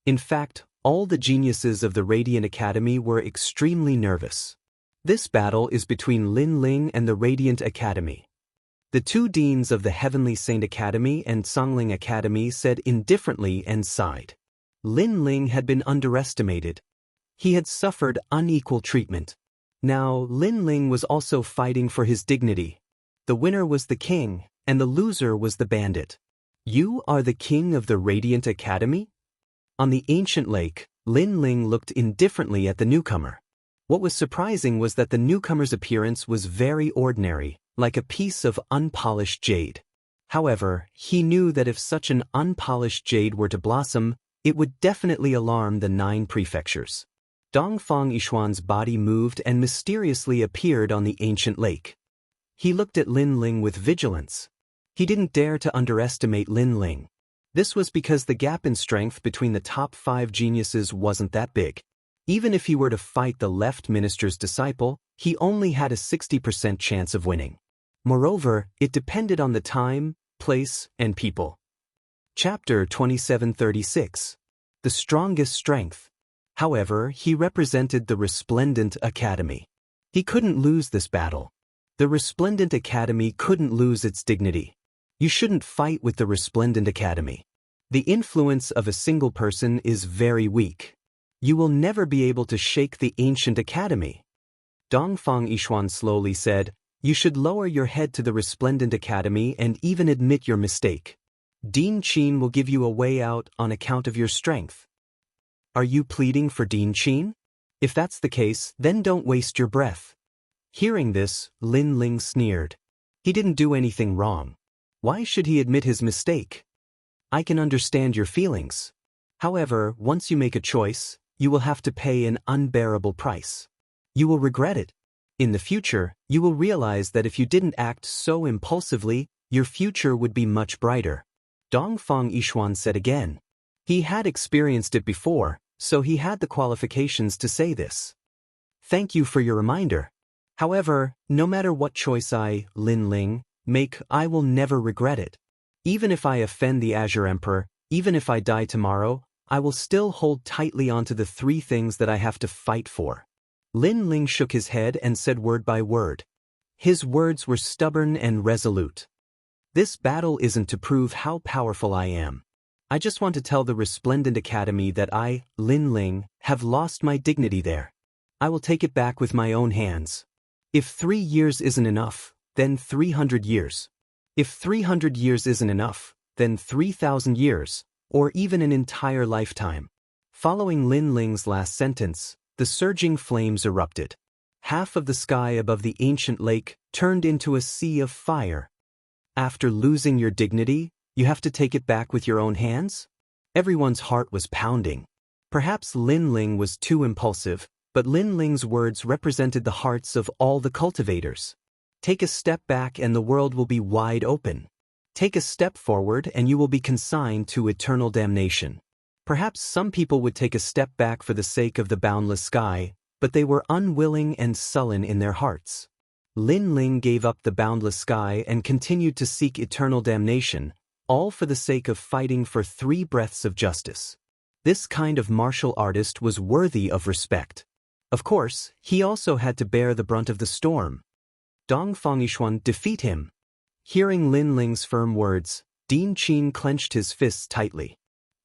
In fact, all the geniuses of the Radiant Academy were extremely nervous. This battle is between Lin Ling and the Radiant Academy. The two deans of the Heavenly Saint Academy and Songling Academy said indifferently and sighed. Lin Ling had been underestimated. He had suffered unequal treatment. Now, Lin Ling was also fighting for his dignity. The winner was the king, and the loser was the bandit. You are the king of the Radiant Academy? On the ancient lake, Lin Ling looked indifferently at the newcomer. What was surprising was that the newcomer's appearance was very ordinary, like a piece of unpolished jade. However, he knew that if such an unpolished jade were to blossom, it would definitely alarm the 9 prefectures. Dongfang Yishuan's body moved and mysteriously appeared on the ancient lake. He looked at Lin Ling with vigilance. He didn't dare to underestimate Lin Ling. This was because the gap in strength between the top 5 geniuses wasn't that big. Even if he were to fight the left minister's disciple, he only had a 60% chance of winning. Moreover, it depended on the time, place, and people. Chapter 2736. The Strongest Strength. However, he represented the Resplendent Academy. He couldn't lose this battle. The Resplendent Academy couldn't lose its dignity. You shouldn't fight with the Resplendent Academy. The influence of a single person is very weak. You will never be able to shake the ancient academy. Dongfang Yishuan slowly said, you should lower your head to the Resplendent Academy and even admit your mistake. Dean Qin will give you a way out on account of your strength. Are you pleading for Dean Qin? If that's the case, then don't waste your breath. Hearing this, Lin Ling sneered. He didn't do anything wrong. Why should he admit his mistake? I can understand your feelings. However, once you make a choice, you will have to pay an unbearable price. You will regret it. In the future, you will realize that if you didn't act so impulsively, your future would be much brighter. Dongfang Yishuan said again. He had experienced it before, so he had the qualifications to say this. Thank you for your reminder. However, no matter what choice I, Lin Ling, make, I will never regret it. Even if I offend the Azure Emperor, even if I die tomorrow, I will still hold tightly onto the 3 things that I have to fight for. Lin Ling shook his head and said word by word. His words were stubborn and resolute. This battle isn't to prove how powerful I am. I just want to tell the Resplendent Academy that I, Lin Ling, have lost my dignity there. I will take it back with my own hands. If 3 years isn't enough, then 300 years. If 300 years isn't enough, then 3,000 years, or even an entire lifetime. Following Lin Ling's last sentence, the surging flames erupted. Half of the sky above the ancient lake turned into a sea of fire. After losing your dignity, you have to take it back with your own hands? Everyone's heart was pounding. Perhaps Lin Ling was too impulsive, but Lin Ling's words represented the hearts of all the cultivators. Take a step back and the world will be wide open. Take a step forward and you will be consigned to eternal damnation. Perhaps some people would take a step back for the sake of the boundless sky, but they were unwilling and sullen in their hearts. Lin Ling gave up the boundless sky and continued to seek eternal damnation, all for the sake of fighting for 3 breaths of justice. This kind of martial artist was worthy of respect. Of course, he also had to bear the brunt of the storm. Dongfang Yishuan defeat him. Hearing Lin Ling's firm words, Dean Qin clenched his fists tightly.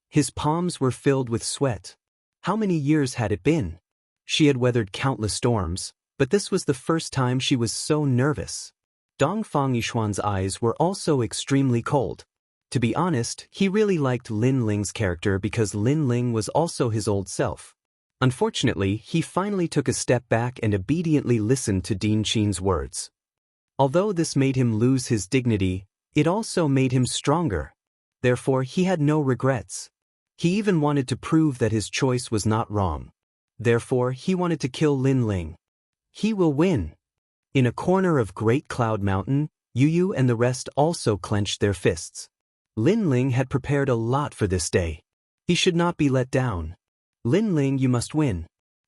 His palms were filled with sweat. How many years had it been? She had weathered countless storms, but this was the first time she was so nervous. Dongfang Yishuan's eyes were also extremely cold. To be honest, he really liked Lin Ling's character because Lin Ling was also his old self. Unfortunately, he finally took a step back and obediently listened to Dean Qin's words. Although this made him lose his dignity, it also made him stronger. Therefore, he had no regrets. He even wanted to prove that his choice was not wrong. Therefore, he wanted to kill Lin Ling. He will win. In a corner of Great Cloud Mountain, Yu and the rest also clenched their fists. Lin Ling had prepared a lot for this day. He should not be let down. Lin Ling, you must win.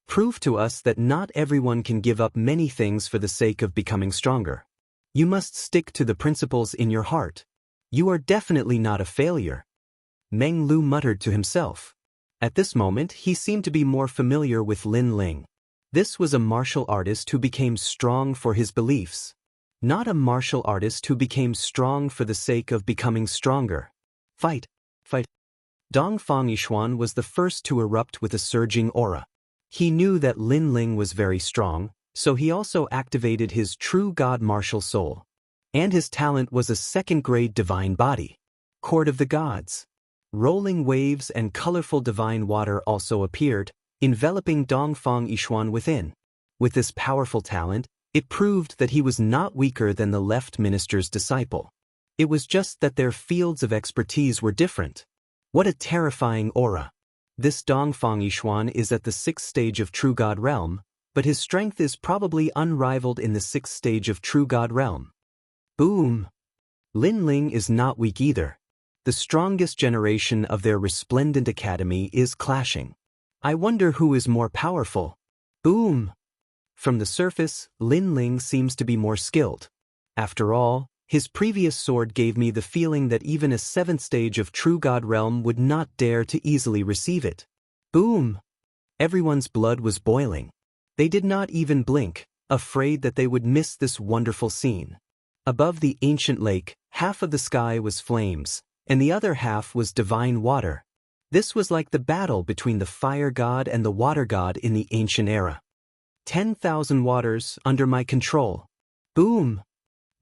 Prove to us that not everyone can give up many things for the sake of becoming stronger. You must stick to the principles in your heart. You are definitely not a failure. Meng Lu muttered to himself. At this moment, he seemed to be more familiar with Lin Ling. This was a martial artist who became strong for his beliefs. Not a martial artist who became strong for the sake of becoming stronger. Fight. Fight. Dongfang Yishuan was the first to erupt with a surging aura. He knew that Lin Ling was very strong, so he also activated his true god martial soul. And his talent was a second-grade divine body. Court of the Gods. Rolling waves and colorful divine water also appeared, enveloping Dongfang Yishuan within. With this powerful talent, it proved that he was not weaker than the left minister's disciple. It was just that their fields of expertise were different. What a terrifying aura. This Dongfang Yishuan is at the 6th stage of True God Realm, but his strength is probably unrivaled in the 6th stage of True God Realm. Boom! Lin Ling is not weak either. The strongest generation of their resplendent academy is clashing. I wonder who is more powerful. Boom! From the surface, Lin Ling seems to be more skilled. After all, his previous sword gave me the feeling that even a 7th stage of True God Realm would not dare to easily receive it. Boom! Everyone's blood was boiling. They did not even blink, afraid that they would miss this wonderful scene. Above the ancient lake, half of the sky was flames, and the other half was divine water. This was like the battle between the fire god and the water god in the ancient era. 10,000 waters under my control. Boom!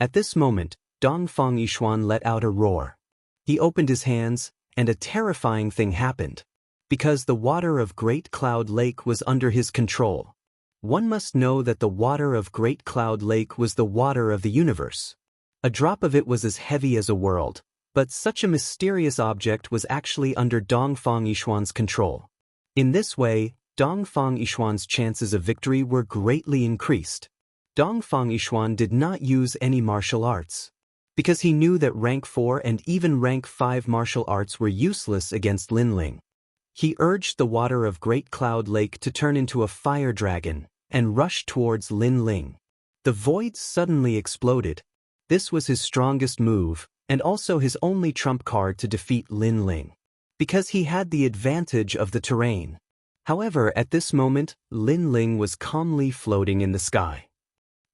At this moment, Dongfang Yishuan let out a roar. He opened his hands, and a terrifying thing happened. Because the water of Great Cloud Lake was under his control. One must know that the water of Great Cloud Lake was the water of the universe. A drop of it was as heavy as a world, but such a mysterious object was actually under Dongfang Yishuan's control. In this way, Dongfang Yishuan's chances of victory were greatly increased. Dongfang Yishuan did not use any martial arts. Because he knew that rank 4 and even rank 5 martial arts were useless against Lin Ling. He urged the water of Great Cloud Lake to turn into a fire dragon, and rushed towards Lin Ling. The void suddenly exploded. This was his strongest move, and also his only trump card to defeat Lin Ling. Because he had the advantage of the terrain. However, at this moment, Lin Ling was calmly floating in the sky.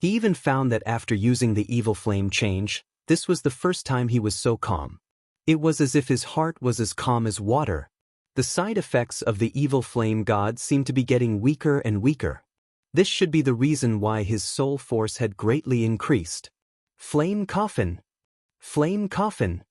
He even found that after using the evil flame change, this was the first time he was so calm. It was as if his heart was as calm as water. The side effects of the evil flame god seemed to be getting weaker and weaker. This should be the reason why his soul force had greatly increased. Flame coffin! Flame coffin!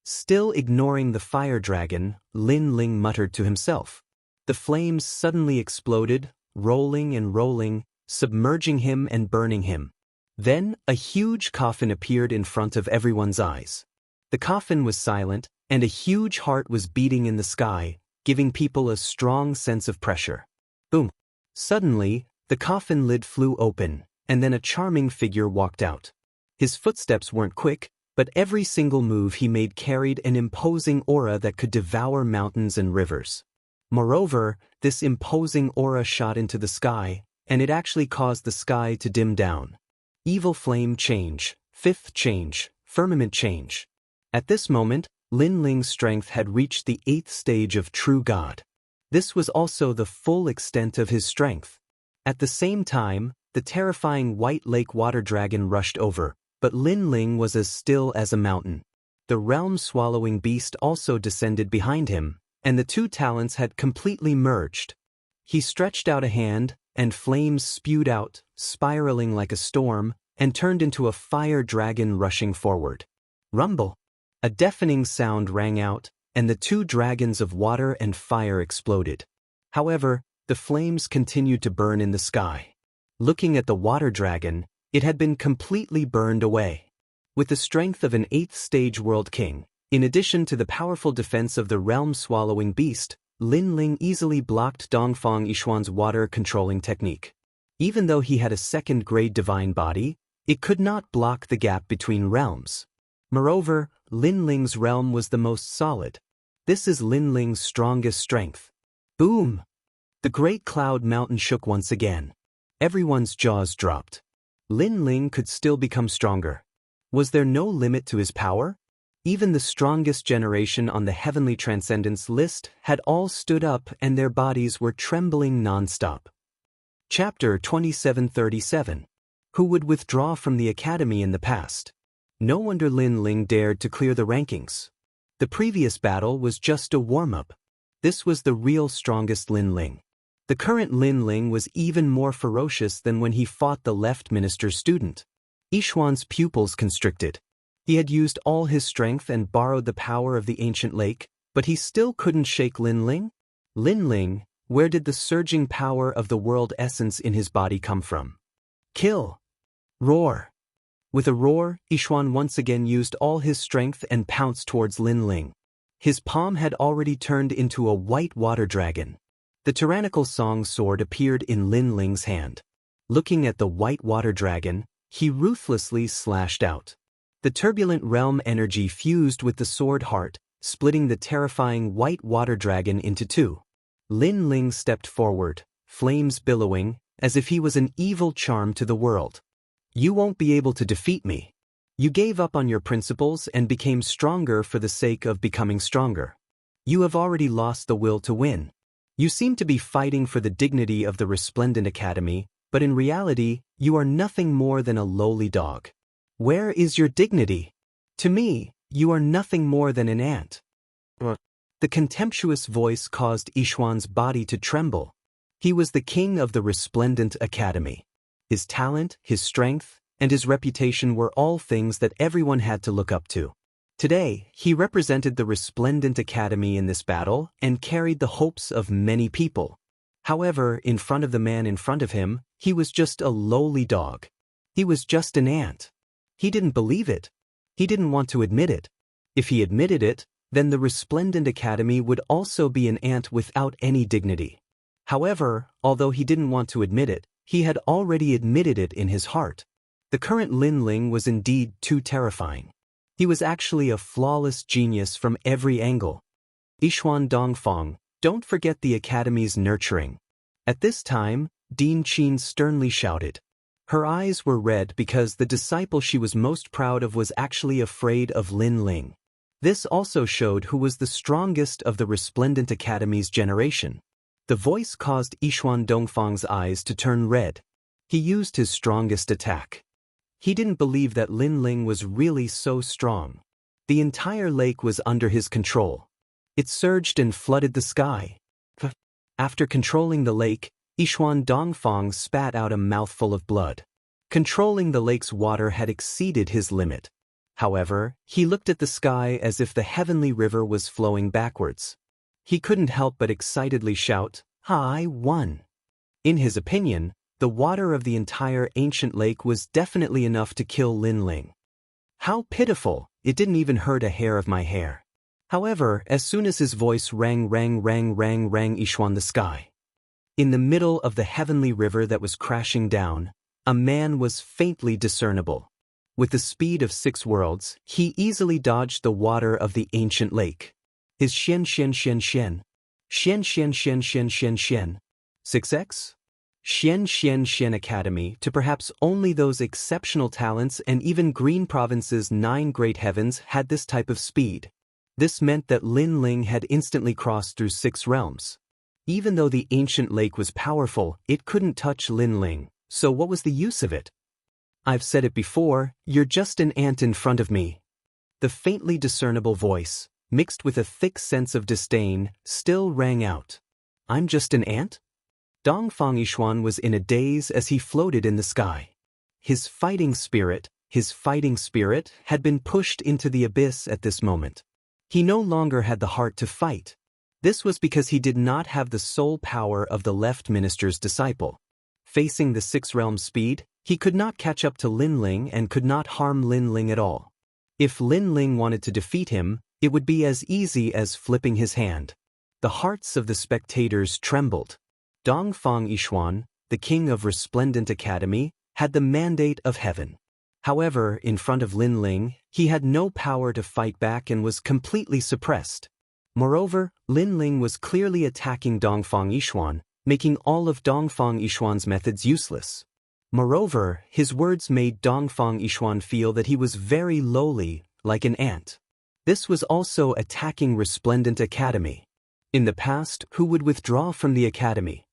Still ignoring the fire dragon, Lin Ling muttered to himself. The flames suddenly exploded, rolling and rolling, submerging him and burning him. Then, a huge coffin appeared in front of everyone's eyes. The coffin was silent, and a huge heart was beating in the sky, giving people a strong sense of pressure. Boom! Suddenly, the coffin lid flew open, and then a charming figure walked out. His footsteps weren't quick, but every single move he made carried an imposing aura that could devour mountains and rivers. Moreover, this imposing aura shot into the sky, and it actually caused the sky to dim down. Evil flame change, 5th change, firmament change. At this moment, Lin Ling's strength had reached the 8th stage of True God. This was also the full extent of his strength. At the same time, the terrifying White Lake Water Dragon rushed over, but Lin Ling was as still as a mountain. The realm-swallowing beast also descended behind him, and the two talents had completely merged. He stretched out a hand, and flames spewed out, spiraling like a storm, and turned into a fire dragon rushing forward. Rumble! A deafening sound rang out, and the two dragons of water and fire exploded. However, the flames continued to burn in the sky. Looking at the water dragon, it had been completely burned away. With the strength of an 8th stage world king, in addition to the powerful defense of the realm-swallowing beast, Lin Ling easily blocked Dongfang Yishuan's water-controlling technique. Even though he had a 2nd-grade divine body, it could not block the gap between realms. Moreover, Lin Ling's realm was the most solid. This is Lin Ling's strongest strength. Boom! The Great Cloud Mountain shook once again. Everyone's jaws dropped. Lin Ling could still become stronger. Was there no limit to his power? Even the strongest generation on the Heavenly Transcendence list had all stood up and their bodies were trembling non-stop. Chapter 2737. Who would withdraw from the academy in the past? No wonder Lin Ling dared to clear the rankings. The previous battle was just a warm-up. This was the real strongest Lin Ling. The current Lin Ling was even more ferocious than when he fought the left minister's student. Yixuan's pupils constricted. He had used all his strength and borrowed the power of the ancient lake, but he still couldn't shake Lin Ling? Lin Ling, where did the surging power of the world essence in his body come from? Kill! Roar! With a roar, Yixuan once again used all his strength and pounced towards Lin Ling. His palm had already turned into a white water dragon. The tyrannical song sword appeared in Lin Ling's hand. Looking at the white water dragon, he ruthlessly slashed out. The turbulent realm energy fused with the sword heart, splitting the terrifying white water dragon into two. Lin Ling stepped forward, flames billowing, as if he was an evil charm to the world. You won't be able to defeat me. You gave up on your principles and became stronger for the sake of becoming stronger. You have already lost the will to win. You seem to be fighting for the dignity of the Resplendent Academy, but in reality, you are nothing more than a lowly dog. Where is your dignity? To me, you are nothing more than an ant. The contemptuous voice caused Yixuan's body to tremble. He was the king of the Resplendent Academy. His talent, his strength, and his reputation were all things that everyone had to look up to. Today, he represented the Resplendent Academy in this battle and carried the hopes of many people. However, in front of the man in front of him, he was just a lowly dog. He was just an ant. He didn't believe it. He didn't want to admit it. If he admitted it, then the Resplendent Academy would also be an ant without any dignity. However, although he didn't want to admit it, he had already admitted it in his heart. The current Lin Ling was indeed too terrifying. He was actually a flawless genius from every angle. Yixuan Dongfang, don't forget the Academy's nurturing. At this time, Din Qin sternly shouted. Her eyes were red because the disciple she was most proud of was actually afraid of Lin Ling. This also showed who was the strongest of the Resplendent Academy's generation. The voice caused Yixuan Dongfang's eyes to turn red. He used his strongest attack. He didn't believe that Lin Ling was really so strong. The entire lake was under his control. It surged and flooded the sky. After controlling the lake, Yixuan Dongfang spat out a mouthful of blood. Controlling the lake's water had exceeded his limit. However, he looked at the sky as if the heavenly river was flowing backwards. He couldn't help but excitedly shout, I won. In his opinion, the water of the entire ancient lake was definitely enough to kill Lin Ling. How pitiful, it didn't even hurt a hair of my hair. However, as soon as his voice rang Yixuan the sky. In the middle of the heavenly river that was crashing down, a man was faintly discernible. With the speed of 6 worlds, he easily dodged the water of the ancient lake. His Xian 6x? Xian Academy to perhaps only those exceptional talents, and even Green Province's 9 great heavens had this type of speed. This meant that Lin Ling had instantly crossed through 6 realms. Even though the ancient lake was powerful, it couldn't touch Lin Ling, so what was the use of it? I've said it before, you're just an ant in front of me. The faintly discernible voice, mixed with a thick sense of disdain, still rang out. I'm just an ant? Dongfang Yixuan was in a daze as he floated in the sky. His fighting spirit had been pushed into the abyss at this moment. He no longer had the heart to fight. This was because he did not have the soul power of the left minister's disciple. Facing the 6 realms speed, he could not catch up to Lin Ling and could not harm Lin Ling at all. If Lin Ling wanted to defeat him, it would be as easy as flipping his hand. The hearts of the spectators trembled. Dongfang Yixuan, the king of Resplendent Academy, had the mandate of heaven. However, in front of Lin Ling, he had no power to fight back and was completely suppressed. Moreover, Lin Ling was clearly attacking Dongfang Yixuan, making all of Dongfang Yixuan's methods useless. Moreover, his words made Dongfang Yixuan feel that he was very lowly, like an ant. This was also attacking Resplendent Academy. In the past, who would withdraw from the academy?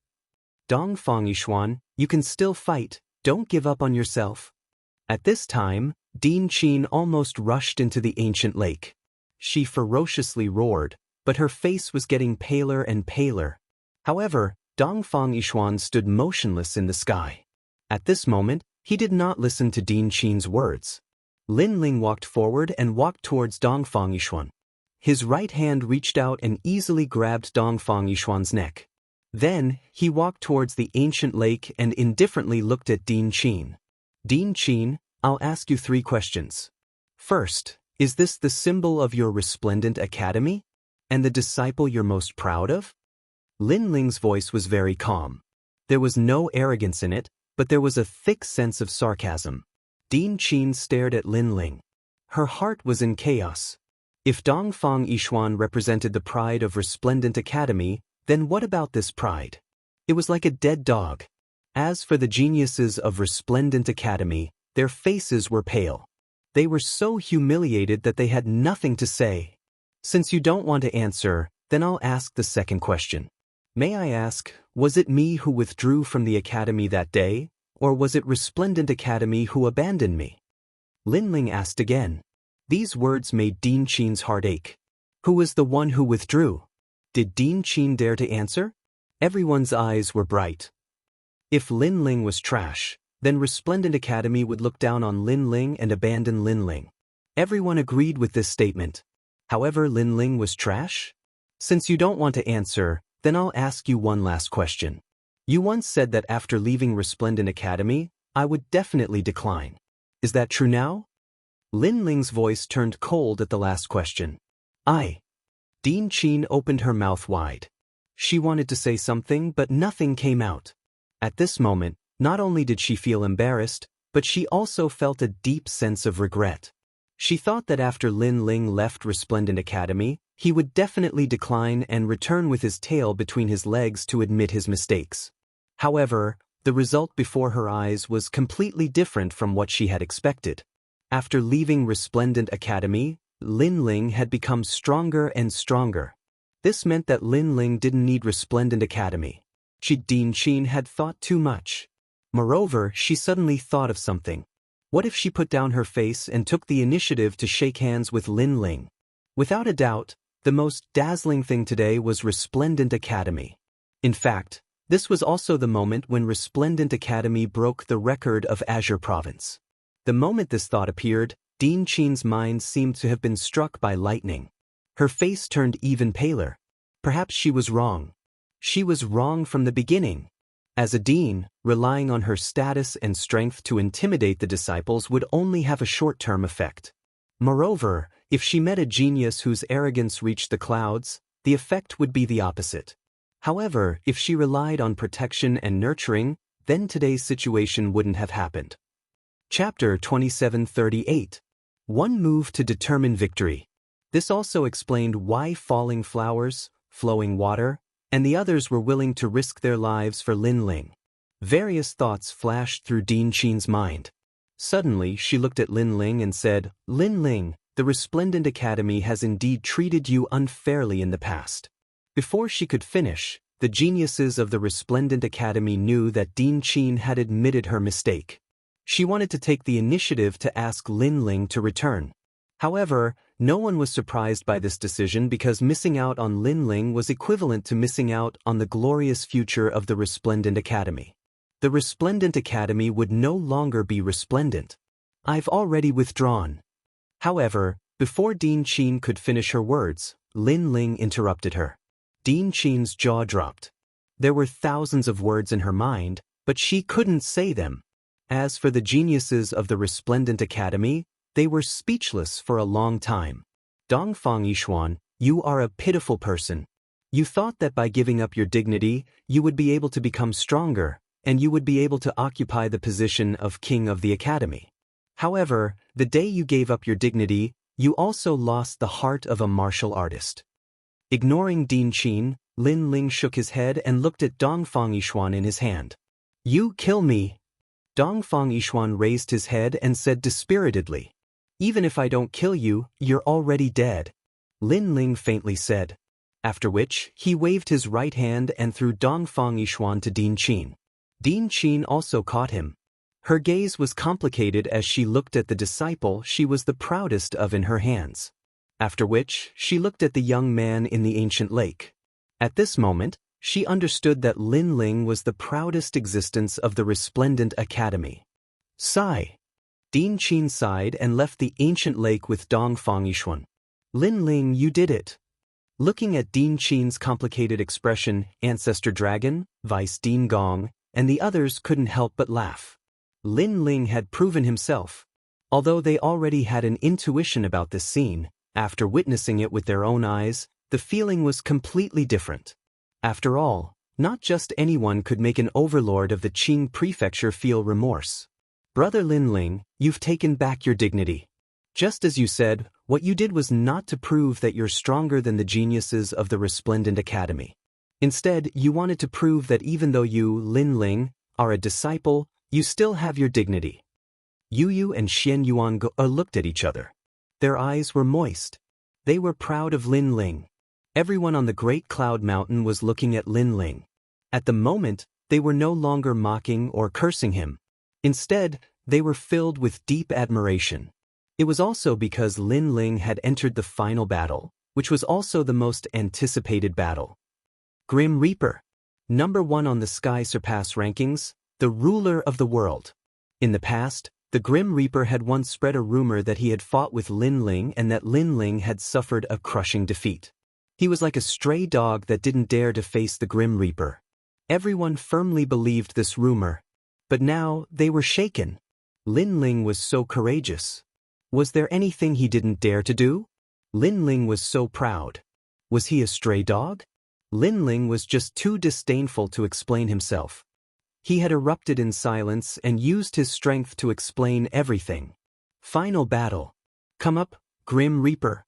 Dongfang Yixuan, you can still fight, don't give up on yourself. At this time, Din Qin almost rushed into the ancient lake. she ferociously roared, but her face was getting paler and paler. However, Dongfang Yishuan stood motionless in the sky. At this moment, he did not listen to Din Qin's words. Lin Ling walked forward and walked towards Dongfang Yishuan. His right hand reached out and easily grabbed Dongfang Yishuan's neck. Then, he walked towards the ancient lake and indifferently looked at Din Qin. Din Qin, I'll ask you 3 questions. First, is this the symbol of your resplendent academy? And the disciple you're most proud of? Lin Ling's voice was very calm. There was no arrogance in it, but there was a thick sense of sarcasm. Din Qin stared at Lin Ling. Her heart was in chaos. If Dongfang Yishuan represented the pride of Resplendent Academy, then what about this pride? It was like a dead dog. As for the geniuses of Resplendent Academy, their faces were pale. They were so humiliated that they had nothing to say. Since you don't want to answer, then I'll ask the second question. May I ask, was it me who withdrew from the academy that day, or was it Resplendent Academy who abandoned me? Lin Ling asked again. These words made Din Qin's heart ache. Who was the one who withdrew? Did Din Qin dare to answer? Everyone's eyes were bright. If Lin Ling was trash, then Resplendent Academy would look down on Lin Ling and abandon Lin Ling. Everyone agreed with this statement. However, Lin Ling was trash? Since you don't want to answer, then I'll ask you one last question. You once said that after leaving Resplendent Academy, I would definitely decline. Is that true now? Lin Ling's voice turned cold at the last question. Din Qin opened her mouth wide. She wanted to say something, but nothing came out. At this moment, not only did she feel embarrassed, but she also felt a deep sense of regret. She thought that after Lin Ling left Resplendent Academy, he would definitely decline and return with his tail between his legs to admit his mistakes. However, the result before her eyes was completely different from what she had expected. After leaving Resplendent Academy, Lin Ling had become stronger and stronger. This meant that Lin Ling didn't need Resplendent Academy. Din Qin had thought too much. Moreover, she suddenly thought of something. What if she put down her face and took the initiative to shake hands with Lin Ling? Without a doubt, the most dazzling thing today was Resplendent Academy. In fact, this was also the moment when Resplendent Academy broke the record of Azure Province. The moment this thought appeared, Din Qin's mind seemed to have been struck by lightning. Her face turned even paler. Perhaps she was wrong. She was wrong from the beginning. As a dean, relying on her status and strength to intimidate the disciples would only have a short-term effect. Moreover, if she met a genius whose arrogance reached the clouds, the effect would be the opposite. However, if she relied on protection and nurturing, then today's situation wouldn't have happened. Chapter 2738. One move to determine victory. This also explained why falling flowers, flowing water, and the others were willing to risk their lives for Lin Ling. Various thoughts flashed through Din Qin's mind. Suddenly, she looked at Lin Ling and said, Lin Ling, the Resplendent Academy has indeed treated you unfairly in the past. Before she could finish, the geniuses of the Resplendent Academy knew that Din Qin had admitted her mistake. She wanted to take the initiative to ask Lin Ling to return. However, no one was surprised by this decision because missing out on Lin Ling was equivalent to missing out on the glorious future of the Resplendent Academy. The Resplendent Academy would no longer be resplendent. I've already withdrawn. However, before Din Qin could finish her words, Lin Ling interrupted her. Din Qin's jaw dropped. There were thousands of words in her mind, but she couldn't say them. As for the geniuses of the Resplendent Academy, they were speechless for a long time. Dongfang Yishuan, you are a pitiful person. You thought that by giving up your dignity, you would be able to become stronger, and you would be able to occupy the position of king of the academy. However, the day you gave up your dignity, you also lost the heart of a martial artist. Ignoring Din Qin, Lin Ling shook his head and looked at Dongfang Yishuan in his hand. You kill me. Dongfang Yishuan raised his head and said dispiritedly, Even if I don't kill you, you're already dead. Lin Ling faintly said. After which, he waved his right hand and threw Dongfang Yishuan to Din Qin. Din Qin also caught him. Her gaze was complicated as she looked at the disciple she was the proudest of in her hands. After which, she looked at the young man in the ancient lake. At this moment, she understood that Lin Ling was the proudest existence of the resplendent academy. Sigh. Din Qin sighed and left the ancient lake with Dong Fang Yishuan. Lin Ling, you did it. Looking at Din Qin's complicated expression, Ancestor Dragon, Vice Din Gong, and the others couldn't help but laugh. Lin Ling had proven himself. Although they already had an intuition about this scene, after witnessing it with their own eyes, the feeling was completely different. After all, not just anyone could make an overlord of the Qing prefecture feel remorse. Brother Lin Ling, you've taken back your dignity. Just as you said, what you did was not to prove that you're stronger than the geniuses of the resplendent academy. Instead, you wanted to prove that even though you, Lin Ling, are a disciple, you still have your dignity. Yu Yu and Xian Yuan looked at each other. Their eyes were moist. They were proud of Lin Ling. Everyone on the Great Cloud Mountain was looking at Lin Ling. At the moment, they were no longer mocking or cursing him. Instead, they were filled with deep admiration. It was also because Lin Ling had entered the final battle, which was also the most anticipated battle. Grim Reaper. Number 1 on the Sky Surpass rankings, the ruler of the world. In the past, the Grim Reaper had once spread a rumor that he had fought with Lin Ling and that Lin Ling had suffered a crushing defeat. He was like a stray dog that didn't dare to face the Grim Reaper. Everyone firmly believed this rumor. But now, they were shaken. Lin Ling was so courageous. Was there anything he didn't dare to do? Lin Ling was so proud. Was he a stray dog? Lin Ling was just too disdainful to explain himself. He had erupted in silence and used his strength to explain everything. Final battle. Come up, Grim Reaper.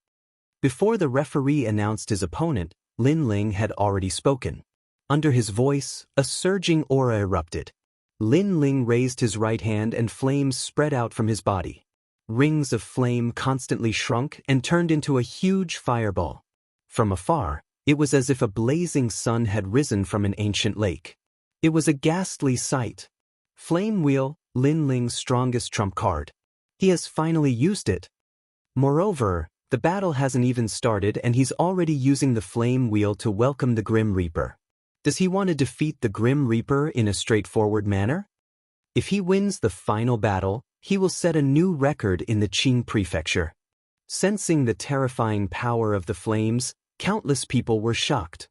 Before the referee announced his opponent, Lin Ling had already spoken. Under his voice, a surging aura erupted. Lin Ling raised his right hand and flames spread out from his body. Rings of flame constantly shrunk and turned into a huge fireball. From afar, it was as if a blazing sun had risen from an ancient lake. It was a ghastly sight. Flame Wheel, Lin Ling's strongest trump card. He has finally used it. Moreover, the battle hasn't even started and he's already using the Flame Wheel to welcome the Grim Reaper. Does he want to defeat the Grim Reaper in a straightforward manner? If he wins the final battle, he will set a new record in the Qing prefecture. Sensing the terrifying power of the flames, countless people were shocked.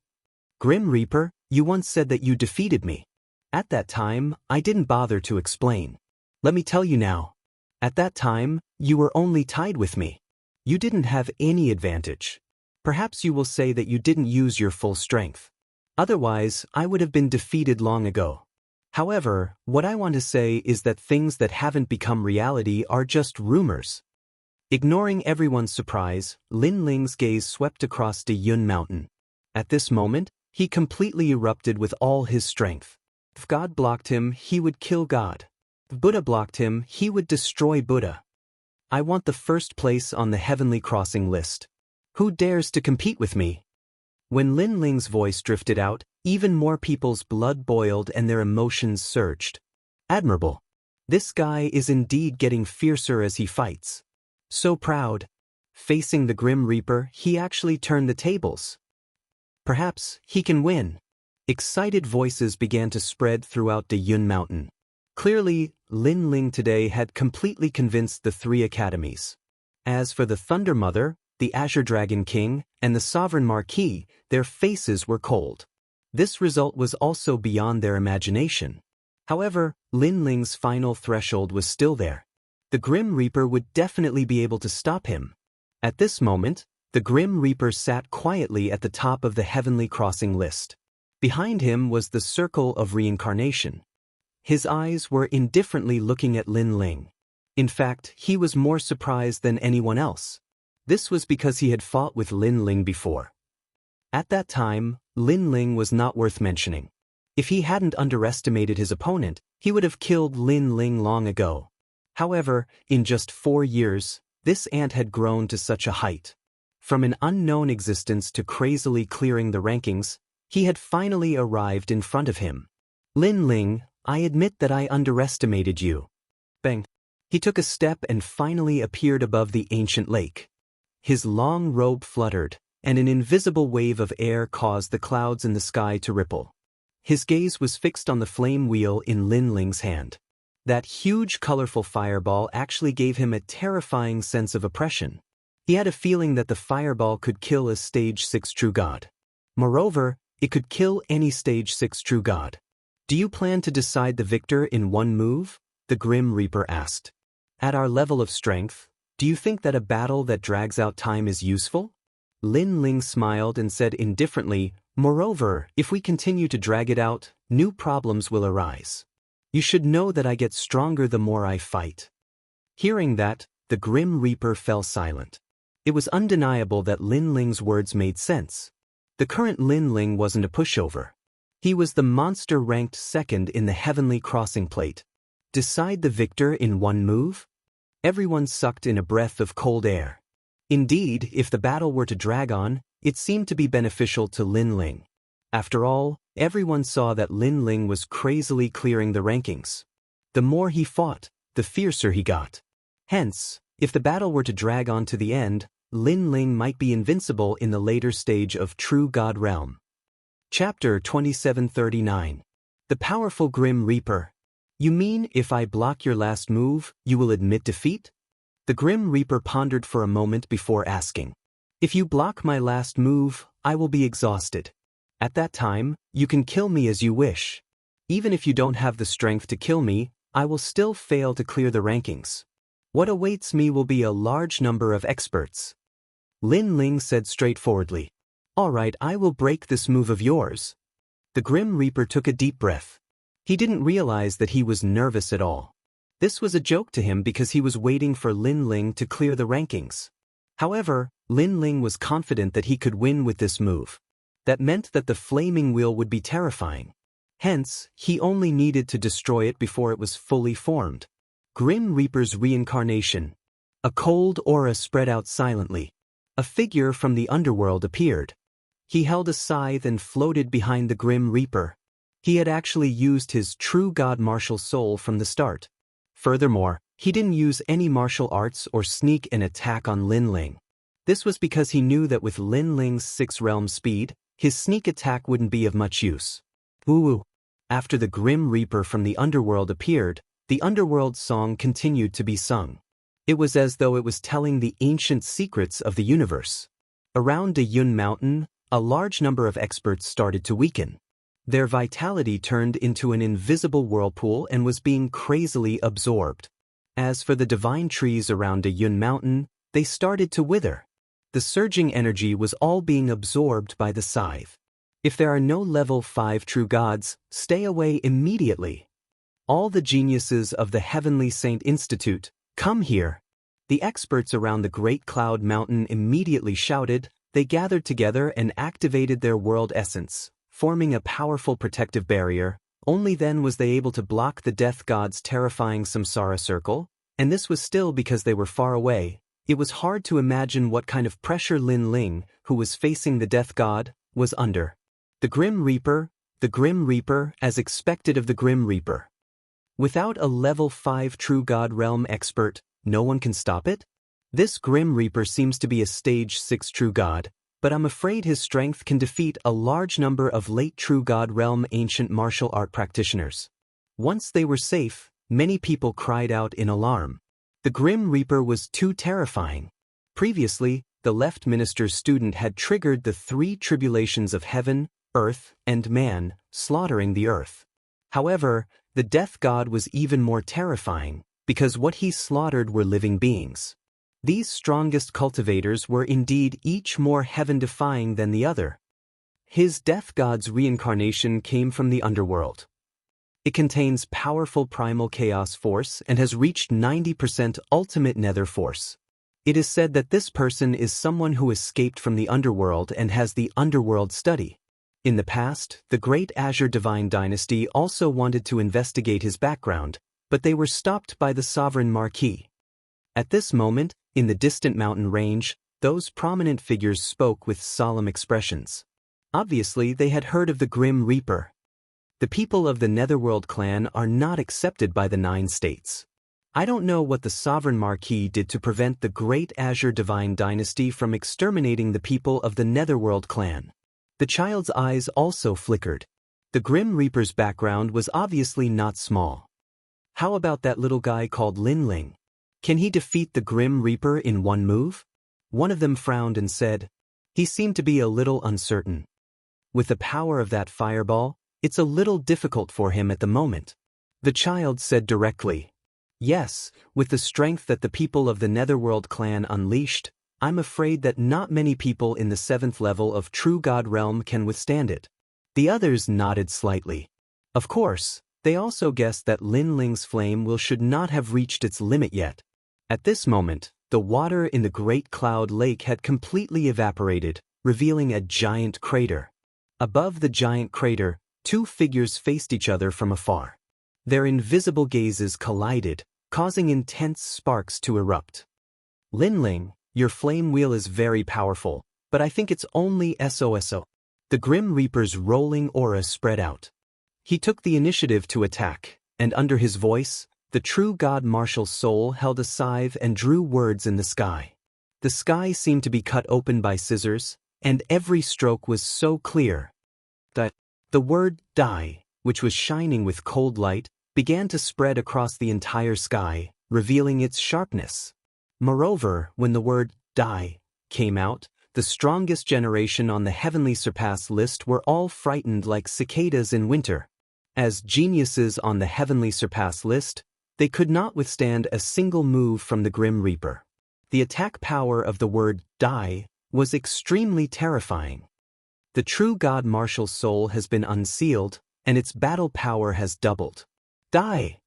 Grim Reaper, you once said that you defeated me. At that time, I didn't bother to explain. Let me tell you now. At that time, you were only tied with me. You didn't have any advantage. Perhaps you will say that you didn't use your full strength. Otherwise, I would have been defeated long ago. However, what I want to say is that things that haven't become reality are just rumors. Ignoring everyone's surprise, Lin Ling's gaze swept across the Yun Mountain. At this moment, he completely erupted with all his strength. If God blocked him, he would kill God. If Buddha blocked him, he would destroy Buddha. I want the first place on the heavenly crossing list. Who dares to compete with me? When Lin Ling's voice drifted out, even more people's blood boiled and their emotions surged. Admirable. This guy is indeed getting fiercer as he fights. So proud. Facing the Grim Reaper, he actually turned the tables. Perhaps he can win. Excited voices began to spread throughout the Yun Mountain. Clearly, Lin Ling today had completely convinced the 3 academies. As for the Thunder Mother, the Azure Dragon King, and the Sovereign Marquis, their faces were cold. This result was also beyond their imagination. However, Lin Ling's final threshold was still there. The Grim Reaper would definitely be able to stop him. At this moment, the Grim Reaper sat quietly at the top of the heavenly crossing list. Behind him was the Circle of Reincarnation. His eyes were indifferently looking at Lin Ling. In fact, he was more surprised than anyone else. This was because he had fought with Lin Ling before. At that time, Lin Ling was not worth mentioning. If he hadn't underestimated his opponent, he would have killed Lin Ling long ago. However, in just 4 years, this ant had grown to such a height. From an unknown existence to crazily clearing the rankings, he had finally arrived in front of him. Lin Ling, I admit that I underestimated you. Bang. He took a step and finally appeared above the ancient lake. His long robe fluttered, and an invisible wave of air caused the clouds in the sky to ripple. His gaze was fixed on the flame wheel in Lin Ling's hand. That huge colorful fireball actually gave him a terrifying sense of oppression. He had a feeling that the fireball could kill a stage 6 true god. Moreover, it could kill any stage 6 true god. Do you plan to decide the victor in one move? The Grim Reaper asked. At our level of strength, do you think that a battle that drags out time is useful? Lin Ling smiled and said indifferently, moreover, if we continue to drag it out, new problems will arise. You should know that I get stronger the more I fight. Hearing that, the Grim Reaper fell silent. It was undeniable that Lin Ling's words made sense. The current Lin Ling wasn't a pushover. He was the monster ranked second in the Heavenly Crossing Plate. Decide the victor in one move? Everyone sucked in a breath of cold air. Indeed, if the battle were to drag on, it seemed to be beneficial to Lin Ling. After all, everyone saw that Lin Ling was crazily clearing the rankings. The more he fought, the fiercer he got. Hence, if the battle were to drag on to the end, Lin Ling might be invincible in the later stage of True God Realm. Chapter 2739. The Powerful Grim Reaper. You mean if I block your last move, you will admit defeat? The Grim Reaper pondered for a moment before asking. If you block my last move, I will be exhausted. At that time, you can kill me as you wish. Even if you don't have the strength to kill me, I will still fail to clear the rankings. What awaits me will be a large number of experts. Lin Ling said straightforwardly. All right, I will break this move of yours. The Grim Reaper took a deep breath. He didn't realize that he was nervous at all. This was a joke to him because he was waiting for Lin Ling to clear the rankings. However, Lin Ling was confident that he could win with this move. That meant that the flaming wheel would be terrifying. Hence, he only needed to destroy it before it was fully formed. Grim Reaper's reincarnation. A cold aura spread out silently. A figure from the underworld appeared. He held a scythe and floated behind the Grim Reaper. He had actually used his true god martial soul from the start. Furthermore, he didn't use any martial arts or sneak an attack on Lin Ling. This was because he knew that with Lin Ling's 6-realm speed, his sneak attack wouldn't be of much use. Woo! After the Grim Reaper from the underworld appeared, the underworld song continued to be sung. It was as though it was telling the ancient secrets of the universe. Around De Yun Mountain, a large number of experts started to weaken. Their vitality turned into an invisible whirlpool and was being crazily absorbed. As for the divine trees around De Yun Mountain, they started to wither. The surging energy was all being absorbed by the scythe. If there are no level 5 true gods, stay away immediately. All the geniuses of the Heavenly Saint Institute, come here. The experts around the Great Cloud Mountain immediately shouted. They gathered together and activated their world essence, forming a powerful protective barrier. Only then was they able to block the death god's terrifying samsara circle, and this was still because they were far away. It was hard to imagine what kind of pressure Lin Ling, who was facing the death god, was under. The Grim Reaper, as expected of the Grim Reaper. Without a level 5 true god realm expert, no one can stop it? This Grim Reaper seems to be a stage 6 true god, but I'm afraid his strength can defeat a large number of late true god realm ancient martial art practitioners. Once they were safe, many people cried out in alarm. The Grim Reaper was too terrifying. Previously, the left minister's student had triggered the 3 tribulations of heaven, earth, and man, slaughtering the earth. However, the death god was even more terrifying, because what he slaughtered were living beings. These strongest cultivators were indeed each more heaven-defying than the other. His death god's reincarnation came from the underworld. It contains powerful primal chaos force and has reached 90% ultimate nether force. It is said that this person is someone who escaped from the underworld and has the underworld study. In the past, the Great Azure Divine Dynasty also wanted to investigate his background, but they were stopped by the Sovereign Marquis. At this moment, in the distant mountain range, those prominent figures spoke with solemn expressions. Obviously, they had heard of the Grim Reaper. The people of the Netherworld clan are not accepted by the 9 states. I don't know what the Sovereign Marquis did to prevent the great Azure Divine Dynasty from exterminating the people of the Netherworld clan. The child's eyes also flickered. The Grim Reaper's background was obviously not small. How about that little guy called Lin Ling? Can he defeat the Grim Reaper in one move? One of them frowned and said. He seemed to be a little uncertain. With the power of that fireball, it's a little difficult for him at the moment. The child said directly. Yes, with the strength that the people of the Netherworld clan unleashed, I'm afraid that not many people in the 7th level of True God Realm can withstand it. The others nodded slightly. Of course, they also guessed that Lin Ling's flame should not have reached its limit yet. At this moment, the water in the Great Cloud Lake had completely evaporated, revealing a giant crater. Above the giant crater, two figures faced each other from afar. Their invisible gazes collided, causing intense sparks to erupt. Lin Ling, your flame wheel is very powerful, but I think it's only SOSO. The Grim Reaper's rolling aura spread out. He took the initiative to attack, and under his voice, the true God Martial Soul held a scythe and drew words in the sky. The sky seemed to be cut open by scissors, and every stroke was so clear that the word die, which was shining with cold light, began to spread across the entire sky, revealing its sharpness. Moreover, when the word die came out, the strongest generation on the Heavenly Surpass list were all frightened like cicadas in winter. As geniuses on the Heavenly Surpass list, they could not withstand a single move from the Grim Reaper. The attack power of the word die was extremely terrifying. The true God Martial Soul has been unsealed, and its battle power has doubled. Die!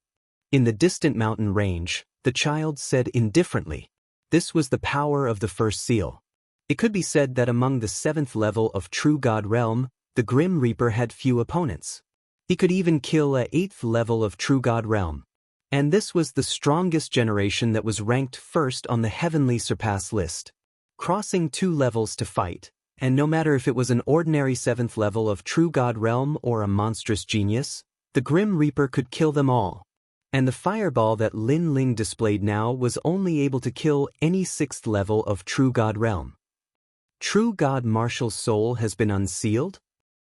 In the distant mountain range, the child said indifferently. This was the power of the first seal. It could be said that among the 7th level of True God Realm, the Grim Reaper had few opponents. He could even kill a 8th level of True God Realm. And this was the strongest generation that was ranked first on the Heavenly Surpass list. Crossing 2 levels to fight, and no matter if it was an ordinary 7th level of True God Realm or a monstrous genius, the Grim Reaper could kill them all. And the fireball that Lin Ling displayed now was only able to kill any 6th level of True God Realm. True God Martial Soul has been unsealed?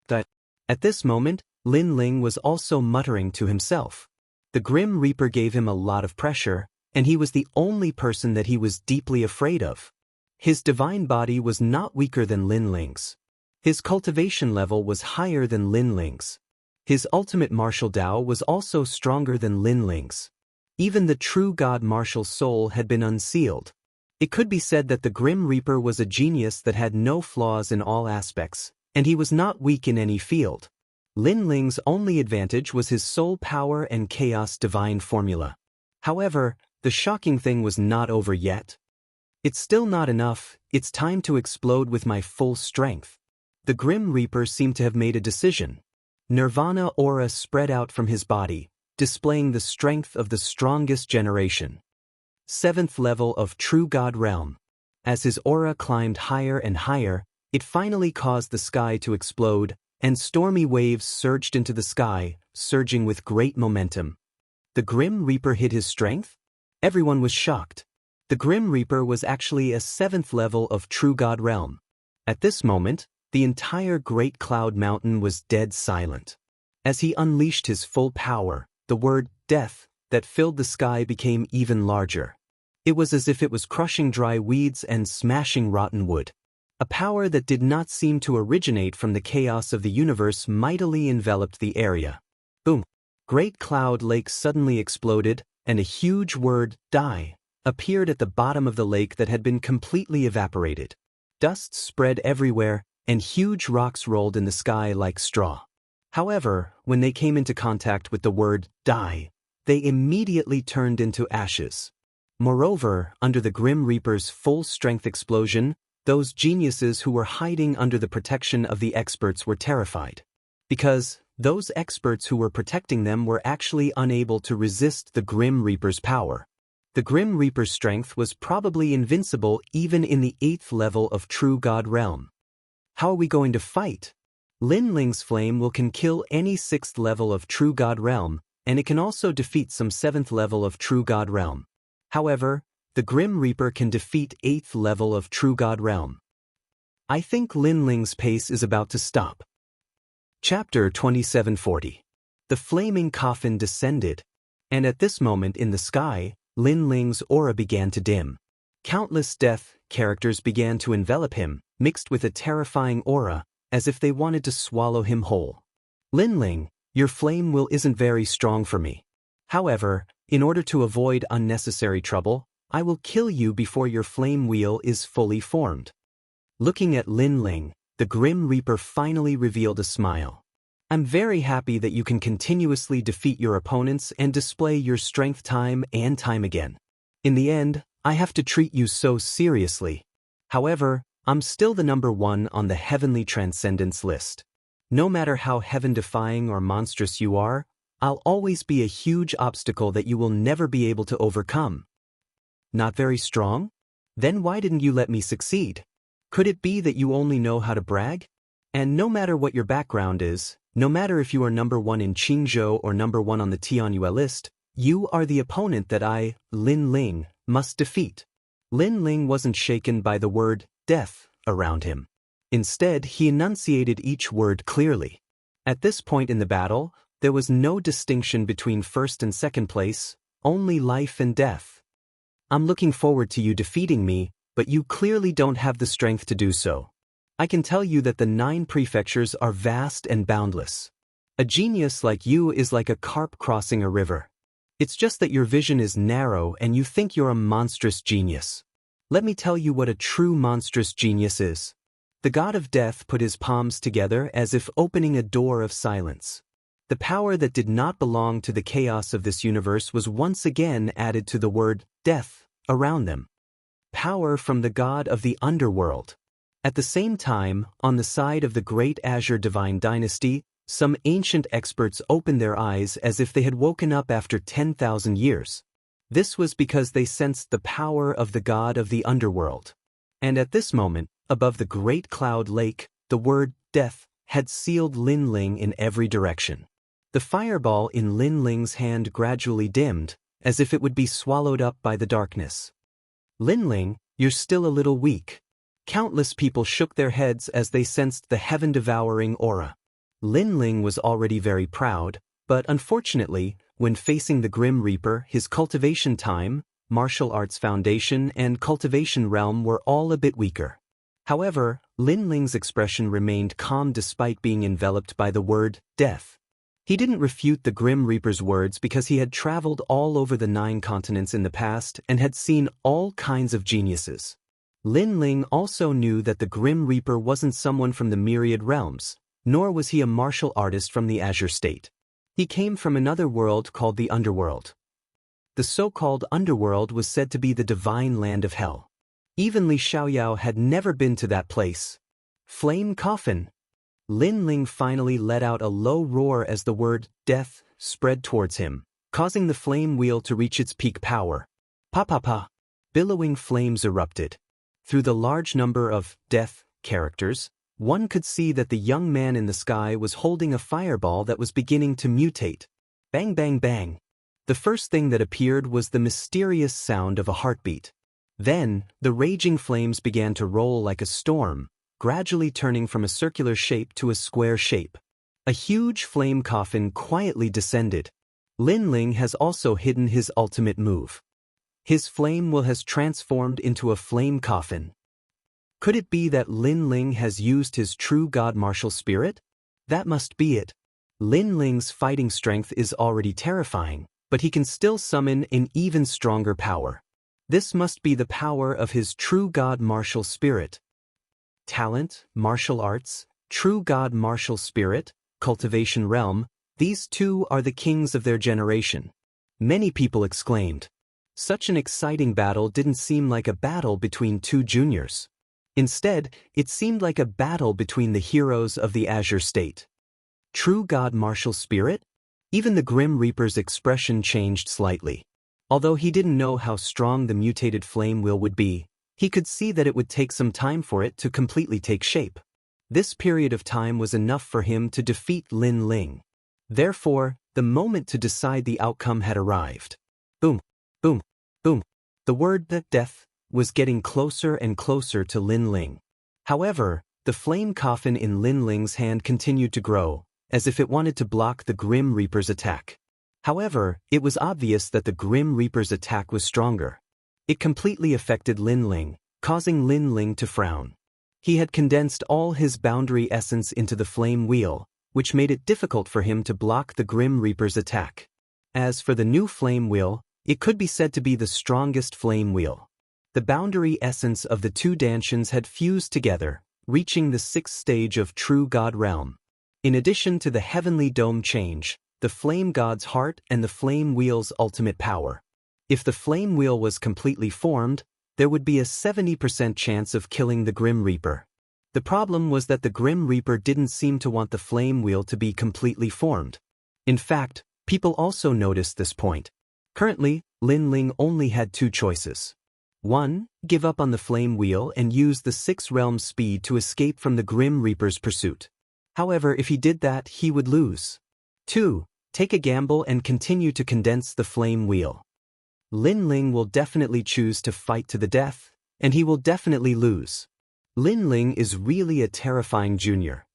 At this moment, Lin Ling was also muttering to himself. The Grim Reaper gave him a lot of pressure, and he was the only person that he was deeply afraid of. His divine body was not weaker than Lin Ling's. His cultivation level was higher than Lin Ling's. His ultimate martial Dao was also stronger than Lin Ling's. Even the true God Martial Soul had been unsealed. It could be said that the Grim Reaper was a genius that had no flaws in all aspects, and he was not weak in any field. Lin Ling's only advantage was his soul power and chaos divine formula. However, the shocking thing was not over yet. It's still not enough, it's time to explode with my full strength. The Grim Reaper seemed to have made a decision. Nirvana aura spread out from his body, displaying the strength of the strongest generation. 7th level of True God Realm. As his aura climbed higher and higher, it finally caused the sky to explode, and stormy waves surged into the sky, surging with great momentum. The Grim Reaper hid his strength? Everyone was shocked. The Grim Reaper was actually a 7th level of True God Realm. At this moment, the entire Great Cloud Mountain was dead silent. As he unleashed his full power, the word death that filled the sky became even larger. It was as if it was crushing dry weeds and smashing rotten wood. A power that did not seem to originate from the chaos of the universe mightily enveloped the area. Boom! Great Cloud Lake suddenly exploded, and a huge word, die, appeared at the bottom of the lake that had been completely evaporated. Dust spread everywhere, and huge rocks rolled in the sky like straw. However, when they came into contact with the word die, they immediately turned into ashes. Moreover, under the Grim Reaper's full-strength explosion, those geniuses who were hiding under the protection of the experts were terrified. Because those experts who were protecting them were actually unable to resist the Grim Reaper's power. The Grim Reaper's strength was probably invincible even in the 8th level of True God Realm. How are we going to fight? Lin Ling's flame can kill any 6th level of True God Realm, and it can also defeat some 7th level of True God Realm. However, the Grim Reaper can defeat 8th level of True God Realm. I think Lin Ling's pace is about to stop. Chapter 2740. The flaming coffin descended, and at this moment in the sky, Lin Ling's aura began to dim. Countless death characters began to envelop him, mixed with a terrifying aura, as if they wanted to swallow him whole. Lin Ling, your flame will isn't very strong for me. However, in order to avoid unnecessary trouble, I will kill you before your flame wheel is fully formed. Looking at Lin Ling, the Grim Reaper finally revealed a smile. I'm very happy that you can continuously defeat your opponents and display your strength time and time again. In the end, I have to treat you so seriously. However, I'm still the number 1 on the Heavenly Transcendence list. No matter how heaven-defying or monstrous you are, I'll always be a huge obstacle that you will never be able to overcome. Not very strong? Then why didn't you let me succeed? Could it be that you only know how to brag? And no matter what your background is, no matter if you are number 1 in Qingzhou or number 1 on the Tianyue list, you are the opponent that I, Lin Ling, must defeat. Lin Ling wasn't shaken by the word death around him. Instead, he enunciated each word clearly. At this point in the battle, there was no distinction between first and second place, only life and death. I'm looking forward to you defeating me, but you clearly don't have the strength to do so. I can tell you that the 9 prefectures are vast and boundless. A genius like you is like a carp crossing a river. It's just that your vision is narrow and you think you're a monstrous genius. Let me tell you what a true monstrous genius is. The god of death put his palms together as if opening a door of silence. The power that did not belong to the chaos of this universe was once again added to the word death around them. Power from the god of the underworld. At the same time, on the side of the great Azure Divine Dynasty, some ancient experts opened their eyes as if they had woken up after 10,000 years. This was because they sensed the power of the god of the underworld. And at this moment, above the great cloud lake, the word death had sealed Lin Ling in every direction. The fireball in Lin Ling's hand gradually dimmed, as if it would be swallowed up by the darkness. Lin Ling, you're still a little weak. Countless people shook their heads as they sensed the heaven-devouring aura. Lin Ling was already very proud, but unfortunately, when facing the Grim Reaper, his cultivation time, martial arts foundation, and cultivation realm were all a bit weaker. However, Lin Ling's expression remained calm despite being enveloped by the word death. He didn't refute the Grim Reaper's words because he had traveled all over the 9 continents in the past and had seen all kinds of geniuses. Lin Ling also knew that the Grim Reaper wasn't someone from the myriad realms, nor was he a martial artist from the Azure State. He came from another world called the Underworld. The so-called Underworld was said to be the divine land of hell. Even Li Xiaoyao had never been to that place. Flame coffin. Lin Ling finally let out a low roar as the word death spread towards him, causing the flame wheel to reach its peak power. Pa pa pa. Billowing flames erupted. Through the large number of death characters, one could see that the young man in the sky was holding a fireball that was beginning to mutate. Bang bang bang. The first thing that appeared was the mysterious sound of a heartbeat. Then, the raging flames began to roll like a storm, gradually turning from a circular shape to a square shape. A huge flame coffin quietly descended. Lin Ling has also hidden his ultimate move. His flame will has transformed into a flame coffin. Could it be that Lin Ling has used his true god martial spirit? That must be it. Lin Ling's fighting strength is already terrifying, but he can still summon an even stronger power. This must be the power of his true god martial spirit. Talent, martial arts, true god martial spirit, cultivation realm, these two are the kings of their generation. Many people exclaimed. Such an exciting battle didn't seem like a battle between 2 juniors. Instead, it seemed like a battle between the heroes of the Azure State. True god martial spirit? Even the Grim Reaper's expression changed slightly. Although he didn't know how strong the mutated flame wheel would be, he could see that it would take some time for it to completely take shape. This period of time was enough for him to defeat Lin Ling. Therefore, the moment to decide the outcome had arrived. Boom, boom, boom. The word death was getting closer and closer to Lin Ling. However, the flame coffin in Lin Ling's hand continued to grow, as if it wanted to block the Grim Reaper's attack. However, it was obvious that the Grim Reaper's attack was stronger. It completely affected Lin Ling, causing Lin Ling to frown. He had condensed all his boundary essence into the flame wheel, which made it difficult for him to block the Grim Reaper's attack. As for the new flame wheel, it could be said to be the strongest flame wheel. The boundary essence of the two Dantians had fused together, reaching the 6th stage of True God Realm. In addition to the heavenly dome change, the flame god's heart and the flame wheel's ultimate power. If the flame wheel was completely formed, there would be a 70% chance of killing the Grim Reaper. The problem was that the Grim Reaper didn't seem to want the flame wheel to be completely formed. In fact, people also noticed this point. Currently, Lin Ling only had two choices. 1. Give up on the flame wheel and use the 6 realm speed to escape from the Grim Reaper's pursuit. However, if he did that, he would lose. 2. Take a gamble and continue to condense the flame wheel. Lin Ling will definitely choose to fight to the death, and he will definitely lose. Lin Ling is really a terrifying junior.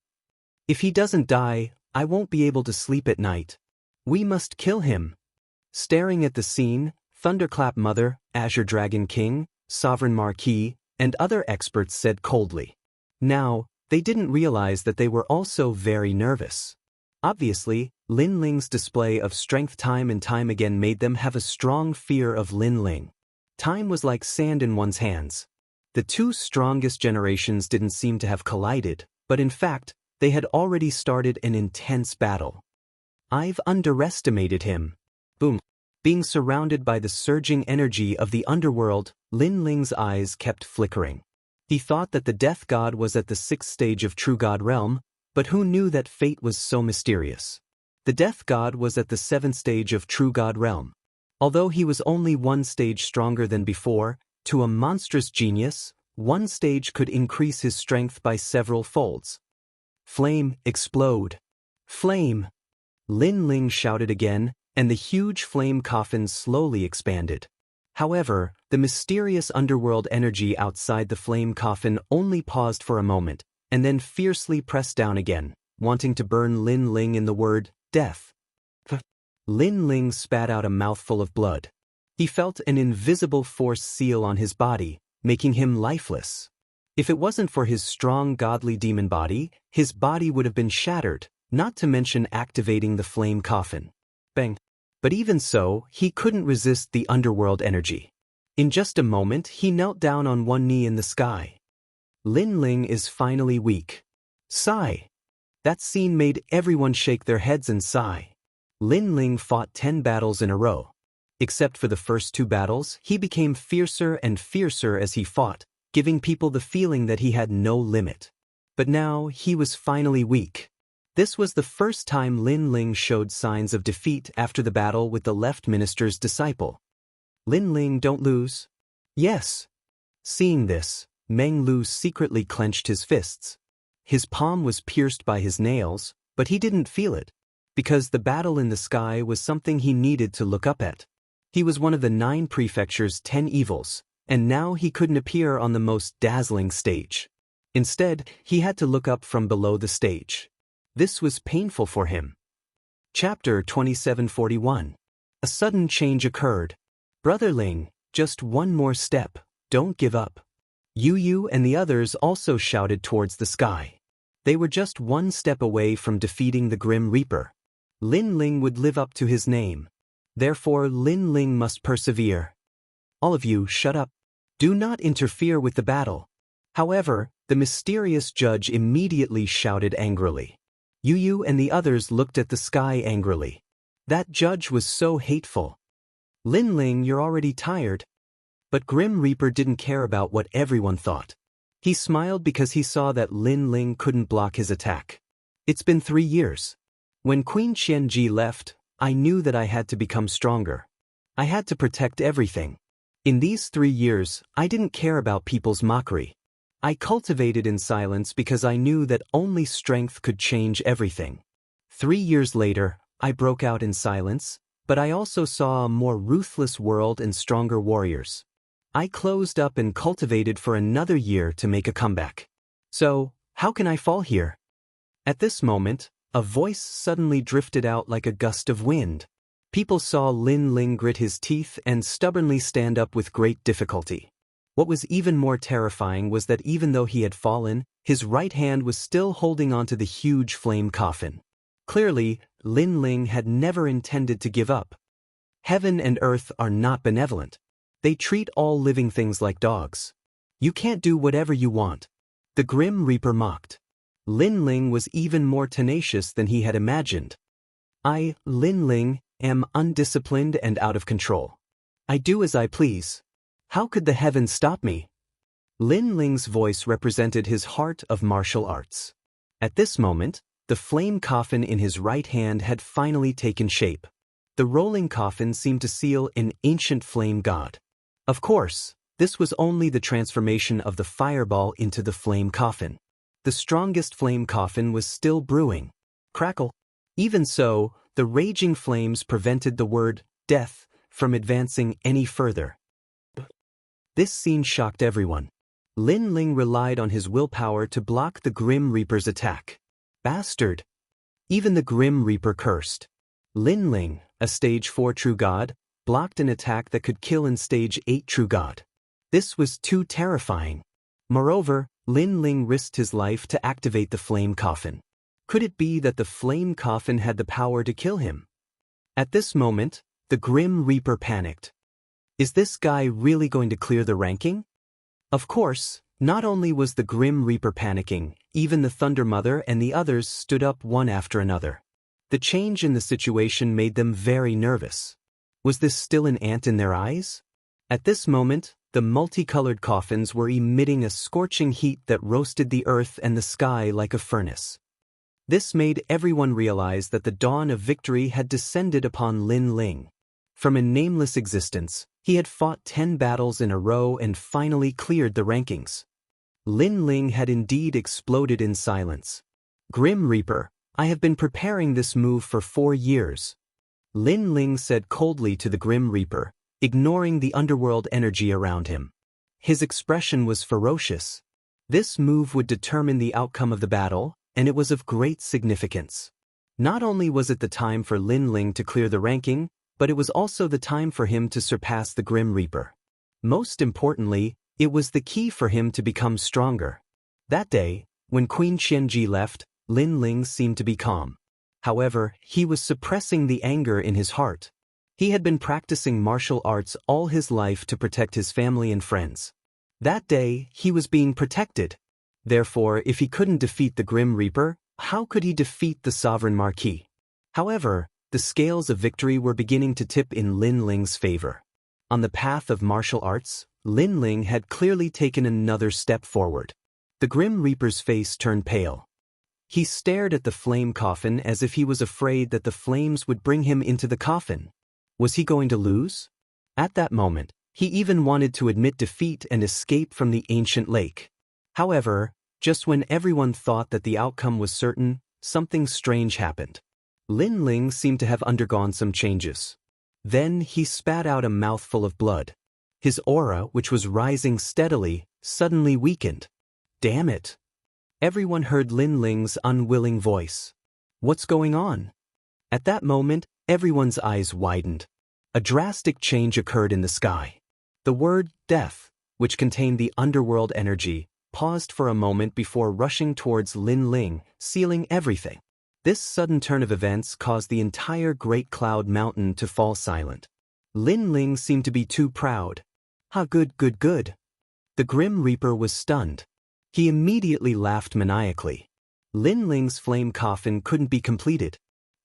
If he doesn't die, I won't be able to sleep at night. We must kill him. Staring at the scene, Thunderclap Mother, Azure Dragon King, Sovereign Marquis, and other experts said coldly. Now, they didn't realize that they were also very nervous. Obviously, Lin Ling's display of strength time and time again made them have a strong fear of Lin Ling. Time was like sand in one's hands. The two strongest generations didn't seem to have collided, but in fact, they had already started an intense battle. I've underestimated him. Boom. Being surrounded by the surging energy of the underworld, Lin Ling's eyes kept flickering. He thought that the Death God was at the 6th stage of True God Realm, but who knew that fate was so mysterious? The Death God was at the 7th stage of True God Realm. Although he was only one stage stronger than before, to a monstrous genius, one stage could increase his strength by several folds. Flame, explode. Flame! Lin Ling shouted again, and the huge flame coffin slowly expanded. However, the mysterious underworld energy outside the flame coffin only paused for a moment, and then fiercely pressed down again, wanting to burn Lin Ling in the word, death. Lin Ling spat out a mouthful of blood. He felt an invisible force seal on his body, making him lifeless. If it wasn't for his strong godly demon body, his body would have been shattered, not to mention activating the flame coffin. Bang. But even so, he couldn't resist the underworld energy. In just a moment, he knelt down on one knee in the sky. Lin Ling is finally weak. Sigh. That scene made everyone shake their heads and sigh. Lin Ling fought 10 battles in a row. Except for the first 2 battles, he became fiercer and fiercer as he fought, giving people the feeling that he had no limit. But now, he was finally weak. This was the first time Lin Ling showed signs of defeat after the battle with the left minister's disciple. Lin Ling, don't lose. Yes. Seeing this, Meng Lu secretly clenched his fists. His palm was pierced by his nails, but he didn't feel it, because the battle in the sky was something he needed to look up at. He was one of the 9 prefecture's 10 evils, and now he couldn't appear on the most dazzling stage. Instead, he had to look up from below the stage. This was painful for him. Chapter 2741. A sudden change occurred. Brother Ling, just one more step, don't give up. Yu Yu and the others also shouted towards the sky. They were just one step away from defeating the Grim Reaper. Lin Ling would live up to his name. Therefore, Lin Ling must persevere. All of you, shut up. Do not interfere with the battle. However, the mysterious judge immediately shouted angrily. Yu Yu and the others looked at the sky angrily. That judge was so hateful. Lin Ling, you're already tired. But Grim Reaper didn't care about what everyone thought. He smiled because he saw that Lin Ling couldn't block his attack. It's been 3 years. When Queen Qianji left, I knew that I had to become stronger. I had to protect everything. In these 3 years, I didn't care about people's mockery. I cultivated in silence because I knew that only strength could change everything. 3 years later, I broke out in silence, but I also saw a more ruthless world and stronger warriors. I closed up and cultivated for another year to make a comeback. So, how can I fall here? At this moment, a voice suddenly drifted out like a gust of wind. People saw Lin Ling grit his teeth and stubbornly stand up with great difficulty. What was even more terrifying was that even though he had fallen, his right hand was still holding onto the huge flame coffin. Clearly, Lin Ling had never intended to give up. Heaven and earth are not benevolent. They treat all living things like dogs. You can't do whatever you want. The Grim Reaper mocked. Lin Ling was even more tenacious than he had imagined. I, Lin Ling, am undisciplined and out of control. I do as I please. How could the heavens stop me? Lin Ling's voice represented his heart of martial arts. At this moment, the flame coffin in his right hand had finally taken shape. The rolling coffin seemed to seal an ancient flame god. Of course, this was only the transformation of the fireball into the flame coffin. The strongest flame coffin was still brewing. Crackle. Even so, the raging flames prevented the word, death, from advancing any further. This scene shocked everyone. Lin Ling relied on his willpower to block the Grim Reaper's attack. Bastard! Even the Grim Reaper cursed. Lin Ling, a stage 4 true god, blocked an attack that could kill in stage 8 true god. This was too terrifying. Moreover, Lin Ling risked his life to activate the flame coffin. Could it be that the flame coffin had the power to kill him? At this moment, the Grim Reaper panicked. Is this guy really going to clear the ranking? Of course, not only was the Grim Reaper panicking, even the Thunder Mother and the others stood up one after another. The change in the situation made them very nervous. Was this still an ant in their eyes? At this moment, the multicolored coffins were emitting a scorching heat that roasted the earth and the sky like a furnace. This made everyone realize that the dawn of victory had descended upon Lin Ling. From a nameless existence, he had fought 10 battles in a row and finally cleared the rankings. Lin Ling had indeed exploded in silence. Grim Reaper, I have been preparing this move for 4 years. Lin Ling said coldly to the Grim Reaper, ignoring the underworld energy around him. His expression was ferocious. This move would determine the outcome of the battle, and it was of great significance. Not only was it the time for Lin Ling to clear the ranking, but it was also the time for him to surpass the Grim Reaper. Most importantly, it was the key for him to become stronger. That day, when Queen Qianji left, Lin Ling seemed to be calm. However, he was suppressing the anger in his heart. He had been practicing martial arts all his life to protect his family and friends. That day, he was being protected. Therefore, if he couldn't defeat the Grim Reaper, how could he defeat the Sovereign Marquis? However, the scales of victory were beginning to tip in Lin Ling's favor. On the path of martial arts, Lin Ling had clearly taken another step forward. The Grim Reaper's face turned pale. He stared at the flame coffin as if he was afraid that the flames would bring him into the coffin. Was he going to lose? At that moment, he even wanted to admit defeat and escape from the ancient lake. However, just when everyone thought that the outcome was certain, something strange happened. Lin Ling seemed to have undergone some changes. Then he spat out a mouthful of blood. His aura, which was rising steadily, suddenly weakened. Damn it! Everyone heard Lin Ling's unwilling voice. What's going on? At that moment, everyone's eyes widened. A drastic change occurred in the sky. The word death, which contained the underworld energy, paused for a moment before rushing towards Lin Ling, sealing everything. This sudden turn of events caused the entire Great Cloud Mountain to fall silent. Lin Ling seemed to be too proud. Good. The Grim Reaper was stunned. He immediately laughed maniacally. Lin Ling's flame coffin couldn't be completed.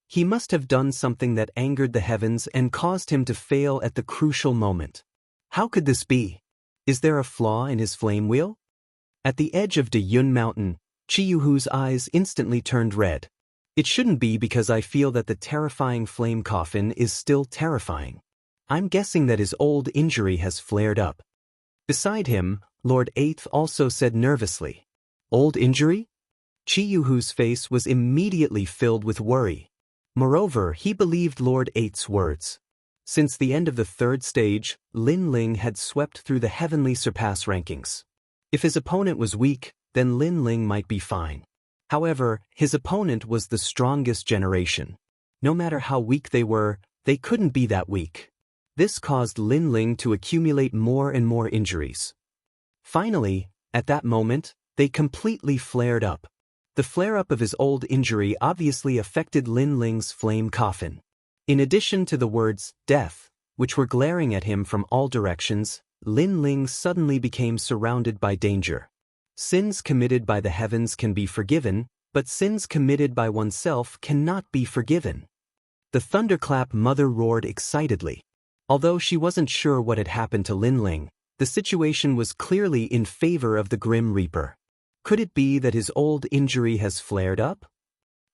He must have done something that angered the heavens and caused him to fail at the crucial moment. How could this be? Is there a flaw in his flame wheel? At the edge of Deyun Mountain, Chiyuhu's eyes instantly turned red. It shouldn't be because I feel that the terrifying flame coffin is still terrifying. I'm guessing that his old injury has flared up. Beside him, Lord Eighth also said nervously, Old injury? Chiyuhu's face was immediately filled with worry. Moreover, he believed Lord Eight's words. Since the end of the third stage, Lin Ling had swept through the heavenly surpass rankings. If his opponent was weak, then Lin Ling might be fine. However, his opponent was the strongest generation. No matter how weak they were, they couldn't be that weak. This caused Lin Ling to accumulate more and more injuries. Finally, at that moment, they completely flared up. The flare-up of his old injury obviously affected Lin Ling's flame coffin. In addition to the words, death, which were glaring at him from all directions, Lin Ling suddenly became surrounded by danger. Sins committed by the heavens can be forgiven, but sins committed by oneself cannot be forgiven. The thunderclap mother roared excitedly. Although she wasn't sure what had happened to Lin Ling, the situation was clearly in favor of the Grim Reaper. Could it be that his old injury has flared up?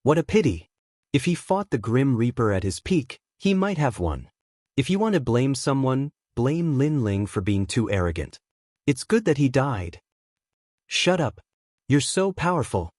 What a pity! If he fought the Grim Reaper at his peak, he might have won. If you want to blame someone, blame Lin Ling for being too arrogant. It's good that he died. Shut up. You're so powerful.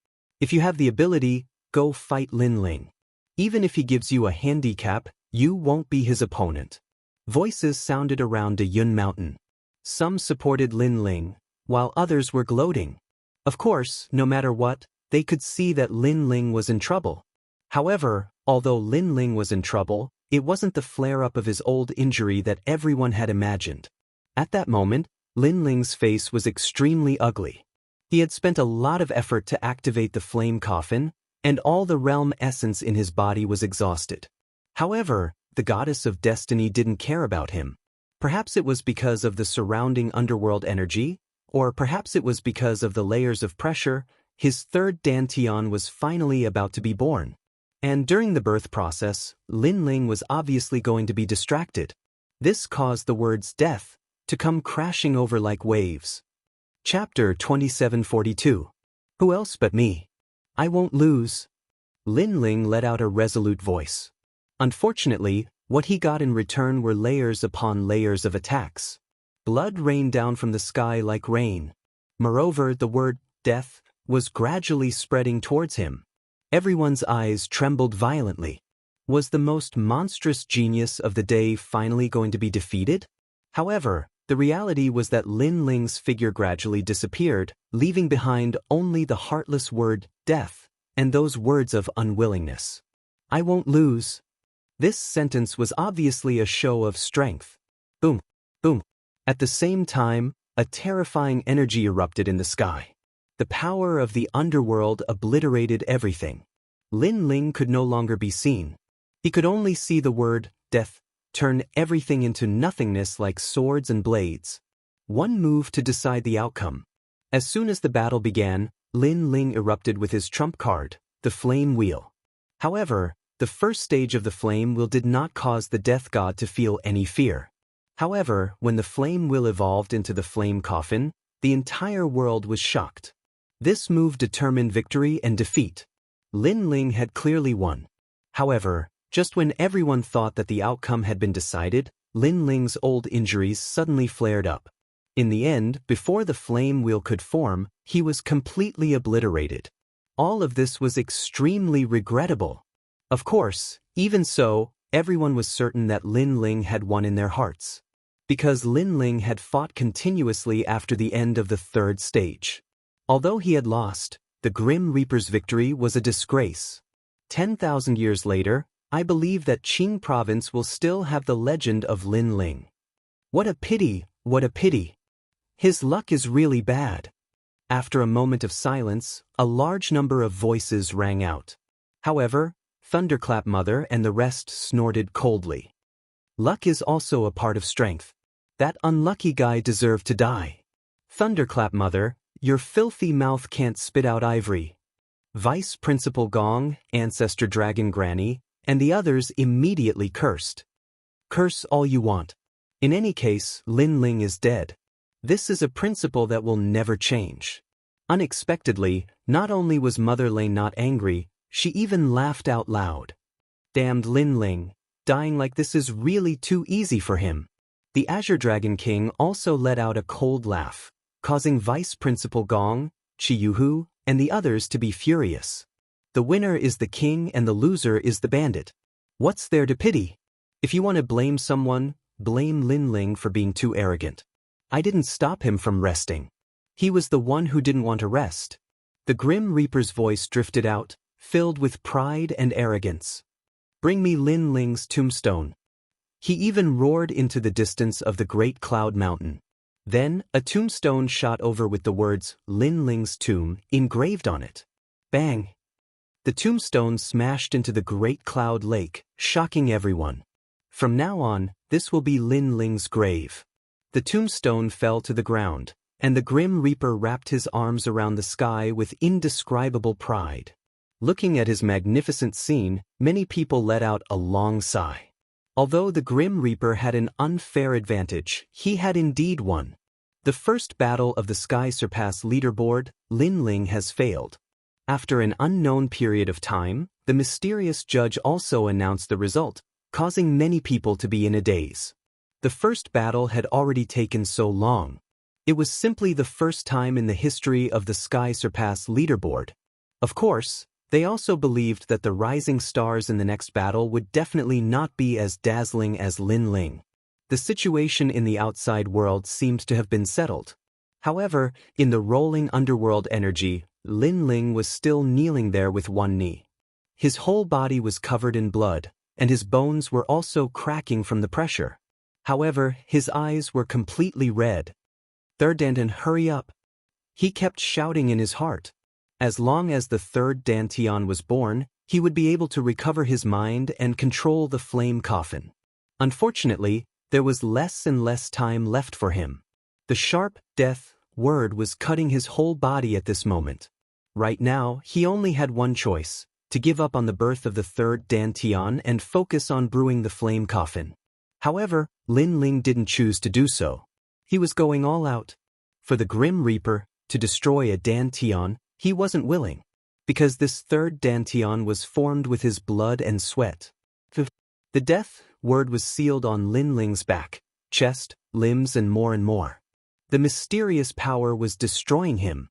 If you have the ability, go fight Lin Ling. Even if he gives you a handicap, you won't be his opponent. Voices sounded around the Yun Mountain. Some supported Lin Ling, while others were gloating. Of course, no matter what, they could see that Lin Ling was in trouble. However, although Lin Ling was in trouble, it wasn't the flare-up of his old injury that everyone had imagined. At that moment, Lin Ling's face was extremely ugly. He had spent a lot of effort to activate the flame coffin, and all the realm essence in his body was exhausted. However, the goddess of destiny didn't care about him. Perhaps it was because of the surrounding underworld energy, or perhaps it was because of the layers of pressure. His third Dantian was finally about to be born. And during the birth process, Lin Ling was obviously going to be distracted. This caused the words death to come crashing over like waves. Chapter 2742. Who else but me? I won't lose. Lin Ling let out a resolute voice. Unfortunately, what he got in return were layers upon layers of attacks. Blood rained down from the sky like rain. Moreover, the word death was gradually spreading towards him. Everyone's eyes trembled violently. Was the most monstrous genius of the day finally going to be defeated? However, the reality was that Lin Ling's figure gradually disappeared, leaving behind only the heartless word death and those words of unwillingness. I won't lose. This sentence was obviously a show of strength. Boom, boom. At the same time, a terrifying energy erupted in the sky. The power of the underworld obliterated everything. Lin Ling could no longer be seen. He could only see the word death turn everything into nothingness like swords and blades. One move to decide the outcome. As soon as the battle began, Lin Ling erupted with his trump card, the flame wheel. However, the first stage of the flame wheel did not cause the death god to feel any fear. However, when the flame wheel evolved into the flame coffin, the entire world was shocked. This move determined victory and defeat. Lin Ling had clearly won. However, just when everyone thought that the outcome had been decided, Lin Ling's old injuries suddenly flared up. In the end, before the flame wheel could form, he was completely obliterated. All of this was extremely regrettable. Of course, even so, everyone was certain that Lin Ling had won in their hearts. Because Lin Ling had fought continuously after the end of the third stage. Although he had lost, the Grim Reaper's victory was a disgrace. 10,000 years later, I believe that Qing province will still have the legend of Lin Ling. What a pity, what a pity. His luck is really bad. After a moment of silence, a large number of voices rang out. However, Thunderclap Mother and the rest snorted coldly. Luck is also a part of strength. That unlucky guy deserved to die. Thunderclap Mother, your filthy mouth can't spit out ivory. Vice Principal Gong, Ancestor Dragon Granny, and the others immediately cursed. Curse all you want. In any case, Lin Ling is dead. This is a principle that will never change. Unexpectedly, not only was Mother Lane not angry, she even laughed out loud. Damned Lin Ling, dying like this is really too easy for him. The Azure Dragon King also let out a cold laugh, causing Vice Principal Gong, Chiyuhu, and the others to be furious. The winner is the king and the loser is the bandit. What's there to pity? If you want to blame someone, blame Lin Ling for being too arrogant. I didn't stop him from resting. He was the one who didn't want to rest. The Grim Reaper's voice drifted out, filled with pride and arrogance. Bring me Lin Ling's tombstone. He even roared into the distance of the great cloud mountain. Then, a tombstone shot over with the words, Lin Ling's tomb, engraved on it. Bang! The tombstone smashed into the great cloud lake, shocking everyone. From now on, this will be Lin Ling's grave. The tombstone fell to the ground, and the Grim Reaper wrapped his arms around the sky with indescribable pride. Looking at his magnificent scene, many people let out a long sigh. Although the Grim Reaper had an unfair advantage, he had indeed won. The first battle of the Sky Surpass leaderboard, Lin Ling has failed. After an unknown period of time, the mysterious judge also announced the result, causing many people to be in a daze. The first battle had already taken so long. It was simply the first time in the history of the Sky Surpass leaderboard. Of course, they also believed that the rising stars in the next battle would definitely not be as dazzling as Lin Ling. The situation in the outside world seemed to have been settled. However, in the rolling underworld energy, Lin Ling was still kneeling there with one knee. His whole body was covered in blood, and his bones were also cracking from the pressure. However, his eyes were completely red. Third Dantian, hurry up! He kept shouting in his heart. As long as the third Dantian was born, he would be able to recover his mind and control the flame coffin. Unfortunately, there was less and less time left for him. The sharp death word was cutting his whole body at this moment. Right now, he only had one choice: to give up on the birth of the third Dantian and focus on brewing the flame coffin. However, Lin Ling didn't choose to do so. He was going all out. For the Grim Reaper, to destroy a Dantian, he wasn't willing, because this third Dantian was formed with his blood and sweat. The death word was sealed on Lin Ling's back, chest, limbs and more. The mysterious power was destroying him.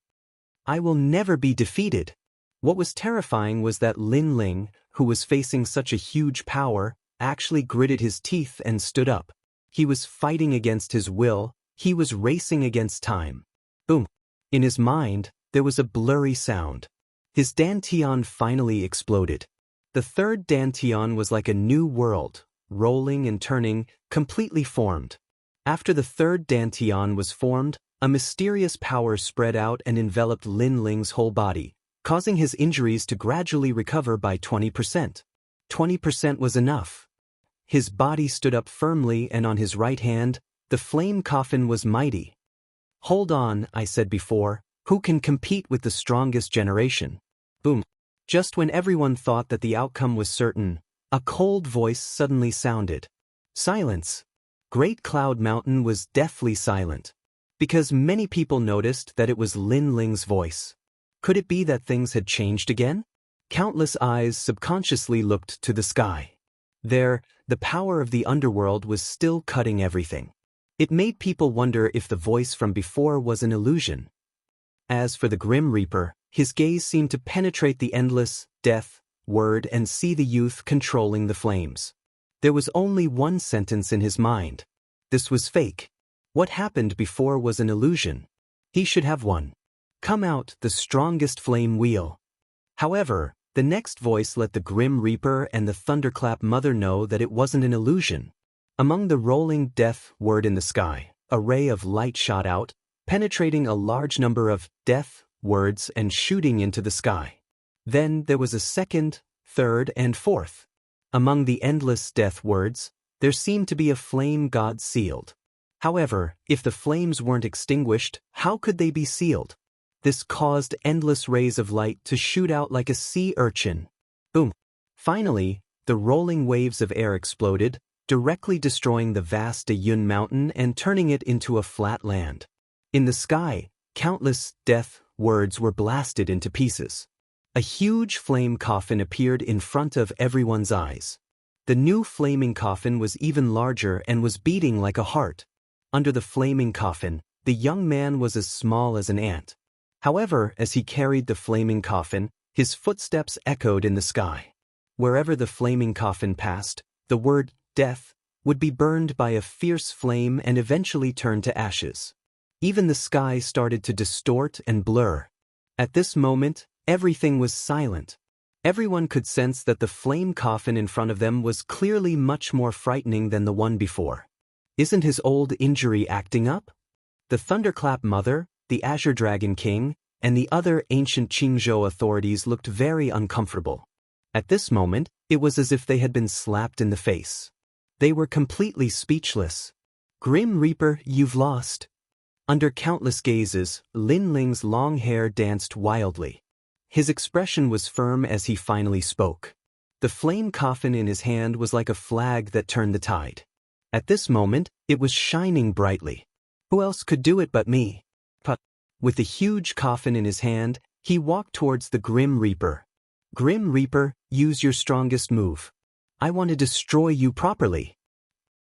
I will never be defeated. What was terrifying was that Lin Ling, who was facing such a huge power, actually gritted his teeth and stood up. He was fighting against his will, he was racing against time. Boom! In his mind, there was a blurry sound. His Dantian finally exploded. The third Dantian was like a new world, rolling and turning, completely formed. After the third Dantian was formed, a mysterious power spread out and enveloped Lin Ling's whole body, causing his injuries to gradually recover by 20%. 20% was enough. His body stood up firmly, and on his right hand, the flame coffin was mighty. Hold on, I said before, who can compete with the strongest generation? Boom. Just when everyone thought that the outcome was certain, a cold voice suddenly sounded. Silence. Great Cloud Mountain was deathly silent, because many people noticed that it was Lin Ling's voice. Could it be that things had changed again? Countless eyes subconsciously looked to the sky. There, the power of the underworld was still cutting everything. It made people wonder if the voice from before was an illusion. As for the Grim Reaper, his gaze seemed to penetrate the endless death word and see the youth controlling the flames. There was only one sentence in his mind. This was fake. What happened before was an illusion. He should have won. Come out, the strongest flame wheel. However, the next voice let the Grim Reaper and the Thunderclap Mother know that it wasn't an illusion. Among the rolling death word in the sky, a ray of light shot out, penetrating a large number of death words and shooting into the sky. Then there was a second, third, and fourth. Among the endless death words, there seemed to be a flame god sealed. However, if the flames weren't extinguished, how could they be sealed? This caused endless rays of light to shoot out like a sea urchin. Boom! Finally, the rolling waves of air exploded, directly destroying the vast Dayun mountain and turning it into a flat land. In the sky, countless death words were blasted into pieces. A huge flame coffin appeared in front of everyone's eyes. The new flaming coffin was even larger and was beating like a heart. Under the flaming coffin, the young man was as small as an ant. However, as he carried the flaming coffin, His footsteps echoed in the sky. Wherever the flaming coffin passed, the word death would be burned by a fierce flame and eventually turn to ashes. Even the sky started to distort and blur. At this moment, everything was silent. Everyone could sense that the flame coffin in front of them was clearly much more frightening than the one before. Isn't his old injury acting up? The Thunderclap Mother, the Azure Dragon King, and the other ancient Qingzhou authorities looked very uncomfortable. At this moment, it was as if they had been slapped in the face. They were completely speechless. Grim Reaper, you've lost. Under countless gazes, Lin Ling's long hair danced wildly. His expression was firm as he finally spoke. The flame coffin in his hand was like a flag that turned the tide. At this moment, it was shining brightly. Who else could do it but me? With the huge coffin in his hand, he walked towards the Grim Reaper. Grim Reaper, use your strongest move. I want to destroy you properly.